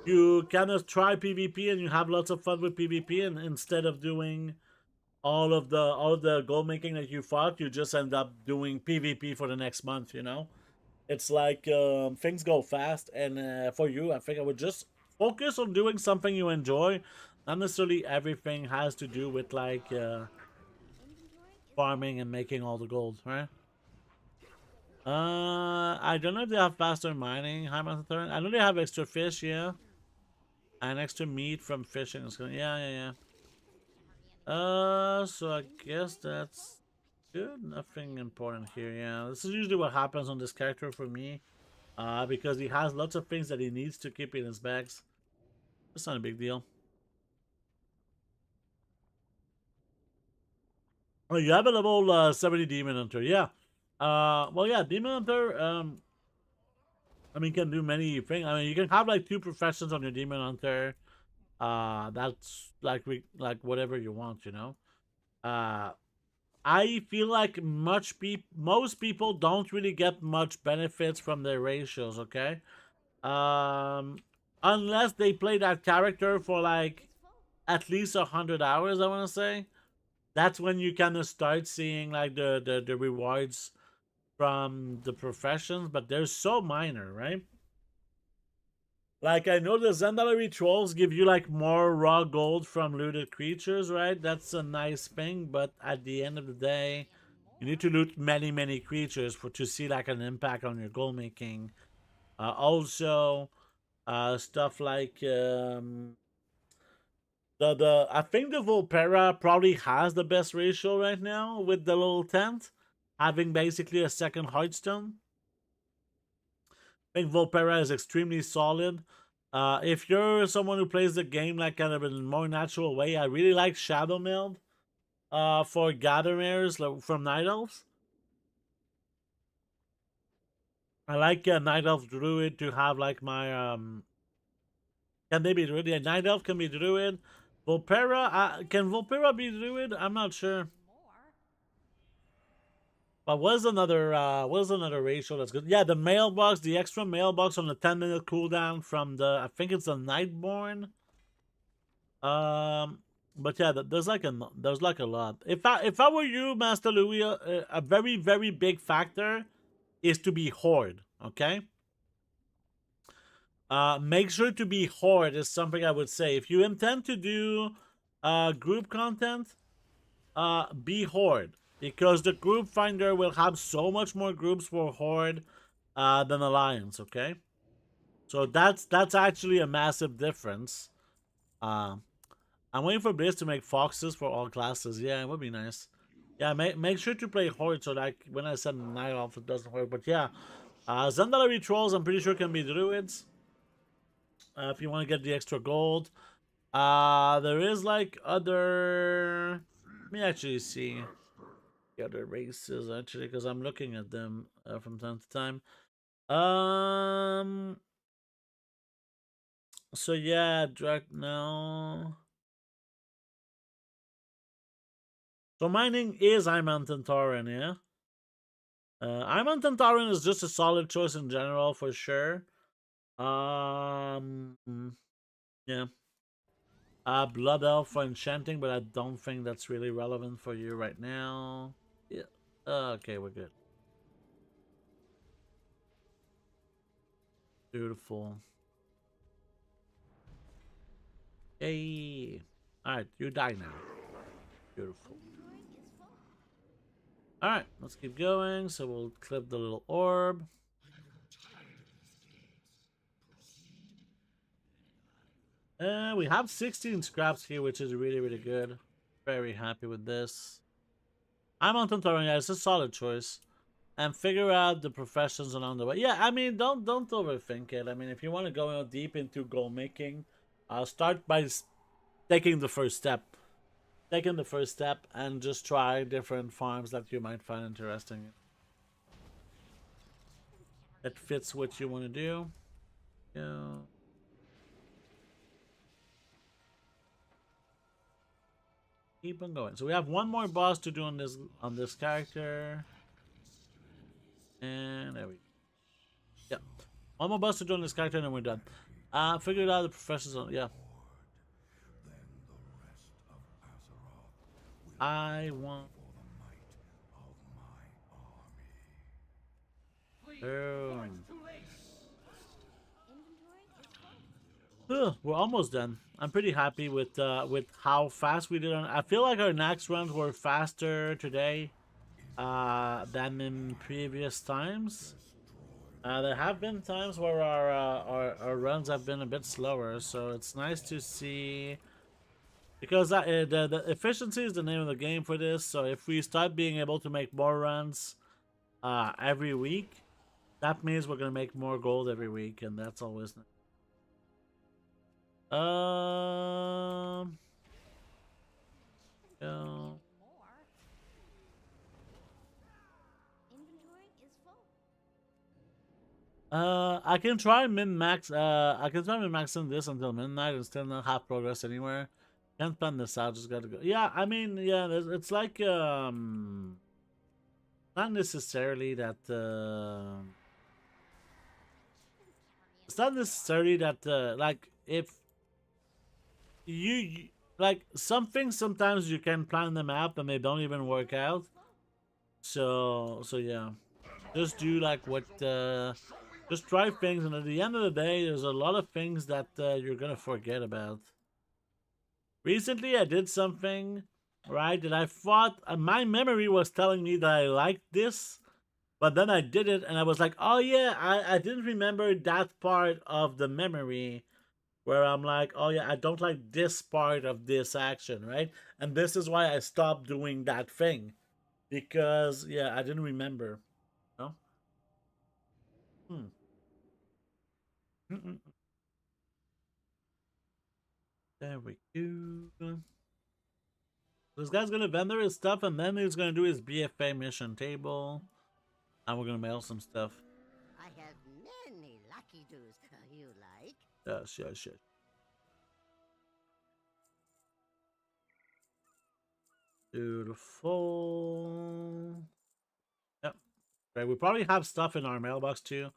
you kind of try PvP and you have lots of fun with PvP, and instead of doing all of the gold making that you fought, you just end up doing PvP for the next month. It's like things go fast, and for you, I think I would just focus on doing something you enjoy. Not necessarily everything has to do with like farming and making all the gold, right? I don't know if they have faster mining, high mountain turn. I know they have extra fish, yeah, and extra meat from fishing. Yeah. So I guess that's good. Nothing important here. Yeah, this is usually what happens on this character for me. Because he has lots of things that he needs to keep in his bags. It's not a big deal. Oh, you have a level 70 Demon Hunter. Yeah. Well, yeah, Demon Hunter, I mean, can do many things. I mean, you can have like 2 professions on your Demon Hunter. That's like whatever you want, I feel like most people don't really get much benefits from their ratios, okay? Unless they play that character for like at least 100 hours, I want to say. That's when you kind of start seeing like the rewards from the professions, but they're so minor, right? Like, I know the Zandalari trolls give you like more raw gold from looted creatures, right? That's a nice thing, but at the end of the day, you need to loot many, many creatures to see like an impact on your gold making. Also, stuff like the I think the Volpera probably has the best ratio right now with the little tent, having basically a second Hearthstone. I think Volpera is extremely solid. If you're someone who plays the game like kind of in a more natural way, I really like Shadow Meld for gatherers like, from Night Elves. I like Night Elf Druid to have like my can they be Druid? Yeah, Night Elf can be Druid. Volpera, can Volpera be Druid? I'm not sure. But what is another ratio that's good? Yeah, the mailbox, the extra mailbox on the 10-minute cooldown from the, I think it's the Nightborn. But yeah, there's like a lot. If I were you, Master Louis, a very very big factor is to be horde. Okay. Make sure to be horde is something I would say. If you intend to do group content, be horde, because the group finder will have so much more groups for horde than alliance. Okay, so that's actually a massive difference. I'm waiting for Blizz to make foxes for all classes. Yeah, it would be nice. Yeah, make sure to play horde so that when I send night off it doesn't work. But yeah, Zandalari trolls I'm pretty sure can be druids. If you want to get the extra gold. There is like other. Let me actually see the other races actually, because I'm looking at them from time to time. So yeah, no. So mining is Imantan Tauren, yeah. Imantan Tauren is just a solid choice in general for sure. Yeah. Blood Elf for enchanting, but I don't think that's really relevant for you right now. Yeah. Okay, we're good. Beautiful. Hey. Alright, you die now. Beautiful. Alright, let's keep going. So we'll clip the little orb. We have 16 scraps here, which is really, really good. Very happy with this. I'm on Tontoring, yeah, it's a solid choice. And figure out the professions along the way. Yeah, I mean, don't overthink it. I mean, if you want to go deep into goal making, start by taking the first step. Taking the first step and just try different farms that you might find interesting. That fits what you want to do. Yeah. Keep on going. So we have one more boss to do on this character. And there we go. Yeah. One more boss to do on this character and then we're done. Figured out the professions on, yeah. I want. We're almost done. I'm pretty happy with how fast we did on. I feel like our next runs were faster today than in previous times. There have been times where our runs have been a bit slower, so it's nice to see. Because the efficiency is the name of the game for this, so if we start being able to make more runs every week, that means we're going to make more gold every week, and that's always nice. Yeah. I can try min-max, I can try min-maxing this until midnight and still not have progress anywhere. Can't plan this out, just gotta go. Yeah, I mean, yeah, it's like, not necessarily that, it's not necessarily that, like, if you like, some things sometimes you can plan them out and they don't even work out. So yeah. Just do like what, just try things, and at the end of the day, there's a lot of things that you're gonna forget about. Recently, I did something, right, that I thought, my memory was telling me that I liked this, but then I did it, and I was like, oh yeah, I didn't remember that part of the memory, where I'm like, oh yeah, I don't like this part of this action, right? And this is why I stopped doing that thing, because, yeah, I didn't remember, you know? There we go. This guy's gonna vendor his stuff, and then he's gonna do his BFA mission table. And we're gonna mail some stuff. I have many lucky doos you like. Yes, yes, yes. Beautiful. Right, we probably have stuff in our mailbox too.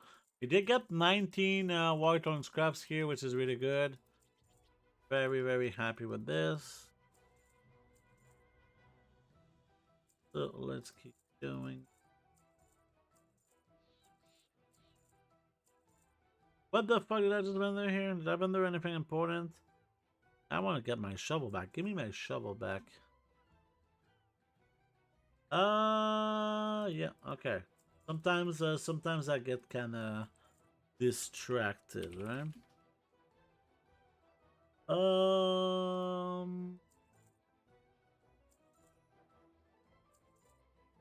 We did get 19 waterthorn scraps here, which is really good. Very, very happy with this. So let's keep going. What the fuck did I just vendor here? Did I vendor anything important? I want to get my shovel back. Give me my shovel back. Yeah, okay. Sometimes I get kind of distracted, right?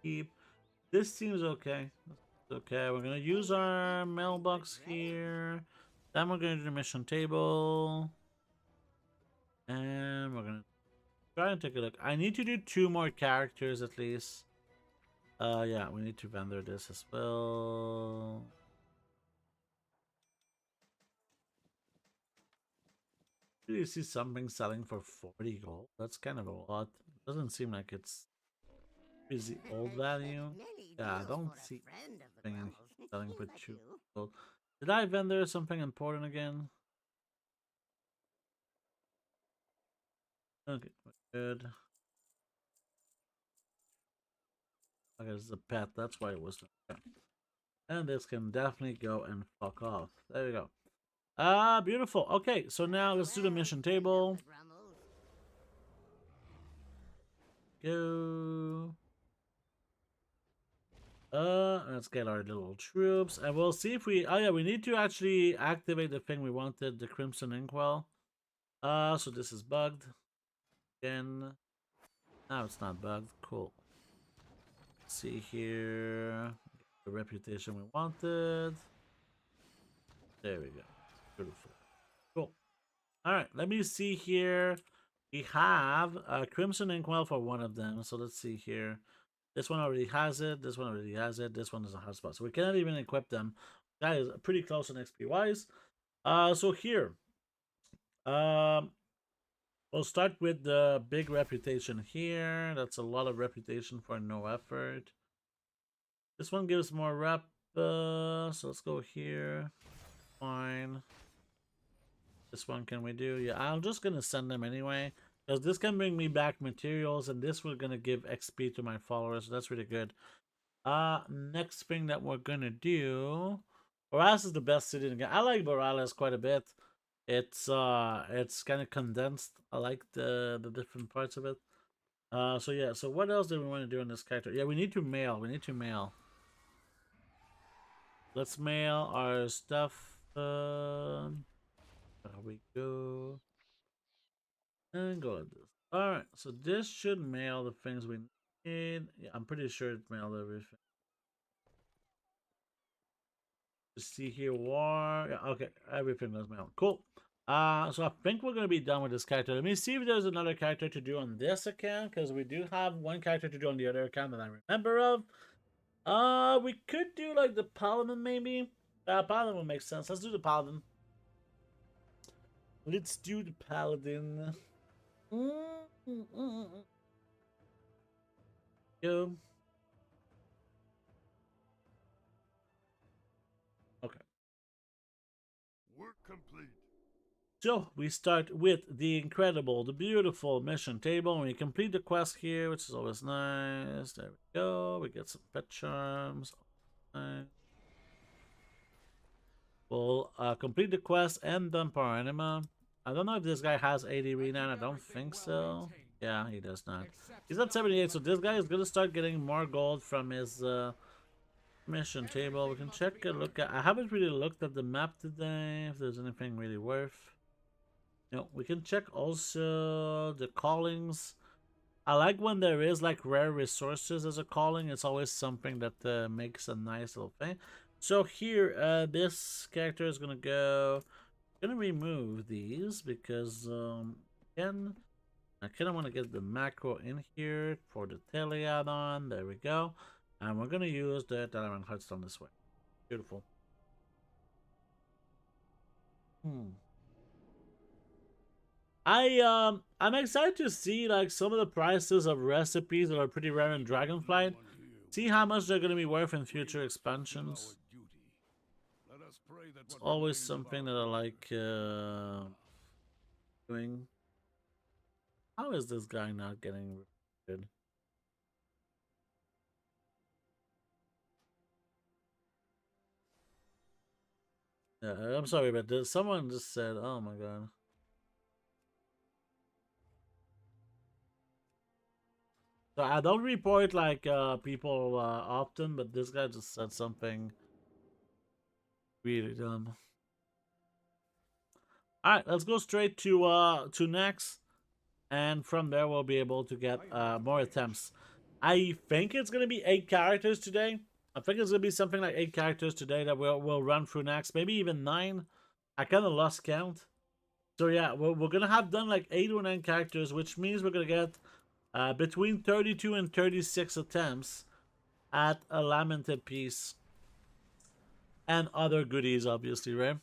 Keep. This seems okay. Okay, we're gonna use our mailbox here. Then we're gonna do the mission table. And we're gonna try and take a look. I need to do 2 more characters at least. Yeah, we need to vendor this as well. Do you see something selling for 40 gold? That's kind of a lot. Doesn't seem like it's busy old value. Many Yeah, I deals don't for a see friend of the anything Brummels. selling for Like 2 you. gold. Did I vendor something important again? Okay, good. Okay, this is a pet. That's why it was. Okay. And this can definitely go and fuck off. There you go. Ah, beautiful. Okay, so now let's do the mission table. Go. Let's get our little troops, and we'll see if we. Oh yeah, we need to actually activate the thing we wanted, the Crimson Inkwell. So this is bugged. Again. Now it's not bugged. Cool. Let's see here. The reputation we wanted. There we go. Beautiful. Cool. Alright, let me see here. We have a Crimson Inkwell for one of them. So let's see here. This one already has it. This one already has it. This one is a hotspot. So we cannot even equip them. That is pretty close on XP wise. So here. We'll start with the big reputation here. That's a lot of reputation for no effort. This one gives more rep. So let's go here. Fine. This one can we do? Yeah, I'm just gonna send them anyway. Because this can bring me back materials, and this we're gonna give XP to my followers. So that's really good. Next thing that we're gonna do. Borealis is the best city in the game. I like Borealis quite a bit. It's kind of condensed. I like the different parts of it. So yeah. So what else do we want to do in this character? Yeah, we need to mail. We need to mail. Let's mail our stuff. There we go. And go like this. Alright, so this should mail the things we need. Yeah, I'm pretty sure it mailed everything. Just see here, war. Yeah, okay, everything was mailed. Cool. So I think we're gonna be done with this character. Let me see if there's another character to do on this account, because we do have one character to do on the other account that I remember of. We could do like the paladin maybe. Paladin would make sense. Let's do the paladin. Let's do the paladin. Go. Okay. Work complete. So we start with the incredible, the beautiful mission table. And we complete the quest here, which is always nice. There we go. We get some pet charms. Nice. We'll complete the quest and dump our anima. I don't know if this guy has 80 renown. I don't think so. Yeah, he does not. He's at 78, so this guy is gonna start getting more gold from his mission table. We can check a look at. I haven't really looked at the map today. If there's anything really worth. No, we can check also the callings. I like when there is like rare resources as a calling. It's always something that makes a nice little thing. So here, this character is gonna go. Gonna remove these because again, I kind of want to get the macro in here for the tele add-on. There we go, and we're gonna use the Diamond Hearthstone this way. Beautiful. I'm excited to see like some of the prices of recipes that are pretty rare in Dragonflight. See how much they're gonna be worth in future expansions. It's always something that I like doing. How is this guy not getting good? Yeah, I'm sorry, but someone just said, "Oh my god." So I don't report like people often, but this guy just said something really dumb. All right, let's go straight to next, and from there we'll be able to get more attempts. I think it's gonna be 8 characters today. I think it's gonna be something like 8 characters today that we'll run through next. Maybe even 9. I kind of lost count. So yeah, we're gonna have done like 8 or 9 characters, which means we're gonna get between 32 and 36 attempts at a lamented piece and other goodies, obviously, right?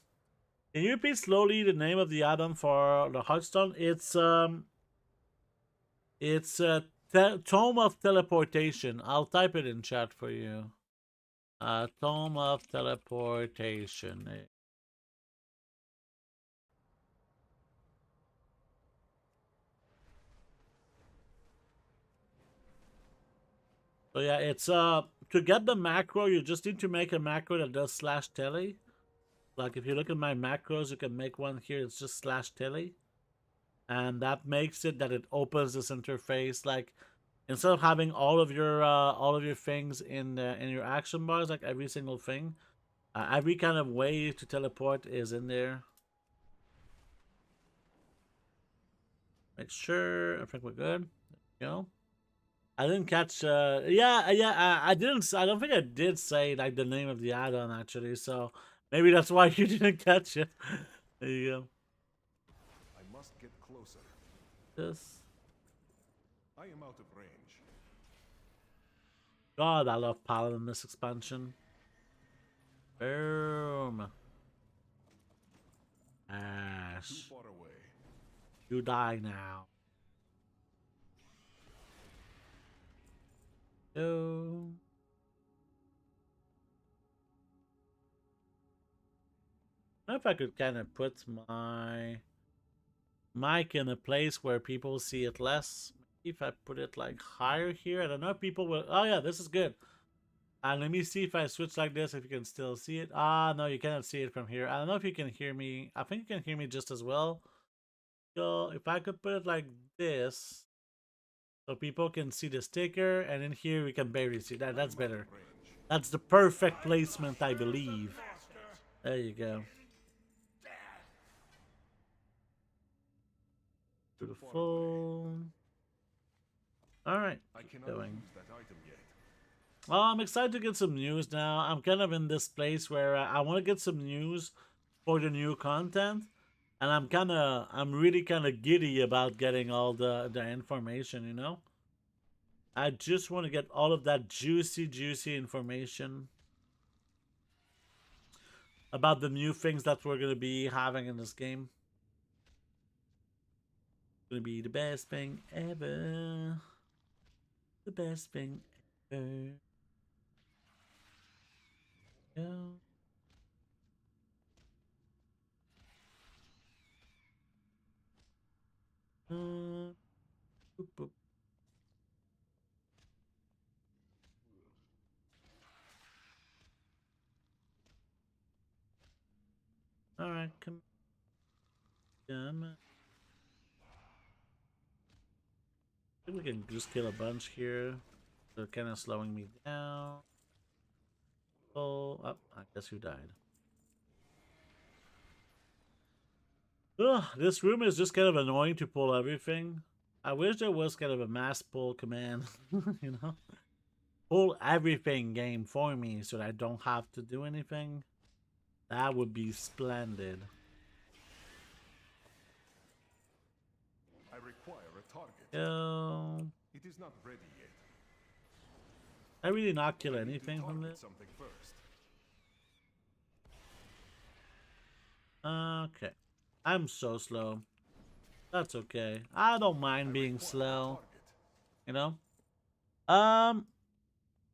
Can you repeat slowly the name of the add-on for the Hearthstone? It's Tome of Teleportation. I'll type it in chat for you. Tome of Teleportation. So yeah, it's to get the macro, you just need to make a macro that does /tele. Like if you look at my macros, you can make one here. It's just /tele, and that makes it that it opens this interface. Like instead of having all of your things in your action bars, like every single thing, every kind of way to teleport is in there. Make sure I think we're good. You know. I didn't catch. Yeah. I didn't. I don't think I did say like the name of the add-on actually. So maybe that's why you didn't catch it. There you go. I must get closer. This. I am out of range. God, I love Paladin in this expansion. Boom. Ash. Too far away. You die now. No. I don't know if I could kind of put my mic in a place where people see it less. Maybe if I put it like higher here, I don't know if people will. Oh yeah, this is good. And let me see if I switch like this, if you can still see it. Ah, no, you cannot see it from here. I don't know if you can hear me. I think you can hear me just as well. So if I could put it like this, so people can see the sticker, and in here we can barely see that. That's better. That's the perfect placement, I believe. There you go. Beautiful. All right, keep going. Well, I'm excited to get some news now. I'm kind of in this place where I want to get some news for the new content, and I'm really kind of giddy about getting all the information, you know? I just want to get all of that juicy information about the new things that we're going to be having in this game. It's going to be the best thing ever. The best thing ever. Yeah. Boop, boop. All right, come. I think we can just kill a bunch here. They're kind of slowing me down. Oh, I guess you died. Ugh, this room is just kind of annoying to pull everything. I wish there was kind of a mass pull command, you know? Pull everything game for me so that I don't have to do anything. That would be splendid. I require a target. It is not ready yet. I really not kill anything from this. Something first. Okay. I'm so slow. That's okay. I don't mind being slow. You know?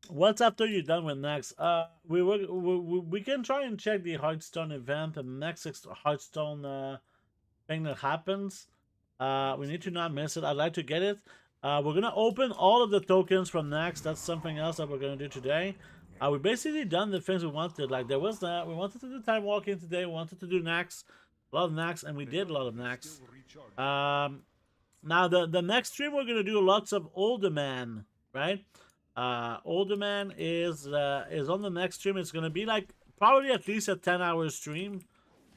What's after you're done with next? We can try and check the Hearthstone event and the next Hearthstone thing that happens. We need to not miss it. I'd like to get it. We're gonna open all of the tokens from next. That's something else that we're gonna do today. We basically done the things we wanted. Like there was that we wanted to do time walking today. We wanted to do next, a lot of next, and we did a lot of next. Now the next stream we're gonna do lots of older man, right? Older man is on the next stream. It's gonna be like probably at least a 10-hour stream.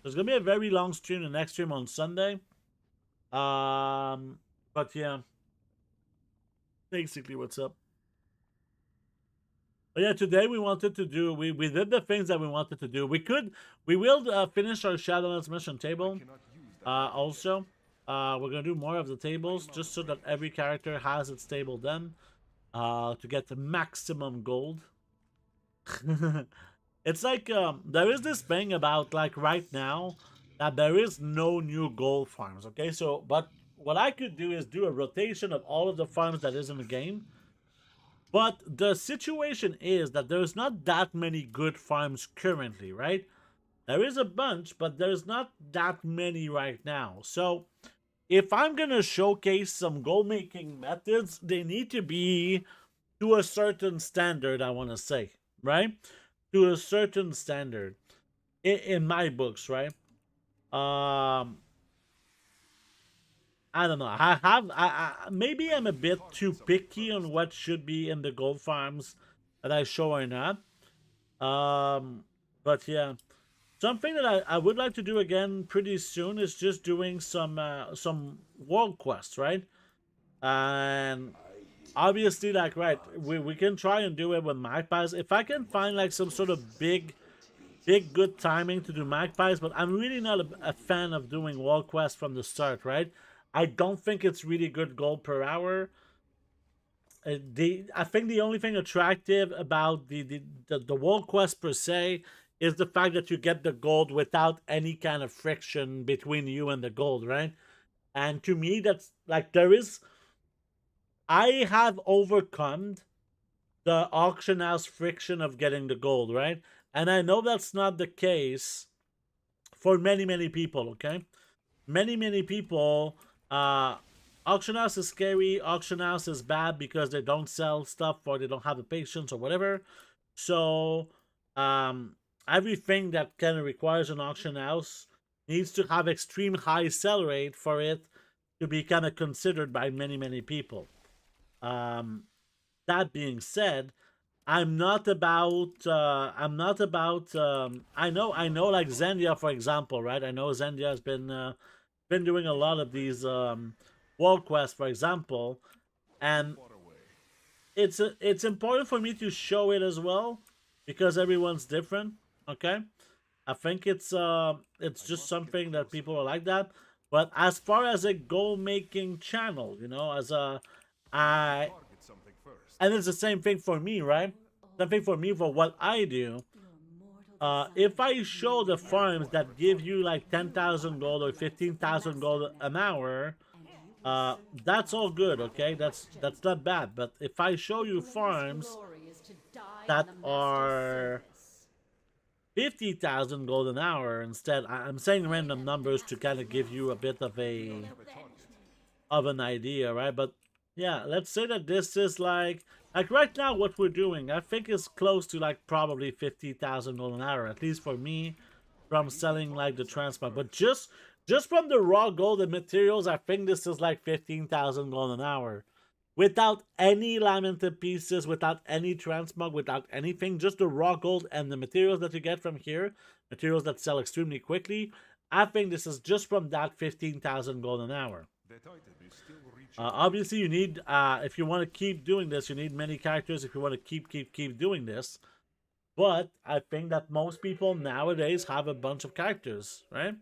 There's gonna be a very long stream. The next stream on Sunday. But yeah, basically what's up. But yeah, today we wanted to do we did the things that we wanted to do. We will finish our Shadowlands mission table. Also, we're gonna do more of the tables just so that every character has its table done. To get the maximum gold. It's like there is this thing about like right now that there is no new gold farms. Okay, so but what I could do is do a rotation of all of the farms that is in the game. But the situation is that there's not that many good farms currently, right? There is a bunch, but there's not that many right now. So if I'm gonna showcase some gold making methods, they need to be to a certain standard, I want to say, right? To a certain standard in my books, right? I don't know. Maybe I'm a bit too picky on what should be in the gold farms that I show or not. But yeah. Something that I would like to do again pretty soon is just doing some world quests, right? And obviously, like, right, we can try and do it with magpies. If I can find like some sort of big good timing to do magpies, but I'm really not a fan of doing world quests from the start, right? I don't think it's really good gold per hour. I think the only thing attractive about the world quest per se is the fact that you get the gold without any kind of friction between you and the gold, right? And to me, that's like I have overcome the auction house friction of getting the gold, right? And I know that's not the case for many people, okay? Many people, auction house is scary, auction house is bad because they don't sell stuff or they don't have the patience or whatever. So, everything that kind of requires an auction house needs to have extreme high sell rate for it to be kind of considered by many people. That being said, I'm not about I know like Zendia, for example, right? I know Zendia has been doing a lot of these world quests, for example, and it's important for me to show it as well because everyone's different. Okay, I think it's just something that people are like that. But as far as a goal making channel, you know, and it's the same thing for me, right? Same thing for me for what I do. If I show the farms that give you like 10,000 gold or 15,000 gold an hour, that's all good, okay? That's not bad. But if I show you farms that are 50,000 gold an hour instead, I'm saying random numbers to kind of give you a bit of an idea, right? But yeah, let's say that this is like right now what we're doing, I think is close to like probably 50,000 gold an hour, at least for me, from selling like the transmog. But just from the raw gold and materials, I think this is like 15,000 gold an hour. Without any lamented pieces, without any transmog, without anything, just the raw gold and the materials that you get from here, materials that sell extremely quickly, I think this is just from that 15,000 gold an hour. Obviously, you need, if you want to keep doing this, you need many characters if you want to keep doing this. But I think that most people nowadays have a bunch of characters, right?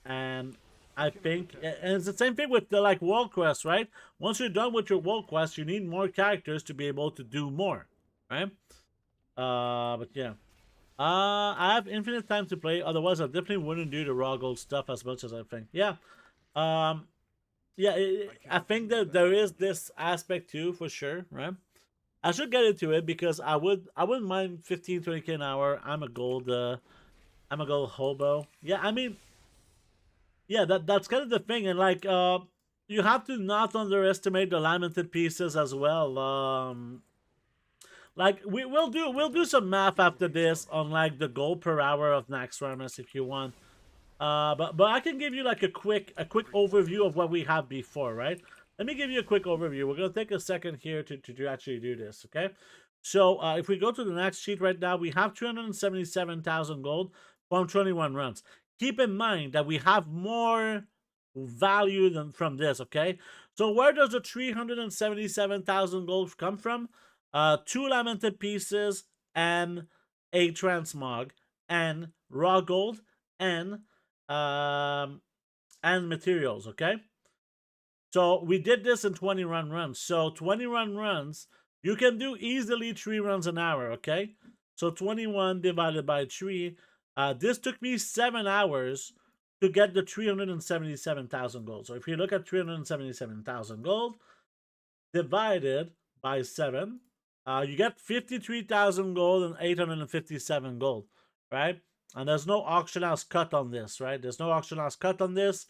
And I think, and it's the same thing with the like world quest, right? Once you're done with your world quest, you need more characters to be able to do more, right? But yeah. I have infinite time to play. Otherwise, I definitely wouldn't do the raw gold stuff as much as I think. Yeah. yeah, I think that there is this aspect too, for sure, right? I should get into it because I wouldn't mind 15, 20K an hour. I'm a gold hobo. Yeah, I mean, yeah, that's kind of the thing, and like, you have to not underestimate the lamented pieces as well. Like we'll do some math after this on like the gold per hour of Naxxramas if you want. But I can give you like a quick overview of what we have before, right? Let me give you a quick overview. We're gonna take a second here to actually do this, okay? So if we go to the next sheet right now, we have 377,000 gold from 21 runs. Keep in mind that we have more value than from this, okay? So where does the 377,000 gold come from? 2 lamented pieces and a transmog and raw gold and materials, okay? So we did this in 20 runs. So 20 runs, you can do easily 3 runs an hour, okay? So 21 divided by 3. This took me 7 hours to get the 377,000 gold. So if you look at 377,000 gold divided by 7, you get 53,000 gold and 857 gold, right? And there's no auction house cut on this, right? There's no auction house cut on this.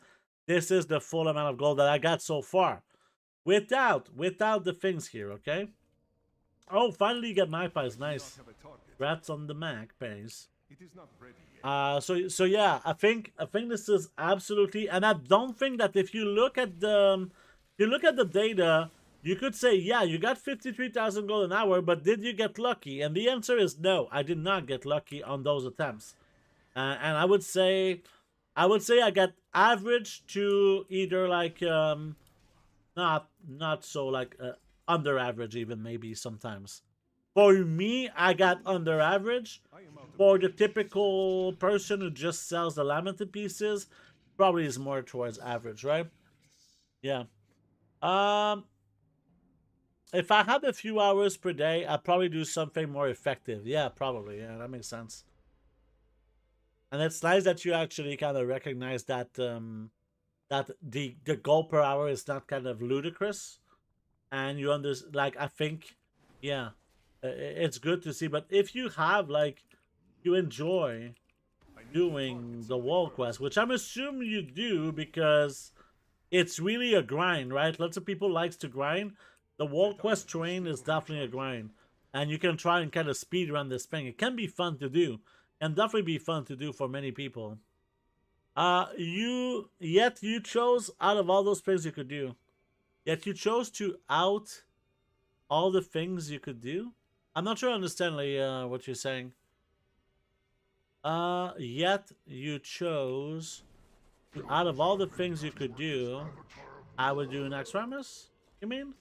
This is the full amount of gold that I got so far. Without the things here, okay? Oh, finally you get my pies. Nice. Rats on the Mac pays. It is not ready yet. So yeah, I think this is absolutely, and I don't think that if you look at the data, you could say, yeah, you got 53,000 gold an hour, but did you get lucky? And the answer is no, I did not get lucky on those attempts. And I would say I got average to either like not so like under average even maybe sometimes. For me, I got under average. For the typical person who just sells the lamented pieces, probably is more towards average, right? Yeah. If I had a few hours per day, I'd probably do something more effective. Yeah, probably. Yeah, that makes sense. And it's nice that you actually kind of recognize that that the goal per hour is not kind of ludicrous, and you understand. Like I think, yeah, it's good to see. But if you have like you enjoy doing the wall quest, which I'm assuming you do because it's really a grind, right? Lots of people likes to grind. The wall quest train is definitely a grind, and you can try and kind of speed run this thing. It can be fun to do, and definitely be fun to do for many people. You chose out of all those things you could do, yet you chose to out all the things you could do. I'm not sure I understand what you're saying. Yet you chose out of all the things you could do, I would do Naxxramas. You mean?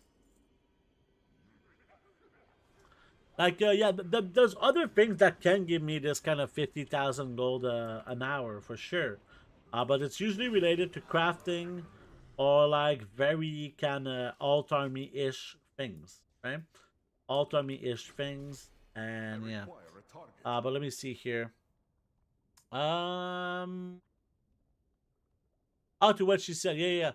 Like, yeah, there's other things that can give me this kind of 50,000 gold an hour for sure. But it's usually related to crafting or like very kind of alt army-ish things, right? Alt army-ish things, and yeah. But let me see here. Oh, to what she said, yeah.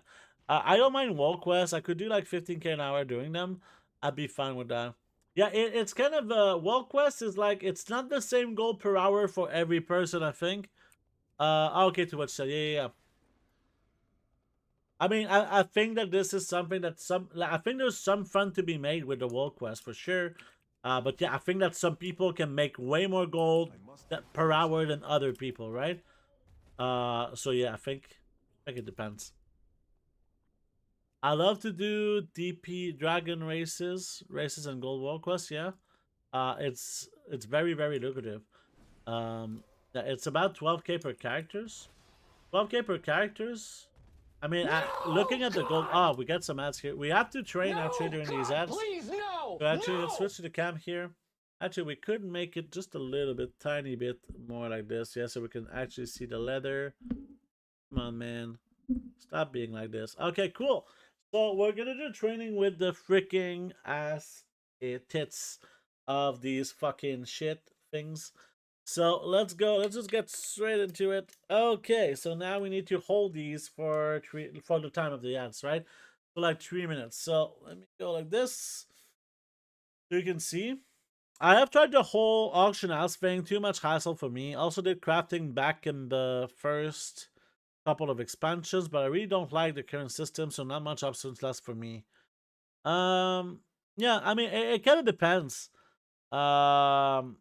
I don't mind wall quests. I could do like 15K an hour doing them. I'd be fine with that. Yeah, it's kind of wall quest is like it's not the same gold per hour for every person. I think. Okay, to what she said, yeah. I mean, I think that this is something that I think there's some fun to be made with the wall quest for sure. But yeah, I think that some people can make way more gold per hour than other people, right? So yeah, I think it depends. I love to do DP dragon races and gold wall quests. Yeah, it's very lucrative. It's about 12K per characters. 12K per characters. I mean, looking at the gold. Oh, we got some ads here. We have to train actually during these ads. Please, no! So actually, let's switch to the cam here. Actually, we could make it just a little bit, tiny bit more like this. Yeah, so we can actually see the leather. Come on, man. Stop being like this. Okay, cool. So we're gonna do training with the freaking ass tits of these fucking shit things. So let's go. Let's just get straight into it. Okay, so now we need to hold these for the time of the ads, right? For like 3 minutes. So let me go like this. So you can see. I have tried the whole auction house thing. Too much hassle for me. Also did crafting back in the first couple of expansions, but I really don't like the current system, so not much options left for me. Yeah, I mean it kind of depends. Kind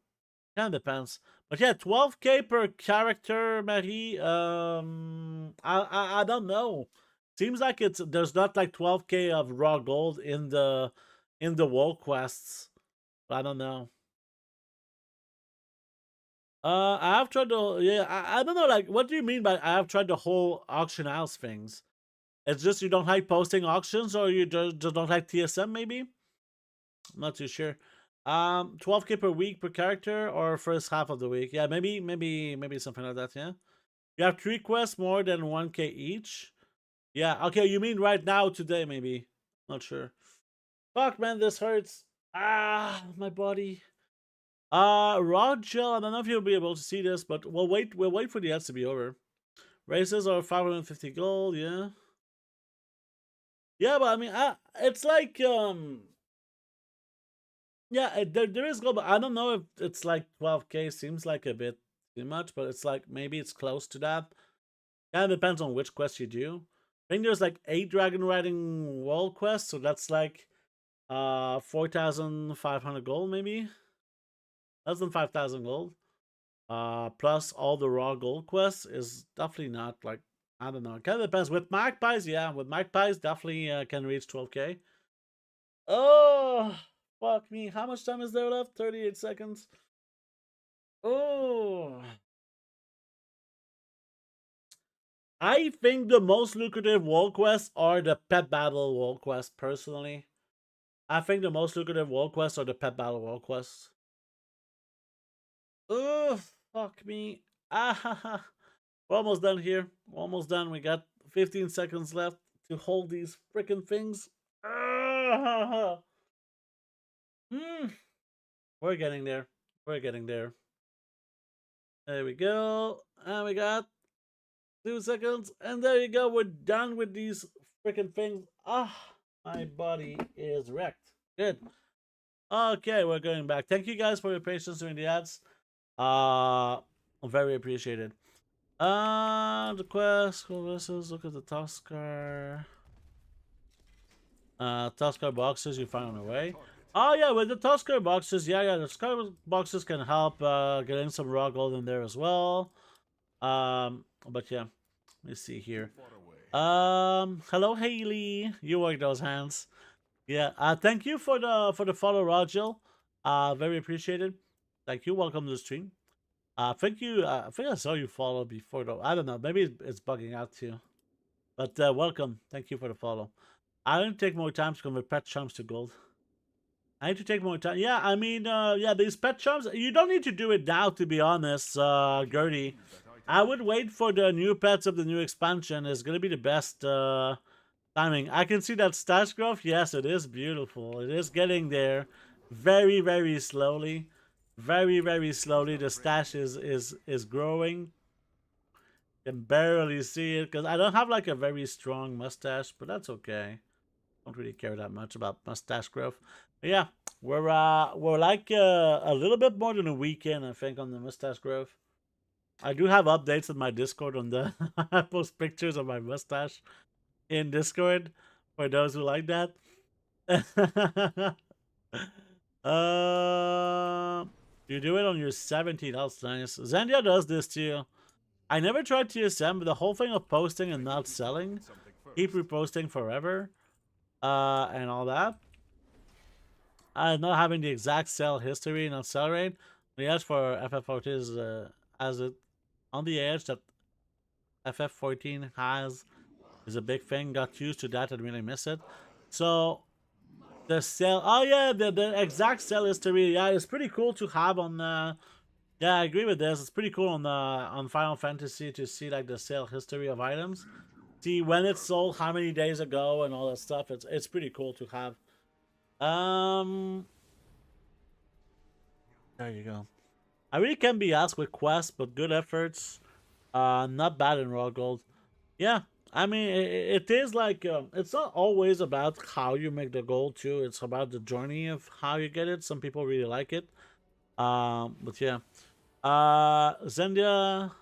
of depends. But yeah, 12k per character, Marie. I don't know. Seems like there's not like 12k of raw gold in the world quests. But I don't know. I have tried to yeah. I don't know. Like, what do you mean by I have tried the whole auction house things? It's just you don't like posting auctions, or you just don't like TSM, maybe? I'm not too sure. 12k per week per character, or first half of the week. Yeah, maybe something like that. Yeah. You have 3 quests more than 1k each. Yeah. Okay, you mean right now today? Maybe. Not sure. Fuck, man, this hurts. Ah, my body. Raw gel. I don't know if you'll be able to see this, but we'll wait. We'll wait for the ads to be over. Races are 550 gold. Yeah. Yeah, but I mean, it's like yeah, there is gold, but I don't know if it's like 12k. Seems like a bit too much, but it's like maybe it's close to that. Yeah, it depends on which quest you do. I think there's like 8 dragon riding wall quests, so that's like 4,500 gold, maybe less than 5,000 gold. Plus all the raw gold quests is definitely not like, I don't know. It kind of depends. With magpies, yeah, with magpies definitely can reach 12k. Oh, fuck me! How much time is there left? 38 seconds. Oh. I think the most lucrative world quests are the pet battle world quests, personally. I think the most lucrative world quests are the pet battle world quests. Oh, fuck me. Ah, we're almost done here. We're almost done. We got 15 seconds left to hold these freaking things. Ah, we're getting there. We're getting there. There we go. And we got 2 seconds. And there you go. We're done with these freaking things. Ah, my body is wrecked. Good. Okay, we're going back. Thank you guys for your patience during the ads. Very appreciated. The quest, look at the Tuskar. Tuskar boxes you find on the way. Oh yeah, with the Tuskar boxes, yeah, the Tuskar boxes can help getting some raw gold in there as well. But yeah, let me see here. Hello Haley, you work those hands. Yeah, thank you for the follow, Rogel. Very appreciated. Thank you. Welcome to the stream. I think I saw you follow before though. I don't know. Maybe it's bugging out too. But welcome. Thank you for the follow. I need to take more time to convert pet charms to gold. I need to take more time. Yeah, I mean, yeah, these pet charms. You don't need to do it now, to be honest, Gertie. I would wait for the new pets of the new expansion. It's gonna be the best timing. I can see that stash growth. Yes, it is beautiful. It is getting there, very, very slowly. Very, very slowly. The stash is growing. Can barely see it because I don't have like a very strong mustache, but that's okay. Don't really care that much about mustache growth. But yeah, we're like a little bit more than a weekend, I think, on the mustache growth. I do have updates in my Discord on the I post pictures of my mustache in Discord for those who like that. You do it on your 17th. That's nice. Zandia does this too. I never tried TSM, but the whole thing of posting and not selling, keep reposting forever, and all that. Not having the exact sell history, not sell rate. The edge for FF14 is as it on the edge that FF14 has is a big thing. Got used to that and really miss it. So the sell, oh yeah, the exact sell history, yeah, it's pretty cool to have on. Yeah, I agree with this. It's pretty cool on Final Fantasy to see like the sale history of items, see when it's sold, how many days ago, and all that stuff. It's pretty cool to have. There you go. I really can be asked with quests, but good efforts. Not bad in raw gold. Yeah, I mean, it is like, it's not always about how you make the gold too. It's about the journey of how you get it. Some people really like it. But yeah. Zendia,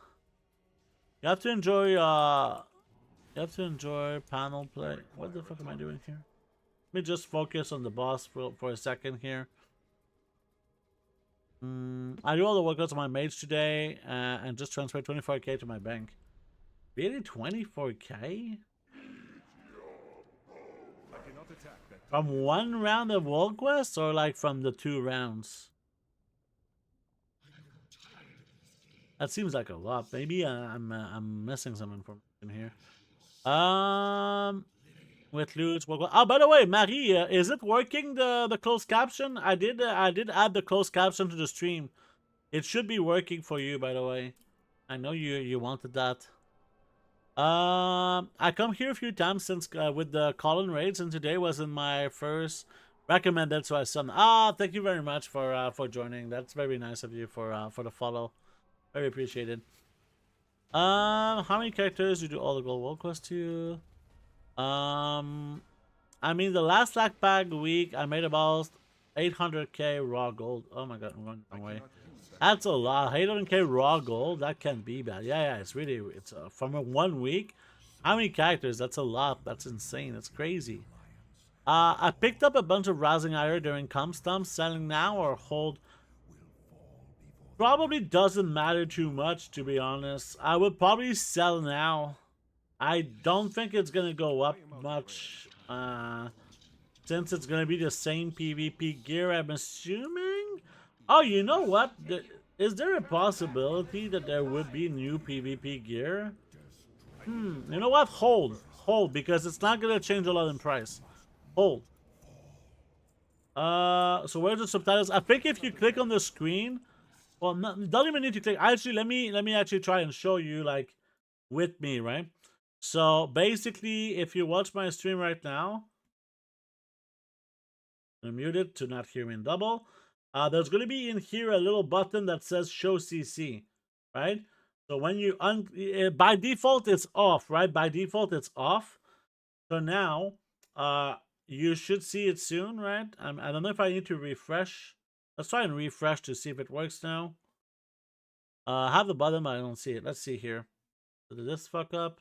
you have to enjoy, panel play. What the fuck am I doing here? Let me just focus on the boss for a second here. I do all the workouts on my mage today, and just transfer 24k to my bank. Really, 24k? From one round of world quests, or like from the 2 rounds? That seems like a lot. Maybe I'm missing some information here. With loot. Oh, by the way, Marie, is it working, the closed caption? I did add the closed caption to the stream. It should be working for you, by the way. I know you wanted that. I come here a few times since with the Colin raids, and today was in my first recommended, so I summoned. Thank you very much for joining. That's very nice of you for the follow. Very appreciated. How many characters you do all the gold world quests to? I mean, the last Black Bag week, I made about 800k raw gold. Oh my god, I'm running away. That's a lot. 800k raw gold, that can be bad. Yeah, it's really, it's from a 1 week. How many characters? That's a lot. That's insane. That's crazy. I picked up a bunch of Rousing Ire during Comp Stump. Selling now or hold? Probably doesn't matter too much, to be honest. I would probably sell now. I don't think it's gonna go up much, since it's gonna be the same PvP gear, I'm assuming. Oh, you know what? Is there a possibility that there would be new PvP gear? You know what? Hold, because it's not gonna change a lot in price. Hold. So where's the subtitles? I think if you click on the screen, well, don't even need to click. Actually, let me actually try and show you, like, with me, right? So basically, if you watch my stream right now, I'm muted to not hear me in double. There's going to be in here a little button that says show CC, right? So when you by default it's off, right? By default it's off. So now you should see it soon, right? I don't know if I need to refresh. Let's try and refresh to see if it works now. I have the button, but I don't see it. Let's see here. Did this fuck up?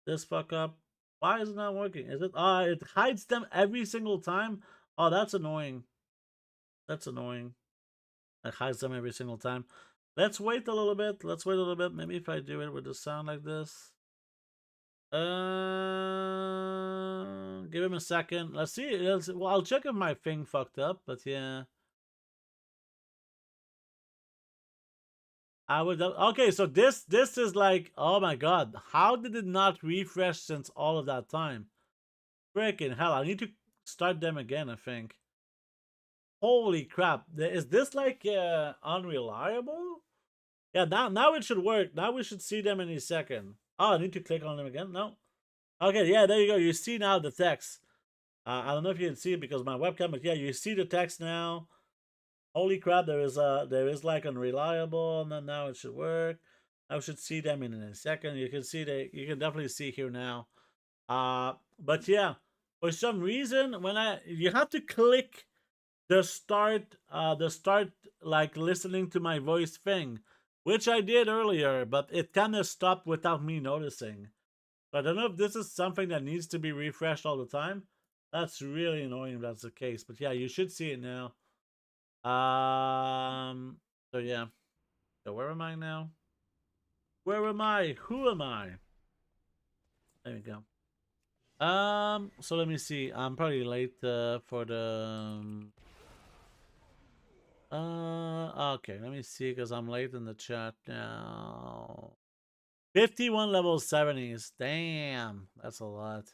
This fuck up. Why is it not working? Is it? It hides them every single time. Oh, that's annoying. That's annoying. It hides them every single time. Let's wait a little bit. Let's wait a little bit. Maybe if I do it with the sound like this. Give him a second. Let's see. Well, I'll check if my thing fucked up. But yeah. I would. Okay, so this is like, oh my god, how did it not refresh since all of that time? Freaking hell, I need to start them again, I think. Holy crap, is this like unreliable? Yeah, now it should work. Now we should see them in a second. Oh, I need to click on them again. No. Okay, yeah, there you go. You see now the text. I don't know if you can see it because my webcam, but yeah, you see the text now. Holy crap, there is like unreliable, and then now it should work. I should see them in a second. You can see you can definitely see here now. But yeah, for some reason you have to click the start like listening to my voice thing, which I did earlier, but it kind of stopped without me noticing. So I don't know if this is something that needs to be refreshed all the time. That's really annoying if that's the case. But yeah, you should see it now. So yeah. So where am I now? Where am I? Who am I? There we go. So let me see. I'm probably late for the okay, let me see because I'm late in the chat now. 51 level 70s. Damn, that's a lot.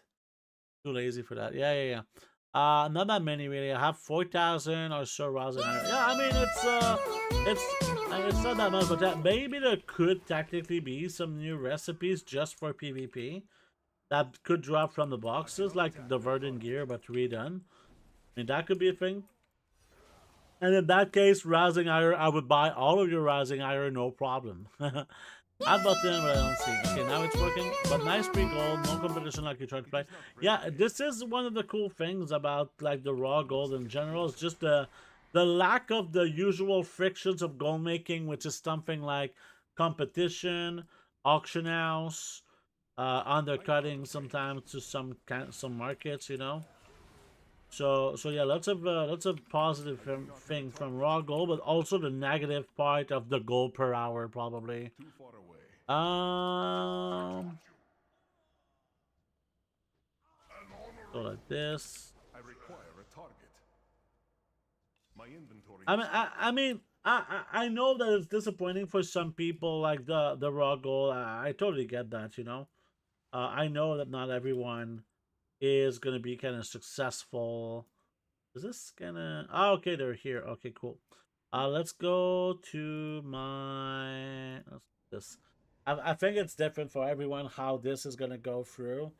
Too lazy for that. Yeah. Not that many really. I have 4,000 or so rousing. Yeah, I mean it's not that much, but that maybe there could technically be some new recipes just for PvP that could drop from the boxes, like the Verdant gear but redone. I mean that could be a thing. And in that case, Rising Iron, I would buy all of your Rising Iron, no problem. I bought them, but I don't see. Okay, now it's working. But nice free gold, no competition like you tried to play. Yeah, this is one of the cool things about like the raw gold in general. It's just the lack of the usual frictions of gold making, which is something like competition, auction house, undercutting sometimes to some markets, you know. So yeah, lots of positive thing from raw gold, but also the negative part of the gold per hour probably. Too far away. So like this. I require a target. My inventory. I know that it's disappointing for some people, like the raw gold. I totally get that, you know. I know that not everyone is gonna be kind of successful. Is this gonna? Oh, okay, they're here. Okay, cool. Let's go to my this. I think it's different for everyone how this is gonna go through.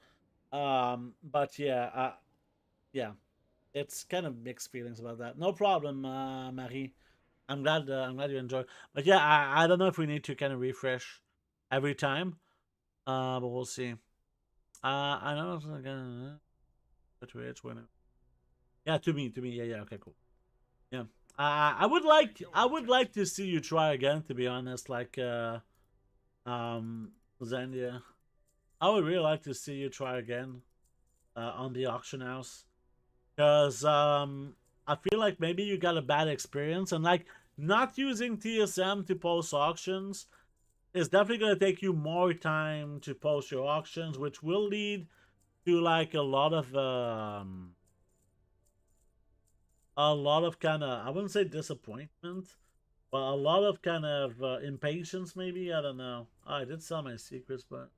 But yeah, yeah, it's kind of mixed feelings about that. No problem, Marie. I'm glad you enjoy. But yeah, I don't know if we need to kind of refresh every time. But we'll see. I know it's gonna which one. Yeah, to me. Yeah. Okay, cool. Yeah. I would like to see you try again, to be honest, like Zendia. I would really like to see you try again on the auction house. Cause I feel like maybe you got a bad experience, and like not using TSM to post auctions is definitely gonna take you more time to post your auctions, which will lead to like a lot of kind of, I wouldn't say disappointment, but a lot of kind of impatience, maybe. I don't know. I did sell my secrets, but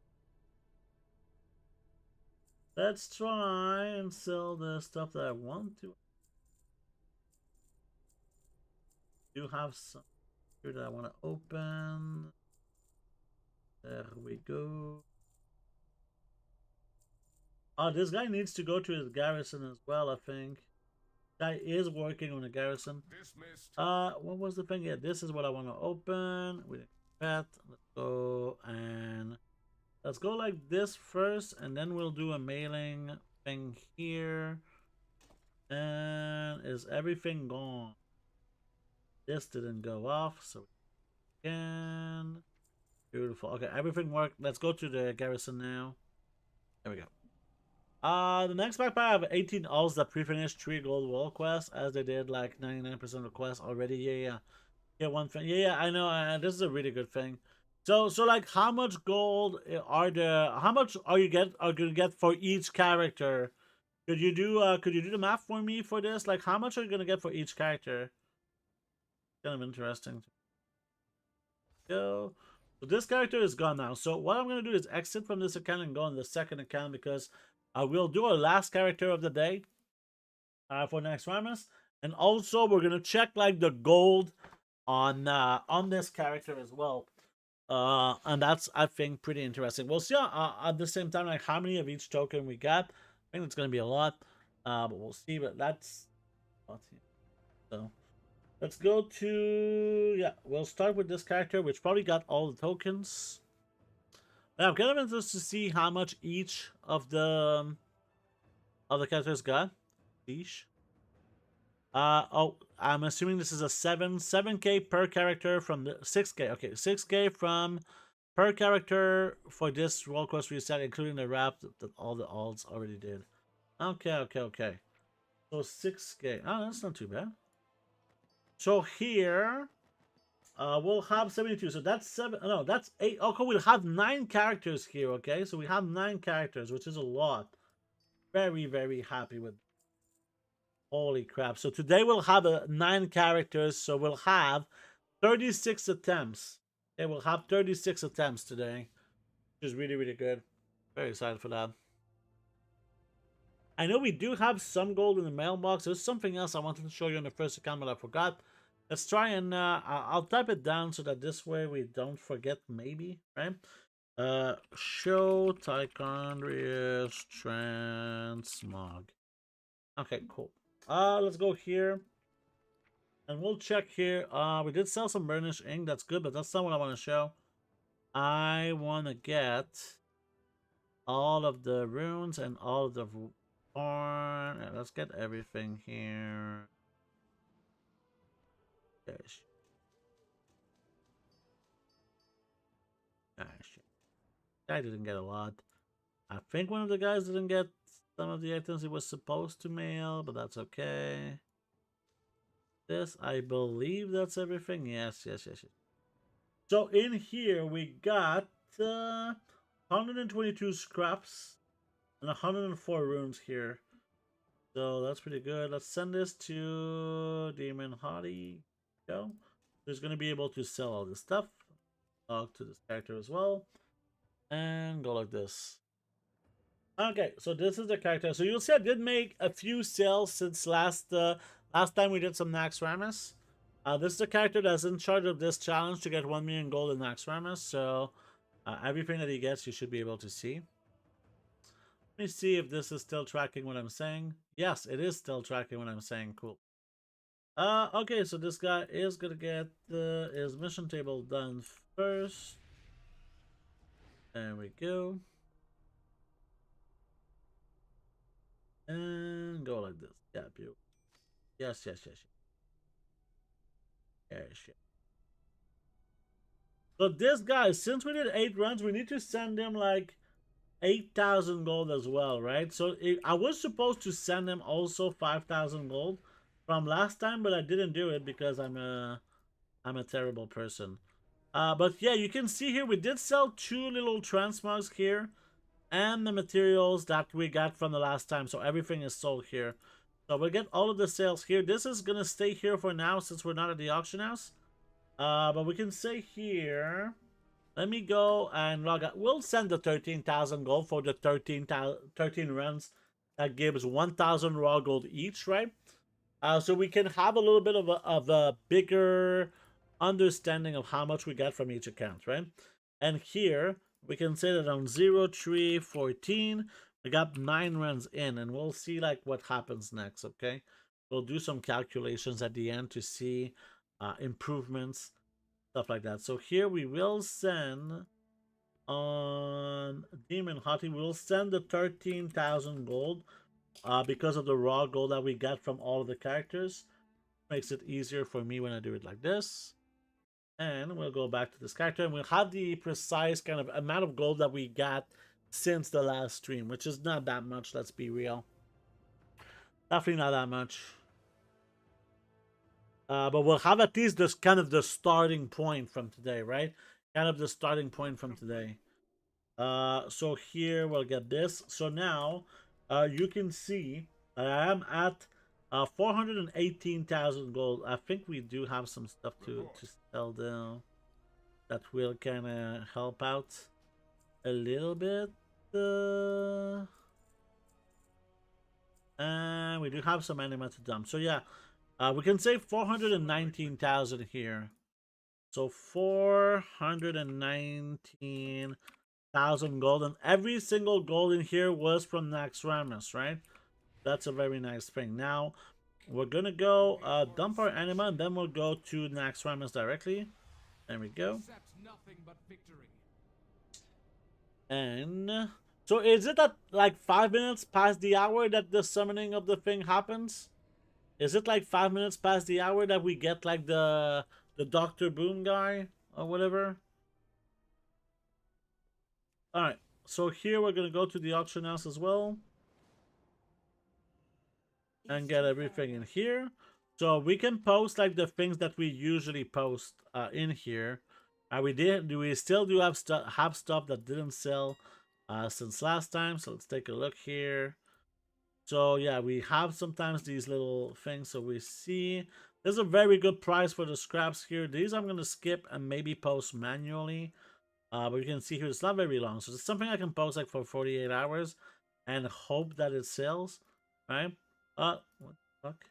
let's try and sell the stuff that I want to. Do have some here that I want to open. There we go. Oh, this guy needs to go to his garrison as well, I think. Guy is working on a garrison. Dismissed. What was the thing? Yeah, this is what I want to open. We that. Let's go and let's go like this first, and then we'll do a mailing thing here. And is everything gone? This didn't go off, so we can. Beautiful. Okay, everything worked. Let's go to the garrison now. There we go. The next backpack, I have 18 alls that pre-finished 3 gold wall quests, as they did like 99% of the quests already. Yeah, one thing. Yeah, I know. This is a really good thing. So like, how much gold are there? How much are gonna get for each character? Could you do the math for me for this? Like, how much are you gonna get for each character? Kind of interesting. Go. So this character is gone now. So what I'm gonna do is exit from this account and go on the second account, because we'll do our last character of the day for Naxxramas, and also we're gonna check like the gold on this character as well, and that's, I think, pretty interesting. We'll see at the same time like how many of each token we got. I think it's gonna be a lot, but we'll see. But that's so. Let's go to, yeah, we'll start with this character, which probably got all the tokens. I'm kind of interested to see how much each of the characters got. Each. Oh, I'm assuming this is a 7K per character from the 6K. Okay, 6K from per character for this roll quest reset, including the wrap that all the alts already did. Okay. So 6K. Oh, that's not too bad. So here, we'll have 72. So that's 7. No, that's 8. Okay, we'll have 9 characters here. Okay, so we have 9 characters, which is a lot. Very, very happy with. Holy crap! So today we'll have 9 characters. So we'll have 36 attempts. Okay, we'll have 36 attempts today, which is really, really good. Very excited for that. I know we do have some gold in the mailbox. There's something else I wanted to show you on the first account, but I forgot. Let's try and I'll type it down so that this way we don't forget, maybe, right? Show Tichondrius Transmog. Okay, cool. Let's go here. And we'll check here. We did sell some burnished ink. That's good, but that's not what I want to show. I want to get all of the runes and all of the corn. And let's get everything here. Gosh. Gosh. I didn't get a lot. I think one of the guys didn't get some of the items he was supposed to mail, but that's okay. This, I believe that's everything. Yes. So in here we got 122 scraps and 104 runes here. So that's pretty good. Let's send this to Demon Hottie. Go. There's going to be able to sell all this stuff. Talk to this character as well. And go like this. Okay, so this is the character. So you'll see I did make a few sales since last time we did some Naxxramas. This is the character that's in charge of this challenge to get 1 million gold in Naxxramas. So everything that he gets, you should be able to see. Let me see if this is still tracking what I'm saying. Yes, it is still tracking what I'm saying. Cool. Okay, so this guy is gonna get his mission table done first. There we go. And go like this. Yeah, beautiful. Yes. So this guy, since we did 8 runs, we need to send him like 8,000 gold as well, right? So I was supposed to send him also 5,000 gold from last time, but I didn't do it because I'm a terrible person. But yeah, you can see here we did sell 2 little transmogs here and the materials that we got from the last time. So everything is sold here. So we'll get all of the sales here. This is going to stay here for now since we're not at the auction house. But we can say here, let me go and log out. We'll send the 13,000 gold for the 13 runs. That gives 1,000 raw gold each, right? So we can have a little bit of a bigger understanding of how much we get from each account, right? And here, we can say that on 0314, we got 9 runs in, and we'll see like what happens next, okay? We'll do some calculations at the end to see improvements, stuff like that. So here we will send on Demon Hottie, we'll send the 13,000 gold because of the raw gold that we got from all of the characters. Makes it easier for me when I do it like this. And we'll go back to this character and we'll have the precise kind of amount of gold that we got since the last stream, which is not that much, let's be real. Definitely not that much. But we'll have at least this kind of the starting point from today, right? Kind of the starting point from today. So here we'll get this. So now you can see that I am at 418,000 gold. I think we do have some stuff to sell down that will kind of help out a little bit. And we do have some anima to dump. So yeah, we can say 419,000 here. So 419,000 gold, and every single gold in here was from Naxxramas, right? That's a very nice thing. Now, we're going to go dump our anima, and then we'll go to Naxxramas directly. There we go. And so is it at like 5 minutes past the hour that the summoning of the thing happens? Is it like 5 minutes past the hour that we get like the Dr. Boom guy or whatever? Alright, so here we're going to go to the auction house as well. And get everything in here. So we can post like the things that we usually post in here. We still do have stuff that didn't sell since last time. So let's take a look here. So yeah, we have sometimes these little things. So we see there's a very good price for the scraps here. These I'm going to skip and maybe post manually. But you can see here it's not very long. So it's something I can post like for 48 hours and hope that it sells, right? What the fuck?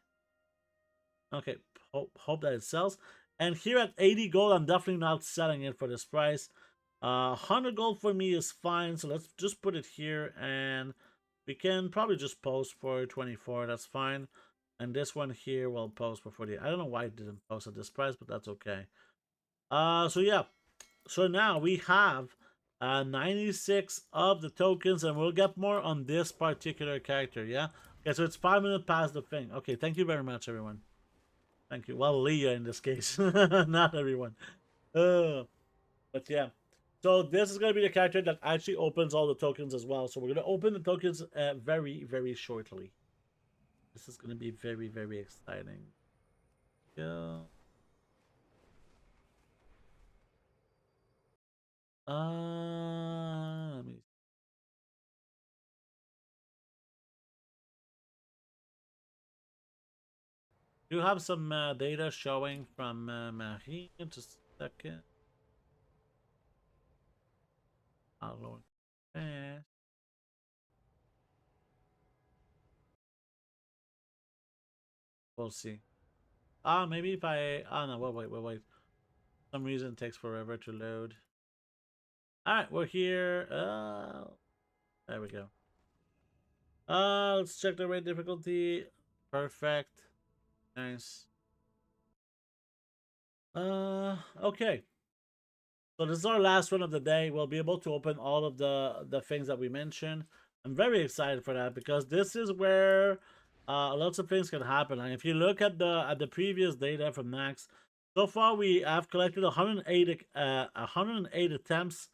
Okay, hope that it sells. And here at 80 gold, I'm definitely not selling it for this price. 100 gold for me is fine, so let's just put it here, and we can probably just post for 24. That's fine. And this one here will post before the... I don't know why it didn't post at this price, but that's okay. So yeah. So now we have 96 of the tokens, and we'll get more on this particular character, yeah? Okay, so it's 5 minutes past the thing. Okay, thank you very much, everyone. Thank you. Well, Leah in this case. Not everyone. But yeah. So this is going to be the character that actually opens all the tokens as well. So we're going to open the tokens very, very shortly. This is going to be very, very exciting. Yeah. Let me... Do have some data showing from Marie. Just a second. Download fast. We'll see. Maybe if I... Oh, no, wait. For some reason it takes forever to load. Alright, we're here. There we go. Let's check the rate difficulty. Perfect. Nice. Okay. So this is our last one of the day. We'll be able to open all of the things that we mentioned. I'm very excited for that because this is where lots of things can happen. And if you look at the previous data from Naxx, so far we have collected 108 attempts,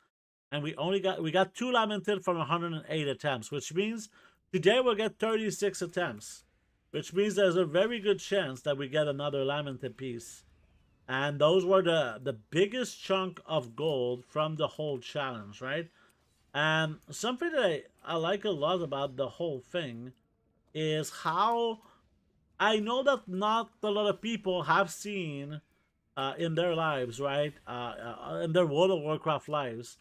and we got 2 lamented from 108 attempts, which means today we'll get 36 attempts, which means there's a very good chance that we get another lamented piece. And those were the biggest chunk of gold from the whole challenge, right? And something that I like a lot about the whole thing is how I know that not a lot of people have seen in their lives, right? In their World of Warcraft lives,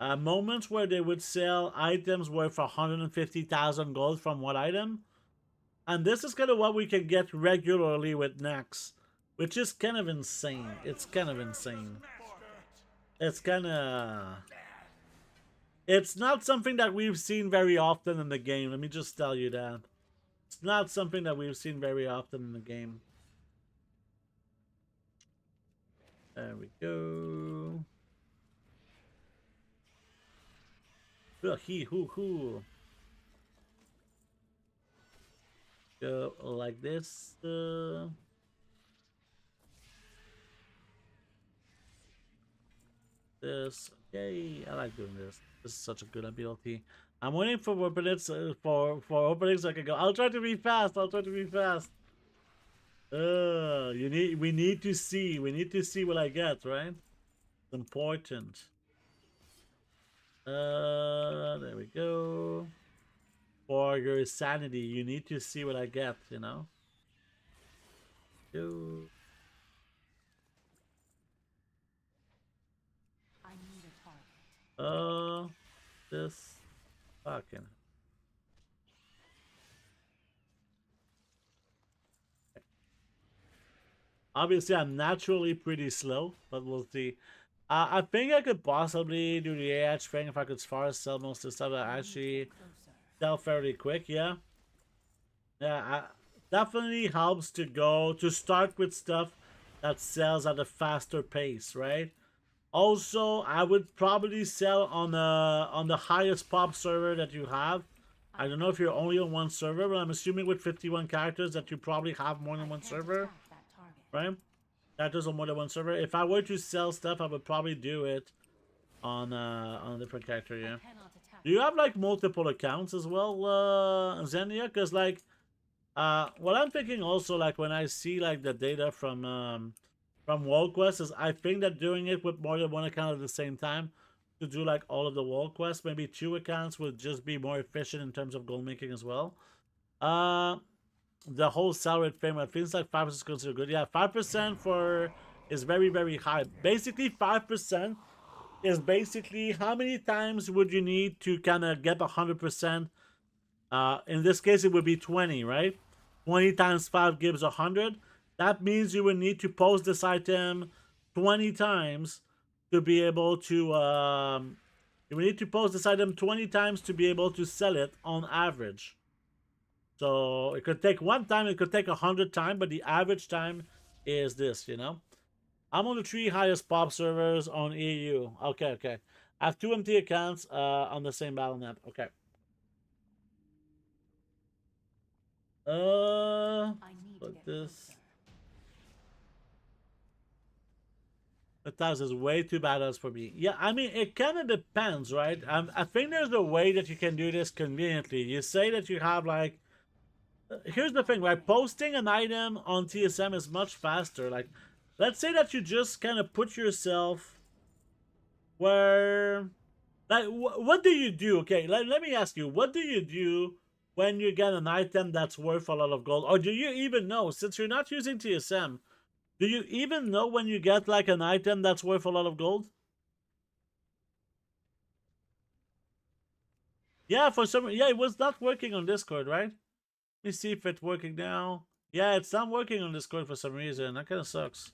moments where they would sell items worth 150,000 gold from one item. And this is kind of what we can get regularly with Naxx, which is kind of insane. It's kind of insane. It's kind of... It's not something that we've seen very often in the game. Let me just tell you that. It's not something that we've seen very often in the game. There we go. Hoo. Go like this. This. Yay, I like doing this. This is such a good ability. I'm waiting for openings for openings so I can go. I'll try to be fast. We need to see what I get, right? It's important. There we go. For your sanity, you need to see what I get, you know? This fucking... Obviously, I'm naturally pretty slow, but we'll see. I think I could possibly do the AH thing if I could sell most of the stuff that I actually sell fairly quick, yeah. Yeah, definitely helps to start with stuff that sells at a faster pace, right? Also, I would probably sell on the highest pop server that you have. I don't know if you're only on one server, but I'm assuming with 51 characters that you probably have more than one server, right? Characters on more than one server. If I were to sell stuff, I would probably do it on a different character, yeah. Do you have like multiple accounts as well, Xenia? Because like, what I'm thinking also, like when I see like the data from World Quest, is I think that doing it with more than one account at the same time to do like all of the World Quests, maybe 2 accounts would just be more efficient in terms of gold making as well. The whole salary thing, I think it's like 5% is considered good. Yeah, 5% is very, very high. Basically, 5% is basically how many times would you need to kind of get 100%. In this case, it would be 20, right? 20 times 5 gives 100. That means you would need to post this item 20 times to be able to... you would need to post this item 20 times to be able to sell it on average. So it could take 1 time, it could take 100 times, but the average time is this, you know? I'm on the 3 highest pop servers on EU. Okay, okay. I have 2 empty accounts on the same battle map. Okay. Put this. The task is way too badass for me. Yeah, I mean, it kind of depends, right? I think there's a way that you can do this conveniently. You say that you have, like... here's the thing, right? Posting an item on TSM is much faster. Like, let's say that you just kind of put yourself where... like, what do you do? Okay, let me ask you. What do you do when you get an item that's worth a lot of gold? Or do you even know, since you're not using TSM, do you even know when you get, like, an item that's worth a lot of gold? Yeah, for some... yeah, it was not working on Discord, right? Let me see if it's working now. Yeah, it's not working on Discord for some reason. That kind of sucks.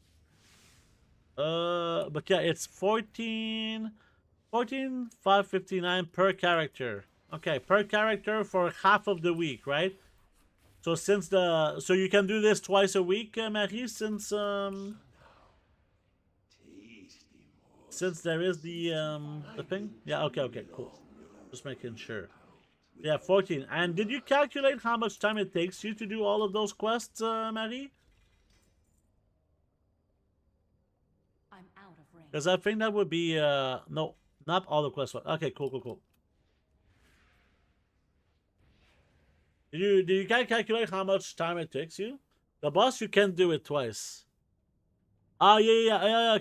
But yeah, it's 14,559 per character. Okay, per character for half of the week, right? So so you can do this twice a week, Marie, since there is the thing. Yeah, okay, cool. Just making sure. Yeah, 14. And did you calculate how much time it takes you to do all of those quests, Marie? I'm out of range. Because I think that would be no, not all the quests. Okay, cool. Did you calculate how much time it takes you? The boss, you can do it twice. Oh yeah.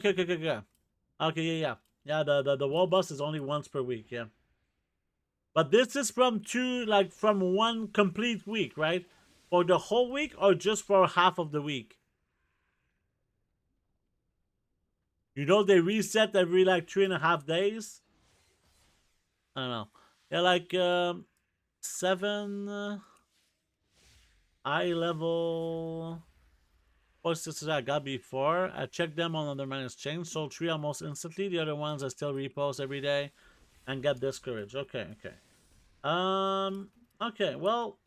Okay, yeah. Yeah, the wall boss is only once per week, yeah. But this is from from 1 complete week, right? For the whole week or just for half of the week? You know they reset every like 3.5 days? I don't know. Yeah, like 7 eye level posters I got before. I checked them on other minus change. Sold 3 almost instantly. The other ones I still repost every day and get discouraged. Okay. Okay, well,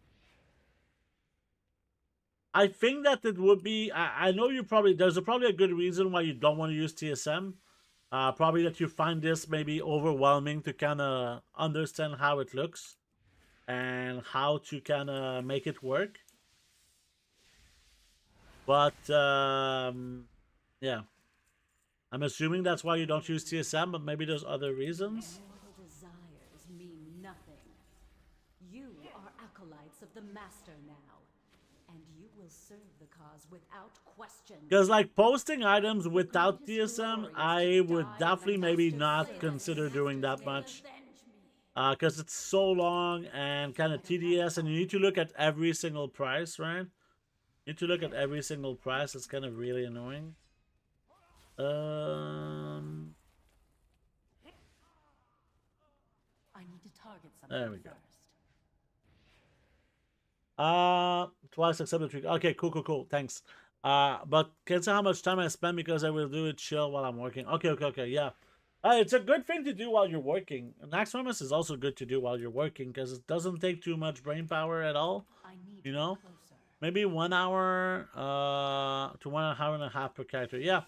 I think that it would be... I know you probably... there's probably a good reason why you don't want to use TSM. Probably that you find this maybe overwhelming to kind of understand how it looks and how to kind of make it work. But, yeah. I'm assuming that's why you don't use TSM, but maybe there's other reasons. Mortal desires mean nothing. You are acolytes of the Master now, and you will serve the cause without question. Because, like, posting items without TSM, I would definitely maybe not consider doing that much. Because it's so long and kind of tedious, and you need to look at every single price, right? You need to look at every single price. It's kind of really annoying. I need to target something There we go. first. Twice accepted trick. Okay, cool. Thanks. But can you say how much time I spend because I will do it chill while I'm working. Okay, yeah. It's a good thing to do while you're working. Naxxramas is also good to do while you're working because it doesn't take too much brain power at all. You know? Maybe 1 hour to 1.5 per character. Yeah.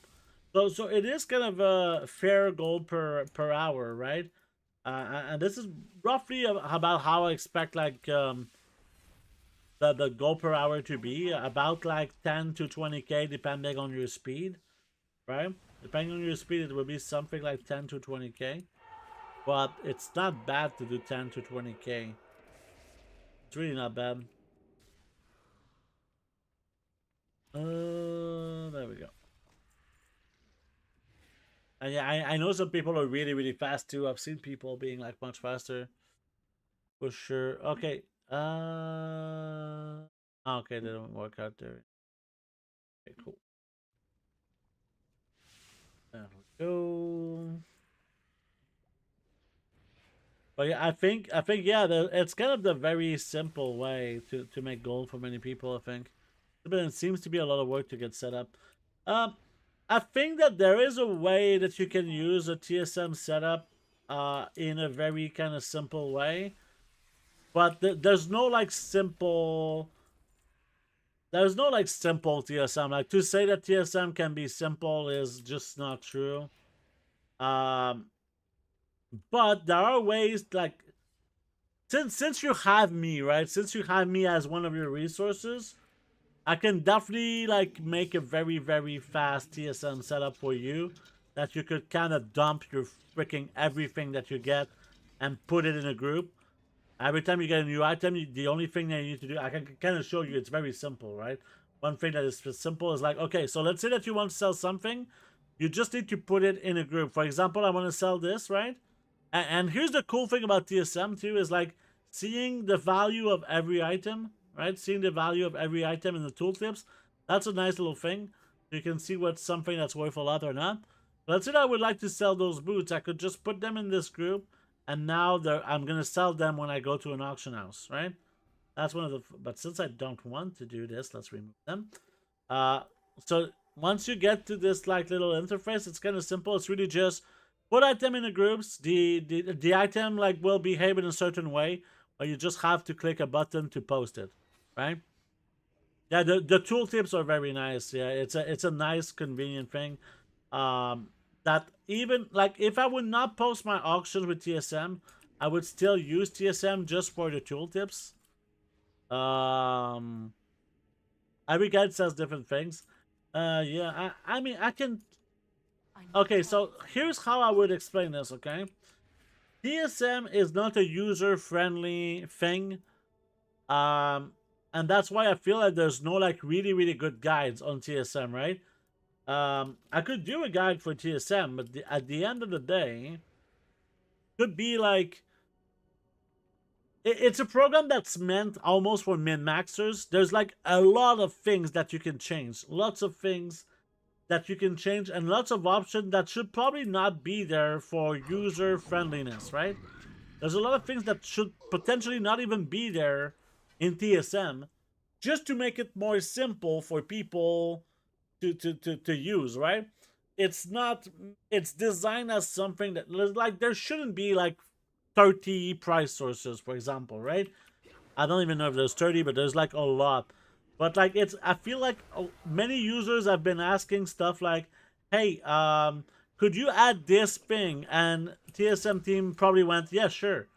So it is kind of a fair gold per hour, right? And this is roughly about how I expect like the gold per hour to be, about like 10 to 20k depending on your speed, right? Depending on your speed, it will be something like 10 to 20k, but it's not bad to do 10 to 20k. It's really not bad. There we go. And yeah, I know some people are really fast too. I've seen people being like much faster. For sure. Okay. Okay, they don't work out there. Okay, cool. There we go. But yeah, I think yeah, it's kind of the very simple way to make gold for many people, I think. But it seems to be a lot of work to get set up. I think that there is a way that you can use a TSM setup in a very kind of simple way. but there's no like simple. There's no like simple TSM. Like to say that TSM can be simple is just not true. Um, but there are ways like since you have me, right? Since you have me as one of your resources, I can definitely like make a very fast TSM setup for you that you could kind of dump your freaking everything that you get and put it in a group. Every time you get a new item, the only thing that you need to do, I can kind of show you, it's very simple, right? One thing that is simple is like, okay, so let's say that you want to sell something. You just need to put it in a group. For example, I want to sell this, right? And here's the cool thing about TSM too, is like seeing the value of every item, right? Seeing the value of every item in the tooltips. That's a nice little thing. You can see what's something that's worth a lot or not. Let's say that I would like to sell those boots. I could just put them in this group, and now I'm going to sell them when I go to an auction house, right? That's one of the... But since I don't want to do this, let's remove them. So once you get to this like little interface, it's kind of simple. It's really just put item in the groups. The item like will behave in a certain way, or you just have to click a button to post it, right? Yeah, the tooltips are very nice. Yeah, it's a nice, convenient thing. That even like if I would not post my auctions with TSM, I would still use TSM just for the tooltips. Every guide says different things. Yeah, I mean I can. Okay, so here's how I would explain this. Okay, TSM is not a user-friendly thing. And that's why I feel like there's no like really good guides on TSM, right? I could do a guide for TSM, but at the end of the day, could be like it's a program that's meant almost for min-maxers. There's like a lot of things that you can change, lots of things that you can change, and lots of options that should probably not be there for user friendliness, right? There's a lot of things that should potentially not even be there in TSM, just to make it more simple for people to use, right? It's not, it's designed as something that like there shouldn't be like 30 price sources, for example, right? I don't even know if there's 30, but there's like a lot. But like it's, I feel like many users have been asking stuff like, hey, could you add this thing? And TSM team probably went, yeah, sure.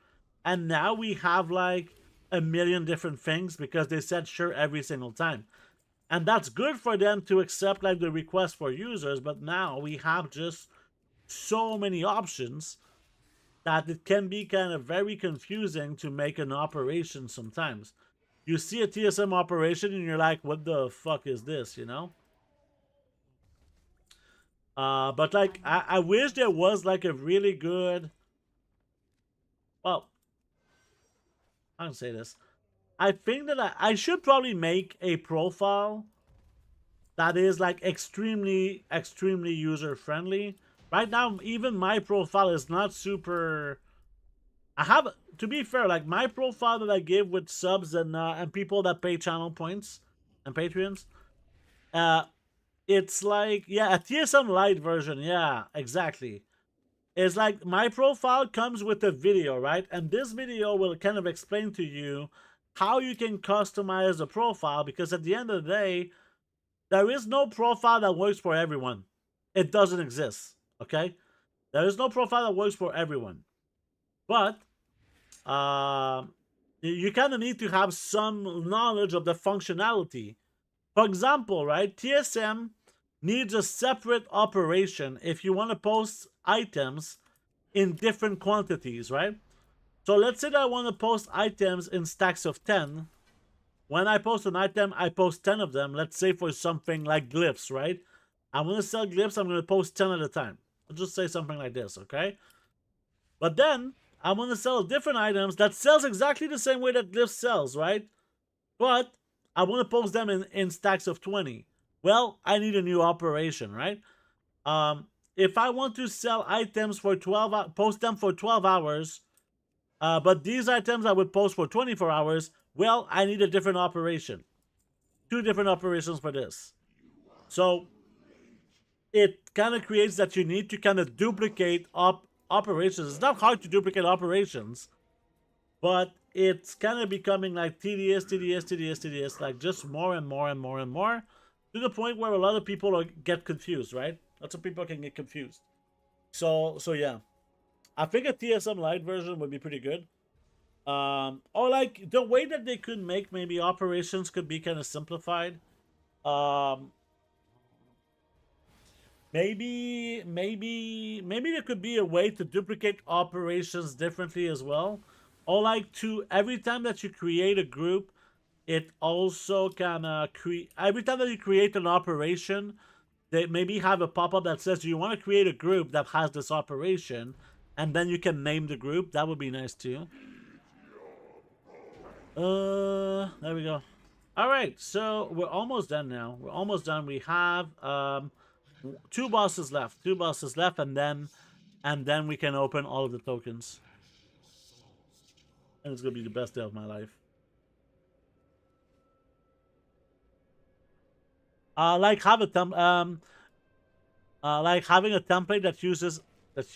And now we have like a million different things because they said sure every single time. And that's good for them to accept like the request for users, but now we have just so many options that it can be kind of very confusing to make an operation sometimes. You see a TSM operation and you're like, what the fuck is this, you know? But like, I wish there was like a really good, well, I can say this. I think that I should probably make a profile that is like extremely user friendly. Right now, even my profile is not super. I have, to be fair, like my profile that I give with subs and people that pay channel points and Patreons. It's like, yeah, a TSM Lite version. Yeah, exactly. It's like my profile comes with a video, right? And this video will kind of explain to you how you can customize the profile, because at the end of the day, there is no profile that works for everyone. It doesn't exist, okay? There is no profile that works for everyone. But you kind of need to have some knowledge of the functionality. For example, right, TSM needs a separate operation if you want to post items in different quantities, right? So let's say that I want to post items in stacks of 10. When I post an item, I post 10 of them. Let's say for something like glyphs, right? I'm going to sell glyphs. I'm going to post 10 at a time. I'll just say something like this, okay? But then I'm going to sell different items that sells exactly the same way that glyphs sells, right? But I want to post them in stacks of 20. Well, I need a new operation, right? If I want to sell items for 12, post them for 12 hours, but these items I would post for 24 hours, well, I need a different operation. 2 different operations for this. So it kind of creates that you need to kind of duplicate operations. It's not hard to duplicate operations, but it's kind of becoming like tedious, like just more and more and more and more, to the point where a lot of people get confused, right? Lots of people can get confused. So yeah, I think a TSM Lite version would be pretty good. Or like the way that they could make maybe operations could be kind of simplified. Maybe there could be a way to duplicate operations differently as well. Or like to every time that you create a group, it also can create every time that you create an operation, they maybe have a pop-up that says, do you want to create a group that has this operation? And then you can name the group. That would be nice too. There we go. All right, so we're almost done now. We're almost done. We have 2 bosses left. 2 bosses left, and then we can open all of the tokens. And it's gonna be the best day of my life. Like having a template that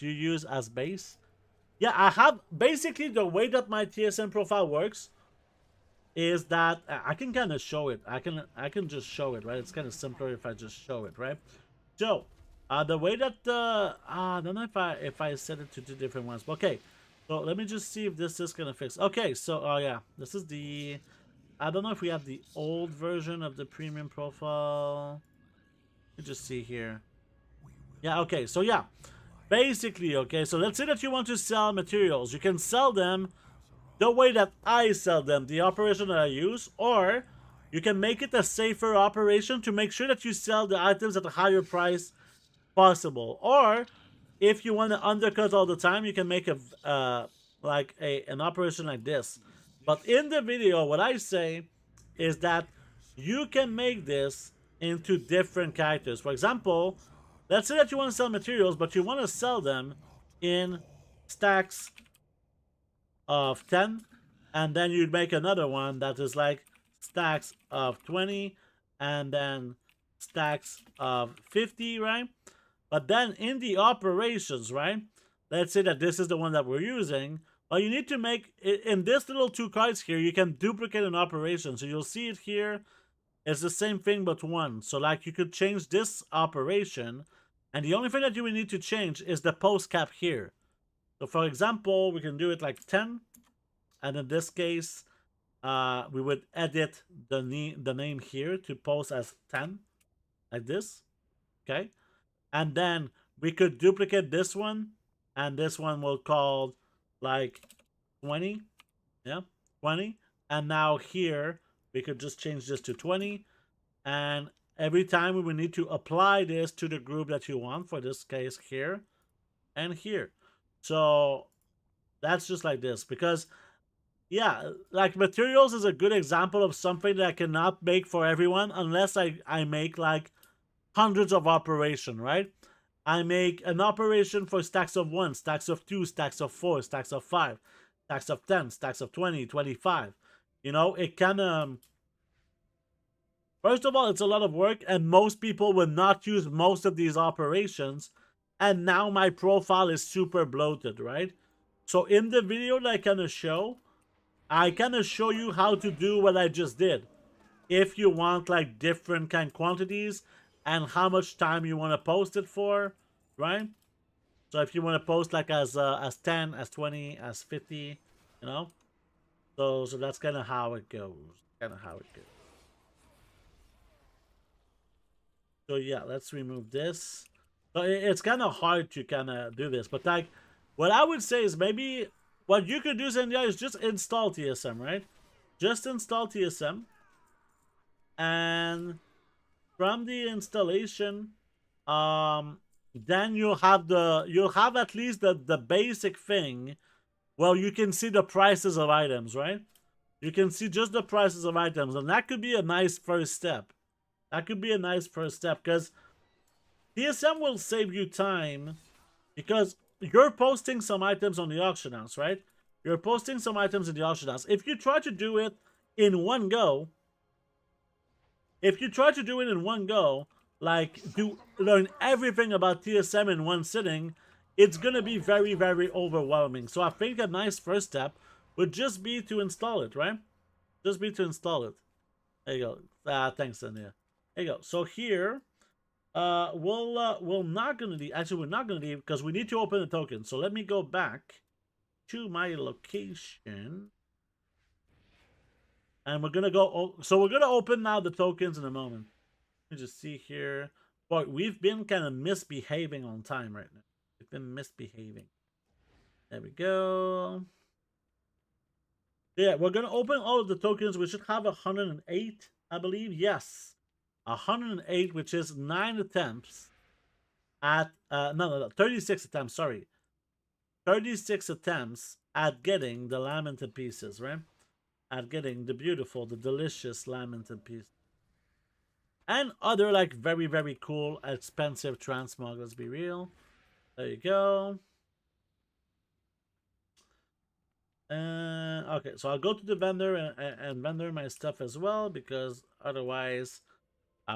you use as base. Yeah, I have basically the way that my TSM profile works is that I can kind of show it. I can just show it, right? It's kind of simpler if I just show it, right? So, the way that I don't know if I set it to 2 different ones. But okay, so let me just see if this is gonna fix. Okay, so yeah, this is the. I don't know if we have the old version of the premium profile. Let me just see here. Yeah, okay, so yeah. Basically, okay, so let's say that you want to sell materials. You can sell them the way that I sell them, the operation that I use, or you can make it a safer operation to make sure that you sell the items at a higher price possible. Or if you want to undercut all the time, you can make an operation like this. But in the video, what I say is that you can make this into different characters. For example, let's say that you want to sell materials, but you want to sell them in stacks of 10, and then you'd make another one that is like stacks of 20, and then stacks of 50, right? But then in the operations, right? Let's say that this is the one that we're using. Well, you need to make, in this little 2 cards here, you can duplicate an operation. So you'll see it here. It's the same thing but 1. So like you could change this operation. And the only thing that you will need to change is the post cap here. So for example, we can do it like 10. And in this case, we would edit the name here to post as 10. Like this. Okay. And then we could duplicate this one. And this one will call like 20. Yeah, 20. And now here, we could just change this to 20. And every time we will need to apply this to the group that you want, for this case here and here. So that's just like this. Because, yeah, like materials is a good example of something that I cannot make for everyone unless I make like hundreds of operation, right? I make an operation for stacks of 1, stacks of 2, stacks of 4, stacks of 5, stacks of 10, stacks of 20, 25. You know, it can, first of all, it's a lot of work, and most people will not use most of these operations, and now my profile is super bloated, right? So in the video that I kind of show you how to do what I just did. If you want like different kind quantities, and how much time you want to post it for, right? So if you want to post like as 10, as 20, as 50, you know? So that's kind of how it goes. So yeah, let's remove this. So it's kind of hard to kind of do this, but like, what I would say is maybe what you could do, Zendia, is just install TSM, right? Just install TSM, and from the installation, then you'll have at least the basic thing. Well, you can see the prices of items, right? You can see just the prices of items, and that could be a nice first step. Because TSM will save you time, because you're posting some items on the auction house, right? You're posting some items in the auction house. If you try to do it in one go, like learn everything about TSM in one sitting, it's gonna be very, very overwhelming. So I think a nice first step would just be to install it, right? Just be to install it. There you go. Thanks, Dania. There you go. So here, we're not gonna leave. Actually, we're not gonna leave because we need to open the token. So let me go back to my location, and we're gonna go. So we're gonna open now the tokens in a moment. Let me just see here. Boy, we've been kind of misbehaving on time right now. We've been misbehaving. There we go. Yeah, we're gonna open all of the tokens. We should have 108, I believe. Yes, 108, which is 9 attempts at no, 36 attempts. Sorry, 36 attempts at getting the lamented pieces, right? At getting the beautiful, the delicious lamented pieces. And other like very, very cool, expensive transmog, let's be real. There you go. Okay, so I'll go to the vendor and vendor my stuff as well, because otherwise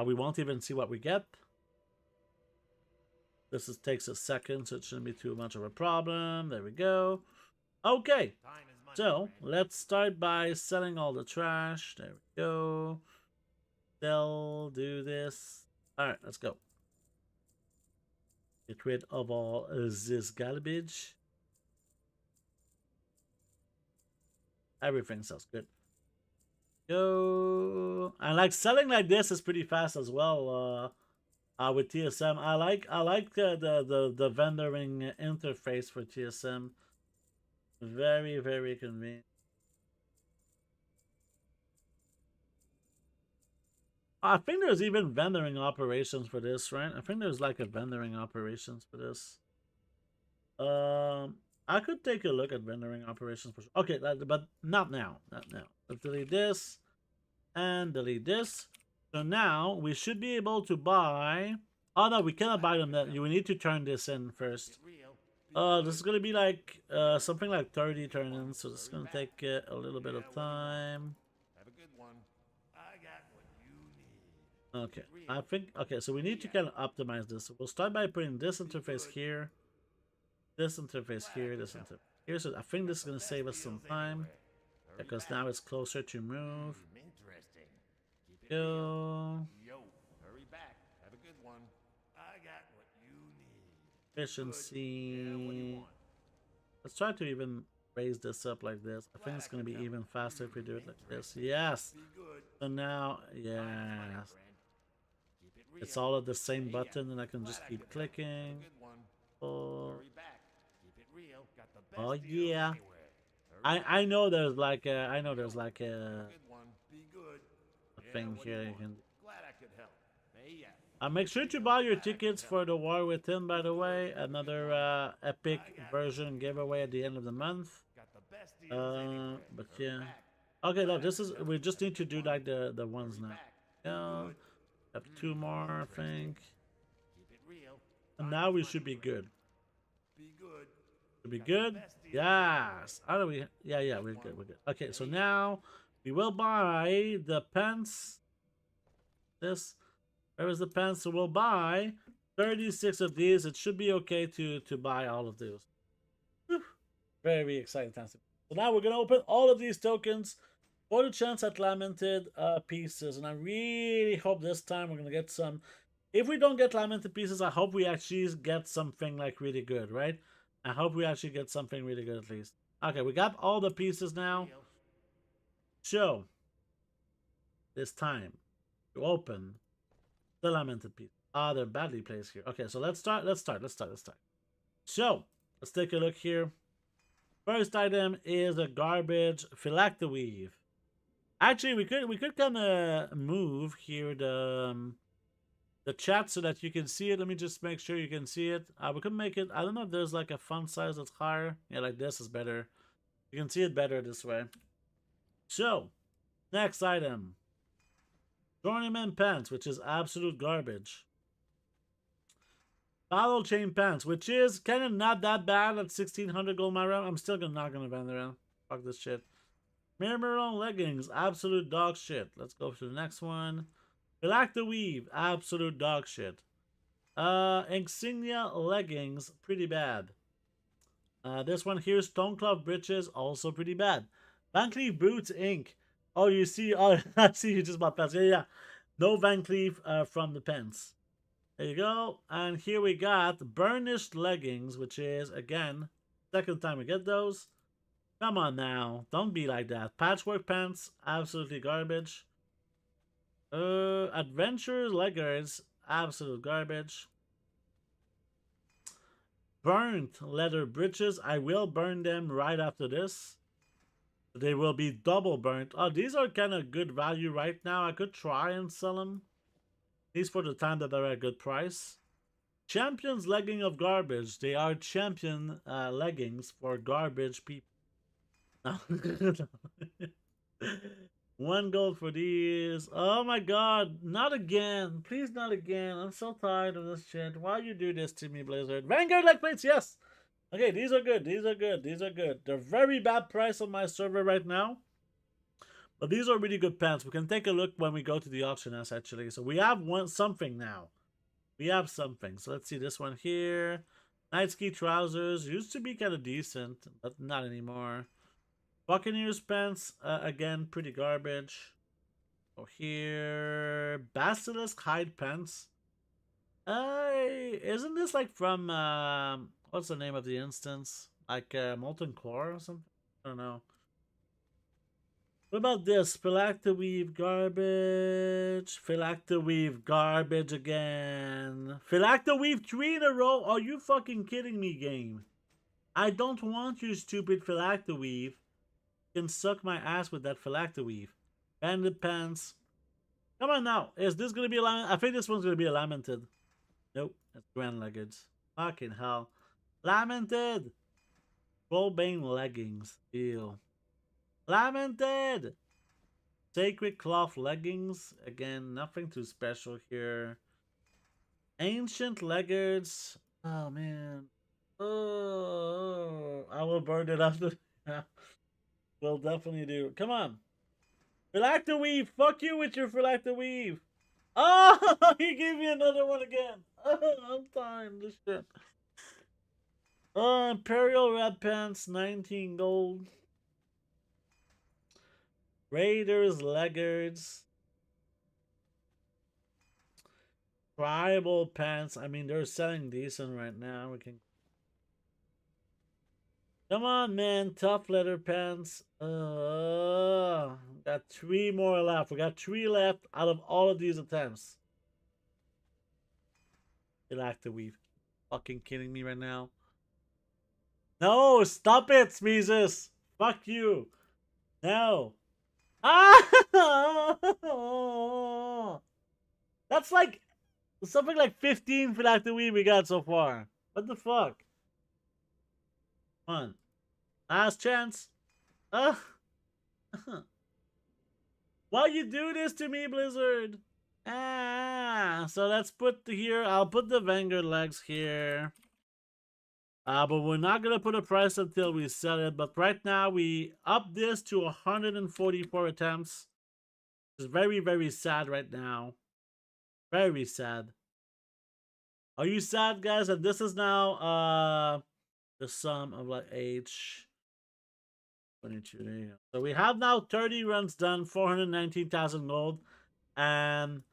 we won't even see what we get. Takes a second, so it shouldn't be too much of a problem. There we go. Okay, so let's start by selling all the trash. There we go. Sell, do this. All right, let's go. Get rid of all this garbage. Everything sounds good. Go. And like selling like this is pretty fast as well. With TSM, I like the vendoring interface for TSM. Very, very convenient. I think there's even vendoring operations for this, right? I think there's like a vendoring operations for this. I could take a look at vendoring operations for sure. Okay, but not now. Not now. Let's delete this and delete this. So now we should be able to buy. Oh no, we cannot buy them. That we need to turn this in first. This is gonna be like something like 30 turn-ins, so this is gonna take a little bit of time. Have a good one. I got what you need. Okay, I think. Okay, so we need to kind of optimize this. So we'll start by putting this interface here, this interface here, this interface here. So I think this is gonna save us some time because now it's closer to move. Interesting. Keep it Go. Yo, hurry back. Have a good one. I got what you need. Efficiency. Let's try to even raise this up like this. I think it's going to be even faster if we do it like this. Yes. So now, yes. It's all at the same button and I can just keep clicking. Oh, oh yeah. I know there's like a, thing here you can. Make sure to buy your tickets for the War Within, by the way. Another epic version giveaway at the end of the month. But yeah. Okay, look, this is, we just need to do like the ones now. Yeah. Have 2 more, I think. And now we should be good. Should be good? Yes. How do we? Yeah, we're good, we're good. Okay, so now we will buy the pants. This. Where is the pants? So we'll buy 36 of these. It should be okay to buy all of those. Whew. Very exciting times. So now we're gonna open all of these tokens for the chance at lamented pieces, and I really hope this time we're gonna get some. If we don't get lamented pieces, I hope we actually get something like really good, right? I hope we actually get something really good at least. Okay, we got all the pieces now. So it's time to open the lamented piece. They're badly placed here. Okay, so let's start. So let's take a look here. First item is a garbage phylactery. Actually, we could kind of move here the chat so that you can see it. Let me just make sure you can see it. We could make it. I don't know if there's like a font size that's higher. Yeah, like this is better. You can see it better this way. So next item. Tournament pants, which is absolute garbage. Battle chain pants, which is kind of not that bad at 1600 gold my round. I'm still not gonna vend around. Fuck this shit. Mirror leggings, absolute dog shit. Let's go to the next one. Phylactery, absolute dog shit. Insignia leggings, pretty bad. This one here, Stonecloth Breeches, also pretty bad. Van Cleef Boots Inc. Oh, you see, oh, I see you just bought pants. Yeah, yeah. No Van Cleef from the pants. There you go. And here we got Burnished Leggings, which is, again, second time we get those. Come on now. Don't be like that. Patchwork Pants, absolutely garbage. Adventure Leggers, absolute garbage. Burnt leather breeches. I will burn them right after this. They will be double burnt. Oh, these are kind of good value right now. I could try and sell them. At least for the time that they're at a good price. Champion's Legging of Garbage. They are champion leggings for garbage people. No. 1 gold for these. Oh my god. Not again. Please not again. I'm so tired of this shit. Why you do this to me, Blizzard? Vanguard leg plates, yes. Okay, these are good. These are good. These are good. They're very bad price on my server right now. But these are really good pants. We can take a look when we go to the auction house, actually. So we have something now. We have something. So let's see this one here. Night ski trousers. Used to be kind of decent, but not anymore. Buccaneers pants. Again, pretty garbage. Oh, here. Basilisk hide pants. Isn't this like from, what's the name of the instance? Like Molten Core or something? I don't know. What about this? Phylactery garbage. Phylactery garbage again. Phylactery 3 in a row? Are you fucking kidding me, game? I don't want your stupid phylactery. You can suck my ass with that phylactery. Bandit pants. Come on now. Is this going to be a lament? I think this one's going to be a lamented. Nope. It's Grand Leggings. Fucking hell. Lamented. Goldmaking leggings. Ew. Lamented! Sacred cloth leggings. Again, nothing too special here. Ancient leggings. Oh, man. Oh, I will burn it after. We'll definitely do. Come on. Phylacter weave. Fuck you with your phylacter weave. Oh, he gave me another one again. Oh, I'm tired of this shit. Oh, Imperial Red Pants. 19 gold. Raiders, Leggards, Tribal Pants. I mean, they're selling decent right now. We can. Come on, man. Tough leather pants. Got 3 more left. We got 3 left out of all of these attempts. You like the weave. Fucking kidding me right now. No, stop it, Smeezes. Fuck you. No. Ah! That's like something like 15 for like the weed we got so far. What the fuck? Come on. Last chance. Why you do this to me, Blizzard? So let's put here. I'll put the Vanguard legs here. But we're not going to put a price until we sell it. But right now, we up this to 144 attempts. It's very, very sad right now. Very sad. Are you sad, guys? And this is now the sum of like H. 22. There you go. So we have now 30 runs done, 419,000 gold, and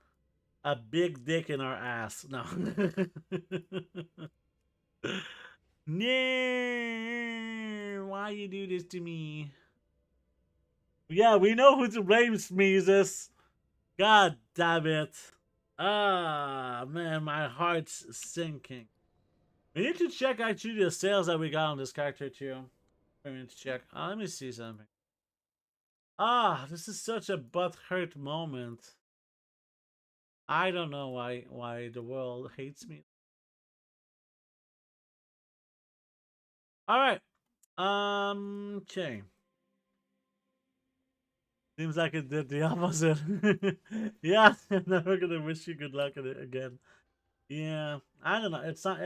a big dick in our ass. No. No, why you do this to me? Yeah, we know who to blame, Smeezes. God damn it. Ah, man, my heart's sinking. We need to check actually the sales that we got on this character too. We need to check. Let me see something. This is such a butthurt moment. I don't know why the world hates me. Alright. Okay. Seems like it did the opposite. Yeah, I'm never gonna wish you good luck at it again. Yeah, I don't know. It's not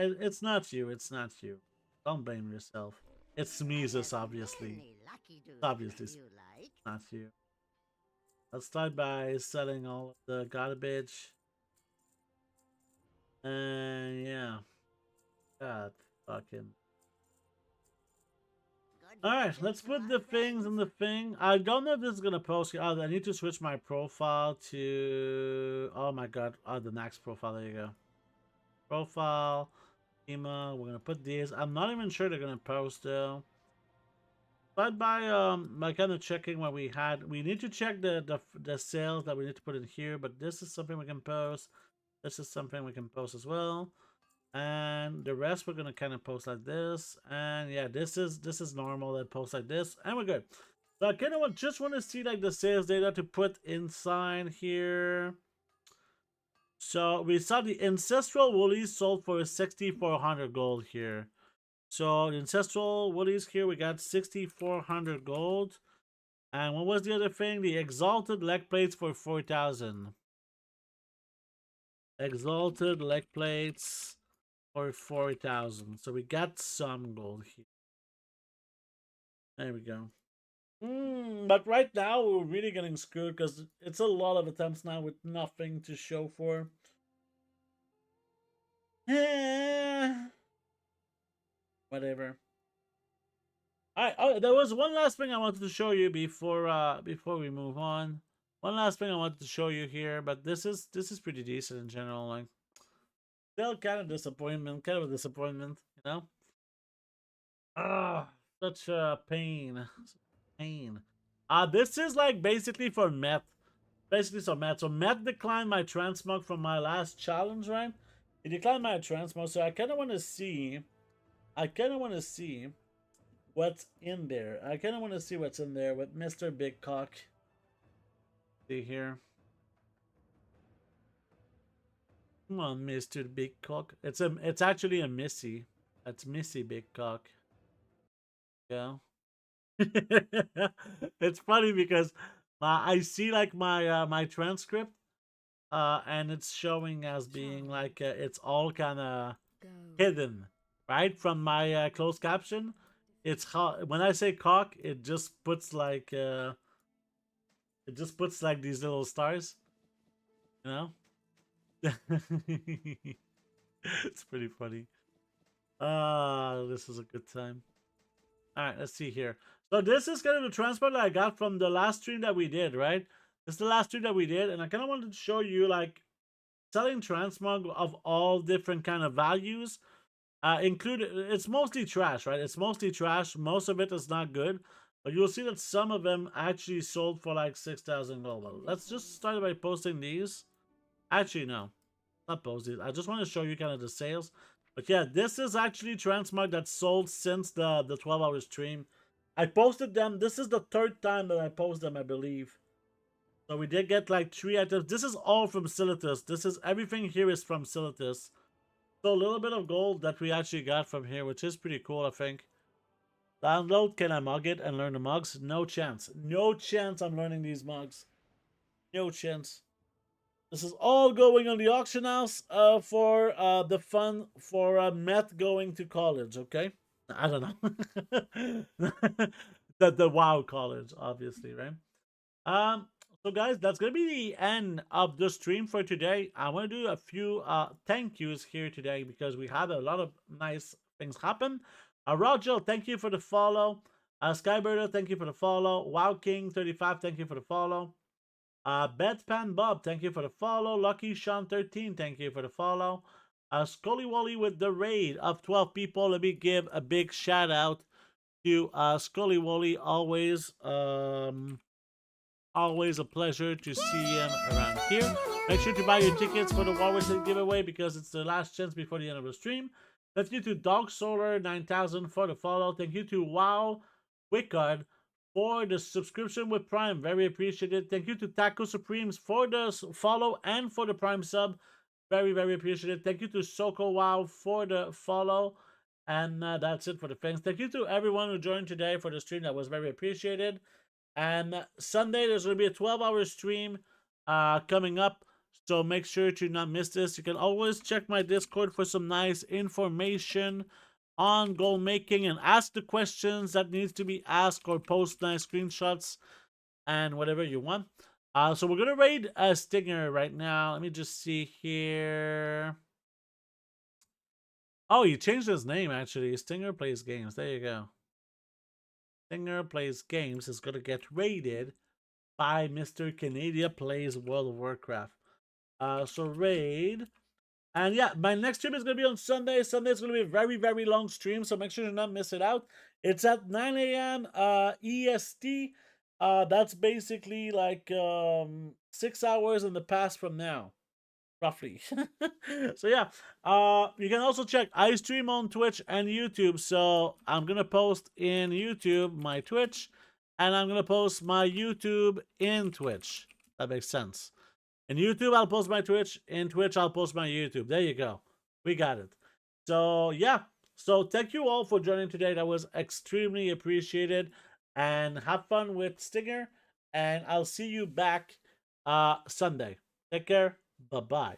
you. It's not you. Don't blame yourself. It's Smeezes, obviously. Obviously, it's not you. Let's start by selling all of the garbage. And yeah. God fucking. All right, let's put the things in the thing. I don't know if this is gonna post. Oh, I need to switch my profile to. Oh my god! Oh, the next profile. There you go. Profile, email. We're gonna put these. I'm not even sure they're gonna post though. But by kind of checking what we had, we need to check the sales that we need to put in here. But this is something we can post. This is something we can post as well. And the rest we're gonna kind of post like this. And yeah, this is normal that post like this, and we're good. So I kind of just want to see like the sales data to put inside here. So we saw the ancestral woolies sold for 6,400 gold here. So the ancestral woolies here we got 6,400 gold. And what was the other thing? The exalted leg plates for 4,000. Exalted leg plates for 4,000. So we got some gold here. There we go. But right now we're really getting screwed because it's a lot of attempts now with nothing to show for. Whatever. Alright, oh, there was one last thing I wanted to show you before we move on. One last thing I wanted to show you here, but this is pretty decent in general. Like, still kind of a disappointment, you know. Ah, such a pain. This is like basically for Met. So Met declined my transmog from my last challenge, right? He declined my transmog, so I kind of want to see. What's in there. I kind of want to see what's in there with Mr. Big Cock. See here. Come on, Mr. Big Cock. It's actually a Missy. That's Missy Big Cock. Yeah. It's funny because I see like my transcript and it's showing as being like it's all kind of hidden, right, from my closed caption. It's how when I say cock, it just puts like these little stars, you know. It's pretty funny. This is a good time. All right, let's see here. So this is kind of the transport that I got from the last stream that we did, right? This is the last stream that we did, and I kind of wanted to show you like selling transmog of all different kind of values. Included, it's mostly trash, right? It's mostly trash. Most of it is not good, but you'll see that some of them actually sold for like 6,000 gold. Well, let's just start by posting these. Actually, no, not post these. I just want to show you kind of the sales. But yeah, this is actually transmog that sold since the 12-hour stream. I posted them. This is the third time that I post them, I believe. So we did get like 3 items. This is all from Silitus. Everything here is from Silitus. So a little bit of gold that we actually got from here, which is pretty cool, I think. Download, can I mug it and learn the mugs? No chance. No chance I'm learning these mugs. No chance. This is all going on the auction house for the fun for Met going to college, okay? I don't know. the WoW college, obviously, right? So guys, that's gonna be the end of the stream for today. I want to do a few thank yous here today because we had a lot of nice things happen. Roger, thank you for the follow. Skybirder, thank you for the follow. Wow King 35, thank you for the follow. Bedpan Bob, thank you for the follow. Lucky Sean 13, thank you for the follow. Scully Wally with the raid of 12 people. Let me give a big shout out to Scully Wally. Always a pleasure to see him around here. Make sure to buy your tickets for the Warwick giveaway because it's the last chance before the end of the stream. Thank you to Dog Solar 9000 for the follow. Thank you to Wow Wickard for the subscription with Prime. Very appreciated. Thank you to Taco Supremes for the follow and for the Prime sub. Very, very appreciated. Thank you to Soko Wow for the follow. And that's it for the thanks. Thank you to everyone who joined today for the stream. That was very appreciated. And Sunday, there's going to be a 12-hour stream coming up. So make sure to not miss this. You can always check my Discord for some nice information on goal making and ask the questions that needs to be asked or post nice screenshots and whatever you want. So we're going to raid a Stinger right now. Let me just see here. Oh, he changed his name, actually. Stinger plays games. There you go. Stinger Plays Games is gonna get raided by Mr. Canadian Plays World of Warcraft. So raid. And yeah, my next stream is going to be on Sunday. Sunday is going to be a very, very long stream, so make sure you do not miss it out. It's at 9 a.m. EST. That's basically like 6 hours in the past from now, roughly. So yeah, you can also check. I stream on Twitch and YouTube, so I'm going to post in YouTube my Twitch, and I'm going to post my YouTube in Twitch. That makes sense. In YouTube, I'll post my Twitch. In Twitch, I'll post my YouTube. There you go. We got it. So, yeah. So, thank you all for joining today. That was extremely appreciated. And have fun with Stinger. And I'll see you back Sunday. Take care. Bye-bye.